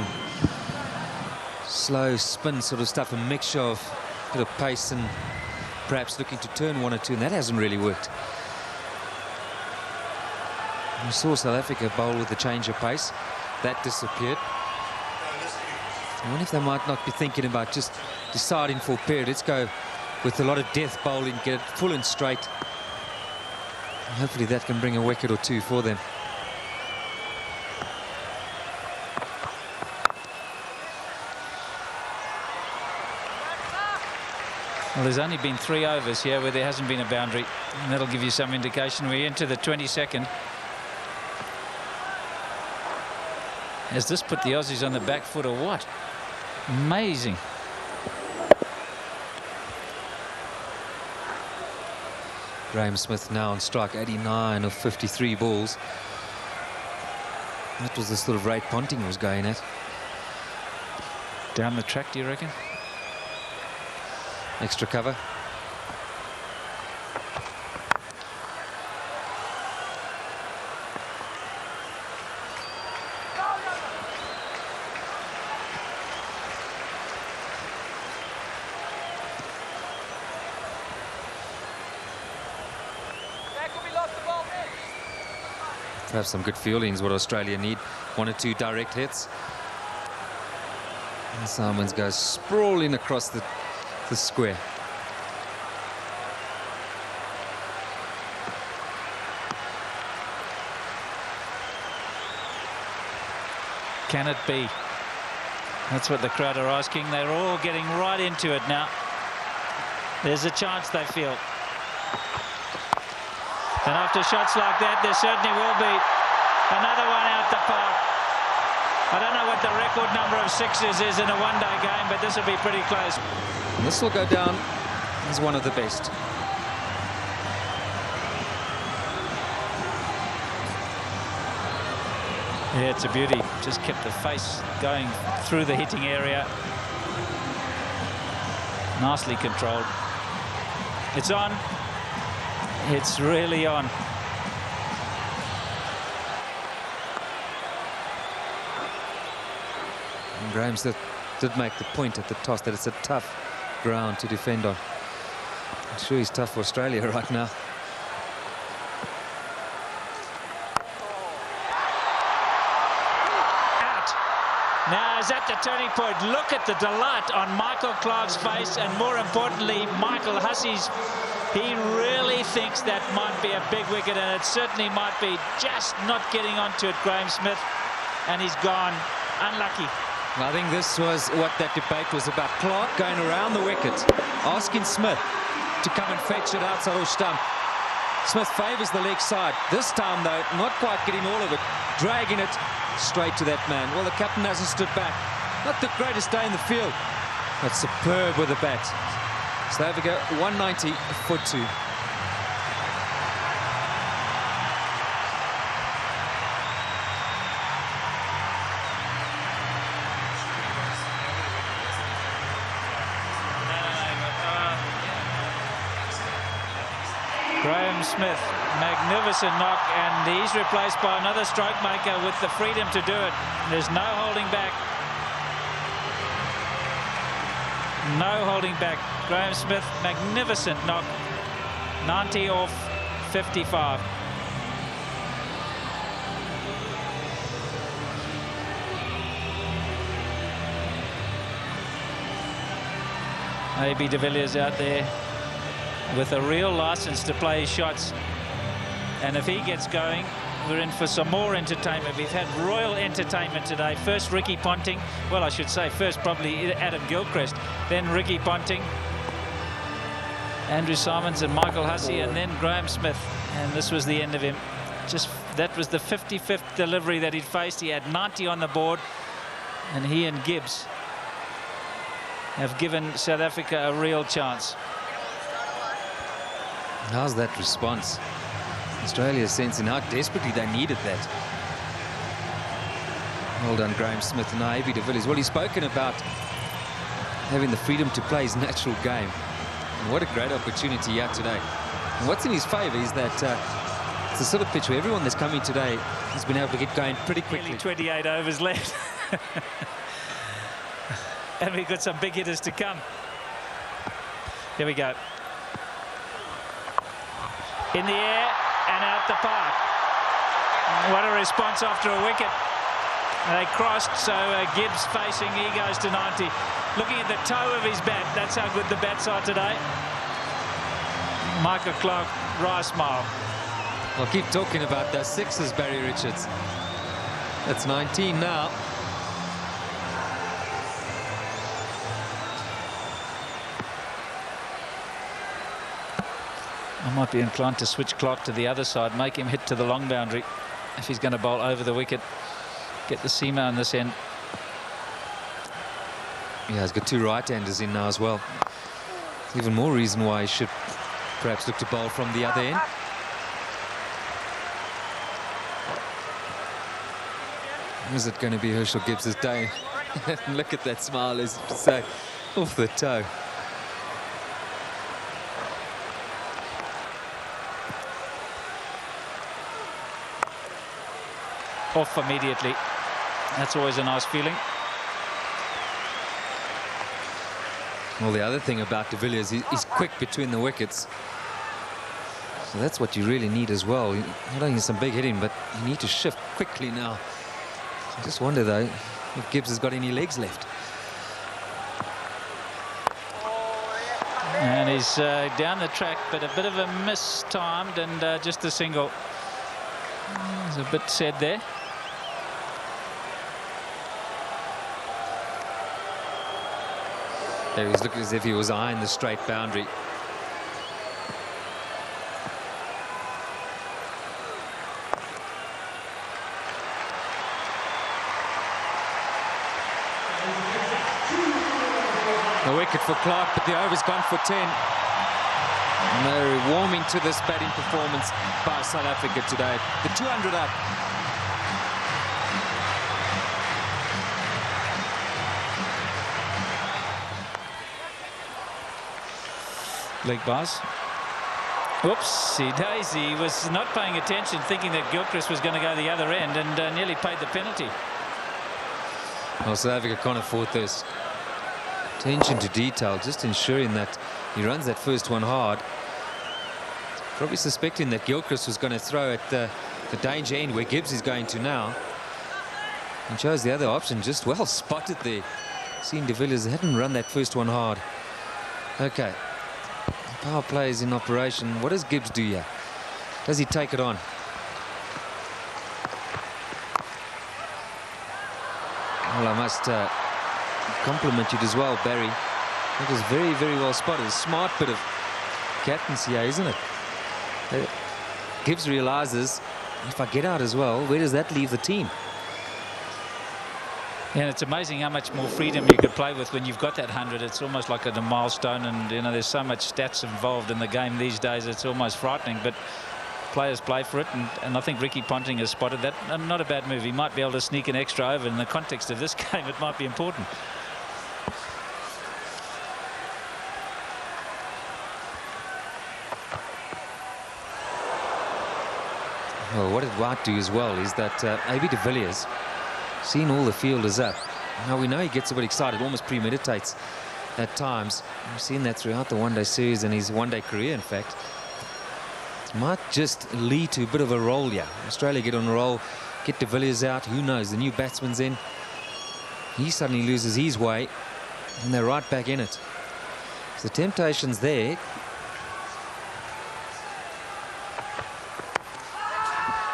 slow spin sort of stuff, a mixture of a bit of pace and perhaps looking to turn 1 or 2, and that hasn't really worked. We saw South Africa bowl with a change of pace. That disappeared. I wonder if they might not be thinking about just deciding for a period. Let's go with a lot of death bowling, get it full and straight. And hopefully that can bring a wicket or 2 for them. Well, there's only been 3 overs here where there hasn't been a boundary, and that'll give you some indication. We're into the 22nd. Has this put the Aussies on the back foot or what? Amazing. Graeme Smith now on strike, 89 of 53 balls. That was the sort of rate Ponting was going at. Down the track, do you reckon? Extra cover. Perhaps some good fielding is what Australia need. 1 or 2 direct hits. And Simons goes sprawling across the square. Can it be? That's what the crowd are asking. They're all getting right into it now. There's a chance, they feel. And after shots like that, there certainly will be another one out the park. I don't know what the record number of sixes is in a one-day game, but this will be pretty close. And this will go down as one of the best. Yeah, it's a beauty. Just kept the face going through the hitting area. Nicely controlled. It's on. It's really on. And Graham did make the point at the toss that it's a tough ground to defend on. I'm sure he's tough for Australia right now. Now is at the turning point. Look at the delight on Michael Clarke's face, and more importantly, Michael Hussey's. He really thinks that might be a big wicket, and it certainly might be. Just not getting onto it, Graham Smith, and he's gone. Unlucky. I think this was what that debate was about. Clarke going around the wicket, asking Smith to come and fetch it outside or stump. Smith favours the leg side. This time, though, not quite getting all of it, dragging it straight to that man. Well, the captain hasn't stood back. Not the greatest day in the field, but superb with the bat. South Africa 190 for 2. Graham Smith, magnificent knock, and he's replaced by another stroke maker with the freedom to do it. There's no holding back. No holding back. Graham Smith, magnificent knock. 90 off 55. AB de Villiers out there with a real license to play his shots, and if he gets going, we're in for some more entertainment. We've had royal entertainment today. First Ricky Ponting, well, I should say first probably Adam Gilchrist, then Ricky Ponting, Andrew Simons and Michael Hussey, and then Graham Smith, and this was the end of him. Just that was the 55th delivery that he'd faced. He had 90 on the board, and he and Gibbs have given South Africa a real chance. How's that response? Australia's sensing how desperately they needed that. Well done, Graham Smith and AB de Villiers. Well, he's spoken about having the freedom to play his natural game. And what a great opportunity he had today. And what's in his favour is that it's the sort of pitch where everyone that's coming today has been able to get going pretty quickly. Nearly 28 overs left. And we've got some big hitters to come. Here we go. In the air and out the park. What a response after a wicket. They crossed, so Gibbs facing, he goes to 90. Looking at the toe of his bat, that's how good the bats are today. Michael Clarke, dry smile. I'll keep talking about those sixes, Barry Richards. That's 19 now. I might be inclined to switch Clarke to the other side, make him hit to the long boundary if he's going to bowl over the wicket. Get the seamer on this end. Yeah, he's got two right-handers in now as well. Even more reason why he should perhaps look to bowl from the other end. Is it going to be Herschel Gibbs' day? Look at that smile, as to say, off the toe. Off immediately. That's always a nice feeling. Well, the other thing about de Villiers, he's quick between the wickets. So that's what you really need as well. Not only some big hitting, but you need to shift quickly now. I just wonder, though, if Gibbs has got any legs left. And he's down the track, but a bit of a mistimed and just a single. He's a bit sad there. There he's looking as if he was eyeing the straight boundary. wicket for Clark, but the over's gone for 10. And they're warming to this batting performance by South Africa today. The 200 up. Leg bars. Whoopsie daisy, was not paying attention, thinking that Gilchrist was going to go the other end, and nearly paid the penalty. Well, South Africa can't afford this. Attention to detail, just ensuring that he runs that first one hard. Probably suspecting that Gilchrist was going to throw at the danger end where Gibbs is going to now. And chose the other option, just well spotted there. Seeing de Villiers hadn't run that first one hard. Okay. Power play is in operation. What does Gibbs do here? Does he take it on? Well, I must compliment you as well, Barry. That was very, very well spotted. A smart bit of captaincy here, isn't it? Gibbs realizes, if I get out as well, where does that leave the team? Yeah, it's amazing how much more freedom you could play with when you've got that 100. It's almost like a milestone, and you know, there's so much stats involved in the game these days. It's almost frightening, but players play for it, and I think Ricky Ponting has spotted that. Not a bad move. He might be able to sneak an extra over. In the context of this game, it might be important. Well, what it might do as well is that A.B. de Villiers, seeing all the fielders up. Now we know he gets a bit excited, almost premeditates at times. We've seen that throughout the one-day series and his one-day career, in fact. It might just lead to a bit of a roll here. Australia get on a roll, get de Villiers out. Who knows? The new batsman's in. He suddenly loses his way, and they're right back in it. So the temptation's there.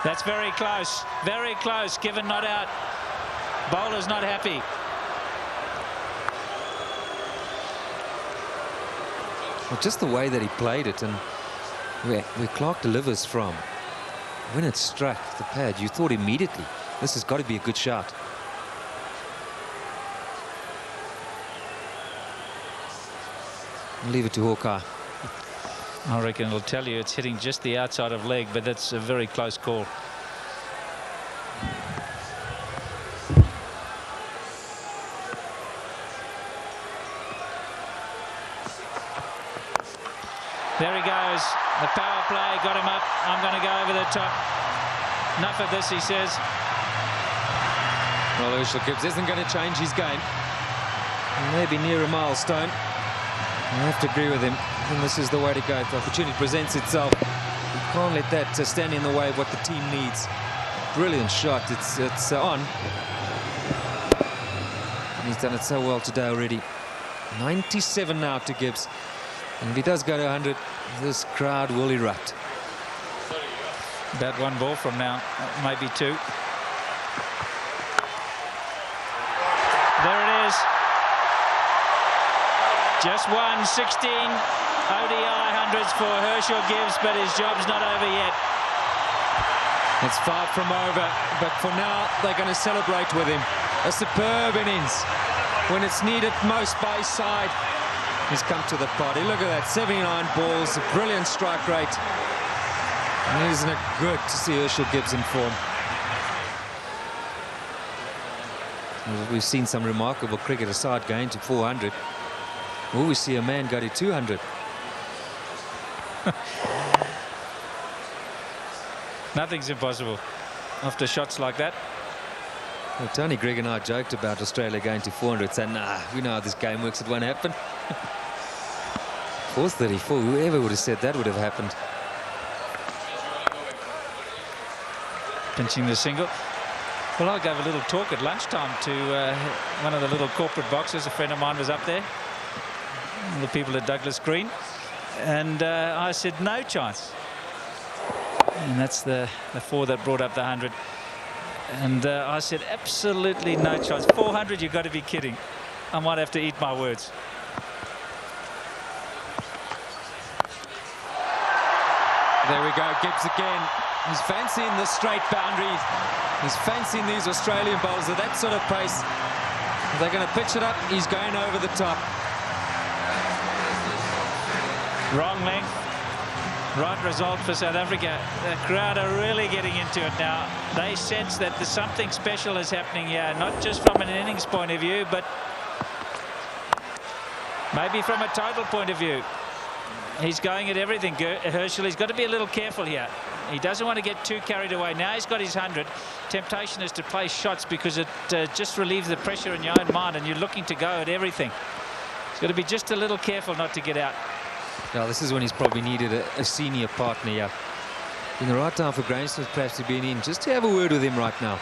That's very close, given not out. Bowler's not happy. Well, just the way that he played it, and where Clark delivers from, when it struck the pad, you thought immediately, this has got to be a good shot. I'll leave it to Hawkeye. I reckon it'll tell you it's hitting just the outside of leg, but that's a very close call. There he goes. The power play got him up. I'm going to go over the top. Enough of this, he says. Well, Herschel Gibbs isn't going to change his game. Maybe near a milestone. I have to agree with him. And this is the way to go. If the opportunity presents itself, you can't let that stand in the way of what the team needs. Brilliant shot. It's on. And he's done it so well today already. 97 now to Gibbs. And if he does go to 100, this crowd will erupt. About one ball from now, maybe two. There it is. Just one, 16 ODI hundreds for Herschel Gibbs, but his job's not over yet. It's far from over, but for now they're going to celebrate with him. A superb innings when it's needed most by his side. He's come to the party. Look at that, 79 balls, a brilliant strike rate. And isn't it good to see Herschel Gibbs in form? We've seen some remarkable cricket aside going to 400. Will we see a man go to 200? Nothing's impossible after shots like that. Well, Tony Greig and I joked about Australia going to 400, saying, nah, we know how this game works, it won't happen. 434, whoever would have said that would have happened. Pinching the single. Well, I gave a little talk at lunchtime to one of the little corporate boxes. A friend of mine was up there, the people at Douglas Green, and I said no chance. And that's the four that brought up the 100. And I said absolutely no chance. 400, you've got to be kidding. I might have to eat my words. There we go, Gibbs again. He's fancying the straight boundary. He's fancying these Australian bowlers at that sort of pace. They're going to pitch it up. He's going over the top. Wrong length. Right result for South Africa. The crowd are really getting into it now. They sense that there's something special is happening here, not just from an innings point of view, but maybe from a total point of view. He's going at everything, Herschel. He's got to be a little careful here. He doesn't want to get too carried away. Now he's got his 100. Temptation is to play shots because it just relieves the pressure in your own mind, and you're looking to go at everything. He's got to be just a little careful not to get out. Now, this is when he's probably needed a senior partner here. In the right time for Graeme Smith perhaps to be in, just to have a word with him right now.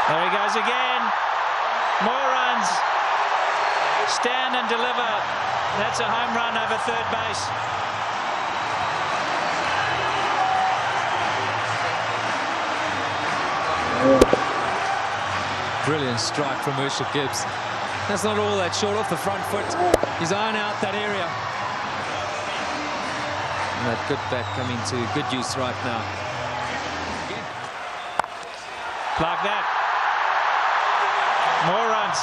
There he goes again. More runs. Stand and deliver. That's a home run over third base. Brilliant strike from Herschel Gibbs. That's not all that short off the front foot. He's eyeing out that area. And that good bat coming to good use right now. Like that. More runs.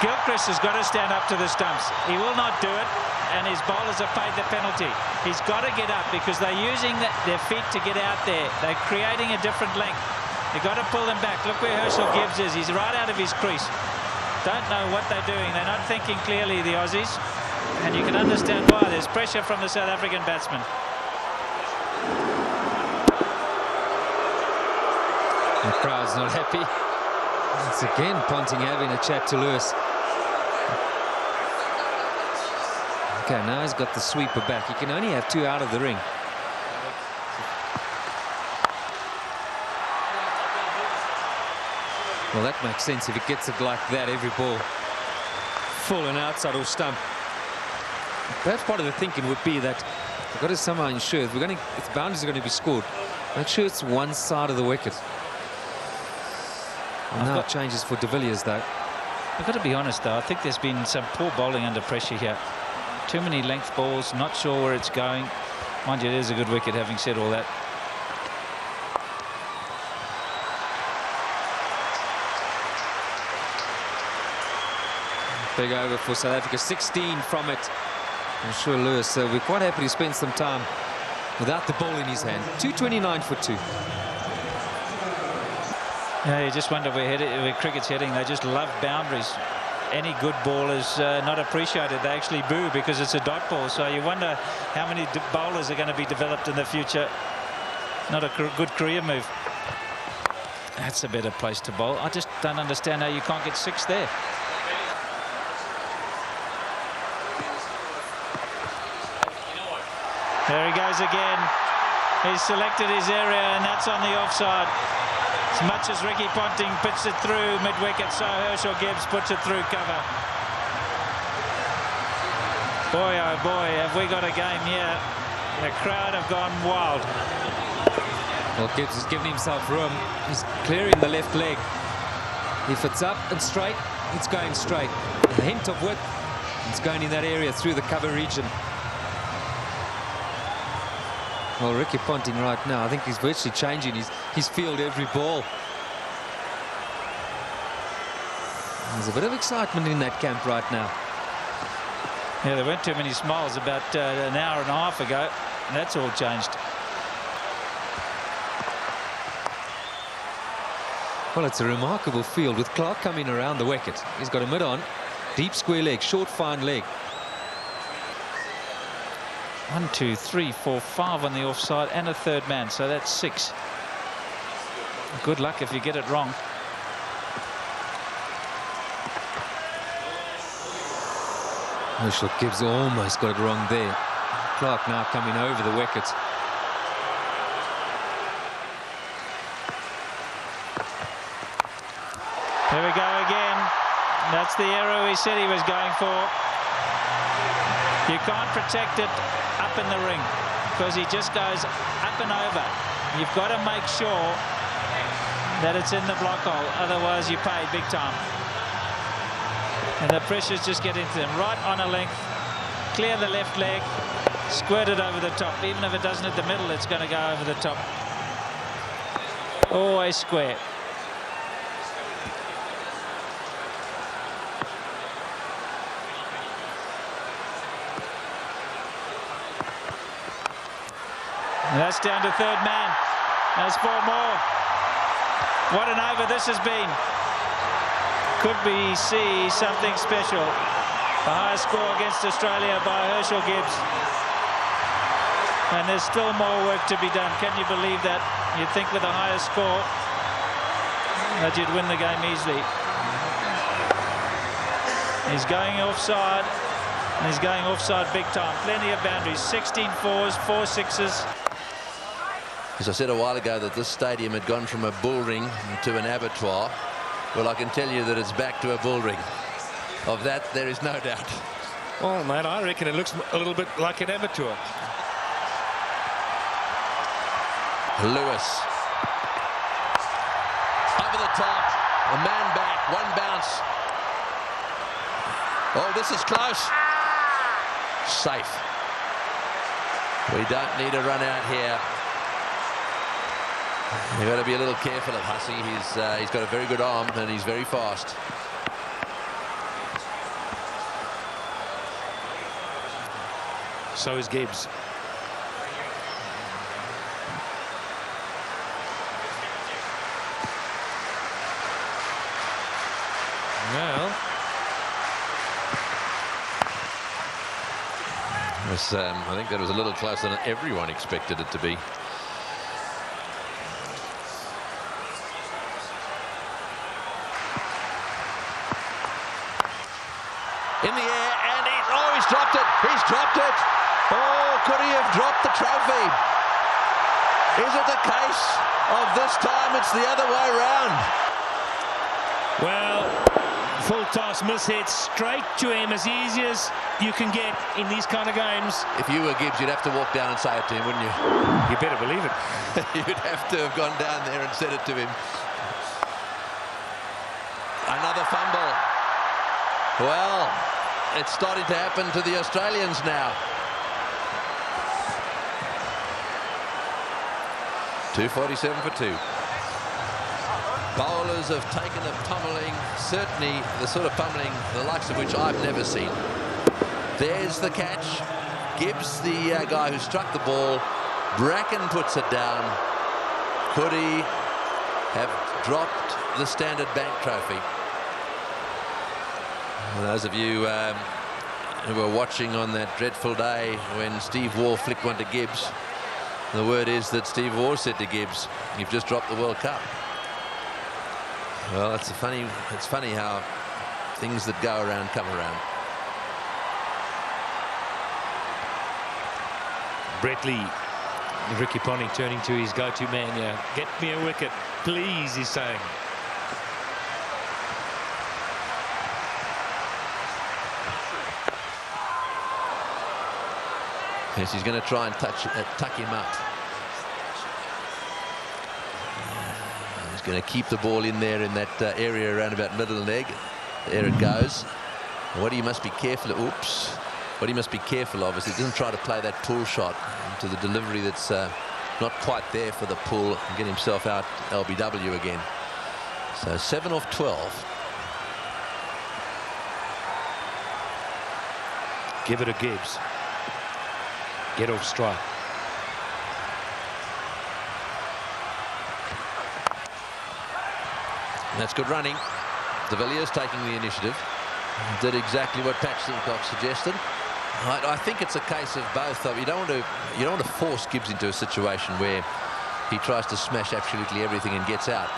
Gilchrist has got to stand up to the stumps. He will not do it, and his bowlers have paid the penalty. He's got to get up because they're using their feet to get out there. They're creating a different length. You've got to pull them back. Look where Herschel Gibbs is. He's right out of his crease. Don't know what they're doing. They're not thinking clearly, the Aussies. And you can understand why. There's pressure from the South African batsman. The crowd's not happy. Once again, Ponting having a chat to Lewis. Okay, now he's got the sweeper back. He can only have 2 out of the ring. Well, that makes sense if he gets it like that, every ball full and outside or stump. Perhaps part of the thinking would be that we've got to somehow ensure if the boundaries are going to be scored, make sure it's one side of the wicket. And now it changes for De Villiers, though. I've got to be honest, though. I think there's been some poor bowling under pressure here. Too many length balls, not sure where it's going. Mind you, it is a good wicket, having said all that. Big over for South Africa, 16 from it. I'm sure Lewis will be quite happy to spend some time without the ball in his hand. 229 for 2. Yeah, you just wonder where cricket's heading. They just love boundaries. Any good ball is not appreciated. They actually boo because it's a dot ball. So you wonder how many bowlers are going to be developed in the future. Not a good career move. That's a better place to bowl. I just don't understand how you can't get 6 there. There he goes again. He's selected his area, and that's on the offside. As much as Ricky Ponting puts it through mid-wicket, so Herschel Gibbs puts it through cover. Boy, oh boy, have we got a game here. The crowd have gone wild. Well, Gibbs has given himself room. He's clearing the left leg. If it's up and straight, it's going straight. A hint of width, it's going in that area through the cover region. Well, Ricky Ponting right now, I think he's virtually changing his field every ball. There's a bit of excitement in that camp right now. Yeah, there weren't too many smiles about an hour and a half ago. That's all changed. Well, it's a remarkable field with Clark coming around the wicket. He's got a mid-on, deep square leg, short fine leg. 1, 2, 3, 4, 5 on the offside and a third man, so that's 6. Good luck if you get it wrong. Herschel Gibbs almost got it wrong there. Clark now coming over the wicket. Here we go again. That's the error he said he was going for. You can't protect it up in the ring because he just goes up and over. You've got to make sure that it's in the block hole, otherwise you pay big time. And the pressure's just getting to them. Right on a length, clear the left leg, squirt it over the top. Even if it doesn't hit the middle, it's going to go over the top. Always square. And that's down to third man. There's 4 more. What an over this has been. Could we see something special? The highest score against Australia by Herschel Gibbs. And there's still more work to be done. Can you believe that? You'd think with the highest score that you'd win the game easily. He's going offside. And he's going offside big time. Plenty of boundaries. 16 fours, 4 sixes. As I said a while ago that this stadium had gone from a bull ring to an abattoir. Well, I can tell you that it's back to a bull ring. Of that, there is no doubt. Well, mate, I reckon it looks a little bit like an abattoir. Lewis. Over the top. A man back. 1 bounce. Oh, this is close. Safe. We don't need a run out here. You've got to be a little careful of Hussey. He's got a very good arm and he's very fast. So is Gibbs. Well, I think that was a little closer than everyone expected it to be. In the air, and he's dropped it. He's dropped it. Oh, could he have dropped the trophy? Is it the case of this time it's the other way round? Well, full toss mishit straight to him, as easy as you can get in these kind of games. If you were Gibbs, you'd have to walk down and say it to him, wouldn't you? you better believe it. You'd have to have gone down there and said it to him. Another fumble. Well, it's starting to happen to the Australians now. 2:47 for 2. Bowlers have taken a pummeling, certainly the sort of pummeling the likes of which I've never seen. There's the catch. Gibbs, the guy who struck the ball. Bracken puts it down. Could he have dropped the Standard Bank trophy? And those of you who were watching on that dreadful day when Steve Waugh flicked one to Gibbs, the word is that Steve Waugh said to Gibbs, "You've just dropped the World Cup." Well, it's funny how things that go around come around. Brett Lee, Ricky Ponting turning to his go-to man here. Get me a wicket, please, he's saying. Yes, he's going to try and tuck him up. He's going to keep the ball in there in that area around about middle leg. There it goes. And what he must be careful of, what he must be careful of is he doesn't try to play that pull shot into the delivery that's not quite there for the pull and get himself out LBW again. So 7 off 12. Give it to Gibbs. Get off strike. And that's good running. De Villiers taking the initiative. Did exactly what Pat Silcock suggested. I think it's a case of both. You don't want to force Gibbs into a situation where he tries to smash absolutely everything and gets out.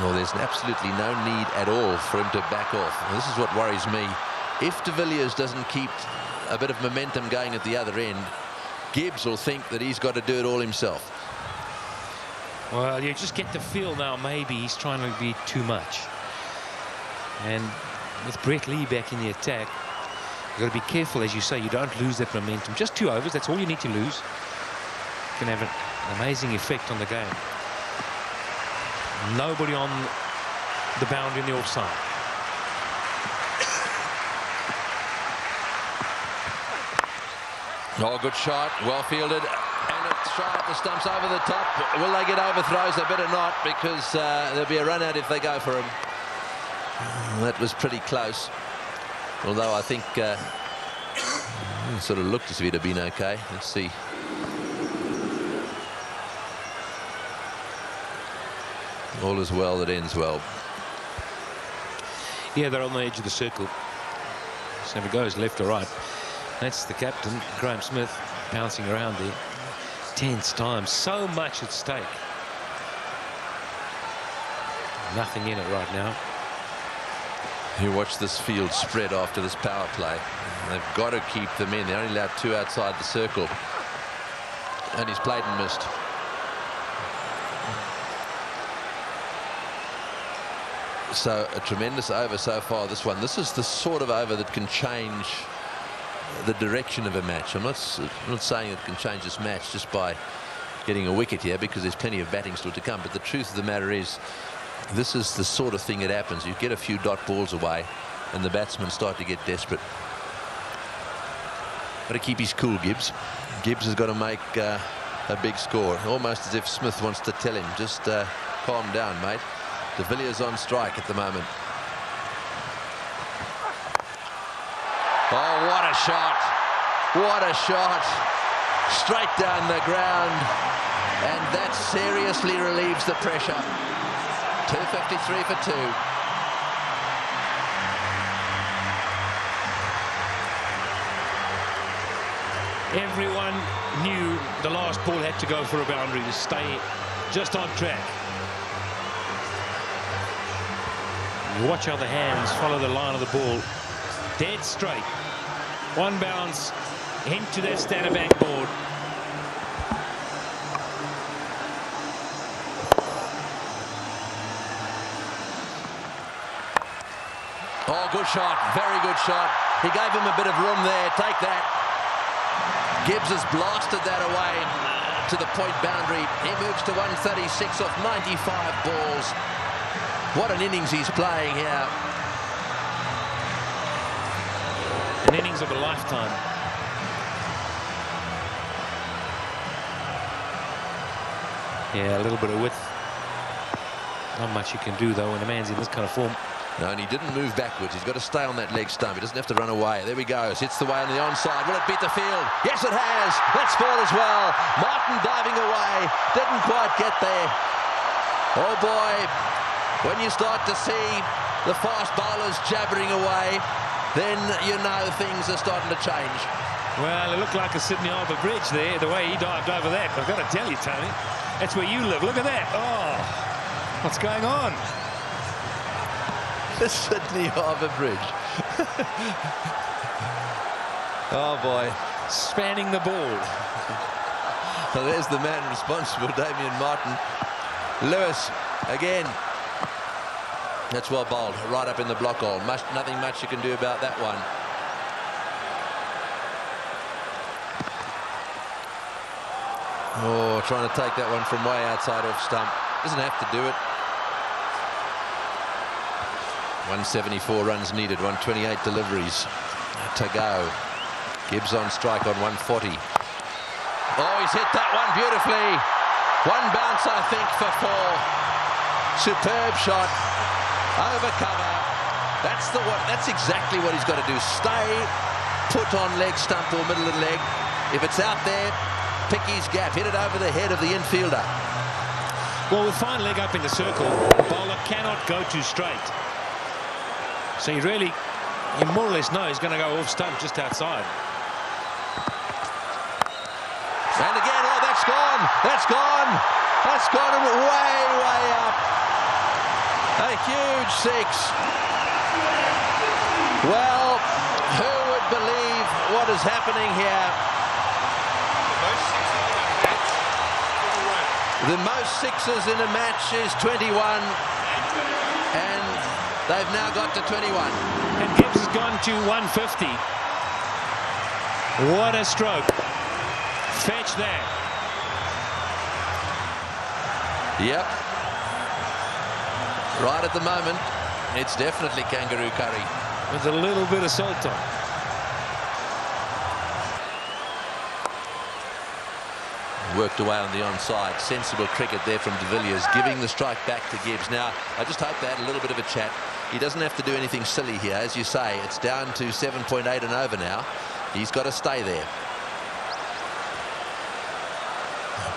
Well, there's absolutely no need at all for him to back off. And this is what worries me. If De Villiers doesn't keep a bit of momentum going at the other end, Gibbs will think that he's got to do it all himself. Well, you just get the feel now maybe he's trying to be too much. And with Brett Lee back in the attack, you've got to be careful, as you say, you don't lose that momentum. Just 2 overs, that's all you need to lose. Can have an amazing effect on the game. Nobody on the boundary in the offside. Oh, good shot, well fielded, and it's shot at the stumps over the top. Will they get overthrows? They better not, because there'll be a run out if they go for him. That was pretty close, although I think It sort of looked as if he'd have been okay. Let's see. All is well that ends well. Yeah, they're on the edge of the circle. So if it goes left or right, that's the captain, Graham Smith, bouncing around there. Tense time, so much at stake. Nothing in it right now. You watch this field spread after this power play. They've got to keep them in. They're only allowed 2 outside the circle. And he's played and missed. So a tremendous over so far, this one. This is the sort of over that can change the direction of a match. I'm not saying it can change this match just by getting a wicket here, because there's plenty of batting still to come. But the truth of the matter is, this is the sort of thing that happens. You get a few dot balls away and the batsmen start to get desperate. Got to keep his cool, Gibbs. Gibbs has got to make a big score. Almost as if Smith wants to tell him, just calm down, mate. De Villiers on strike at the moment. Oh, what a shot. What a shot. Straight down the ground. And that seriously relieves the pressure. 253 for 2. Everyone knew the last ball had to go for a boundary to stay just on track. You watch how the hands follow the line of the ball. Dead straight. One bounce into that Standard Bank board. Oh, good shot. Very good shot. He gave him a bit of room there. Take that. Gibbs has blasted that away to the point boundary. He moves to 136 off 95 balls. What an innings he's playing here. An innings of a lifetime. Yeah, a little bit of width. Not much you can do, though, when a man's in this kind of form. No, and he didn't move backwards. He's got to stay on that leg stump. He doesn't have to run away. There he goes. Hits the way on the onside. Will it beat the field? Yes, it has. That's 4 as well. Martin diving away. Didn't quite get there. Oh, boy. When you start to see the fast bowlers jabbering away, then you know things are starting to change. Well, it looked like a Sydney Harbour Bridge there, the way he dived over that. I've got to tell you, Tony, that's where you live. Look at that. Oh, what's going on? The Sydney Harbour Bridge. Oh, boy. Spanning the ball. Well, there's the man responsible, Damien Martin. Lewis, again. That's well bowled, right up in the block hole. Nothing much you can do about that one. Oh, trying to take that one from way outside off stump. Doesn't have to do it. 174 runs needed, 128 deliveries to go. Gibbs on strike on 140. Oh, he's hit that one beautifully. One bounce, I think, for 4. Superb shot. Over cover. That's exactly what he's got to do. Stay put on leg stump or middle of the leg. If it's out there, pick his gap. Hit it over the head of the infielder. Well, with fine leg up in the circle, the bowler cannot go too straight. So you more or less know he's going to go off stump just outside. And again, oh, that's gone. That's gone. That's gone way, way up. A huge 6. Well, who would believe what is happening here? The most 6s in a match is 21. And they've now got to 21. And Gibbs has gone to 150. What a stroke. Fetch that. Yep. Right at the moment, it's definitely kangaroo curry. With a little bit of salt on. Worked away on the onside. Sensible cricket there from De Villiers, giving the strike back to Gibbs. Now, I just hope they had a little bit of a chat. He doesn't have to do anything silly here. As you say, it's down to 7.8 and over now. He's got to stay there.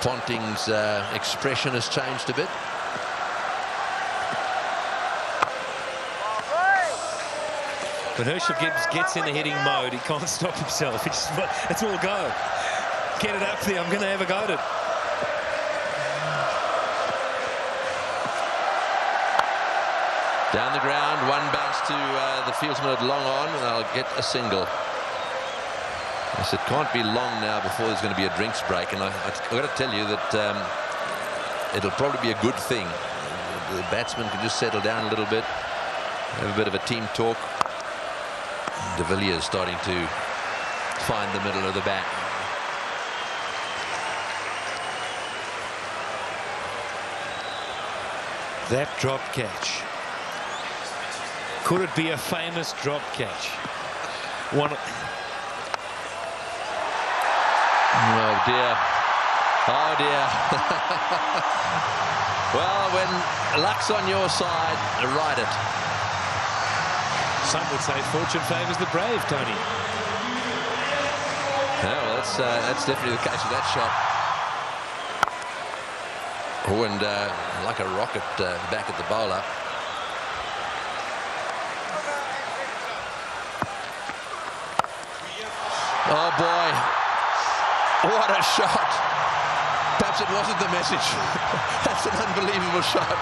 Ponting's expression has changed a bit. When Herschel Gibbs gets in the hitting mode, he can't stop himself. It's all go. Get it up there. I'm going to have a go at it. Down the ground, one bounce to the fieldsman at long on, and they'll get a single. Yes, it can't be long now before there's going to be a drinks break, and I've got to tell you that it'll probably be a good thing. The batsman can just settle down a little bit, have a bit of a team talk. De Villiers starting to find the middle of the bat. That drop catch. Could it be a famous drop catch? One. Oh dear. Oh dear. Well, when luck's on your side, ride it. Some would say fortune favours the brave, Tony. Yeah, well, that's definitely the case with that shot. Oh, and like a rocket back at the bowler. Oh boy, what a shot. Perhaps it wasn't the message. That's an unbelievable shot.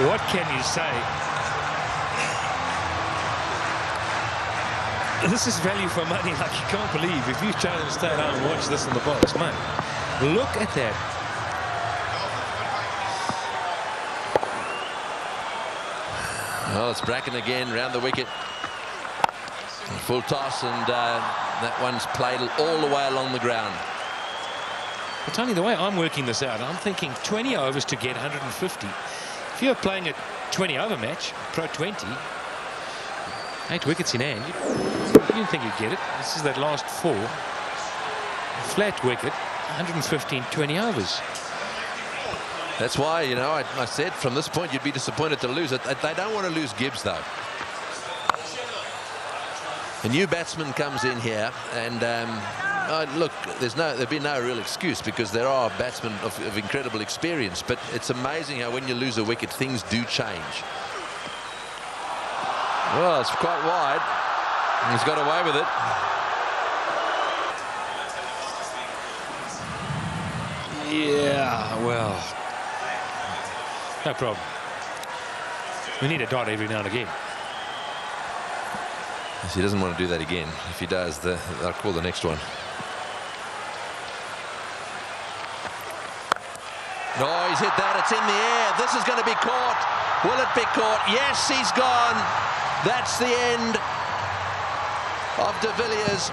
What can you say? This is value for money like you can't believe. If you've chosen to stay down and watch this in the box, man, look at that. Well, it's Bracken again round the wicket. Full toss, and that one's played all the way along the ground. Well, Tony, the way I'm working this out, I'm thinking 20 overs to get 150. If you're playing a 20-over match, Pro 20, 8 wickets in hand, you didn't think you'd get it. This is that last 4. Flat wicket, 115, 20 overs. That's why, you know, I said from this point you'd be disappointed to lose it. They don't want to lose Gibbs, though. A new batsman comes in here, and look, there'd be no real excuse because there are batsmen of incredible experience, but it's amazing how when you lose a wicket, things do change. Well, it's quite wide. He's got away with it. Yeah, well, no problem. We need a dot every now and again. Yes, he doesn't want to do that again. If he does, they'll call the next one. Oh, he's hit that. It's in the air. This is going to be caught. Will it be caught? Yes, he's gone. That's the end of De Villiers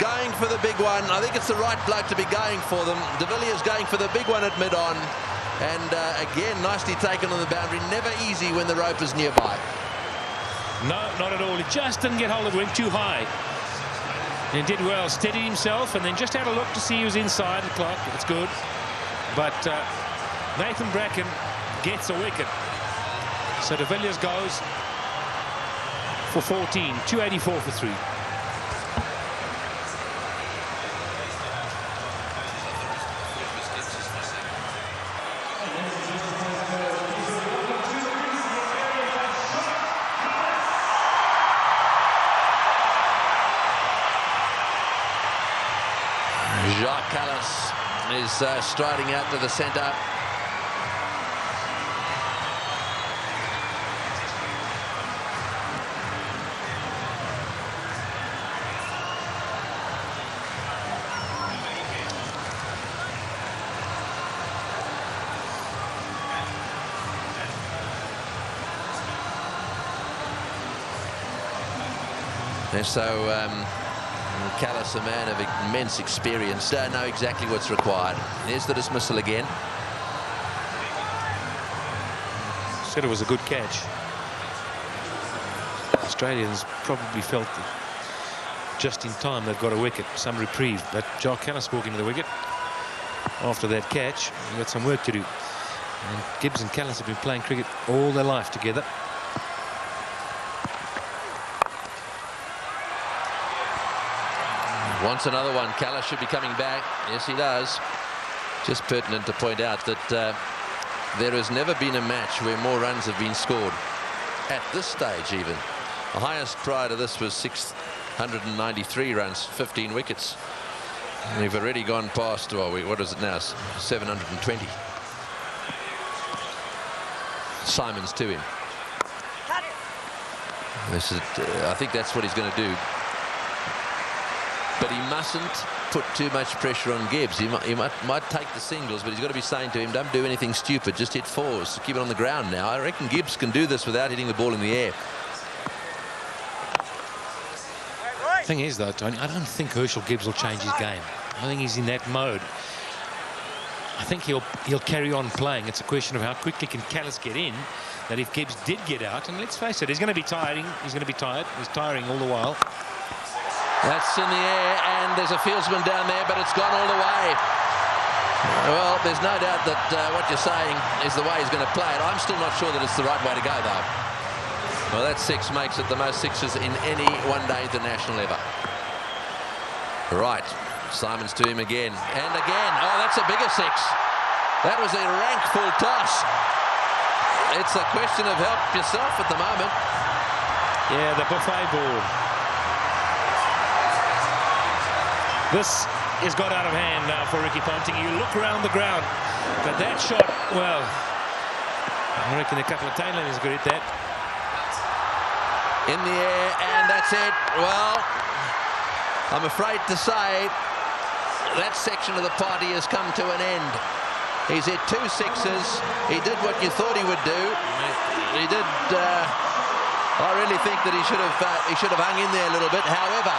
going for the big one. I think it's the right bloke to be going for them. De Villiers going for the big one at mid-on. And again, nicely taken on the boundary. Never easy when the rope is nearby. No, not at all. He just didn't get hold of it, went too high. And did well, steadied himself, and then just had a look to see he was inside the clock. It's good. But Nathan Bracken gets a wicket. So De Villiers goes for 14, 284 for 3. Jacques Kallis is striding out to the centre. And so Kallis, a man of immense experience, don't know exactly what's required. Here's the dismissal again. Said it was a good catch. Australians probably felt that just in time they've got a wicket, some reprieve. But Jacques Kallis walking to the wicket after that catch. We've got some work to do. And Gibbs and Kallis have been playing cricket all their life together. Wants another one. Callis should be coming back. Yes, he does. Just pertinent to point out that there has never been a match where more runs have been scored at this stage even. The highest prior to this was 693 runs, 15 wickets. And we've already gone past, well, what is it now? 720. Simons to him. This is, I think that's what he's going to do. But he mustn't put too much pressure on Gibbs. He might take the singles, but he's got to be saying to him, don't do anything stupid, just hit fours. Keep it on the ground now. I reckon Gibbs can do this without hitting the ball in the air. Thing is, though, Tony, I don't think Herschelle Gibbs will change his game. I think he's in that mode. I think he'll carry on playing. It's a question of how quickly can Callis get in, that if Gibbs did get out, and let's face it, he's going to be tiring. He's going to be tired. He's tiring all the while. That's in the air, and there's a fieldsman down there, but it's gone all the way. Well, there's no doubt that what you're saying is the way he's going to play it. I'm still not sure that it's the right way to go, though. Well, that six makes it the most sixes in any one-day international ever. Right. Simons to him again. And again. Oh, that's a bigger six. That was a rank full toss. It's a question of help yourself at the moment. Yeah, the buffet ball. This has got out of hand now for Ricky Ponting. You look around the ground, but that shot, well, I reckon a couple of tailenders could hit that. In the air, and that's it. Well, I'm afraid to say that section of the party has come to an end. He's hit 2 sixes. He did what you thought he would do. He did. I really think that he should have hung in there a little bit. However,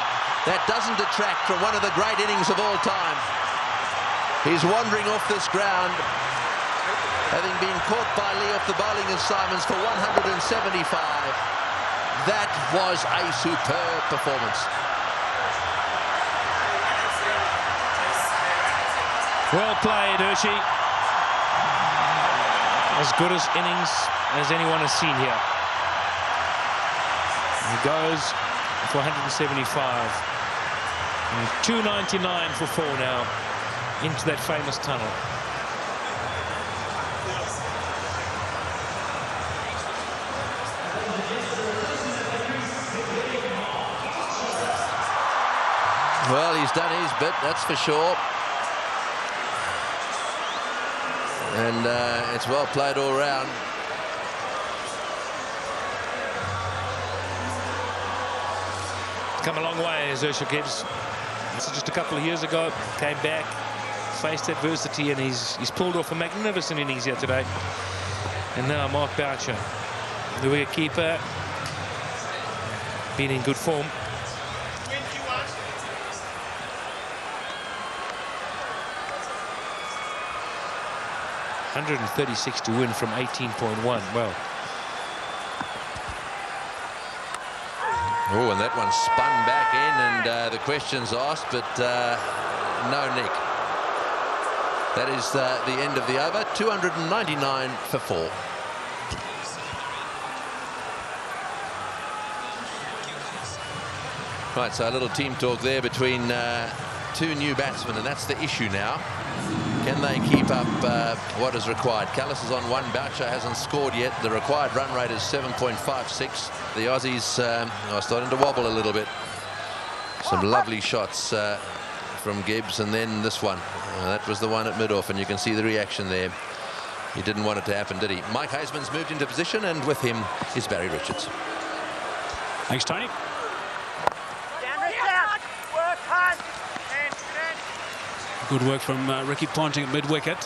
that doesn't detract from one of the great innings of all time. He's wandering off this ground, having been caught by Lee off the bowling of Simons for 175. That was a superb performance. Well played, Hershey. As good as innings as anyone has seen here. He goes for 175. And 299 for 4 now into that famous tunnel. Well, he's done his bit, that's for sure. And it's well played all round. Come a long way as Herschelle Gibbs. This is just a couple of years ago. Came back, faced adversity, and he's pulled off a magnificent innings here today. And now Mark Boucher, the wicketkeeper, been in good form. 136 to win from 18.1. Well. Oh, and that one spun back in, and the question's asked, but no nick. That is the end of the over. 299 for 4. Right, so a little team talk there between two new batsmen, and that's the issue now. Can they keep up what is required? Callis is on 1. Boucher hasn't scored yet. The required run rate is 7.56. The Aussies are starting to wobble a little bit. Some lovely shots from Gibbs, and then this one. That was the one at mid-off, and you can see the reaction there. He didn't want it to happen, did he? Mike Huysman's moved into position, and with him is Barry Richards. Thanks, Tony. Good work from Ricky Ponting at mid-wicket.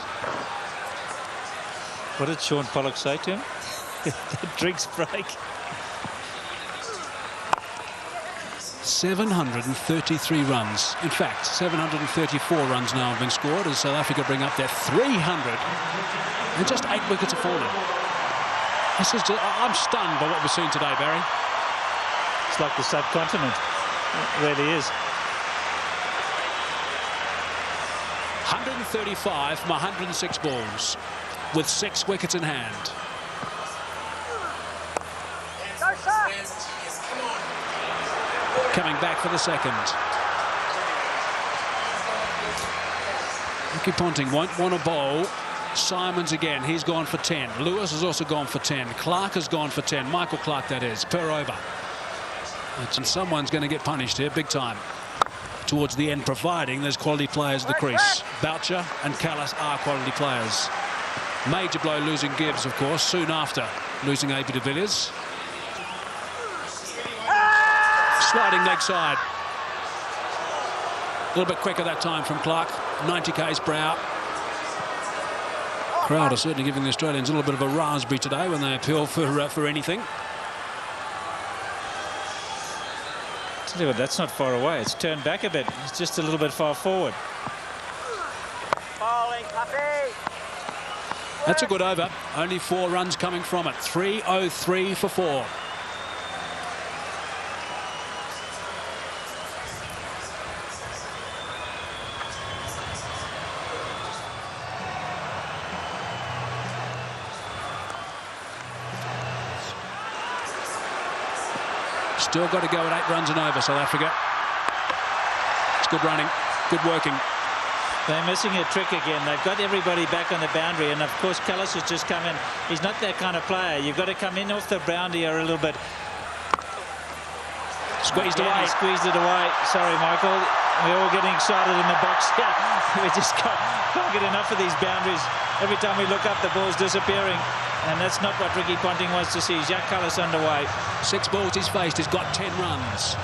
What did Sean Pollock say to him? The drinks break. 733 runs. In fact, 734 runs now have been scored as South Africa bring up their 300. And just 8 wickets have fallen. This is just, I'm stunned by what we're seeing today, Barry. It's like the subcontinent. It really is. 135 from 106 balls with 6 wickets in hand. Coming back for the second. Ricky Ponting won't want to bowl. Simons again, he's gone for 10. Lewis has also gone for 10. Clark has gone for 10. Michael Clark, that is, per over. And someone's going to get punished here, big time. Towards the end, providing there's quality players at the crease. Boucher and Callis are quality players. Major blow losing Gibbs, of course, soon after losing A.B. de Villiers. Sliding leg side. A little bit quicker that time from Clark. 90 k's per hour. Crowd are certainly giving the Australians a little bit of a raspberry today when they appeal for anything. Tell you what, that's not far away. It's turned back a bit. It's just a little bit far forward. That's a good over. Only 4 runs coming from it. 303 for 4. Still got to go at 8 runs and over, South Africa. It's good running, good working. They're missing a trick again. They've got everybody back on the boundary, and of course Callis has just come in. He's not that kind of player. You've got to come in off the boundary a little bit. Squeezed away. He squeezed it away. Sorry, Michael. We're all getting excited in the box here. We just can't get enough of these boundaries. Every time we look up, the ball's disappearing. And that's not what Ricky Ponting wants to see. Jacques Kallis underway. 6 balls he's faced. He's got 10 runs.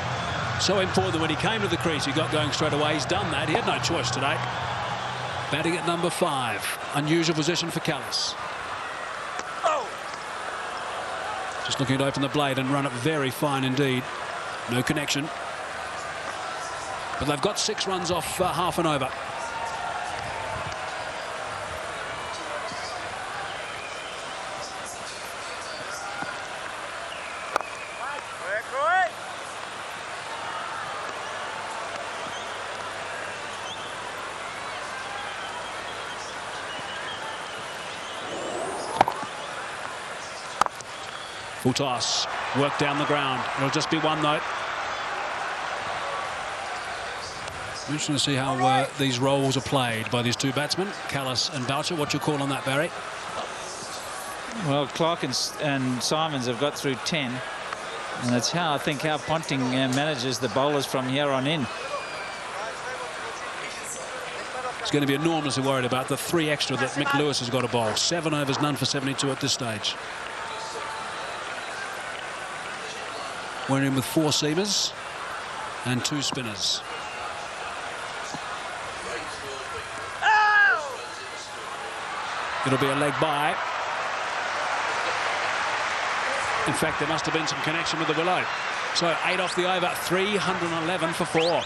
So important that when he came to the crease, he got going straight away. He's done that. He had no choice today. Batting at number 5. Unusual position for Kallis. Just looking to open the blade and run it very fine indeed. No connection. But they've got 6 runs off half an over. Full toss, work down the ground. It'll just be 1 though. Interesting to see how these roles are played by these 2 batsmen, Kallis and Boucher. What's your call on that, Barry? Well, Clark and Simons have got through 10. And that's how I think how Ponting manages the bowlers from here on in. He's going to be enormously worried about the 3 extra that Mick Lewis has got to bowl. 7 overs, none for 72 at this stage. We're in with 4 seamers and 2 spinners. It'll be a leg by. In fact, there must have been some connection with the willow. So 8 off the over, 311 for 4.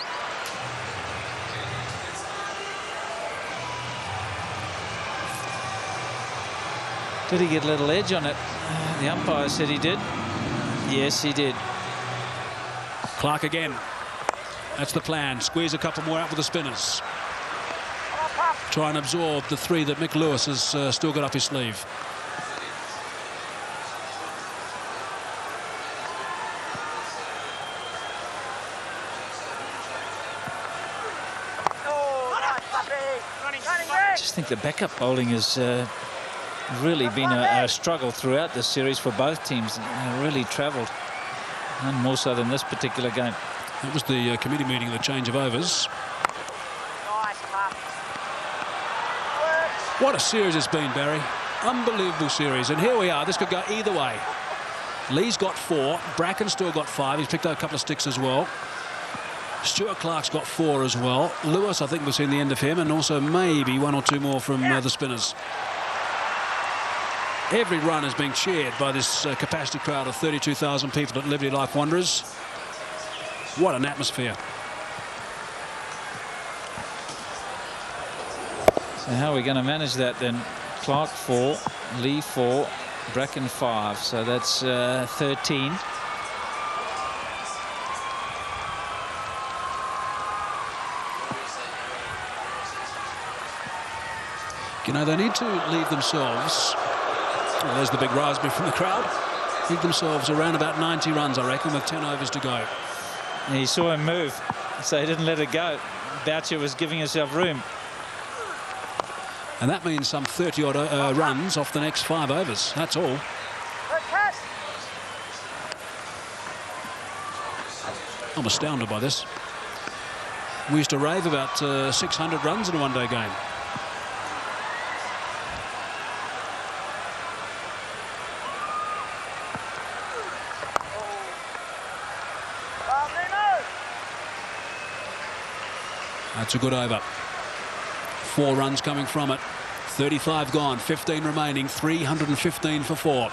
Did he get a little edge on it? The umpire said he did. Yes, he did. Clark again. That's the plan. Squeeze a couple more out with the spinners. Try and absorb the 3 that Mick Lewis has still got up his sleeve. I just think the backup bowling has really been a struggle throughout this series for both teams. Really travelled. And more so than this particular game. That was the committee meeting, the change of overs. What a series it's been, Barry. Unbelievable series. And here we are. This could go either way. Lee's got 4. Bracken still got 5. He's picked up a couple of sticks as well. Stuart Clark's got 4 as well. Lewis, I think we've seen the end of him. And also maybe 1 or 2 more from the spinners. Every run is being cheered by this capacity crowd of 32,000 people at Liberty Life Wanderers. What an atmosphere. So how are we going to manage that then? Clark 4, Lee 4, Bracken 5. So that's 13. You know, they need to leave themselves. Well, there's the big raspberry from the crowd. Leave themselves around about 90 runs, I reckon, with 10 overs to go. And he saw him move, so he didn't let it go. Boucher was giving himself room. And that means some 30-odd runs off the next 5 overs. That's all. I'm astounded by this. We used to rave about 600 runs in a one-day game. That's a good over. 4 runs coming from it. 35 gone, 15 remaining, 315 for 4.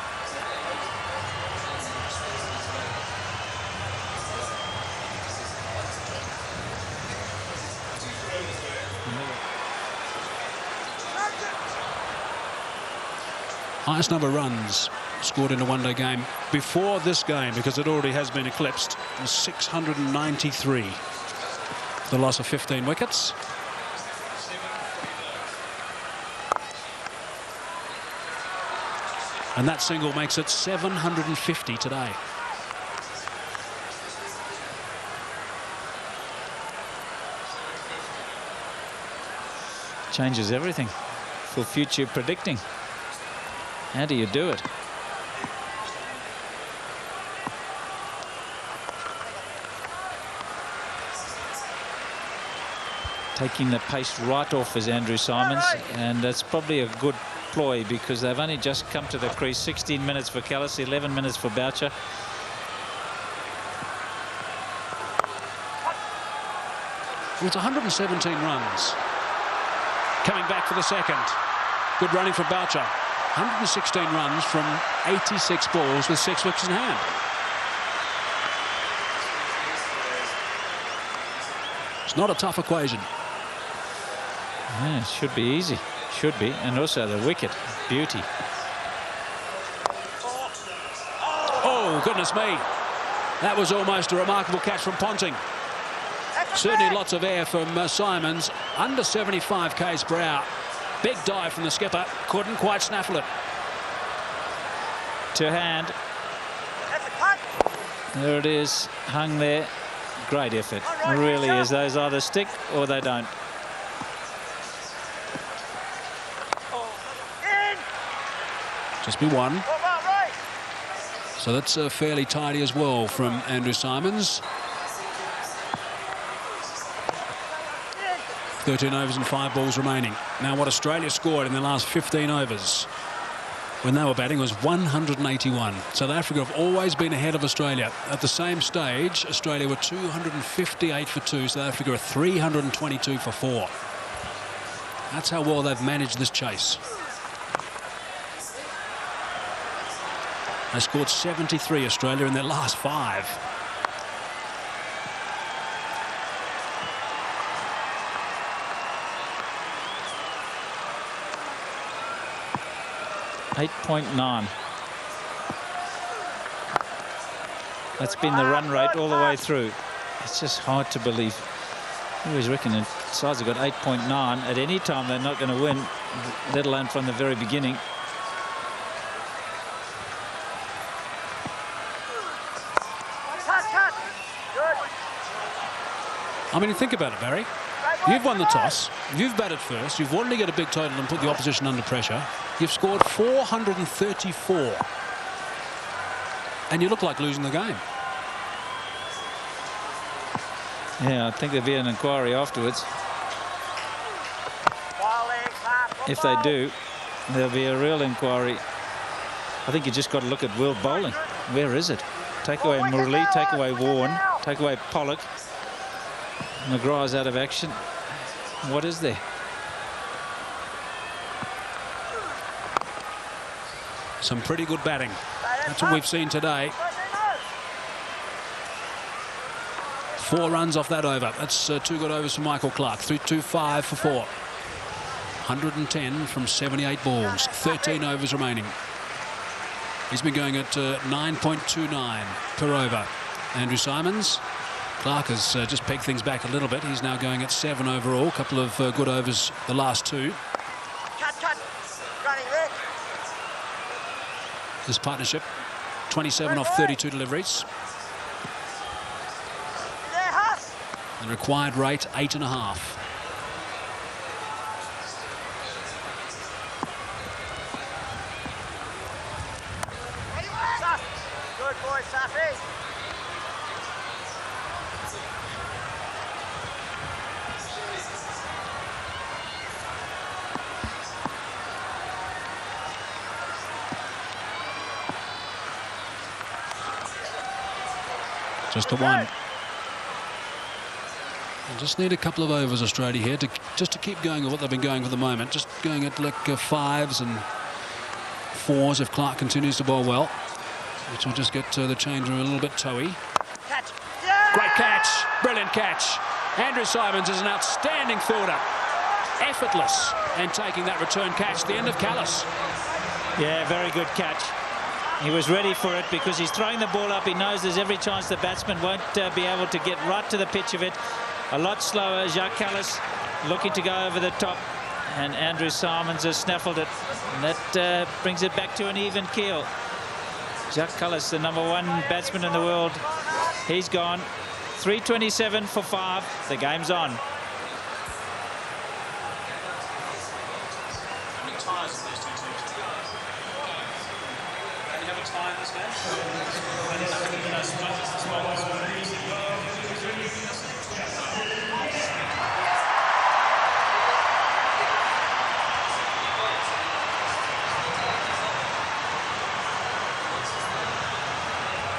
Highest number of runs scored in a one-day game before this game, because it already has been eclipsed, was 693. The loss of 15 wickets. And that single makes it 750 today. Changes everything for future predicting. How do you do it? Taking the pace right off is Andrew Symonds, and that's probably a good ploy because they've only just come to the crease. 16 minutes for Callis, 11 minutes for Boucher. Well, it's 117 runs. Coming back for the second. Good running for Boucher. 116 runs from 86 balls with 6 wickets in hand. It's not a tough equation. Yeah, it should be easy. Should be. And also the wicket. Beauty. Oh, goodness me. That was almost a remarkable catch from Ponting. Certainly lots of air from Symonds. Under 75 k's per hour. Big dive from the skipper. Couldn't quite snaffle it. To hand. There it is. Hung there. Great effort. It really is. Those either stick or they don't. Just be one. So that's fairly tidy as well from Andrew Symonds. 13 overs and 5 balls remaining. Now what Australia scored in the last 15 overs when they were batting was 181. South Africa have always been ahead of Australia. At the same stage, Australia were 258 for 2. South Africa are 322 for 4. That's how well they've managed this chase. They scored 73, Australia, in their last 5. .9. That's been the run rate all the way through. It's just hard to believe. I always reckon the sides have got 8.9. At any time they're not going to win, let alone from the very beginning. I mean, think about it, Barry. You've won the toss. You've batted first. You've wanted to get a big total and put the opposition under pressure. You've scored 434. And you look like losing the game. Yeah, I think there'll be an inquiry afterwards. If they do, there'll be a real inquiry. I think you just got to look at world bowling. Where is it? Take away Murali, take away Warren, take away Pollock. McGrath's out of action. What is there? Some pretty good batting. That's what we've seen today. 4 runs off that over. That's 2 good overs for Michael Clarke. 325 for 4. 110 from 78 balls. 13 overs remaining. He's been going at 9.29 per over. Andrew Symonds. Clarke has just pegged things back a little bit. He's now going at 7 overall. A couple of good overs the last 2. This partnership, 27 off 32 deliveries. The required rate, 8.5. 6-1. And just need a couple of overs, Australia, here, just to keep going with what they've been going for the moment. Just going at like 5s and 4s if Clark continues to bowl well, which will just get the change room a little bit toey. Great catch, brilliant catch. Andrew Symonds is an outstanding fielder, effortless, and taking that return catch. The end of Callis. Yeah, very good catch. He was ready for it because he's throwing the ball up. He knows there's every chance the batsman won't be able to get right to the pitch of it. A lot slower. Jacques Kallis looking to go over the top, and Andrew Symonds has snaffled it. And that brings it back to an even keel. Jacques Kallis, the #1 batsman in the world, he's gone. 3:27 for 5. The game's on.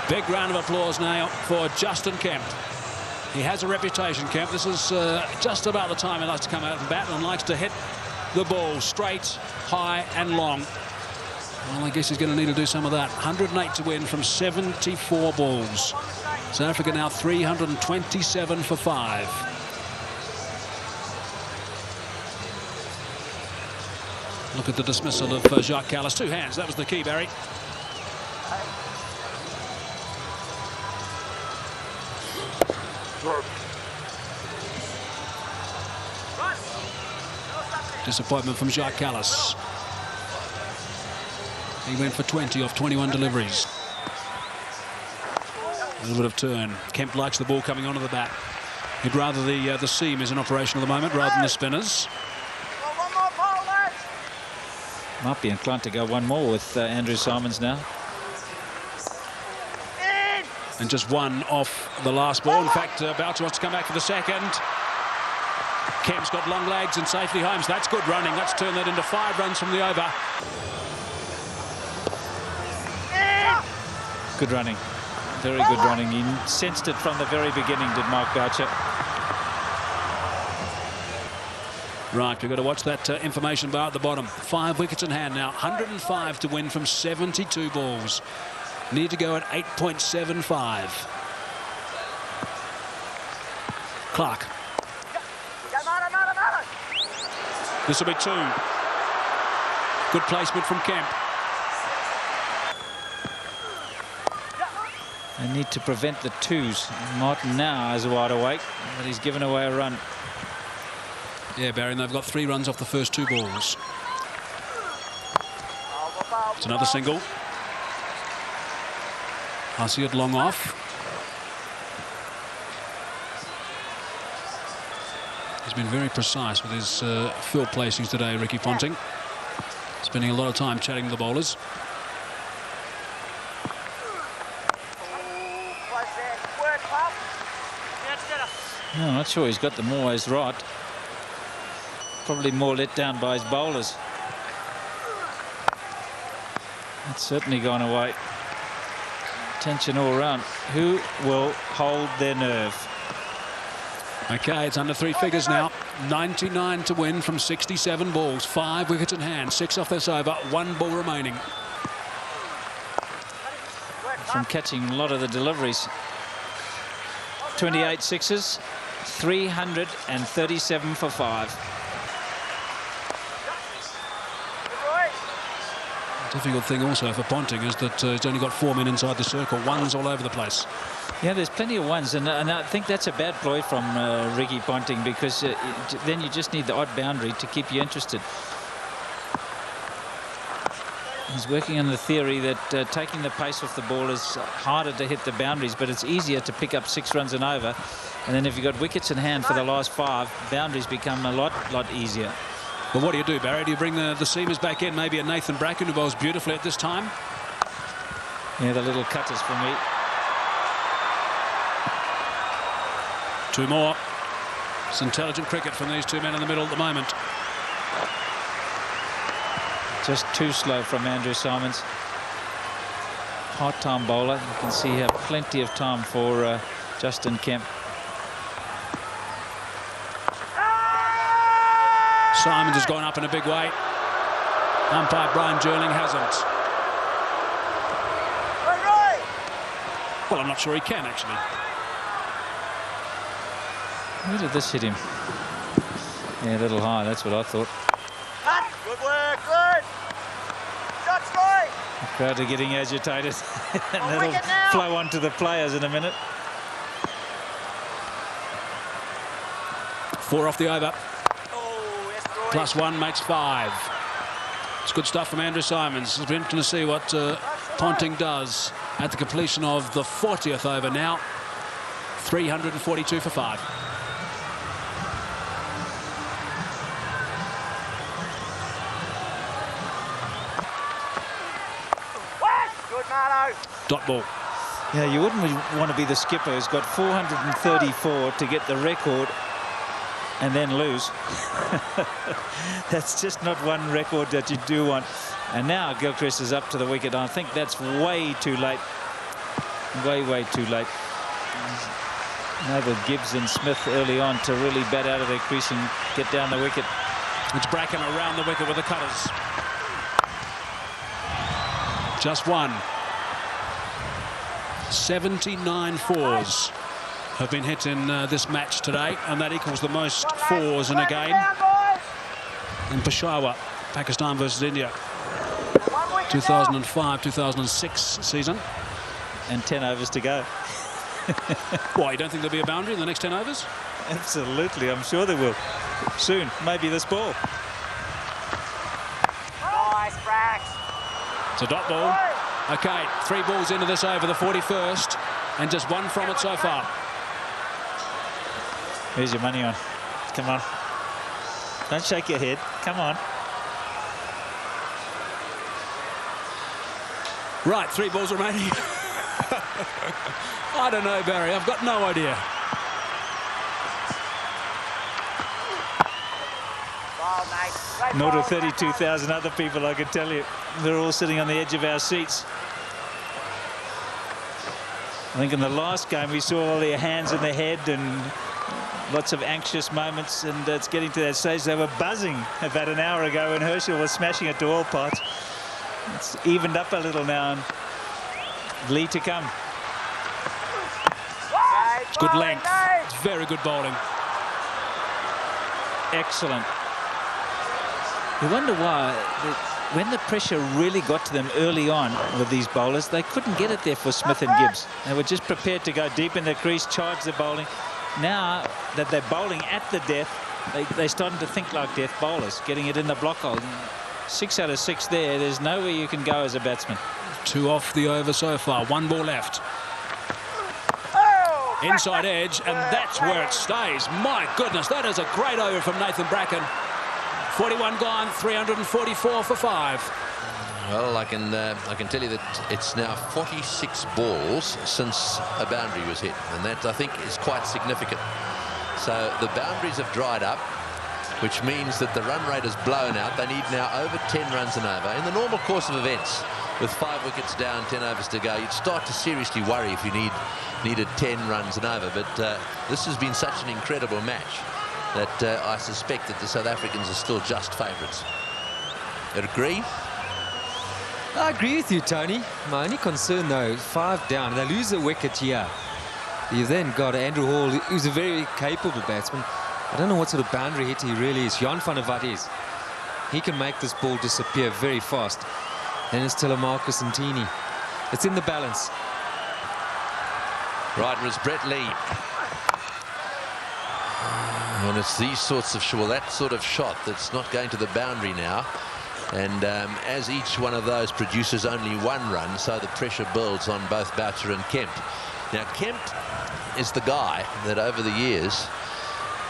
Big round of applause now for Justin Kemp. He has a reputation, Kemp. This is just about the time he likes to come out and bat and likes to hit the ball straight, high and long. Well, I guess he's going to need to do some of that. 108 to win from 74 balls. South Africa now 327 for 5. Look at the dismissal of Jacques Kallis. 2 hands. That was the key, Barry. Disappointment from Jacques Kallis. He went for 20 off 21 deliveries. A little bit of turn. Kemp likes the ball coming onto the bat. He'd rather the seam is in operation at the moment rather than the spinners. Might be inclined to go one more with Andrew Symonds now. And just one off the last ball. In fact, Boucher wants to come back for the second. Kemp's got long legs and safely home, so that's good running. Let's turn that into 5 runs from the over. Good running. Very good running. He sensed it from the very beginning, did Mark Boucher. Right, we've got to watch that information bar at the bottom. 5 wickets in hand now. 105 to win from 72 balls. Need to go at 8.75. Clark. This will be 2. Good placement from Kemp. They need to prevent the 2s. Martin now is wide awake, but he's given away a run. Yeah, Barry, and they've got 3 runs off the first 2 balls. It's another single. I see it long off. He's been very precise with his field placings today, Ricky Ponting. Spending a lot of time chatting to the bowlers. No, I'm not sure he's got them always right. Probably more let down by his bowlers. That's certainly gone away. Tension all round. Who will hold their nerve? Okay, it's under 3 figures now. 99 to win from 67 balls. 5 wickets in hand. 6 off this over. 1 ball remaining. From catching a lot of the deliveries. 28 sixes. 337 for 5. Difficult thing also for Ponting is that he's only got 4 men inside the circle. 1s all over the place. Yeah, there's plenty of 1s, and I think that's a bad ploy from Ricky Ponting, because then you just need the odd boundary to keep you interested. He's working on the theory that taking the pace off the ball is harder to hit the boundaries, but it's easier to pick up 6 runs and over. And then if you've got wickets in hand for the last 5, boundaries become a lot easier. But what do you do, Barry? Do you bring the seamers back in? Maybe a Nathan Bracken who bowls beautifully at this time? Yeah, the little cutters for me. 2 more. It's intelligent cricket from these 2 men in the middle at the moment. Just too slow from Andrew Symonds. Part-time bowler. You can see he had plenty of time for Justin Kemp. Simons has gone up in a big way. Umpire Brian Jerling hasn't. Well, I'm not sure he can, actually. Where did this hit him? Yeah, a little high, that's what I thought. Good work, good. Shot straight. The crowd are getting agitated. And Oh, that'll wicket now. flow on to the players in a minute. 4 off the over. Oh, yes, Roy. +1 makes 5. It's good stuff from Andrew Simons. It'll be interesting to see what Ponting does at the completion of the 40th over now. 342 for 5. Good, Marlo. Dot ball. Yeah, you wouldn't want to be the skipper who's got 434 to get the record and then lose. That's just not one record that you do want. And now Gilchrist is up to the wicket. I think that's way too late. Way too late. Noble, Gibbs and Smith early on to really bat out of their crease and get down the wicket. It's Bracken around the wicket with the cutters. Just one. 79 fours have been hit in this match today, and that equals the most fours in a game in Peshawar, Pakistan versus India, 2005-2006 season. And 10 overs to go. Why, you don't think there'll be a boundary in the next 10 overs? Absolutely, I'm sure they will. Soon, maybe this ball. Nice, Brax. It's a dot ball. Okay, 3 balls into this over, the 41st, and just 1 from it so far. Here's your money on. Come on. Don't shake your head. Come on. Right, 3 balls remaining. I don't know, Barry. I've got no idea. Ball, mate. Great Nor to ball, 32,000 other people, I can tell you. They're all sitting on the edge of our seats. I think in the last game we saw all their hands in the head and lots of anxious moments, and it's getting to that stage. They were buzzing about an hour ago when Herschel was smashing it to all parts. It's evened up a little now, and Lee to come. Great It's good bowling, length. mate. It's very good bowling. Excellent. You wonder why, when the pressure really got to them early on with these bowlers, they couldn't get it there for Smith and Gibbs. They were just prepared to go deep in the crease, charge the bowling. Now that they're bowling at the death, they're starting to think like death bowlers, getting it in the block hole. 6 out of 6 there. There's nowhere you can go as a batsman. 2 off the over so far. 1 ball left. Oh, Inside edge, and that's where it stays. My goodness, that is a great over from Nathan Bracken. 41 gone, 344 for 5. Well, I can tell you that it's now 46 balls since a boundary was hit, and that I think is quite significant. So the boundaries have dried up, which means that the run rate has blown out. They need now over 10 runs and over. In the normal course of events, with 5 wickets down, 10 overs to go, you'd start to seriously worry if you needed 10 runs and over. But this has been such an incredible match that I suspect that the South Africans are still just favourites. You agree? I agree with you, Tony. My only concern, though, 5 down. They lose a wicket here. You've then got Andrew Hall, who's a very capable batsman. I don't know what sort of boundary hitter he really is. Jan van der Walt is. He can make this ball disappear very fast. Then it's Telemarcus and Tini. It's in the balance. Right, it was Brett Lee. And it's these sorts of, well, that sort of shot that's not going to the boundary now. And as each one of those produces only 1 run, so the pressure builds on both Boucher and Kemp. Now, Kemp is the guy that over the years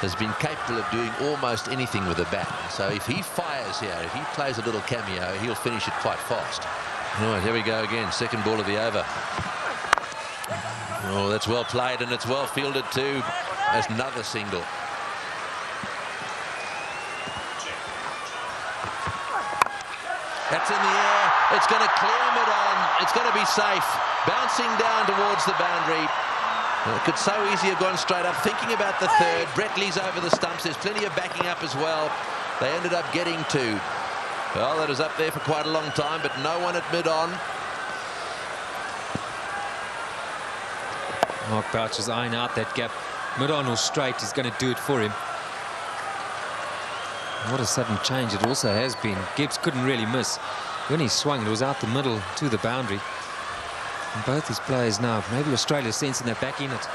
has been capable of doing almost anything with a bat. So if he fires here, if he plays a little cameo, he'll finish it quite fast. All right, here we go again. Second ball of the over. Oh, that's well played, and it's well fielded too. That's another single. That's in the air. It's going to clear mid on. It's going to be safe. Bouncing down towards the boundary. It could so easily have gone straight up. Thinking about the third, Brett Lee's over the stumps. There's plenty of backing up as well. They ended up getting two. Well, that was up there for quite a long time, but no one at mid-on. Mark Boucher's eyeing out that gap. Mid-on or straight, he's going to do it for him. What a sudden change it also has been. Gibbs couldn't really miss. When he swung, it was out the middle to the boundary. And both these players now, maybe Australia sensing they're back in it.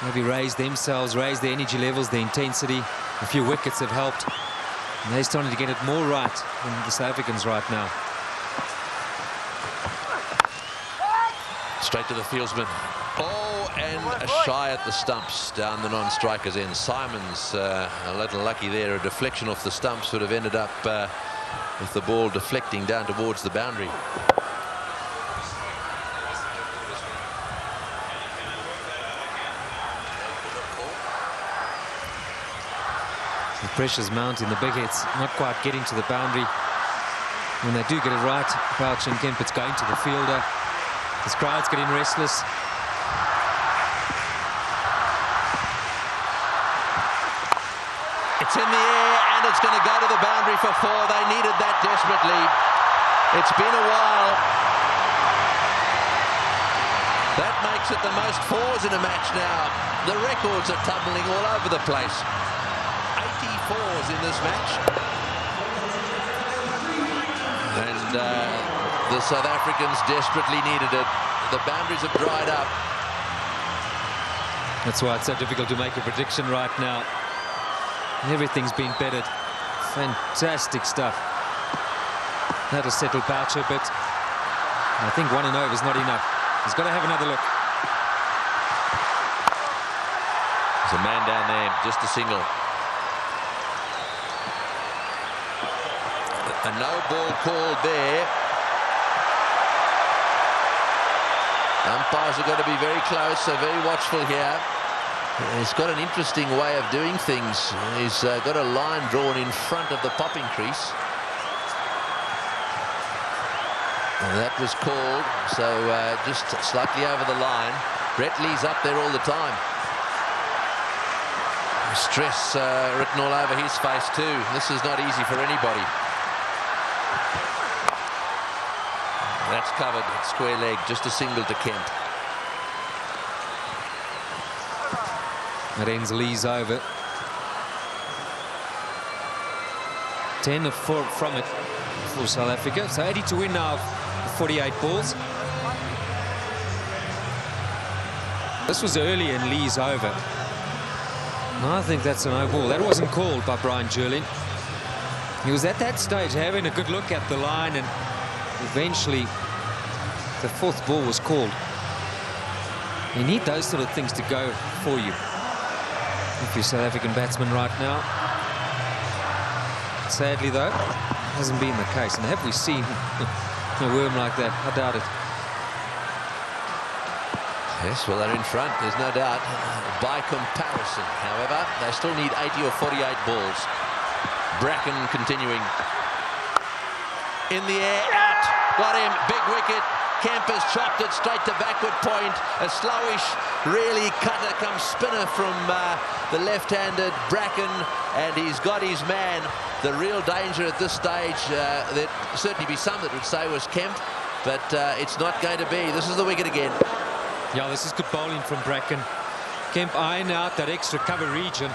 Maybe raise themselves, raise their energy levels, their intensity. A few wickets have helped. And they're starting to get it more right than the South Africans right now. Straight to the fieldsman. Oh, and a shy at the stumps down the non-strikers end. Simons a little lucky there. A deflection off the stumps would have ended up with the ball deflecting down towards the boundary. The pressure's mounting. The big hits not quite getting to the boundary. When they do get it right, Boucher and Kemp, it's going to the fielder. This crowd's getting restless. It's in the air and it's going to go to the boundary for four. They needed that desperately. It's been a while. That makes it the most fours in a match now. The records are tumbling all over the place. 84s in this match. And the South Africans desperately needed it. The boundaries have dried up. That's why it's so difficult to make a prediction right now. Everything's been bettered. Fantastic stuff. That'll settle Boucher a bit. I think 1 and over is not enough. He's got to have another look. There's a man down there, just a single. A no ball called there. Umpires are going to be very close, so very watchful here. He's got an interesting way of doing things. He's got a line drawn in front of the popping crease. And that was called, so just slightly over the line. Brett Lee's up there all the time. Stress written all over his face too. This is not easy for anybody. That's covered, square leg, just a single to Kemp. That ends Lee's over. 10 from it for South Africa. So 80 to win now, 48 balls. This was early in Lee's over. And I think that's a no ball. That wasn't called by Brian Jerling. He was at that stage having a good look at the line, and eventually the fourth ball was called. You need those sort of things to go for you if you're South African batsman right now. Sadly though, hasn't been the case. And have we seen a worm like that? I doubt it. Yes, well, they're in front, there's no doubt. By comparison, however, they still need 80 or 48 balls. Bracken continuing. In the air, out. Got him, big wicket. Kemp has chopped it straight to backward point. A slowish, really cutter come spinner from the left-handed Bracken, and he's got his man. The real danger at this stage, there'd certainly be some that would say was Kemp, but it's not going to be. This is the wicket again. Yeah, this is good bowling from Bracken. Kemp eyeing out that extra cover region,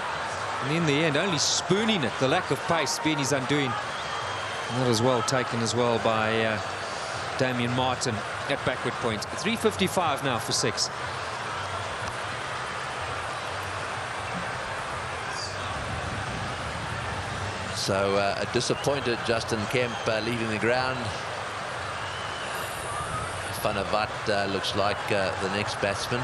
and in the end only spooning it. The lack of pace being his undoing. And that was well taken as well by Damien Martin at backward point. 3:55 now for 6. So a disappointed Justin Kemp leaving the ground. Fanavat looks like the next batsman.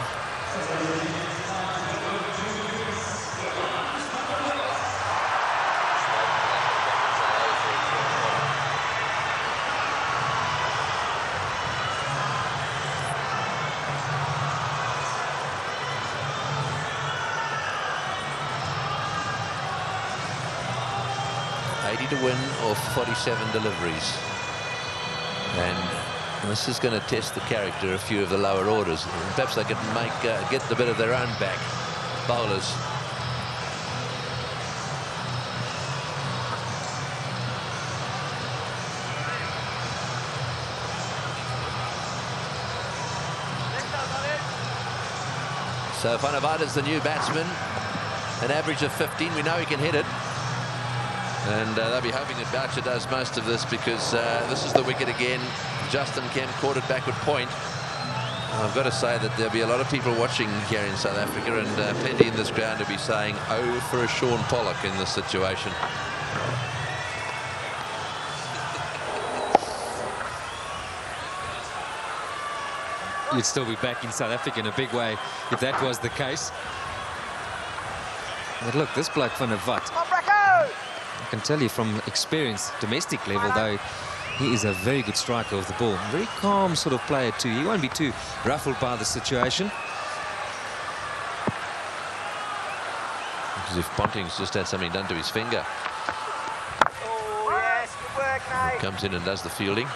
To win of 47 deliveries, and And this is going to test the character of a few of the lower orders. And perhaps they could get a bit of their own back, bowlers. So Vanavada's the new batsman. An average of 15. We know he can hit it. And they'll be hoping that Boucher does most of this, because this is the wicket again. Justin Kemp caught it backward point. I've got to say that there'll be a lot of people watching here in South Africa, and plenty in this ground to be saying, oh, for a Sean Pollock in this situation. You'd still be back in South Africa in a big way if that was the case. But look, this bloke Van der Walt, I can tell you from experience, domestic level though, he is a very good striker of the ball. Very calm sort of player too. He won't be too ruffled by the situation. Because if Ponting's just had something done to his finger. Oh, yes, good work, mate. Comes in and does the fielding.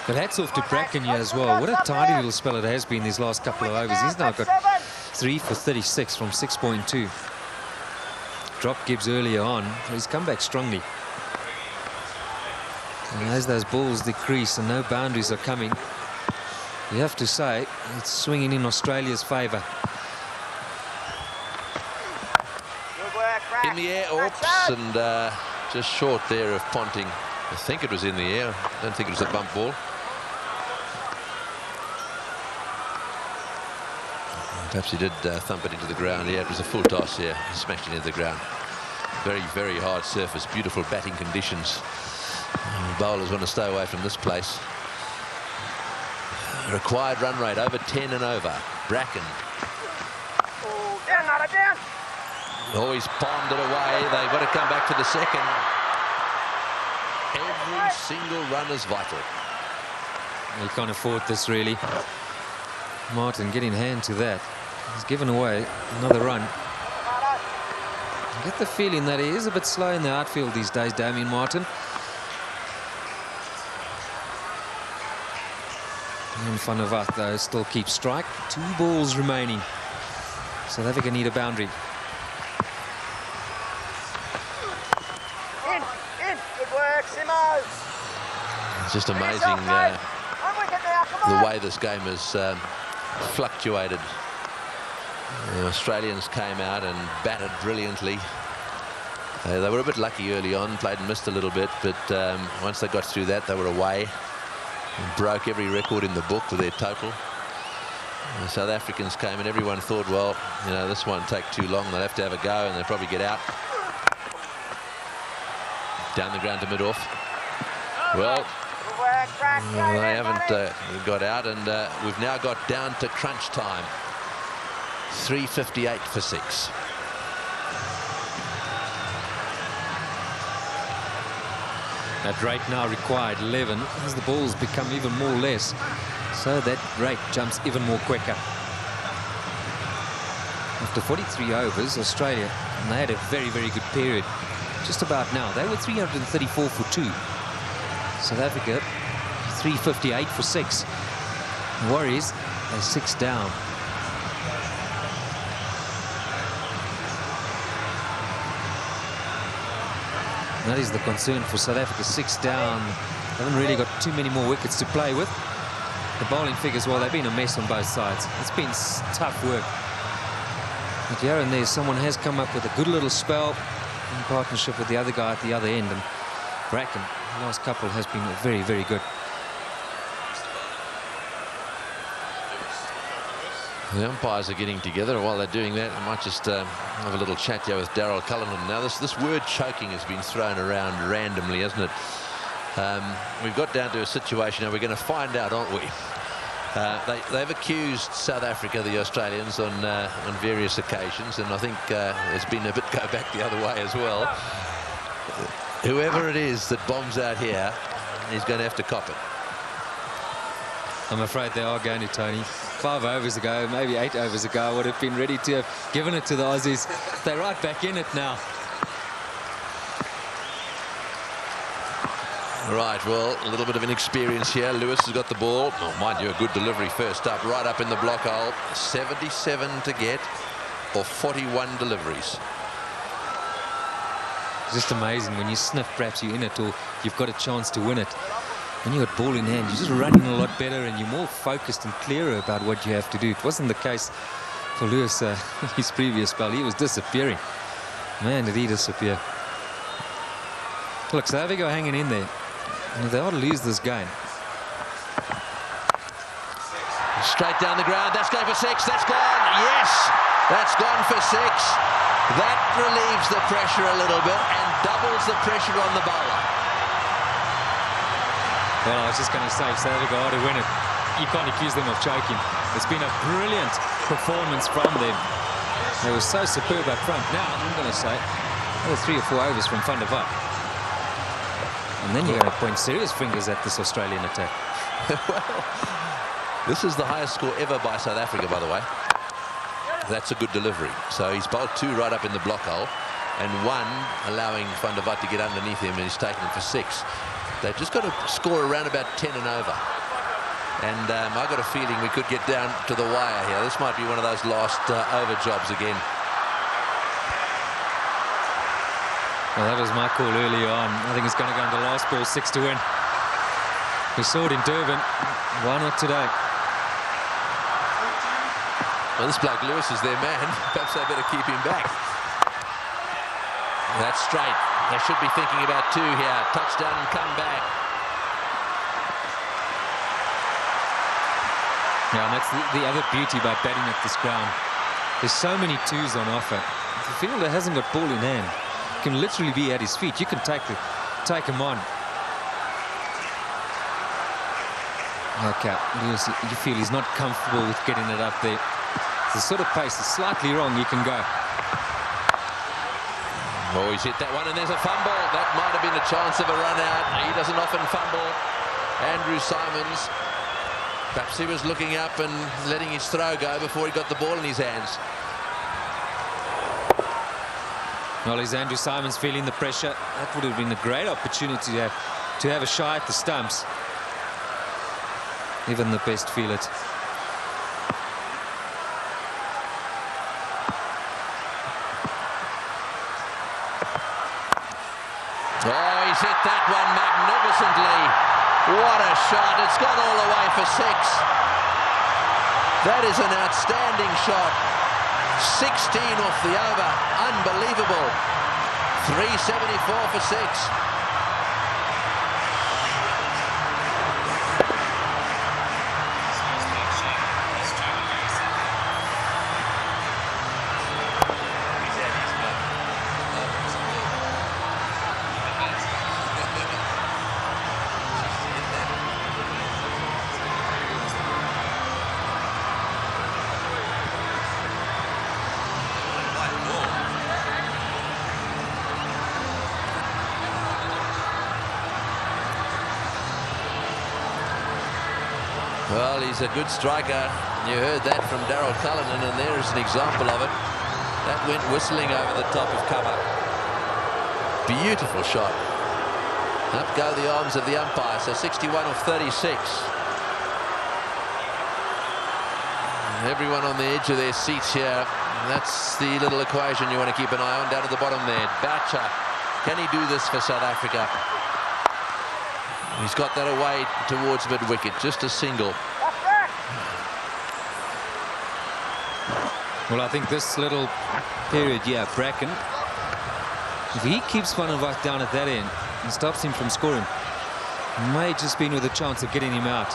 But hats off to Bracken here as well. What a tidy little spell it has been these last couple of overs. He's now got 3 for 36 from 6.2. Dropped Gibbs earlier on. He's come back strongly. And as those balls decrease and no boundaries are coming, you have to say it's swinging in Australia's favour. In the air, oops, and just short there of Ponting. I think it was in the air. I don't think it was a bump ball. Perhaps he did thump it into the ground. Yeah, it was a full toss here. He smashed it into the ground. Very, very hard surface. Beautiful batting conditions. Bowlers want to stay away from this place. Required run rate over 10 and over. Bracken. Oh, down, Nada, down. Always palmed it away. They've got to come back for the second. Every single run is vital. He can't afford this really. Martin getting hand to that. He's given away another run. I get the feeling that he is a bit slow in the outfield these days, Damien Martin. And Van der Walt though still keeps strike. 2 balls remaining. South Africa need a boundary. In. Good work, Simo. It's just amazing the way this game has fluctuated. The Australians came out and batted brilliantly. They were a bit lucky early on, played and missed a little bit, but once they got through that, they were away and broke every record in the book with their total. The South Africans came and everyone thought, well, you know, this won't take too long. They'll have to have a go and they'll probably get out. Down the ground to mid-off. Well, they haven't got out, and we've now got down to crunch time. 3:58 for 6. That rate now required 11 as the balls become even more less, so that rate jumps even more quicker. After 43 overs, Australia, and they had a very, very good period just about now. They were 334 for 2. South Africa 358 for 6. The Warriors are 6 down. That is the concern for South Africa. 6 down. They haven't really got too many more wickets to play with. The bowling figures, well, they've been a mess on both sides. It's been tough work. But here and there, someone has come up with a good little spell in partnership with the other guy at the other end. And Bracken, the last couple, has been very, very good. The umpires are getting together. While they're doing that, I might just have a little chat here with Daryl Cullinan. Now, this word choking has been thrown around randomly, hasn't it? We've got down to a situation now we're going to find out, aren't we? They've accused South Africa, the Australians, on various occasions, and I think there's been a bit go back the other way as well. Whoever it is that bombs out here is going to have to cop it. I'm afraid they are going to, Tony. 5 overs ago, maybe 8 overs ago, I would have been ready to have given it to the Aussies. They're right back in it now. Right, well, a little bit of inexperience here. Lewis has got the ball. Oh, mind you, a good delivery first up, right up in the block hole. 77 to get, or 41 deliveries. Just amazing when you sniff perhaps you're in it or you've got a chance to win it. When you've got ball in hand, you're just running a lot better and you're more focused and clearer about what you have to do. It wasn't the case for Lewis his previous spell. He was disappearing. Man, did he disappear. Look, South Africa hanging in there. And they ought to lose this game. Straight down the ground. That's going for 6. That's gone. Yes, that's gone for 6. That relieves the pressure a little bit and doubles the pressure on the bowler. Well, I was just going to say, South Africa ought to win it. You can't accuse them of choking. It's been a brilliant performance from them. They were so superb up front. Now, I'm going to say, another 3 or 4 overs from Van der Walt. And then you're going to point serious fingers at this Australian attack. Well, this is the highest score ever by South Africa, by the way. That's a good delivery. So he's bowled 2 right up in the block hole, and 1 allowing Van der Walt to get underneath him, and he's taken him for 6. They've just got to score around about 10 and over. And I've got a feeling we could get down to the wire here. This might be one of those last over jobs again. Well, that was my call earlier on. I think it's going to go on the last ball, 6 to win. We saw it in Durban. Why not today? Well, this bloke Lewis is their man. Perhaps they better keep him back. That's straight. They should be thinking about 2 here. Touchdown and come back. Yeah, and that's the other beauty about batting at this ground. There's so many 2s on offer. If the fielder hasn't got ball in hand, he can literally be at his feet. You can take him on. Okay, Lewis, you feel he's not comfortable with getting it up there. The sort of pace is slightly wrong. You can go. Oh, he's hit that one, and there's a fumble. That might have been a chance of a run out. He doesn't often fumble. Andrew Simons. Perhaps he was looking up and letting his throw go before he got the ball in his hands. Well, is Andrew Simons feeling the pressure? That would have been a great opportunity to have a shot at the stumps. Even the best feel it. Oh, he's hit that one magnificently. What a shot. It's gone all the way for 6. That is an outstanding shot. 16 off the over. Unbelievable. 374 for 6. Well, he's a good striker. You heard that from Daryl Cullinan, and there is an example of it. That went whistling over the top of cover. Beautiful shot. Up go the arms of the umpire, so 61 of 36. Everyone on the edge of their seats here. That's the little equation you want to keep an eye on down at the bottom there. Boucher, can he do this for South Africa? He's got that away towards mid-wicket, just a single. Well, I think this little period, yeah, Bracken, if he keeps Van der Walt down at that end and stops him from scoring, may just be with a chance of getting him out.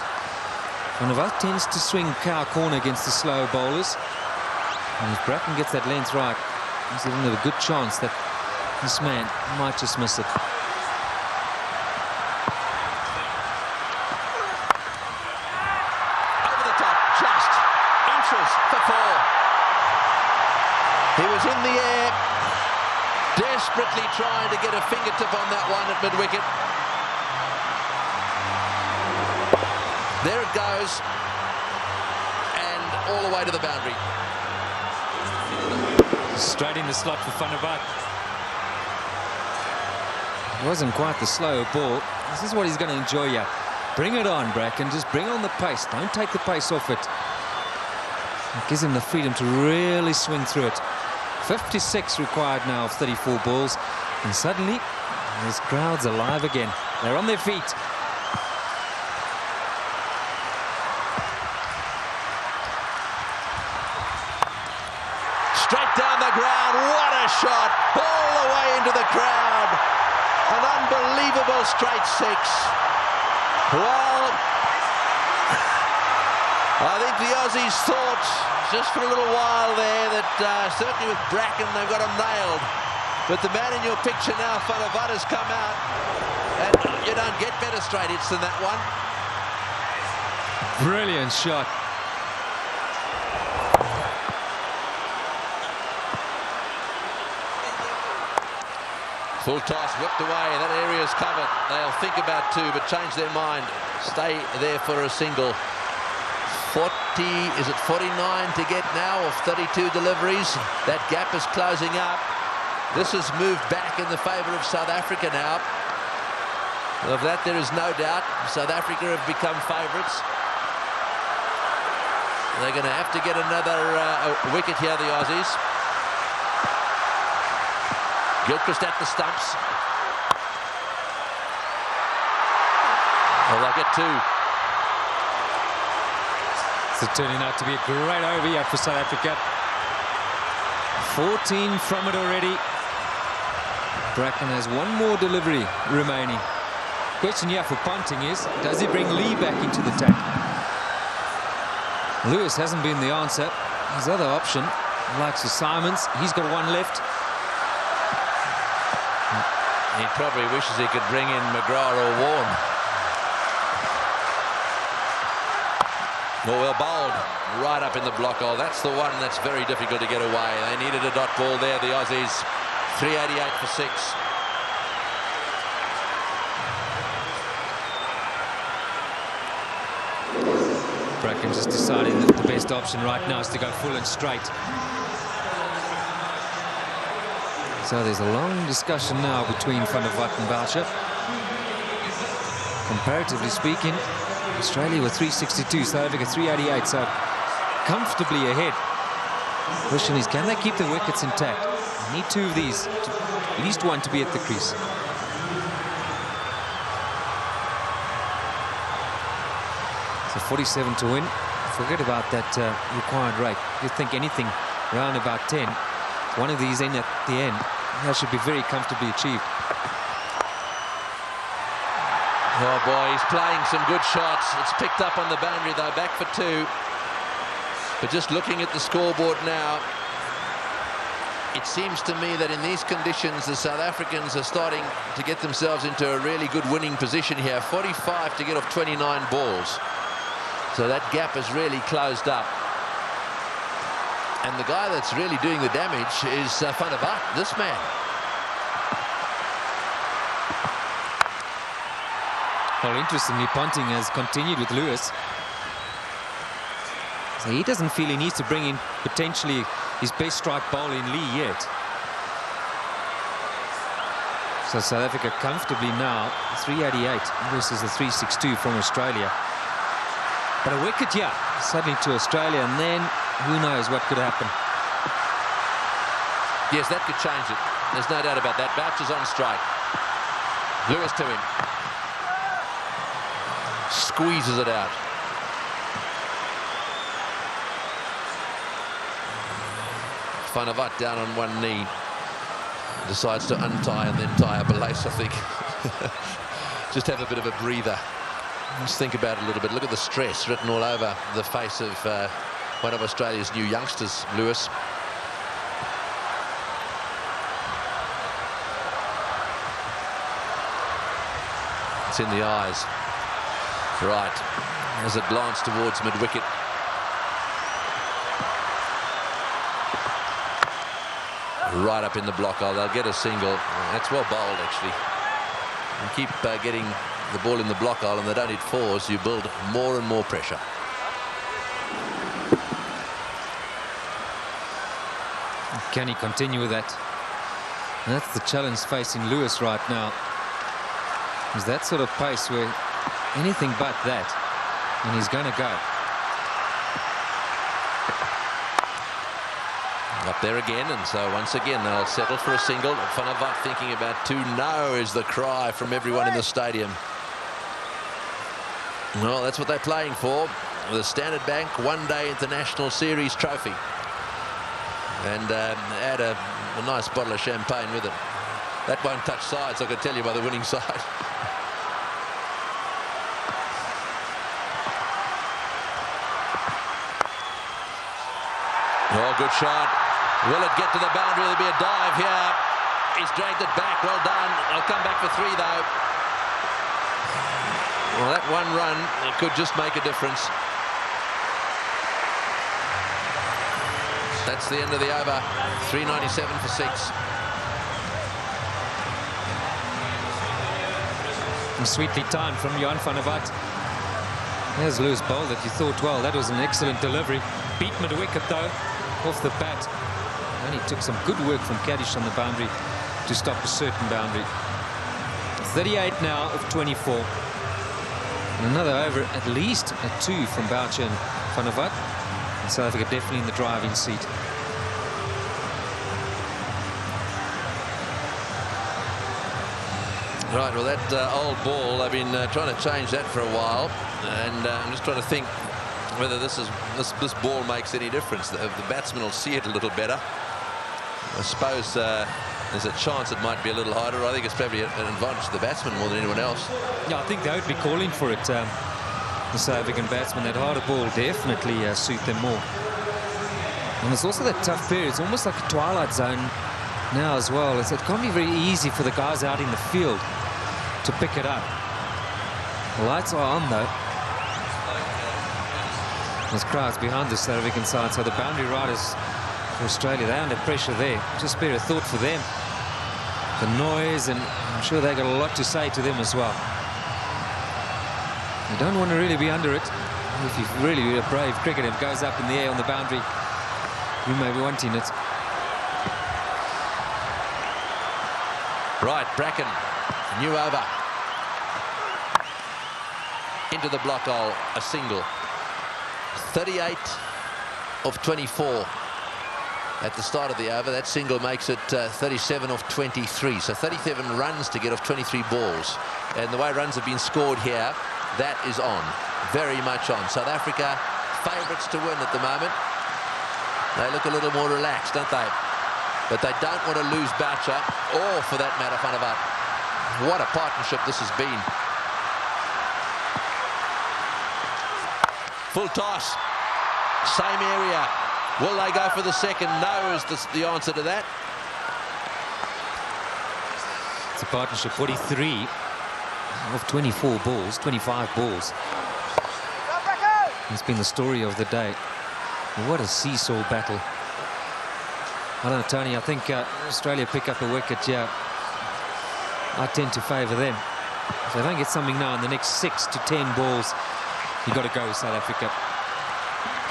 Van der Walt tends to swing cow corner against the slow bowlers, and if Bracken gets that length right, he's going to have a good chance that this man might just miss it. He was in the air, desperately trying to get a fingertip on that one at mid-wicket. There it goes, and all the way to the boundary. Straight in the slot for Van der Walt. It wasn't quite the slow ball. This is what he's going to enjoy here. Bring it on, Bracken. Just bring on the pace. Don't take the pace off it. It gives him the freedom to really swing through it. 56 required now of 34 balls. And suddenly, this crowd's alive again. They're on their feet. Straight down the ground. What a shot. All the way into the crowd. An unbelievable straight six. Well, I think the Aussies thought just for a little while there that certainly with Bracken they've got him nailed. But the man in your picture now, Van der Walt, has come out, and you don't get better straight hits than that one. Brilliant shot. Full toss, whipped away. That area's covered. They'll think about two, but change their mind. Stay there for a single. 40, is it 49 to get now of 32 deliveries? That gap is closing up. This has moved back in the favour of South Africa now. Of that there is no doubt. South Africa have become favourites. They're going to have to get another wicket here, the Aussies. Gilchrist at the stumps. Well, they'll get two. So turning out to be a great over here for South Africa. 14 from it already. Bracken has one more delivery remaining. Question here for Ponting is, does he bring Lee back into the tank? Lewis hasn't been the answer. His other option, likes of Simons, he's got one left. He probably wishes he could bring in McGrath or Warren. Well bowled, right up in the block hole. That's the one that's very difficult to get away. They needed a dot ball there, the Aussies. 388 for 6. Bracken just deciding that the best option right now is to go full and straight. So there's a long discussion now between Van der Walt and Boucher. Comparatively speaking, Australia were 362, South Africa 388, so comfortably ahead. The question is, can they keep the wickets intact? They need two of these, at least one to be at the crease. So 47 to win. Forget about that required rate. You think anything around about 10, one of these in at the end, that should be very comfortably achieved. Oh boy, he's playing some good shots. It's picked up on the boundary though, back for 2. But just looking at the scoreboard now, it seems to me that in these conditions the South Africans are starting to get themselves into a really good winning position here. 45 to get off 29 balls. So that gap has really closed up. And the guy that's really doing the damage is Van der Walt, this man. Well, interestingly, Ponting has continued with Lewis. So he doesn't feel he needs to bring in potentially his best strike bowler in Lee yet. So South Africa comfortably now 388 versus the 362 from Australia. But a wicket, yeah, suddenly to Australia, and then who knows what could happen. Yes, that could change it. There's no doubt about that. Boucher's on strike. Lewis to him. Squeezes it out. Van der Walt down on one knee. Decides to untie and then tie up a lace, I think. Just have a bit of a breather. Just think about it a little bit. Look at the stress written all over the face of one of Australia's new youngsters, Lewis. It's in the eyes. Right. There's a glance towards mid-wicket. Right up in the block hole. They'll get a single. That's well bowled, actually. And keep getting the ball in the block hole, and they don't hit 4s. You build more and more pressure. Can he continue with that? That's the challenge facing Lewis right now. He's that sort of pace where anything but that, and he's going to go. Up there again, and so once again they'll settle for a single. Van der Walt thinking about 2. No is the cry from everyone in the stadium. Well, that's what they're playing for. The Standard Bank One-Day International Series trophy. And add a nice bottle of champagne with it. That won't touch sides, I can tell you, by the winning side. Oh, good shot. Will it get to the boundary? There'll be a dive here. He's dragged it back. Well done. I'll come back for 3, though. Well, that one run could just make a difference. That's the end of the over. 397 for 6. And sweetly timed from Johan van der Walt. There's Lewis Bowl that you thought, well, that was an excellent delivery. Beat mid-wicket, though, off the bat. And he took some good work from Kaddish on the boundary to stop a certain boundary. 38 now of 24. And another over, at least a 2 from Boucher and Van der Walt. And South Africa definitely in the driving seat. Right, well, that old ball, I've been trying to change that for a while. And I'm just trying to think whether this ball makes any difference. The batsman will see it a little better. I suppose there's a chance it might be a little harder. I think it's probably an advantage to the batsman more than anyone else. Yeah, I think they would be calling for it. The South African batsman, that harder ball definitely suit them more. And there's also that tough period. It's almost like a twilight zone now as well. It can't be very easy for the guys out in the field to pick it up. The lights are on, though. There's crowds behind the South African side, so the boundary riders for Australia, they're under pressure there. Just spare a thought for them. The noise, and I'm sure they got a lot to say to them as well. You don't want to really be under it. If you're really a brave cricketer, it goes up in the air on the boundary, you may be wanting it. Right, Bracken, new over. Into the block hole, a single. 38 of 24 at the start of the over. That single makes it 37 of 23. So 37 runs to get off 23 balls. And the way runs have been scored here, that is on. Very much on. South Africa, favourites to win at the moment. They look a little more relaxed, don't they? But they don't want to lose Boucher, or for that matter, Van der Walt. What a partnership this has been. Full toss. Same area. Will they go for the second? No is the answer to that. It's a partnership. 43 of 24 balls, 25 balls. It's been the story of the day. What a seesaw battle. I don't know, Tony, I think Australia pick up a wicket here. I tend to favour them. If they don't get something now in the next 6 to 10 balls, you've got to go with South Africa.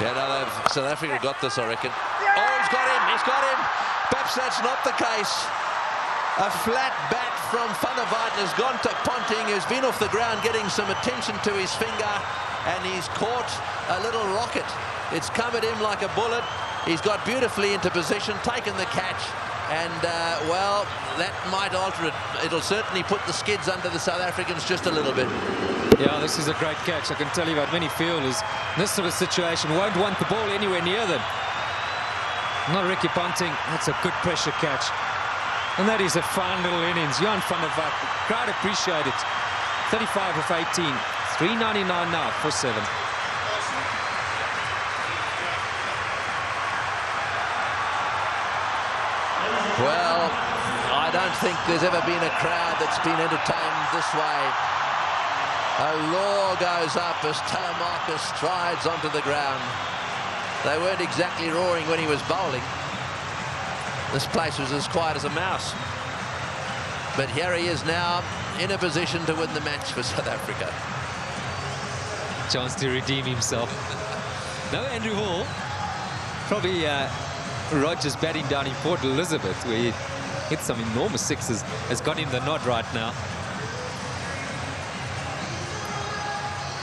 Yeah, no, South Africa got this, I reckon. Oh, he's got him, he's got him. Perhaps that's not the case. A flat bat from Van der Walt has gone to Ponting, who's been off the ground getting some attention to his finger, and he's caught a little rocket. It's come at him like a bullet. He's got beautifully into position, taken the catch, and, well, that might alter it. It'll certainly put the skids under the South Africans just a little bit. Yeah, this is a great catch. I can tell you about many fielders in this sort of situation won't want the ball anywhere near them. Not Ricky Ponting. That's a good pressure catch. And that is a fine little innings. Johan van der Walt, crowd appreciate it. 35 of 18. 399 now for 7. Well, I don't think there's ever been a crowd that's been entertained this way. A roar goes up as Telemarcus strides onto the ground. They weren't exactly roaring when he was bowling. This place was as quiet as a mouse. But here he is now in a position to win the match for South Africa. Chance to redeem himself. No Andrew Hall. Probably Rogers batting down in Port Elizabeth, where he hit some enormous sixes, has got him the nod right now.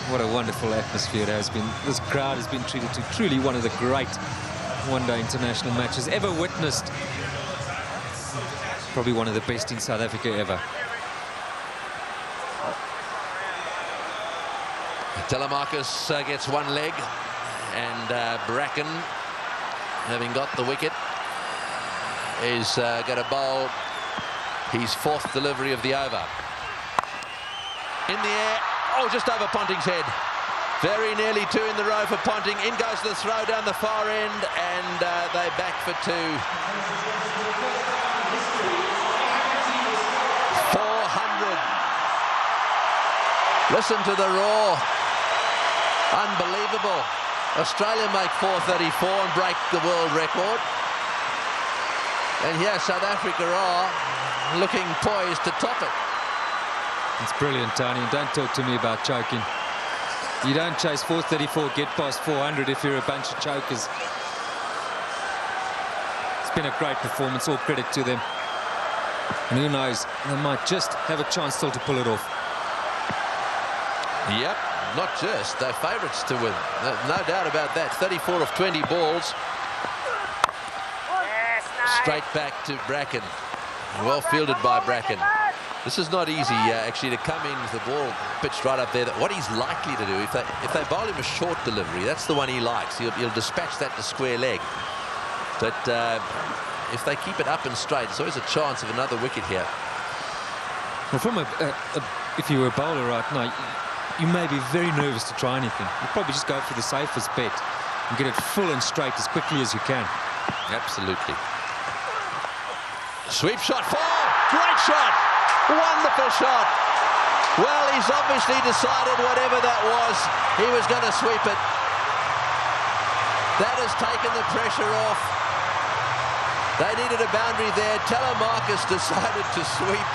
What a wonderful atmosphere it has been. This crowd has been treated to truly one of the great one-day international matches ever witnessed. Probably one of the best in South Africa ever. Telemarcus gets one leg, and Bracken, having got the wicket, is going to bowl his 4th delivery of the over. In the air, oh, just over Ponting's head. Very nearly 2 in the row for Ponting. In goes the throw down the far end, and they back for 2. 400. Listen to the roar. Unbelievable. Australia make 434 and break the world record. And here South Africa are looking poised to top it. It's brilliant, Tony. Don't talk to me about choking. You don't chase 434, get past 400 if you're a bunch of chokers. It's been a great performance, all credit to them. And who knows, they might just have a chance still to pull it off. Yep, not just. They're favourites to win. No doubt about that. 34 of 20 balls. Straight back to Bracken. Well fielded by Bracken. This is not easy, actually, to come in with the ball pitched right up there. What he's likely to do, if they bowl him a short delivery, that's the one he likes. He'll dispatch that to square leg. But if they keep it up and straight, there's always a chance of another wicket here. Well, from if you were a bowler right now, you may be very nervous to try anything. You'd probably just go for the safest bet and get it full and straight as quickly as you can. Absolutely. Sweep shot, 4! Great shot! Wonderful shot! Well, he's obviously decided whatever that was, he was going to sweep it. That has taken the pressure off. They needed a boundary there. Telemarcus decided to sweep.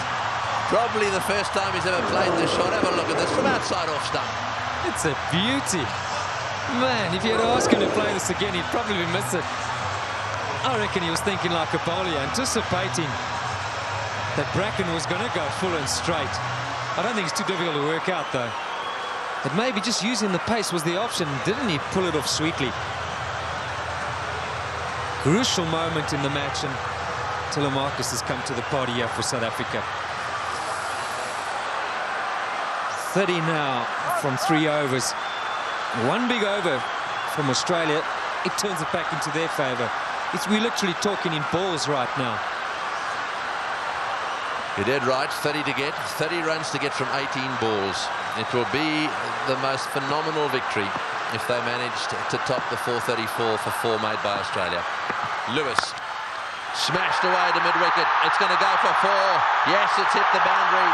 Probably the first time he's ever played this shot. Have a look at this from outside off stump. It's a beauty. Man, if you had asked him to play this again, he'd probably miss it. I reckon he was thinking like a bowler, anticipating that Bracken was going to go full and straight. I don't think it's too difficult to work out, though. But maybe just using the pace was the option. Didn't he pull it off sweetly? Crucial moment in the match, and Telemarcus has come to the party here for South Africa. 30 now from 3 overs. One big over from Australia. It turns it back into their favour. We're literally talking in balls right now. You're dead right. 30 to get. 30 runs to get from 18 balls. It will be the most phenomenal victory if they manage to top the 434 for 4 made by Australia. Lewis smashed away to mid-wicket. It's going to go for 4. Yes, it's hit the boundary.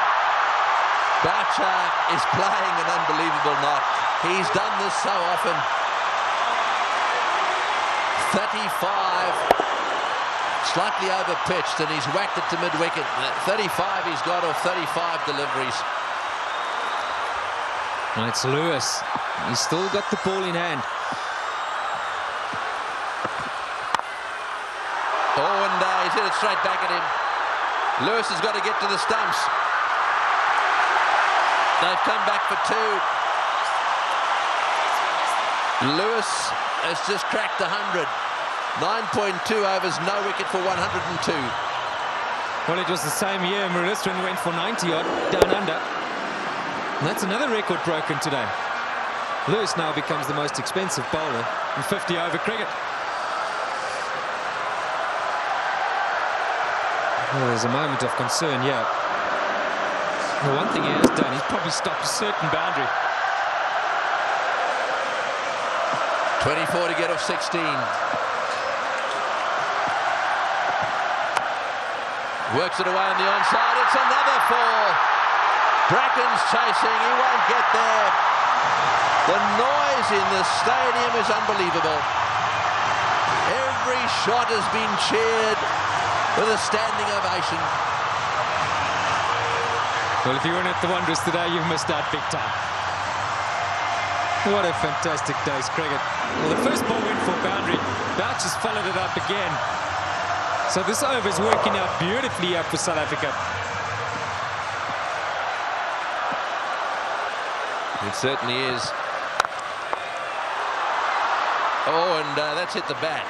Boucher is playing an unbelievable knock. He's done this so often. 35. Slightly over pitched, and he's whacked it to mid-wicket. 35 he's got off 35 deliveries. And it's Lewis. He's still got the ball in hand. Oh, and he's hit it straight back at him. Lewis has got to get to the stumps. They've come back for 2. Lewis has just cracked 100. 9.2 overs, no wicket for 102. Well, it was the same year Muralistran went for 90 odd down under. And that's another record broken today. Lewis now becomes the most expensive bowler in 50 over cricket. Well, there's a moment of concern here. The one thing he has done, he's probably stopped a certain boundary. 24 to get off 16. Works it away on the onside. It's another 4. Bracken's chasing. He won't get there. The noise in the stadium is unbelievable. Every shot has been cheered with a standing ovation. Well, if you weren't at the Wanderers today, you've missed out big time. What a fantastic day's cricket. Well, the first ball went for boundary. Boucher's followed it up again. So this over is working out beautifully up for South Africa. It certainly is. Oh, and that's hit the bat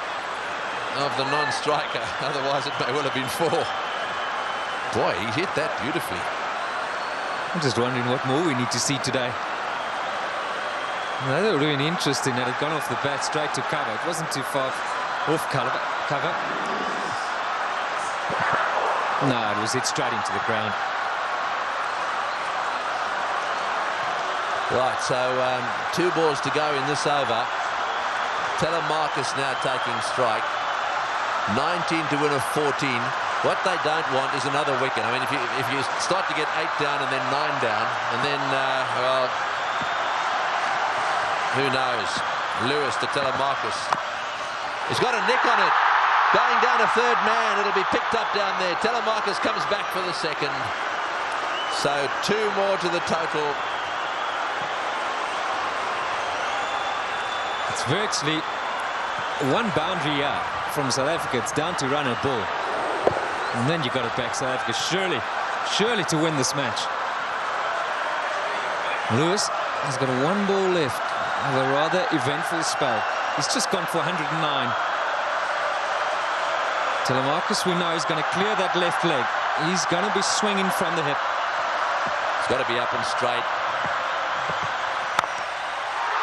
of the non-striker. Otherwise, it may well have been 4. Boy, he hit that beautifully. I'm just wondering what more we need to see today. That would have been interesting that it gone off the bat straight to cover. It wasn't too far off cover. No, it was hit straight into the ground. Right, so 2 balls to go in this over. Telemarcus now taking strike. 19 to win of 14. What they don't want is another wicket. I mean, if you start to get 8 down and then 9 down, and then, well, who knows? Lewis to Telemarcus. He's got a nick on it. Going down to 3rd man. It'll be picked up down there. Telemarcus comes back for the 2nd. So 2 more to the total. It's virtually 1 boundary out from South Africa. It's down to run a ball. And then you got it back, South Africa. Surely to win this match. Lewis has got a 1 ball left of a rather eventful spell. He's just gone for 109. Telemarcus, we know, he's going to clear that left leg. He's going to be swinging from the hip. It's got to be up and straight.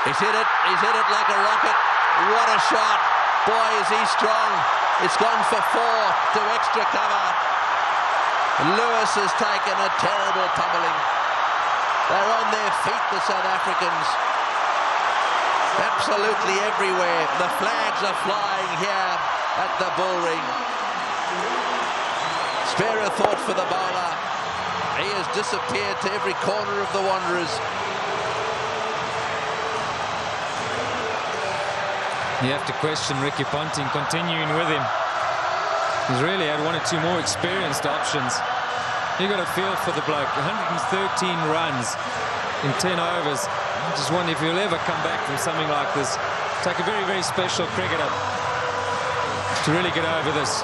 He's hit it like a rocket. What a shot. Boy, is he strong. It's gone for 4 to extra cover. Lewis has taken a terrible pummeling. They're on their feet, the South Africans. Absolutely everywhere. The flags are flying here at the bull ring. Spare a thought for the bowler. He has disappeared to every corner of the Wanderers. You have to question Ricky Ponting continuing with him. He's really had 1 or 2 more experienced options. You got a feel for the bloke. 113 runs in 10 overs. I just wonder if he'll ever come back from something like this. Take a very, very special cricketer to really get over this.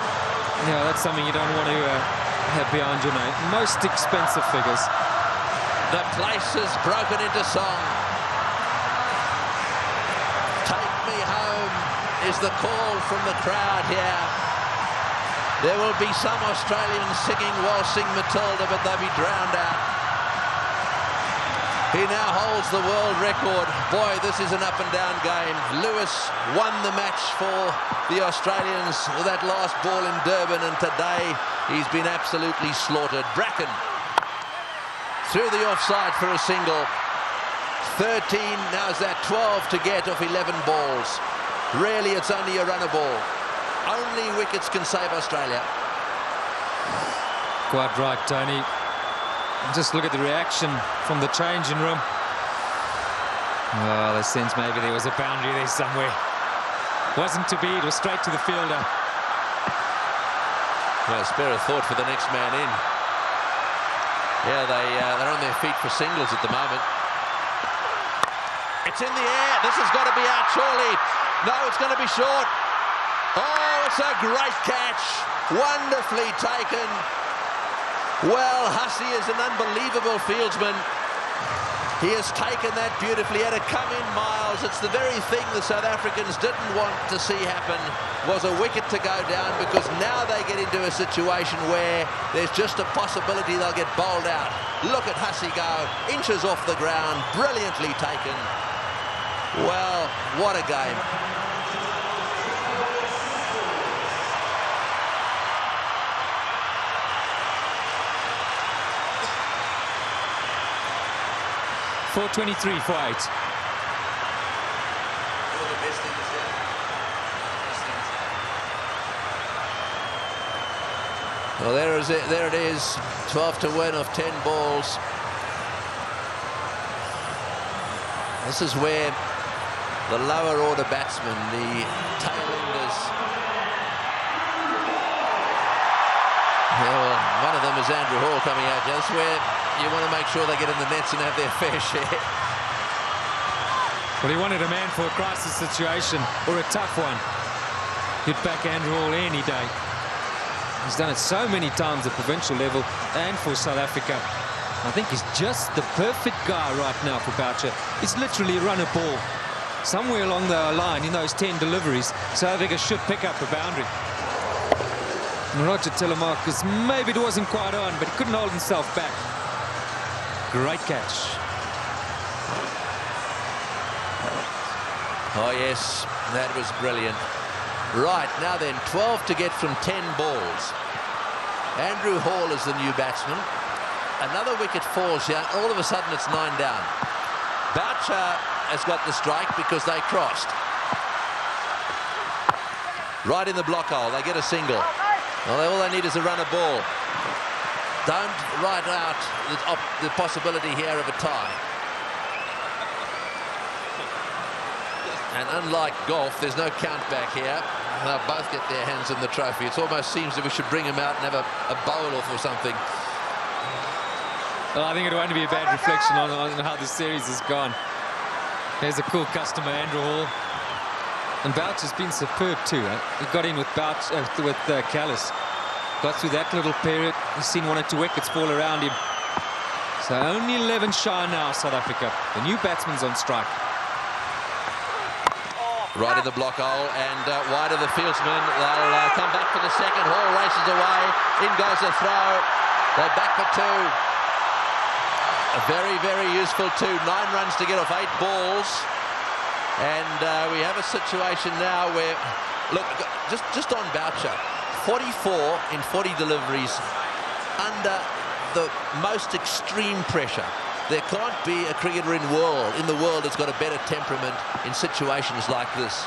You know, that's something you don't want to have behind your name. Most expensive figures. The place has broken into song. Take me home is the call from the crowd here. There will be some Australians singing Waltzing Matilda, but they'll be drowned out. He now holds the world record. Boy, this is an up-and-down game. Lewis won the match for the Australians with that last ball in Durban, and today he's been absolutely slaughtered. Bracken through the offside for a single. 13, now is that 12 to get off 11 balls. Really, it's only a runner ball. Only wickets can save Australia. Quite right, Tony. Just look at the reaction from the changing room. Well, I sense maybe there was a boundary there somewhere. Wasn't to be, it was straight to the fielder. Well, spare a thought for the next man in. Yeah, they're on their feet for singles at the moment. It's in the air. This has got to be out, surely. No, it's going to be short. Oh, it's a great catch. Wonderfully taken. Well, Hussey is an unbelievable fieldsman. He has taken that beautifully. Had to come in miles. It's the very thing the South Africans didn't want to see happen, was a wicket to go down, because now they get into a situation where there's just a possibility they'll get bowled out. Look at Hussey go, inches off the ground, brilliantly taken. Well, what a game. .423 for 8. Well, there it is. 12 to win of 10 balls. This is where the lower order batsmen, the tail-enders. Yeah, well, one of them is Andrew Hall coming out. That's where you want to make sure they get in the nets and have their fair share. Well, he wanted a man for a crisis situation, or a tough one. He'd back Andrew Hall any day. He's done it so many times at provincial level and for South Africa. I think he's just the perfect guy right now for Boucher. He's literally run a ball somewhere along the line in those 10 deliveries. South Africa should pick up the boundary. And Roger Telemarcus, maybe it wasn't quite on, but he couldn't hold himself back. Great catch. Oh, yes, that was brilliant. Right, now then, 12 to get from 10 balls. Andrew Hall is the new batsman. Another wicket falls here. All of a sudden, it's 9 down. Boucher has got the strike because they crossed. Right in the block hole. They get a single. Well, all they need is a run of ball. Don't write out the possibility here of a tie. And unlike golf, there's no count back here. They'll both get their hands on the trophy. It almost seems that we should bring him out and have a bowl-off or something. Well, I think it'll only be a bad reflection on how this series has gone. There's a cool customer, Andrew Hall. And Boucher's been superb too. He got in with Callis. Got through that little period. He's seen 1 or 2 wickets fall around him. So only 11 shy now, South Africa. The new batsman's on strike. Right in the block hole and wide of the fieldsman. They'll come back for the second. Hall races away. In goes the throw. They're back for 2. A very, very useful 2. 9 runs to get off 8 balls. And we have a situation now where, look, just on Boucher, 44 in 40 deliveries under the most extreme pressure. There can't be a cricketer in the world that's got a better temperament in situations like this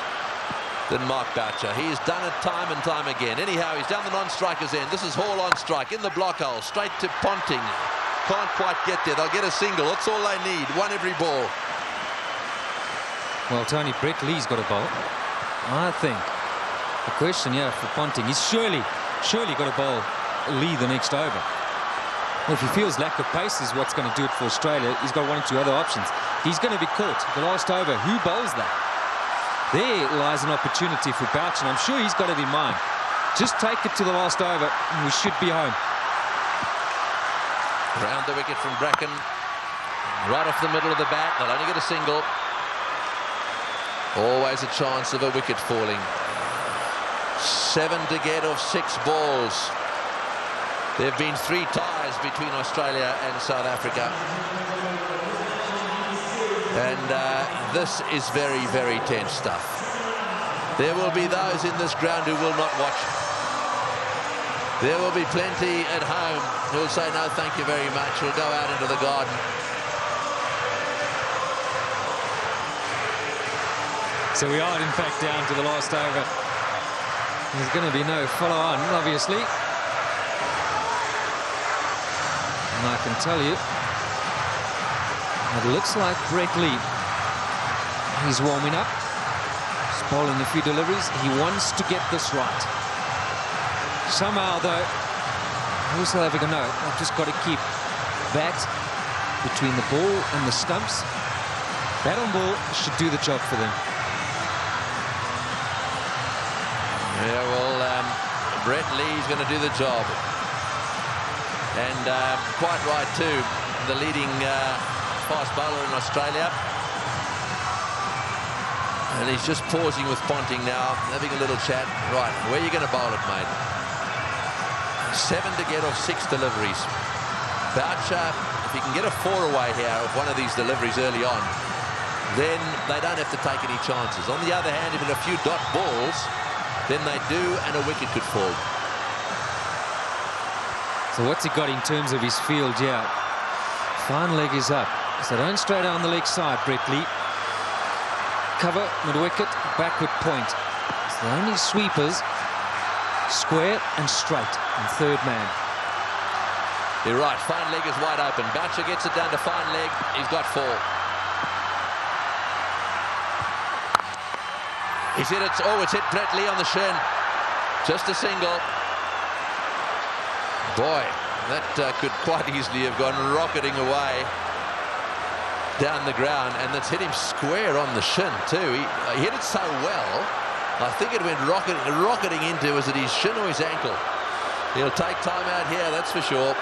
than Mark Boucher. He has done it time and time again. Anyhow, he's down the non-striker's end. This is Hall on strike in the block hole, straight to Ponting. Can't quite get there. They'll get a single. That's all they need. 1 every ball. Well, Tony, Brett Lee's got a bowl. I think the question here for Ponting is surely got to bowl Lee the next over. Well, if he feels lack of pace is what's going to do it for Australia, he's got 1 or 2 other options. He's going to be caught. The last over, who bowls that? There lies an opportunity for Boucher, and I'm sure he's got it in mind. Just take it to the last over, and we should be home. Round the wicket from Bracken. Right off the middle of the bat. They'll only get a single. Always a chance of a wicket falling. 7 to get off 6 balls. There have been 3 ties between Australia and South Africa. And this is very, very tense stuff. There will be those in this ground who will not watch. There will be plenty at home who will say, no, thank you very much. We'll go out into the garden. So we are, in fact, down to the last over. There's going to be no follow-on, obviously. And I can tell you, it looks like Brett Lee. He's warming up. He's bowling a few deliveries. He wants to get this right. Somehow, though, who South Africa know? I've just got to keep that between the ball and the stumps. Bat on ball should do the job for them. Yeah, well, Brett Lee's going to do the job. And quite right, too. The leading fast bowler in Australia. And he's just pausing with Ponting now, having a little chat. Right, where are you going to bowl it, mate? 7 to get off 6 deliveries. Boucher, if he can get a 4 away here of one of these deliveries early on, then they don't have to take any chances. On the other hand, if it's a few dot balls, then they do, and a wicket could fall. So what's he got in terms of his field? Yeah, fine leg is up. So don't stray down the leg side, Brett Lee. Cover, mid-wicket, backward point. So the only sweepers, square and straight, and third man. You're right, fine leg is wide open. Boucher gets it down to fine leg. He's got 4. He's hit it. Oh, it's hit Brett Lee on the shin. Just a single. Boy, that could quite easily have gone rocketing away down the ground, and that's hit him square on the shin too. He hit it so well, I think it went rocketing into, was it his shin or his ankle? He'll take time out here, that's for sure.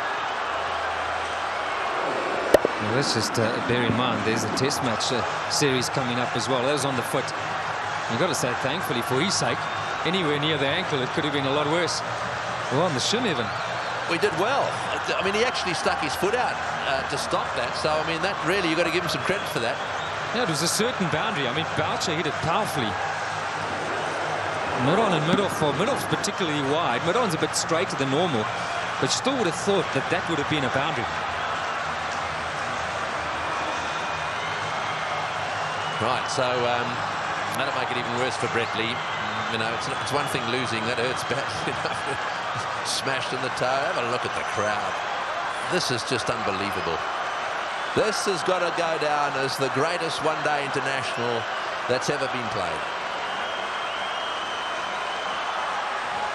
Well, let's just bear in mind there's a test match series coming up as well. That was on the foot. You've got to say thankfully for his sake. Anywhere near the ankle, it could have been a lot worse. Or on the shin even. We did well. I mean, he actually stuck his foot out to stop that. So, I mean, that really, you've got to give him some credit for that. Yeah, it was a certain boundary. I mean, Boucher hit it powerfully. Mid-on and mid-off's particularly wide. Mid-on's a bit straighter than normal. But you still would have thought that that would have been a boundary. Right, so that'll make it even worse for Brett Lee. You know, it's one thing losing, that hurts bad. Smashed in the toe. Have a look at the crowd. This is just unbelievable. This has got to go down as the greatest one-day international that's ever been played.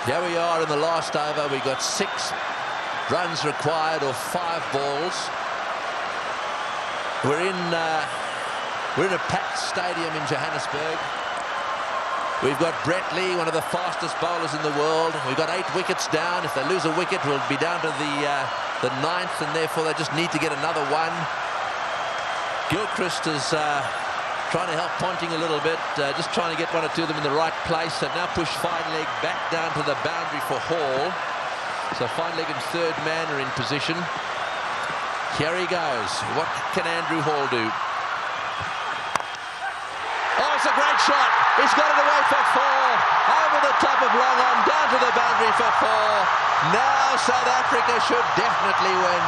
Here we are in the last over. We got 6 runs required or 5 balls. We're in a packed stadium in Johannesburg. We've got Brett Lee, one of the fastest bowlers in the world. We've got 8 wickets down. If they lose a wicket, we'll be down to the 9th, and therefore they just need to get another one. Gilchrist is trying to help Ponting a little bit, just trying to get 1 or 2 of them in the right place. So now push fine leg back down to the boundary for Hall. So fine leg and third man are in position. Here he goes. What can Andrew Hall do? Oh, it's a great shot. He's got it away for 4. Over the top of long on, down to the boundary for 4. Now South Africa should definitely win.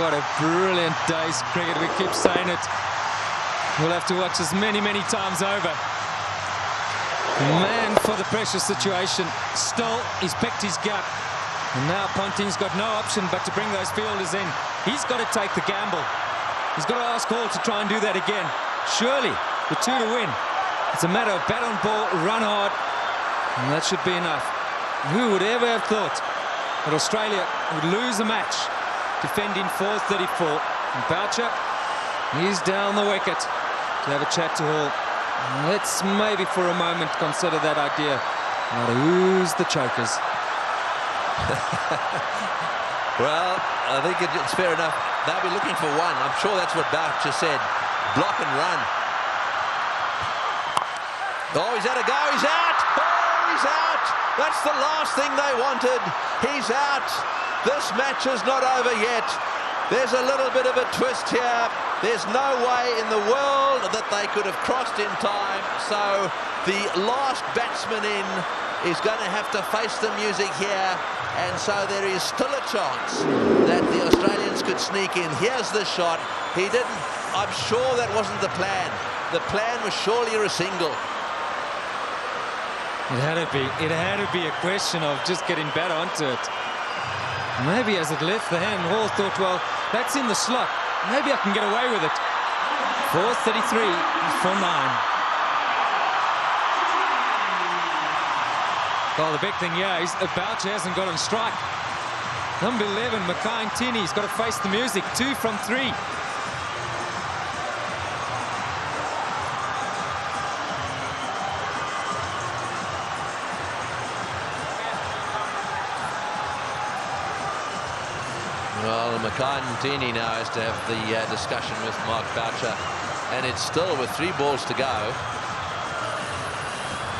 What a brilliant day's cricket. We keep saying it. We'll have to watch this many, many times over. Man for the pressure situation. Still, he's picked his gap. And now Ponting's got no option but to bring those fielders in. He's got to take the gamble. He's got to ask Hall to try and do that again. Surely, the 2 to win. It's a matter of bat on ball, run hard, and that should be enough. Who would ever have thought that Australia would lose a match defending 434? And Boucher, he's down the wicket to have a chat to Hall. Let's maybe for a moment consider that idea. Now to who's the chokers? Well, I think it's fair enough. They'll be looking for 1. I'm sure that's what Boucher said. Block and run. Oh, he's had a go. He's out. Oh, he's out. That's the last thing they wanted. He's out. This match is not over yet. There's a little bit of a twist here. There's no way in the world that they could have crossed in time. So the last batsman in is going to have to face the music here. And so there is still a chance that the Australians could sneak in. Here's the shot. He didn't. I'm sure that wasn't the plan. The plan was surely a single. It had to be. It had to be a question of just getting better onto it. Maybe as it left the hand, Hall thought, well, that's in the slot. Maybe I can get away with it. 4:33 for 9. Well, the big thing here is Boucher hasn't got on strike. Number 11, Makhaya Ntini, has got to face the music. 2 from 3. Well, Makhaya Ntini now has to have the discussion with Mark Boucher. And it's still with 3 balls to go.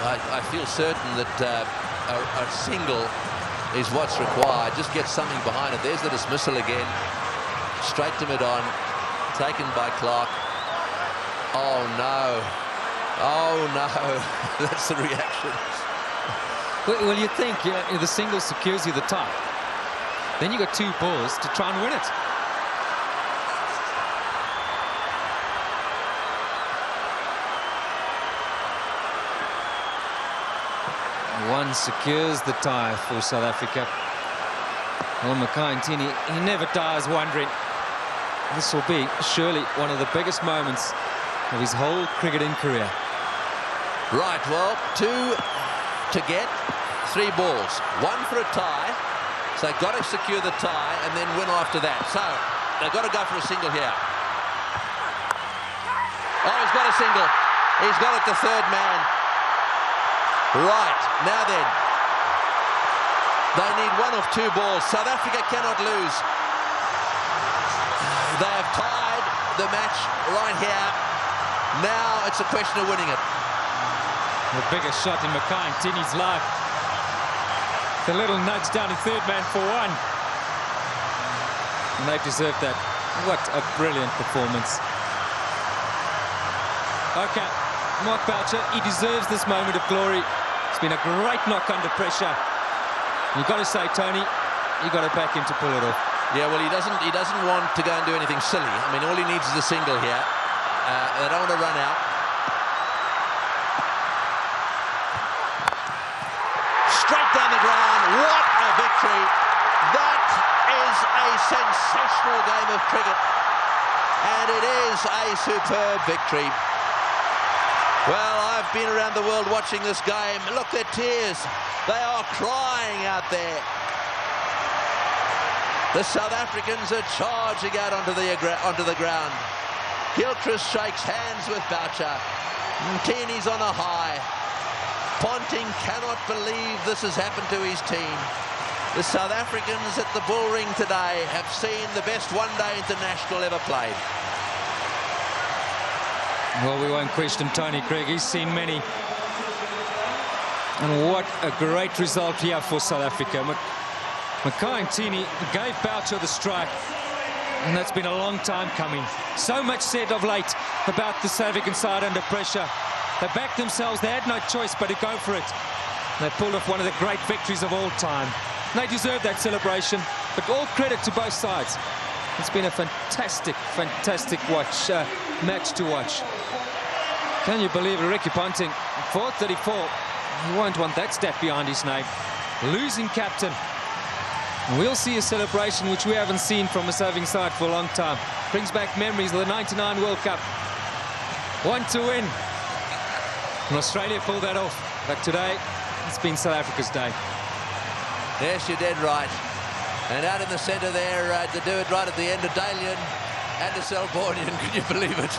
I feel certain that a single is what's required. Just get something behind it. There's the dismissal again. Straight to mid-on. Taken by Clark. Oh, no. Oh, no. That's the reaction. Well, you think the single secures you the tie. Then you got 2 balls to try and win it. One secures the tie for South Africa. Well, Makhaya Ntini, he never dies wondering. This will be surely one of the biggest moments of his whole cricketing career. Right, well, 2 to get, 3 balls. 1 for a tie. So they've got to secure the tie and then win after that. So they've got to go for a single here. Oh, he's got a single. He's got it to third man. Right, now then. They need one of two balls. South Africa cannot lose. They have tied the match right here. Now it's a question of winning it. The biggest shot in Makhaya Ntini's life. The little nudge down to third man for one. And they've deserved that. What a brilliant performance. Okay, Mark Boucher, he deserves this moment of glory. It's been a great knock under pressure. You've got to say, Tony, you've got to back him to pull it off. Yeah, well, he doesn't want to go and do anything silly. I mean, all he needs is a single here. They don't want to run out. Straight down the ground. What a victory. That is a sensational game of cricket. And it is a superb victory. Well, I've been around the world watching this game. Look, their tears. They are crying out there. The South Africans are charging out onto the ground. Gilchrist shakes hands with Boucher. Ntini's on a high. Ponting cannot believe this has happened to his team. The South Africans at the Bull Ring today have seen the best one-day international ever played. Well, we won't question Tony Craig. He's seen many. And what a great result here for South Africa. Makhaya Ntini gave Boucher the strike. And that's been a long time coming. So much said of late about the South African side under pressure. They backed themselves. They had no choice but to go for it. They pulled off one of the great victories of all time. They deserve that celebration. But all credit to both sides. It's been a fantastic, fantastic match to watch. Can you believe it? Ricky Ponting, 434. You won't want that stat behind his name. Losing captain. We'll see a celebration which we haven't seen from a serving side for a long time. Brings back memories of the '99 World Cup. One to win. And Australia pulled that off. But today, it's been South Africa's day. Yes, you're dead right. And out in the centre there, to do it right at the end of Dalian and a Selbornian, can you believe it?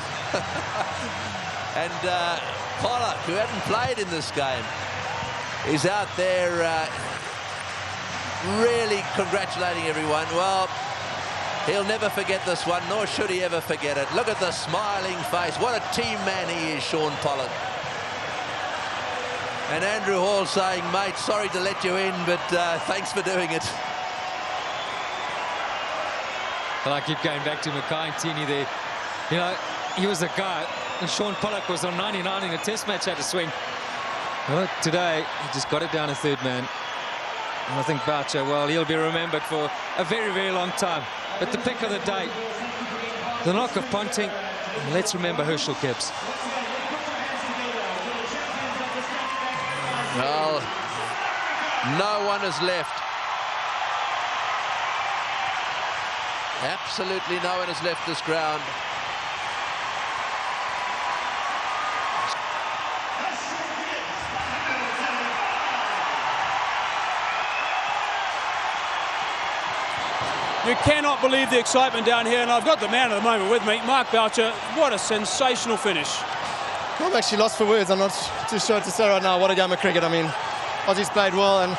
And Pollock, who hadn't played in this game, is out there really congratulating everyone. Well, he'll never forget this one, nor should he ever forget it. Look at the smiling face. What a team man he is, Shaun Pollock. And Andrew Hall saying, mate, sorry to let you in, but thanks for doing it. Well, I keep going back to Makhaya Ntini there. You know, he was a guy, and Shaun Pollock was on 99 in a test match at a swing. Well, today, he just got it down to third man. And I think Boucher, well, he'll be remembered for a very, very long time. But the pick of the day, the knock of Ponting, let's remember Herschel Gibbs. Well, no one is left. Absolutely no one has left this ground. You cannot believe the excitement down here, and I've got the man of the moment with me, Mark Boucher. What a sensational finish. I'm actually lost for words. I'm not too sure to say right now. What a game of cricket. I mean, Aussies played well, and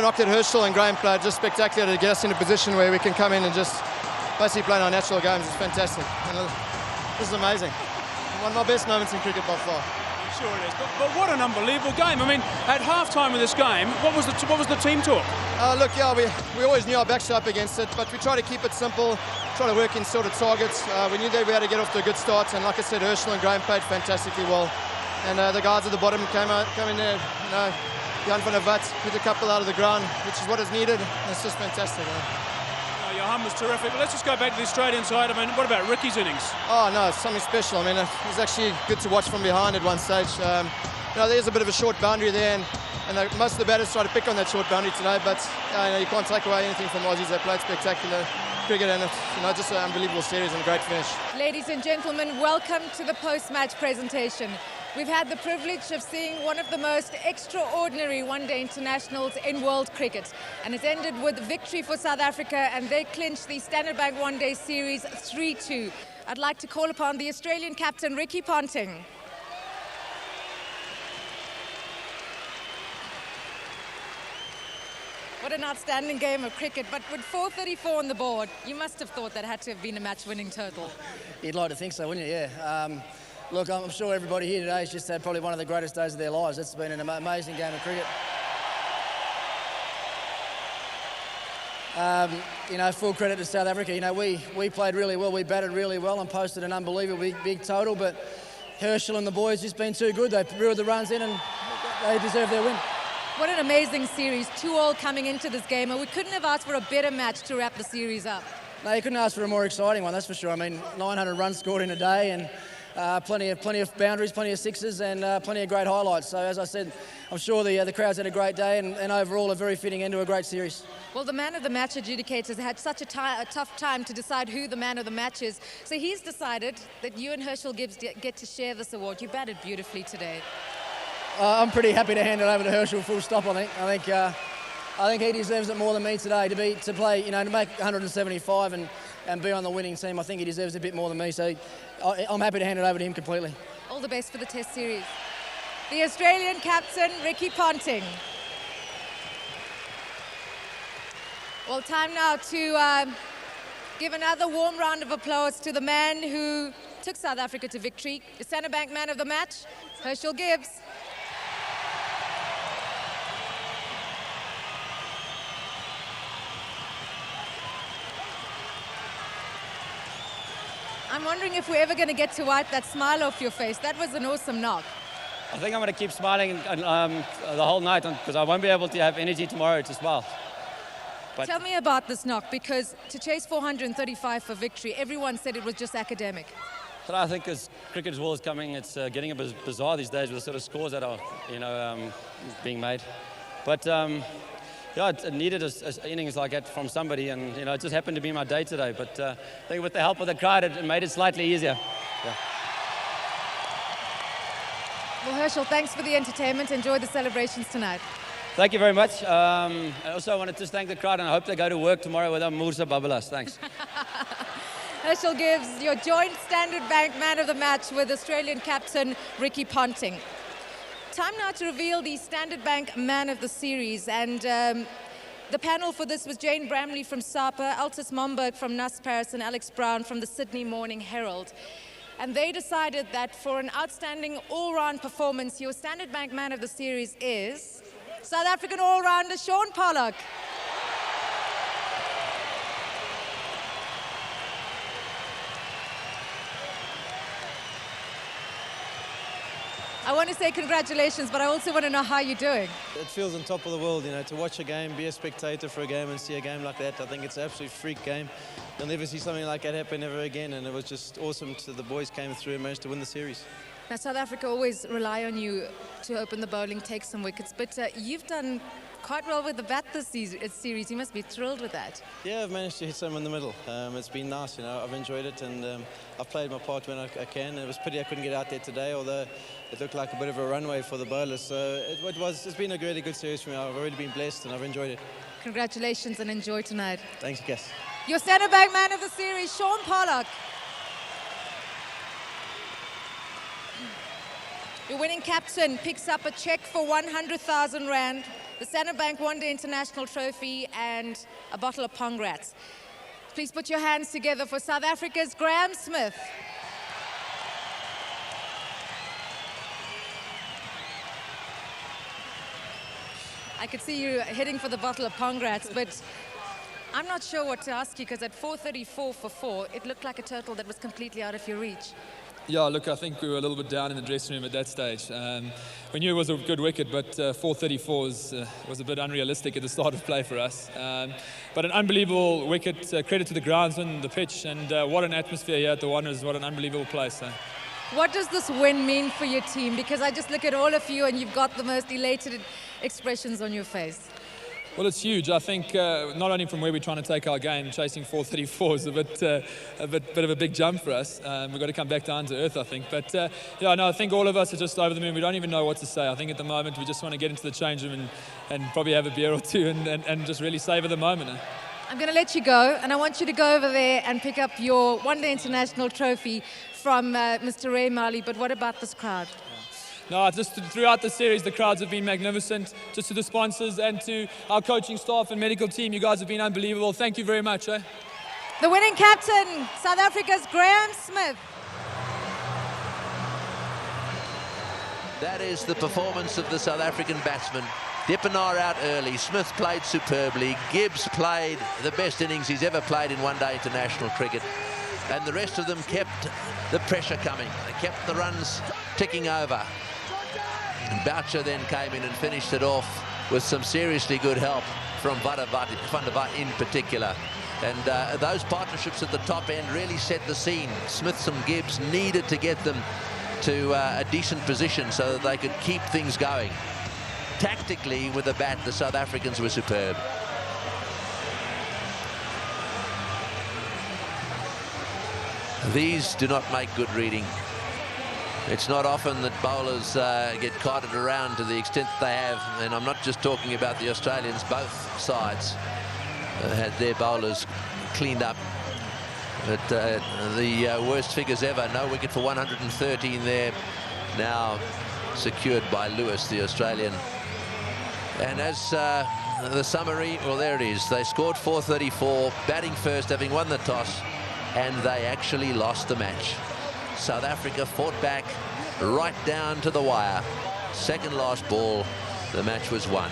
knocked at Herschel and Graham played just spectacular to get us in a position where we can come in and just basically play our natural games. It's fantastic. And this is amazing. One of my best moments in cricket by far. Sure it is, but what an unbelievable game. I mean, at half-time of this game, what was the team talk? Look, yeah, we always knew our backs were up against it, but we try to keep it simple, try to work in sort of targets. We knew that we had to get off to a good start, and like I said, Herschel and Graham played fantastically well. And the guys at the bottom came in there, you know, Jan van der Vat hit a couple out of the ground, which is what is needed. And it's just fantastic. Johan was terrific, but let's just go back to the Australian side. I mean, what about Ricky's innings? Oh, no, it's something special. I mean, it was actually good to watch from behind at one stage. You know, there's a bit of a short boundary there, and most of the batters try to pick on that short boundary today, but you know, you can't take away anything from Aussies. They played spectacular cricket, and it's, you know, just an unbelievable series and a great finish. Ladies and gentlemen, welcome to the post-match presentation. We've had the privilege of seeing one of the most extraordinary one-day internationals in world cricket. And it's ended with victory for South Africa, and they clinched the Standard Bank one-day series 3-2. I'd like to call upon the Australian captain, Ricky Ponting. What an outstanding game of cricket. But with 434 on the board, you must have thought that had to have been a match-winning total. You'd like to think so, wouldn't you? Yeah. Look, I'm sure everybody here today has just had probably one of the greatest days of their lives. It's been an amazing game of cricket. You know, full credit to South Africa. You know, we played really well, we batted really well and posted an unbelievably big total, but Herschel and the boys just been too good. They reeled the runs in and they deserve their win. What an amazing series, 2-all coming into this game, and we couldn't have asked for a better match to wrap the series up. No, you couldn't ask for a more exciting one, that's for sure. I mean, 900 runs scored in a day and plenty of boundaries, plenty of sixes and plenty of great highlights. So as I said, I'm sure the crowds had a great day and overall a very fitting end to a great series. Well, the man of the match adjudicators had such a tough time to decide who the man of the match is. So he's decided that you and Herschel Gibbs get to share this award. You batted beautifully today. I'm pretty happy to hand it over to Herschel, full stop, I think. I think he deserves it more than me today to play, you know, to make 175 and be on the winning team. I think he deserves a bit more than me, so I'm happy to hand it over to him completely. All the best for the Test series. The Australian captain, Ricky Ponting. Well, time now to give another warm round of applause to the man who took South Africa to victory, the centre bank man of the match, Herschel Gibbs. I'm wondering if we're ever going to get to wipe that smile off your face. That was an awesome knock. I think I'm going to keep smiling the whole night because I won't be able to have energy tomorrow to smile. But tell me about this knock, because to chase 435 for victory, everyone said it was just academic. But I think as cricket as well is coming, it's getting a bit bizarre these days with the sort of scores that are, you know, being made. But yeah, it needed innings like that from somebody, and you know, it just happened to be my day today. But I think with the help of the crowd, it made it slightly easier. Yeah. Well, Herschel, thanks for the entertainment. Enjoy the celebrations tonight. Thank you very much. I also want to just thank the crowd, and I hope they go to work tomorrow with Mursa Babalas. Thanks. Herschel Gibbs, your joint Standard Bank man of the match with Australian captain Ricky Ponting. Time now to reveal the Standard Bank man of the series, and the panel for this was Jane Bramley from SAPA, Altus Momberg from NUS Paris, and Alex Brown from the Sydney Morning Herald. And they decided that for an outstanding all-round performance, your Standard Bank man of the series is South African all-rounder Shaun Pollock. I want to say congratulations, but I also want to know how you're doing. It feels on top of the world, you know, to watch a game, be a spectator for a game and see a game like that. I think it's an absolute freak game. You'll never see something like that happen ever again, and it was just awesome to the boys came through and managed to win the series. Now, South Africa always rely on you to open the bowling, take some wickets, but you've done quite well with the bat this series. You must be thrilled with that. Yeah, I've managed to hit some in the middle. It's been nice, you know, I've enjoyed it, and I've played my part when I can. It was pity I couldn't get out there today, although it looked like a bit of a runway for the bowlers. So it's been a really good series for me. I've already been blessed and I've enjoyed it. Congratulations and enjoy tonight. Thanks, Cass. Your centre bank man of the series, Shaun Pollock. Your winning captain picks up a cheque for 100,000 Rand, the Standard Bank One Day International Trophy, and a bottle of Pongrats. Please put your hands together for South Africa's Graham Smith. I could see you heading for the bottle of Pongrats, but I'm not sure what to ask you, because at 434 for 4, it looked like a total that was completely out of your reach. Yeah, look, I think we were a little bit down in the dressing room at that stage. We knew it was a good wicket, but 434 was a bit unrealistic at the start of play for us. But an unbelievable wicket, credit to the groundsman, the pitch, and what an atmosphere here at the Wanderers, what an unbelievable place. What does this win mean for your team? Because I just look at all of you and you've got the most elated expressions on your face. Well, it's huge. I think not only from where we're trying to take our game, chasing 434 is a bit of a big jump for us. We've got to come back down to earth, I think. But yeah, no, I think all of us are just over the moon. We don't even know what to say. I think at the moment we just want to get into the change room and probably have a beer or two and just really savour the moment. I'm going to let you go, and I want you to go over there and pick up your One Day International Trophy from Mr. Ray Marley. But what about this crowd? No, just throughout the series, the crowds have been magnificent. Just to the sponsors and to our coaching staff and medical team, you guys have been unbelievable. Thank you very much. Eh? The winning captain, South Africa's Graham Smith. That is the performance of the South African batsman. Dippenaar out early. Smith played superbly. Gibbs played the best innings he's ever played in one-day international cricket. And the rest of them kept the pressure coming. They kept the runs ticking over. And Boucher then came in and finished it off with some seriously good help from Van der Vaart in particular. And those partnerships at the top end really set the scene. Smith and Gibbs needed to get them to a decent position so that they could keep things going. Tactically, with the bat, the South Africans were superb. These do not make good reading. It's not often that bowlers get carted around to the extent they have, and I'm not just talking about the Australians. Both sides had their bowlers cleaned up. But the worst figures ever. No wicket for 113 there. Now secured by Lewis, the Australian. And as the summary, well, there it is. They scored 434, batting first, having won the toss, and they actually lost the match. South Africa fought back right down to the wire. Second last ball, the match was won.